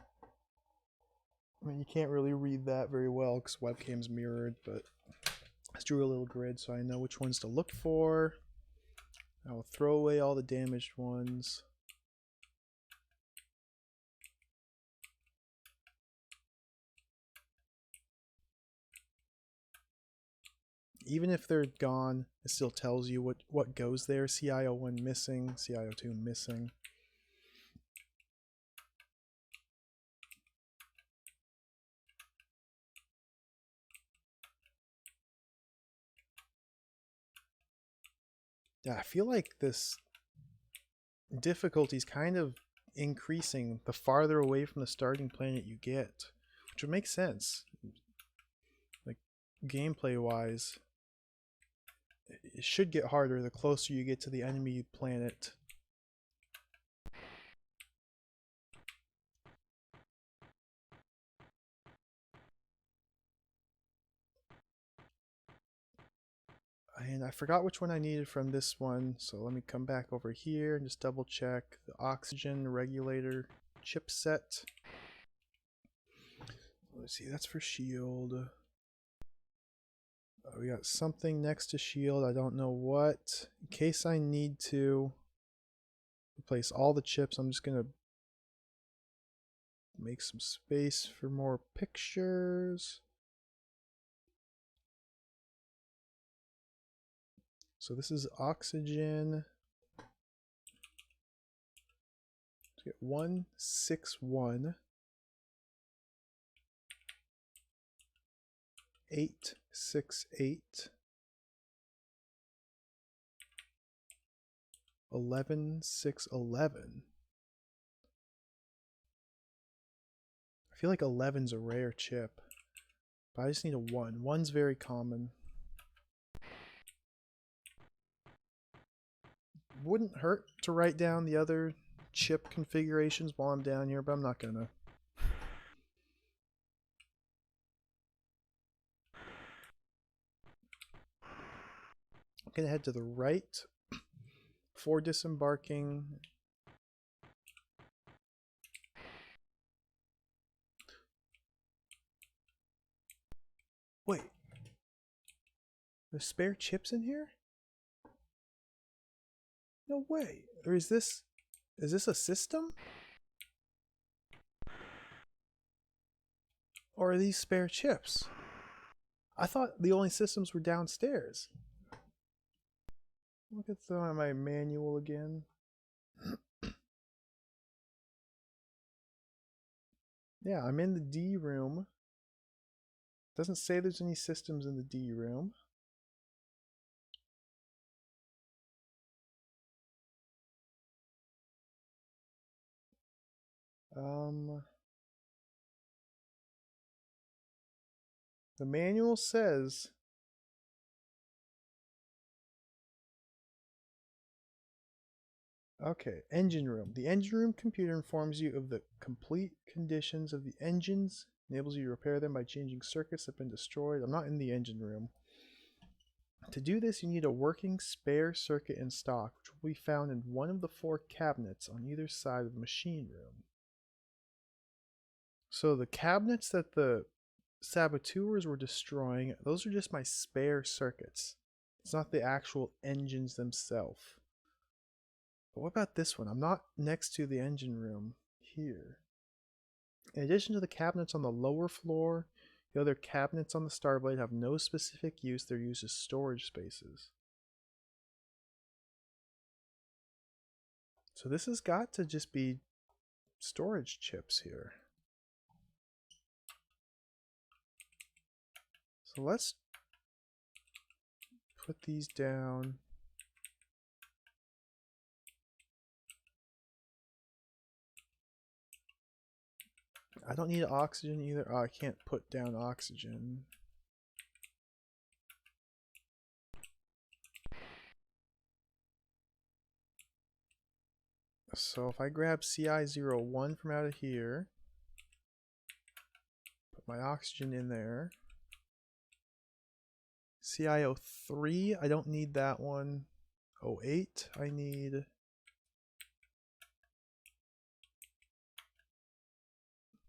mean, you can't really read that very well because webcam's mirrored, but I just drew a little grid so I know which ones to look for. I will throw away all the damaged ones. Even if they're gone, it still tells you what goes there. CIO1 missing, CIO2 missing. Yeah, I feel like this difficulty is kind of increasing the farther away from the starting planet you get, which would make sense. Like, gameplay wise, it should get harder the closer you get to the enemy planet. And I forgot which one I needed from this one, so let me come back over here and just double check the oxygen regulator chipset. Let's see, that's for shield. We got something next to shield, I don't know what. In case I need to replace all the chips, I'm just gonna make some space for more pictures. So this is oxygen. Let's get 161 868 11611. I feel like 11's a rare chip, but I just need a 1. 1's very common. Wouldn't hurt to write down the other chip configurations while I'm down here, but I'm not gonna. I'm gonna head to the right for disembarking. There's spare chips in here? No way. Or is this a system? Or are these spare chips? I thought the only systems were downstairs. Look at my manual again. Yeah, I'm in the D room. Doesn't say there's any systems in the D room. The manual says okay, engine room. The engine room computer informs you of the complete conditions of the engines, enables you to repair them by changing circuits that have been destroyed. I'm not in the engine room. To do this, you need a working spare circuit in stock, which will be found in one of the 4 cabinets on either side of the machine room. So the cabinets that the saboteurs were destroying, those are just my spare circuits. It's not the actual engines themselves. But what about this one? I'm not next to the engine room here. In addition to the cabinets on the lower floor, the other cabinets on the Starblade have no specific use. They're used as storage spaces. So this has got to just be storage chips here. So let's put these down. I don't need oxygen either. Oh, I can't put down oxygen. So if I grab CI01 from out of here, put my oxygen in there. CI03, I don't need that one. 08, I need.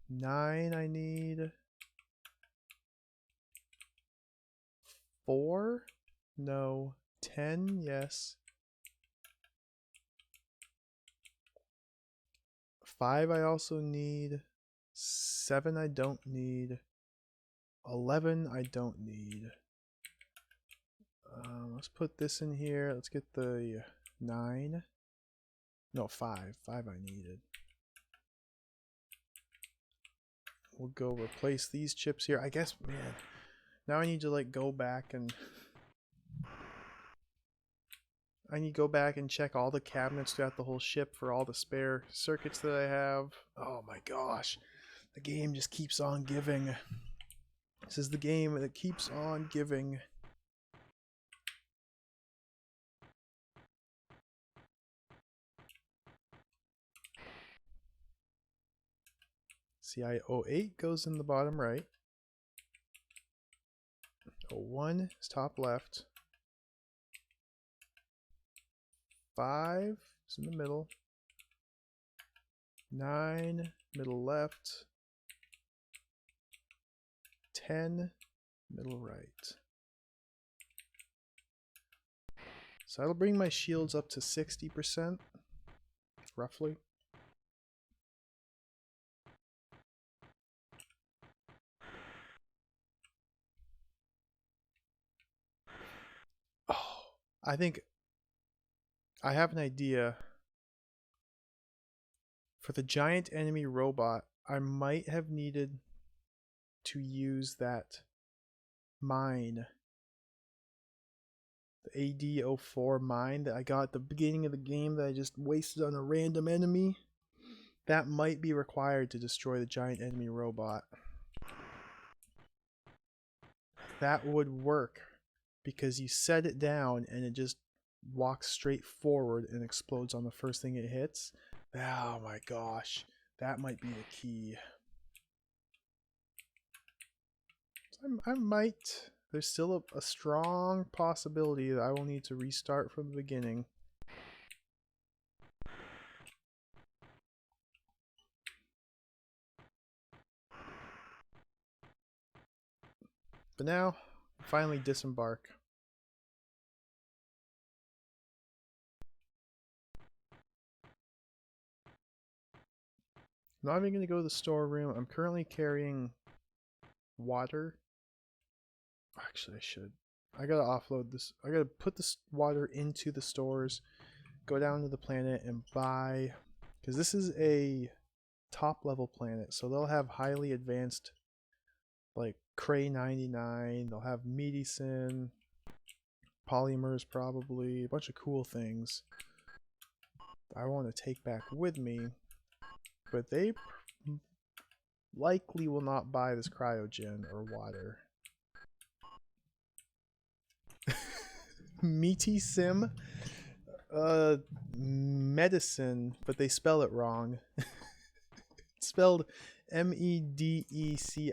9, I need. 4? No. 10, yes. 5, I also need. 7, I don't need. 11, I don't need. Let's put this in here. Let's get the 9. No, 5. 5 I needed. We'll go replace these chips here. I guess, man, now I need to like go back and check all the cabinets throughout the whole ship for all the spare circuits that I have. Oh my gosh. The game just keeps on giving. This is the game that keeps on giving. CI08 goes in the bottom right. 01 is top left. 5 is in the middle. 9, middle left. 10, middle right. So that'll bring my shields up to 60%, roughly. Oh, I think I have an idea. For the giant enemy robot, I might have needed to use that mine. The AD04 mine that I got at the beginning of the game that I just wasted on a random enemy. That might be required to destroy the giant enemy robot. That would work because you set it down and it just walks straight forward and explodes on the first thing it hits. Oh my gosh, that might be the key. I might. There's still a strong possibility that I will need to restart from the beginning. But now, finally disembark. I'm not even going to go to the storeroom. I'm currently carrying water. Actually, I should. I gotta offload this. I gotta put this water into the stores, go down to the planet and buy, because this is a top level planet, so they'll have highly advanced, like Cray 99, they'll have medicine, polymers probably, a bunch of cool things I want to take back with me, but they likely will not buy this cryogen or water. Meaty sim? Medicine, but they spell it wrong. It's spelled Medecine.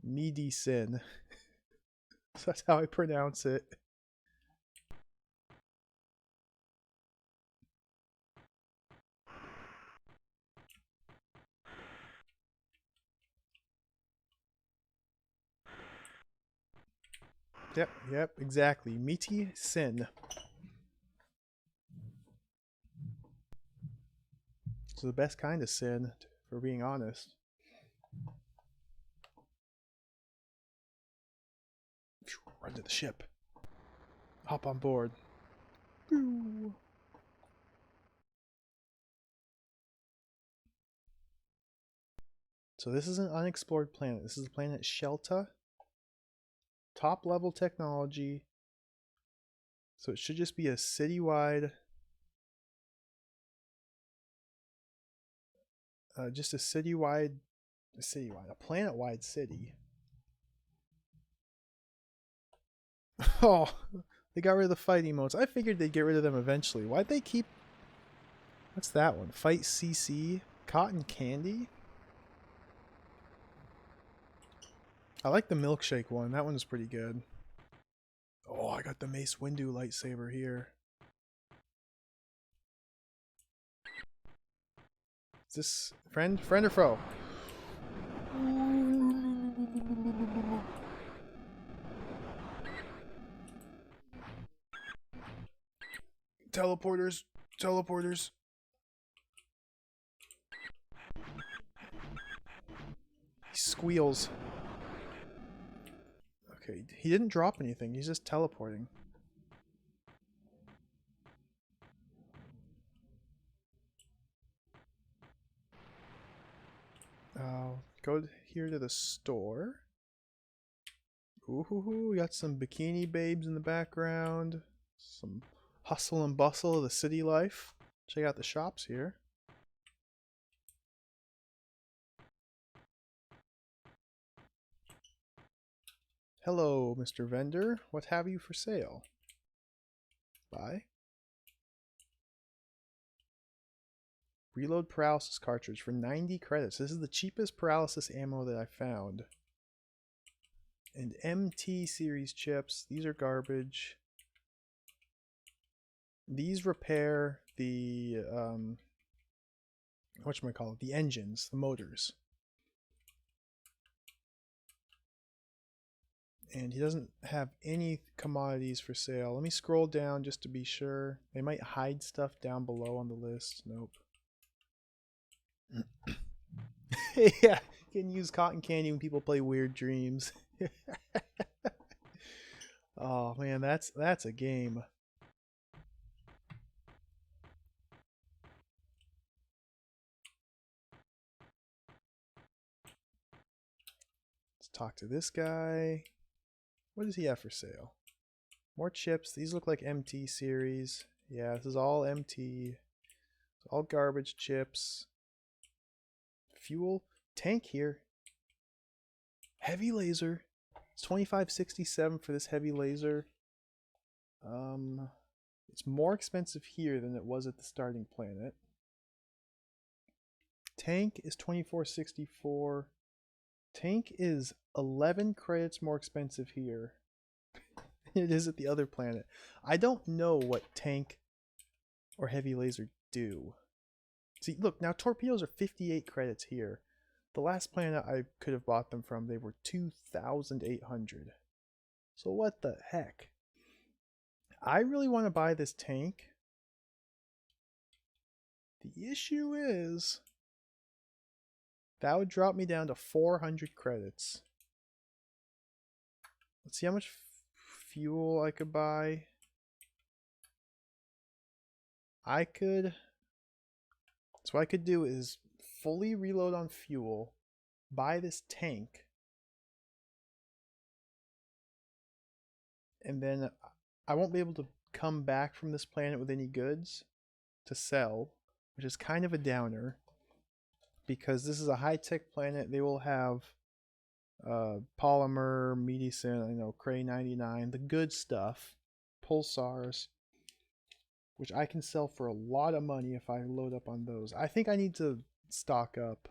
Medicine. So that's how I pronounce it. Yep, exactly. Meaty sin. It's the best kind of sin, for being honest. Run to the ship. Hop on board. Boo. So this is an unexplored planet. This is the planet Shelta. Top level technology. So it should just be a citywide, just a planet-wide city. Oh, they got rid of the fight emotes. I figured they'd get rid of them eventually. Why'd they keep... What's that one? Fight CC? Cotton candy? I like the milkshake one. That one's pretty good. Oh, I got the Mace Windu lightsaber here. Is this friend or foe? Teleporters. He squeals. Okay, he didn't drop anything. He's just teleporting. Go here to the store. Ooh, we got some bikini babes in the background. Some hustle and bustle of the city life. Check out the shops here. Hello, Mr. Vendor. What have you for sale? Buy. Reload paralysis cartridge for 90 credits. This is the cheapest paralysis ammo that I found. And MT series chips. These are garbage. These repair the whatchamacallit, the engines, the motors. And he doesn't have any commodities for sale. Let me scroll down just to be sure. They might hide stuff down below on the list. Nope. Yeah, you can use cotton candy when people play Weird Dreams. Oh man, that's a game. Let's talk to this guy. What does he have for sale? More chips. These look like MT series. Yeah, this is all MT. It's all garbage chips. Fuel. Tank here. Heavy laser. It's $25.67 for this heavy laser. It's more expensive here than it was at the starting planet. Tank is $24.64. Tank is 11 credits more expensive here than it is at the other planet. I don't know what tank or heavy laser do. See, look, now torpedoes are 58 credits here. The last planet I could have bought them from, they were 2,800. So what the heck? I really want to buy this tank. The issue is that would drop me down to 400 credits. Let's see how much fuel I could buy. So what I could do is fully reload on fuel, buy this tank, and then I won't be able to come back from this planet with any goods to sell, which is kind of a downer because this is a high-tech planet. They will have polymer, medicine, Cray 99, the good stuff, pulsars, which I can sell for a lot of money if I load up on those. I think I need to stock up.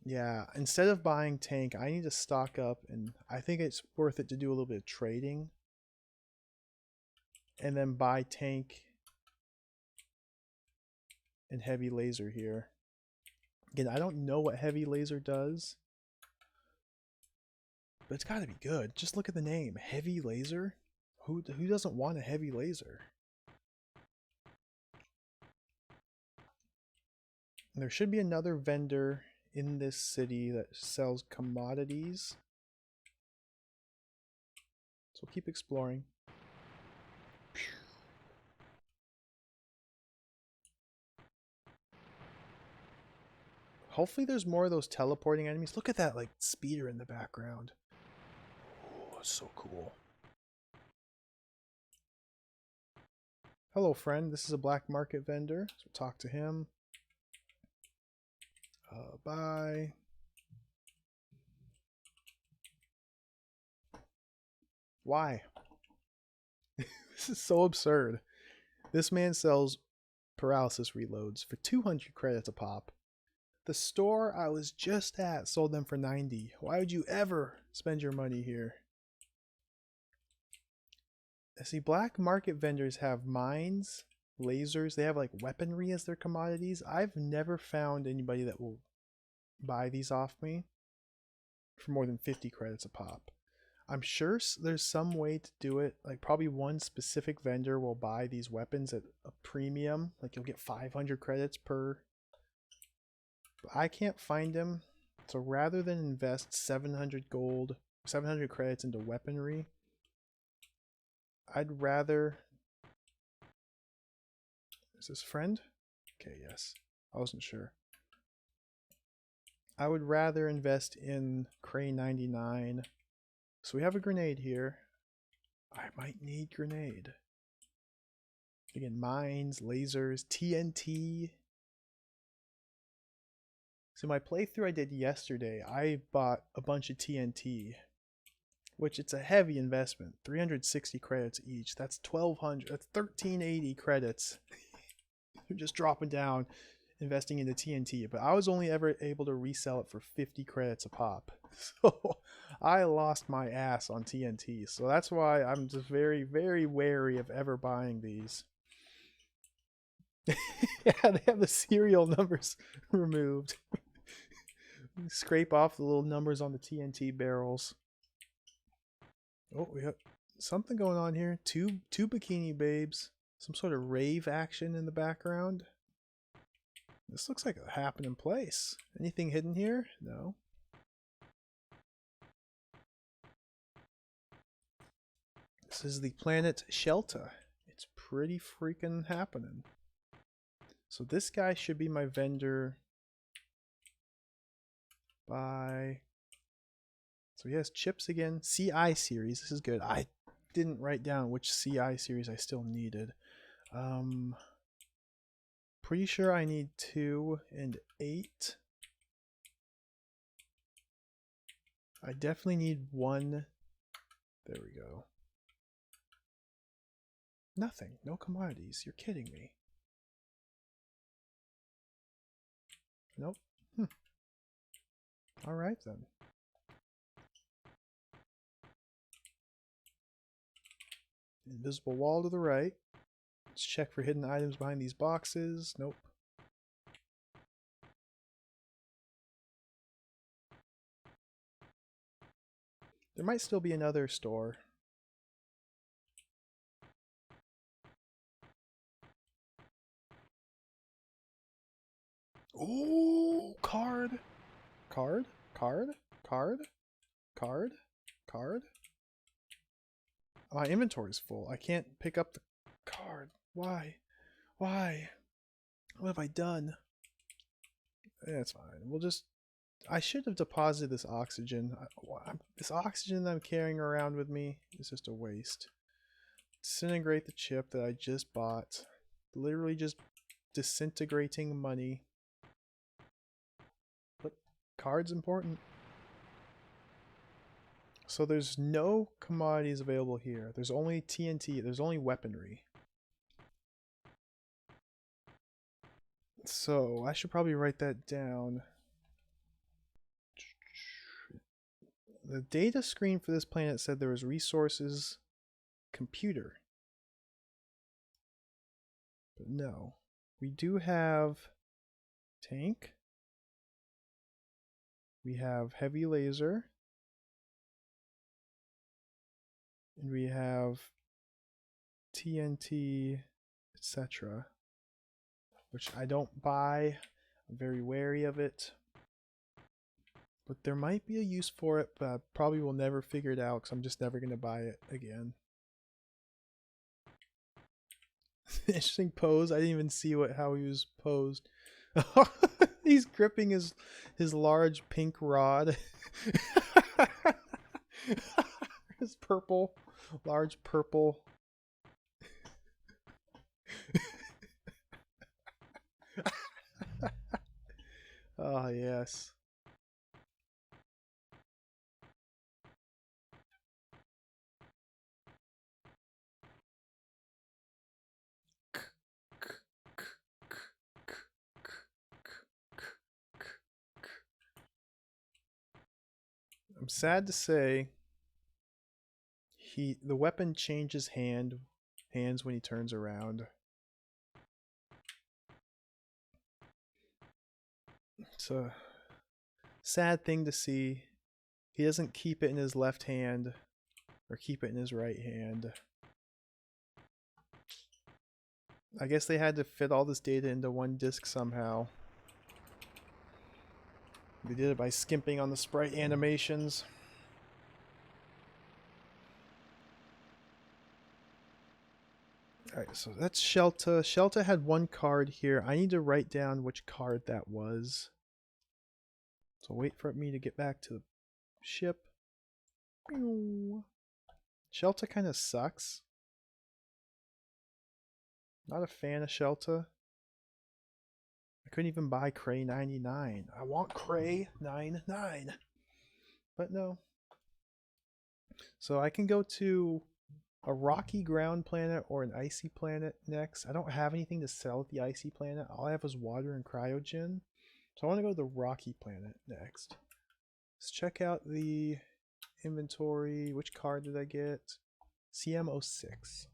Yeah, instead of buying tank, I need to stock up, and I think it's worth it to do a little bit of trading and then buy tank and heavy laser here. Again, I don't know what heavy laser does, but it's got to be good. Just look at the name, heavy laser. Who doesn't want a heavy laser? And there should be another vendor in this city that sells commodities. So we'll keep exploring. Hopefully there's more of those teleporting enemies. Look at that like speeder in the background. Oh, it's so cool. Hello friend, this is a black market vendor. So we'll talk to him. Bye. Why? This is so absurd. This man sells paralysis reloads for 200 credits a pop. The store I was just at sold them for 90. Why would you ever spend your money here? See, black market vendors have mines, lasers, they have like weaponry as their commodities. I've never found anybody that will buy these off me for more than 50 credits a pop. I'm sure there's some way to do it. Like probably one specific vendor will buy these weapons at a premium. Like you'll get 500 credits per. But I can't find them. So rather than invest 700 gold, 700 credits into weaponry, I'd rather... Is this friend? Okay, yes. I wasn't sure. I would rather invest in Cray 99. So we have a grenade here. I might need grenade. Again, mines, lasers, TNT. So my playthrough I did yesterday, I bought a bunch of TNT, which it's a heavy investment. 360 credits each. That's 1,200. That's 1,380 credits. You're just dropping down, investing into TNT. But I was only ever able to resell it for 50 credits a pop. So I lost my ass on TNT. So that's why I'm just very, very wary of ever buying these. Yeah, they have the serial numbers removed. Scrape off the little numbers on the TNT barrels. Oh, we have something going on here. Two bikini babes. Some sort of rave action in the background. This looks like a happening place. Anything hidden here? No. This is the planet Shelta. It's pretty freaking happening. So this guy should be my vendor. Bye. So he has chips again. CI series. This is good. I didn't write down which CI series I still needed. Pretty sure I need 2 and 8. I definitely need 1. There we go. Nothing. No commodities. You're kidding me. Nope. Alright then. Invisible wall to the right. Let's check for hidden items behind these boxes. Nope. There might still be another store. Ooh, card. Card, card, card, card, card. My inventory's full. I can't pick up the card. Why? Why? What have I done? Yeah, it's fine. We'll just... I should have deposited this oxygen. This oxygen that I'm carrying around with me is just a waste. Disintegrate the chip that I just bought. Literally just disintegrating money. But card's important. So there's no commodities available here. There's only TNT. There's only weaponry. So I should probably write that down. The data screen for this planet said there was resources, computer. But no. We do have tank. We have heavy laser. And we have TNT, etc. Which I don't buy. I'm very wary of it. But there might be a use for it, but I probably will never figure it out because I'm just never going to buy it again. Interesting pose. I didn't even see how he was posed. He's gripping his large pink rod. His purple, large purple. Oh, yes. I'm sad to say the weapon changes hands when he turns around. It's a sad thing to see. He doesn't keep it in his left hand or keep it in his right hand. I guess they had to fit all this data into one disk somehow. They did it by skimping on the sprite animations. Alright, so that's Shelta. Shelta had one card here. I need to write down which card that was. So wait for me to get back to the ship. Shelta kind of sucks. Not a fan of Shelta. I couldn't even buy Cray 99. I want Cray 99. But no. So I can go to a rocky ground planet or an icy planet next. I don't have anything to sell at the icy planet. All I have is water and cryogen. So I want to go to the rocky planet next. Let's check out the inventory. Which card did I get? CM06.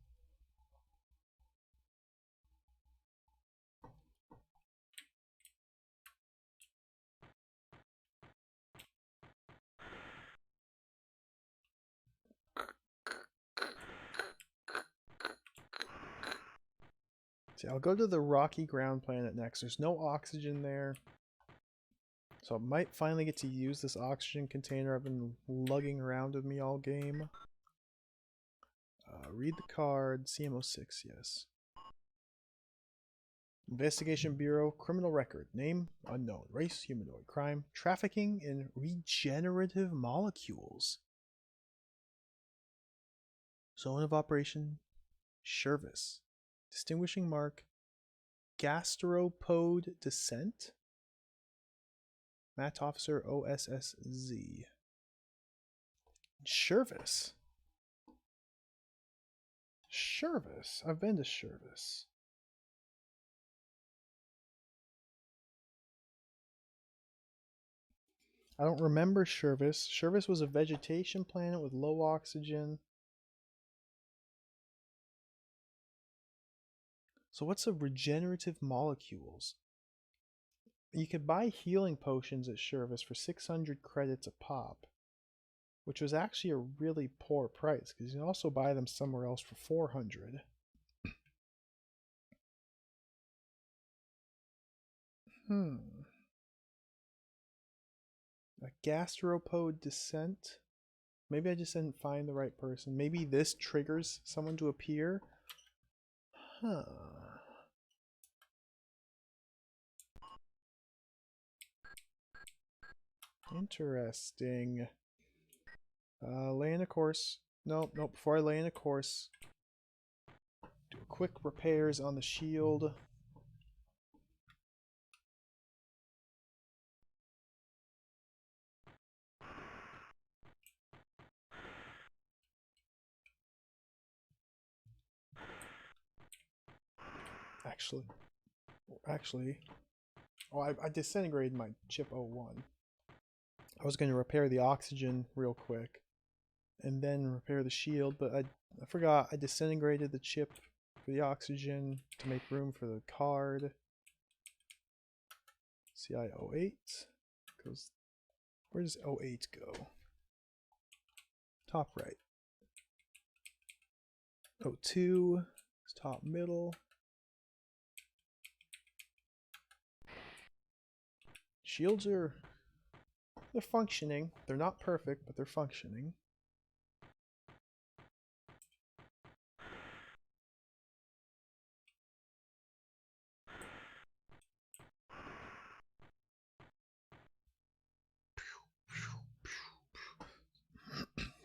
See, I'll go to the rocky ground planet next. There's no oxygen there. So I might finally get to use this oxygen container I've been lugging around with me all game. Read the card. CM06, yes. Investigation Bureau, criminal record, name unknown, race humanoid, crime, trafficking in regenerative molecules. Zone of operation, Shervis. Distinguishing mark, gastropode descent. Matt Officer OSSZ. Shervis. Shervis. I've been to Shervis. I don't remember Shervis. Shervis was a vegetation planet with low oxygen. So what's a regenerative molecules? You could buy healing potions at Shervis for 600 credits a pop, which was actually a really poor price because you can also buy them somewhere else for 400. A gastropode descent. Maybe I just didn't find the right person. Maybe this triggers someone to appear. Huh. Interesting. Lay in a course. Nope, nope. Before I lay in a course, do quick repairs on the shield. Actually, oh, I disintegrated my chip 01. I was going to repair the oxygen real quick and then repair the shield, but I forgot I disintegrated the chip for the oxygen to make room for the card. CI08 goes. Where does 08 go? Top right. 02 is top middle. Shields are, they're functioning. They're not perfect, but they're functioning.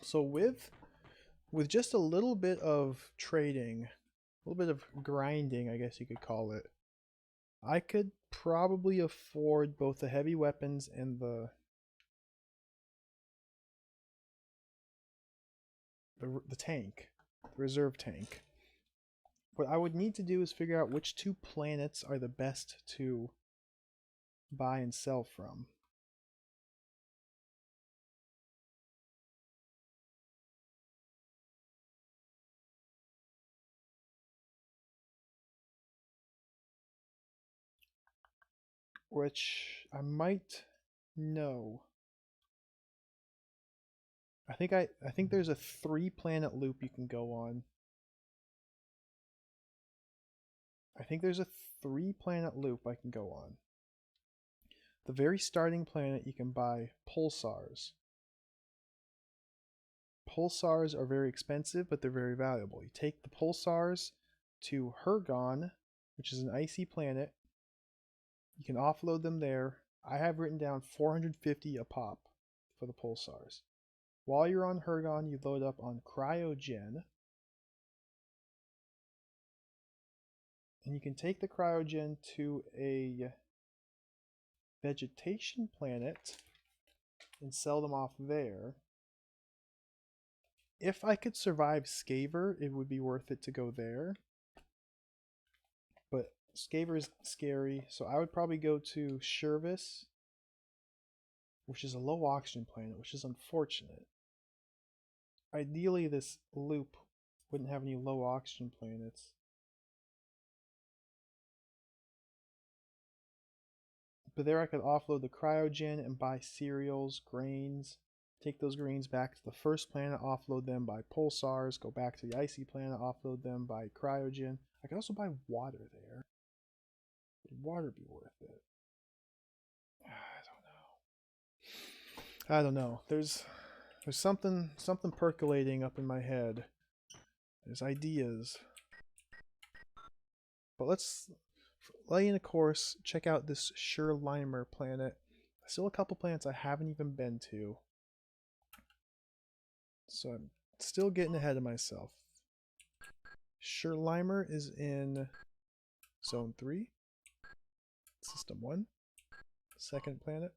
So with just a little bit of trading, a little bit of grinding, I guess you could call it, I could probably afford both the heavy weapons and the tank, the reserve tank. What I would need to do is figure out which two planets are the best to buy and sell from. Which I might know. I think there's a 3-planet loop you can go on. I think there's a 3-planet loop I can go on. The very starting planet you can buy pulsars. Pulsars are very expensive, but they're very valuable. You take the pulsars to Hergon, which is an icy planet. You can offload them there. I have written down 450 a pop for the pulsars. While you're on Hergon, you load up on Cryogen. And you can take the Cryogen to a vegetation planet and sell them off there. If I could survive Skaver, it would be worth it to go there. But Skaver is scary, so I would probably go to Shervis, which is a low oxygen planet, which is unfortunate. Ideally, this loop wouldn't have any low oxygen planets. But there I could offload the Cryogen and buy cereals, grains, take those grains back to the first planet, offload them by pulsars, go back to the icy planet, offload them by Cryogen. I could also buy water there. Would water be worth it? I don't know. There's something percolating up in my head. There's ideas. But let's lay in a course, check out this Schurlimer planet. Still a couple planets I haven't even been to. So I'm still getting ahead of myself. Schurlimer is in Zone 3. System 1. Second planet.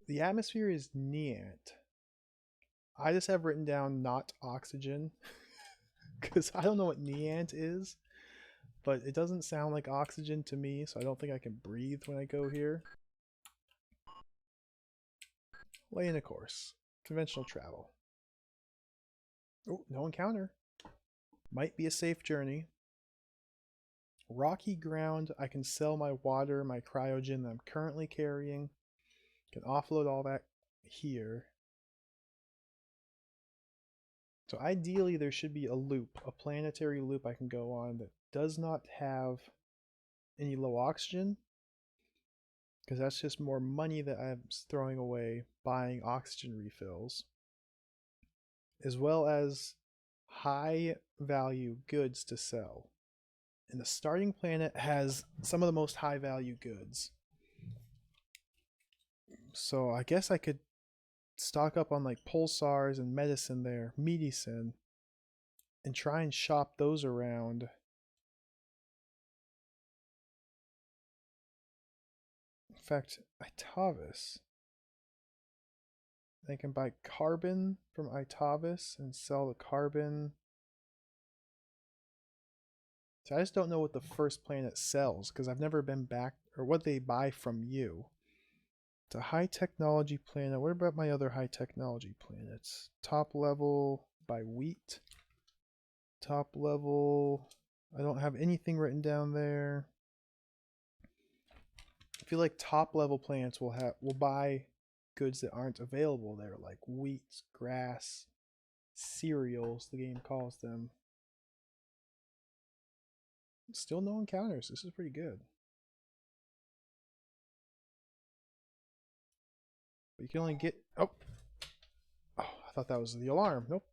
The atmosphere is Neant. I just have written down not oxygen. Because I don't know what Neant is. But it doesn't sound like oxygen to me, so I don't think I can breathe when I go here. Lay in a course. Conventional travel. Oh, no encounter. Might be a safe journey. Rocky ground. I can sell my water, my cryogen that I'm currently carrying. Can offload all that here. So ideally there should be a loop, a planetary loop I can go on that does not have any low oxygen. because that's just more money that I'm throwing away buying oxygen refills, as well as high value goods to sell. And the starting planet has some of the most high value goods. So I guess I could stock up on like pulsars and medicine there, medicine, and try and shop those around. In fact, Itavis. I can buy carbon from Itavis and sell the carbon. So I just don't know what the first planet sells because I've never been back, or what they buy from you. It's a high technology planet. What about my other high technology planets? Top level by wheat. Top level. I don't have anything written down there. I feel like top level planets will buy goods that aren't available there, like wheat, grass, cereals, the game calls them. Still no encounters. This is pretty good. But you can only get... Oh! Oh, I thought that was the alarm. Nope.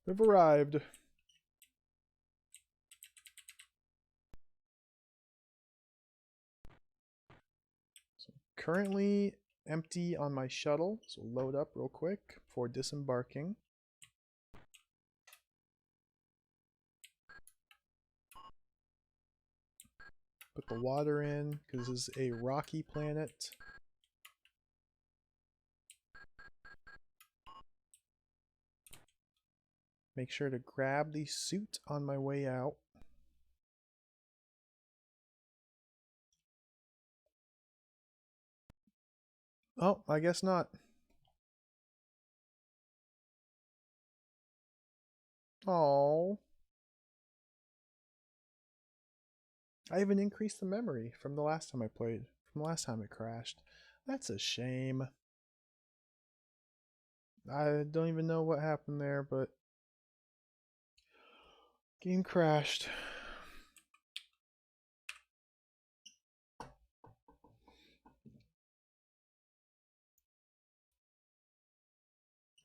We've arrived. So currently empty on my shuttle. So load up real quick before disembarking. Put the water in because this is a rocky planet. Make sure to grab the suit on my way out. Oh, I guess not. Oh. I even increased the memory from the last time I played. From the last time it crashed. That's a shame. I don't even know what happened there, but game crashed.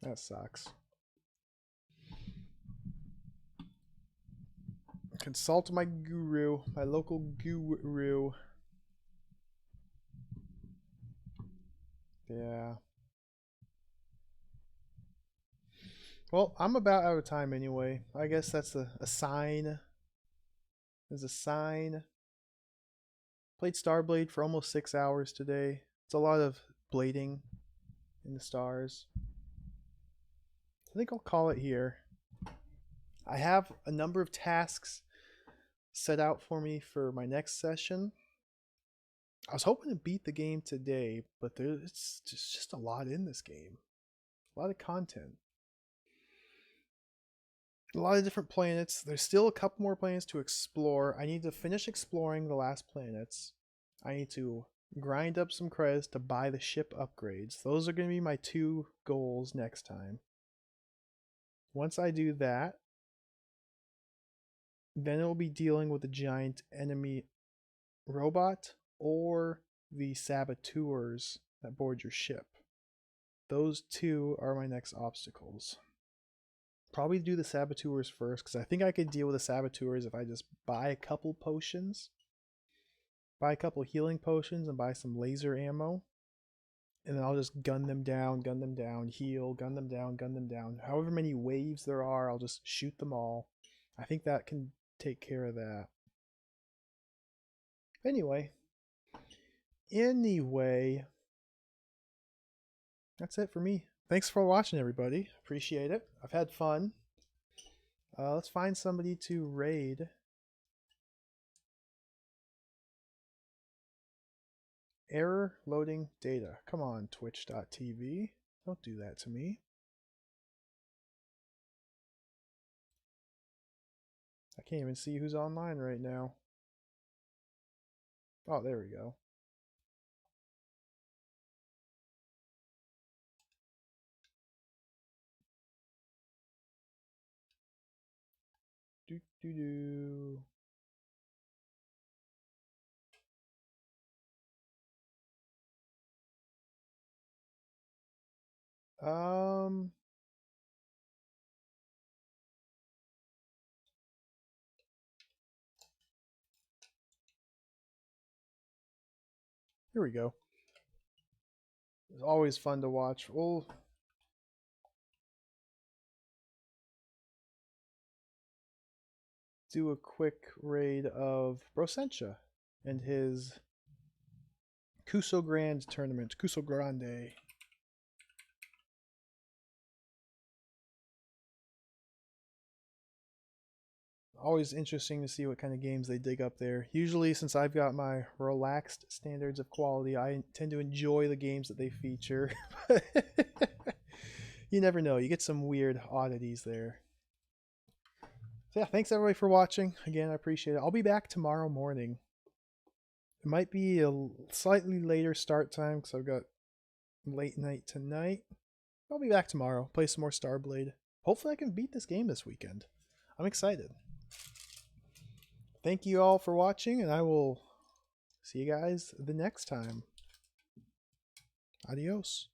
That sucks. Consult my guru, my local guru. Yeah. Well, I'm about out of time anyway. I guess that's a sign. There's a sign. Played Starblade for almost 6 hours today. It's a lot of blading in the stars. I think I'll call it here. I have a number of tasks set out for me for my next session. I was hoping to beat the game today, but there's just a lot in this game. A lot of content. A lot of different planets. There's still a couple more planets to explore. I need to finish exploring the last planets. I need to grind up some credits to buy the ship upgrades. Those are going to be my 2 goals next time. Once I do that, then it will be dealing with the giant enemy robot or the saboteurs that board your ship. Those 2 are my next obstacles. Probably do the saboteurs first because I think I could deal with the saboteurs if I just buy a couple potions. Buy a couple healing potions and buy some laser ammo. And then I'll just gun them down, heal, gun them down. However many waves there are, I'll just shoot them all. I think that can take care of that. Anyway, that's it for me. Thanks for watching, everybody. Appreciate it. I've had fun. Let's find somebody to raid. Error loading data. Come on, twitch.tv. Don't do that to me. I can't even see who's online right now. Oh, there we go. Do do do. Um, Here we go. It's always fun to watch. We'll do a quick raid of Brosentia and his Kuso Grand tournament. Kuso Grande. Always interesting to see what kind of games they dig up there. Usually, since I've got my relaxed standards of quality, I tend to enjoy the games that they feature. You never know. You get some weird oddities there. So yeah, thanks everybody for watching. Again, I appreciate it. I'll be back tomorrow morning. It might be a slightly later start time because I've got late night tonight. I'll be back tomorrow. Play some more Starblade. Hopefully I can beat this game this weekend. I'm excited. Thank you all for watching, and I will see you guys the next time. Adios.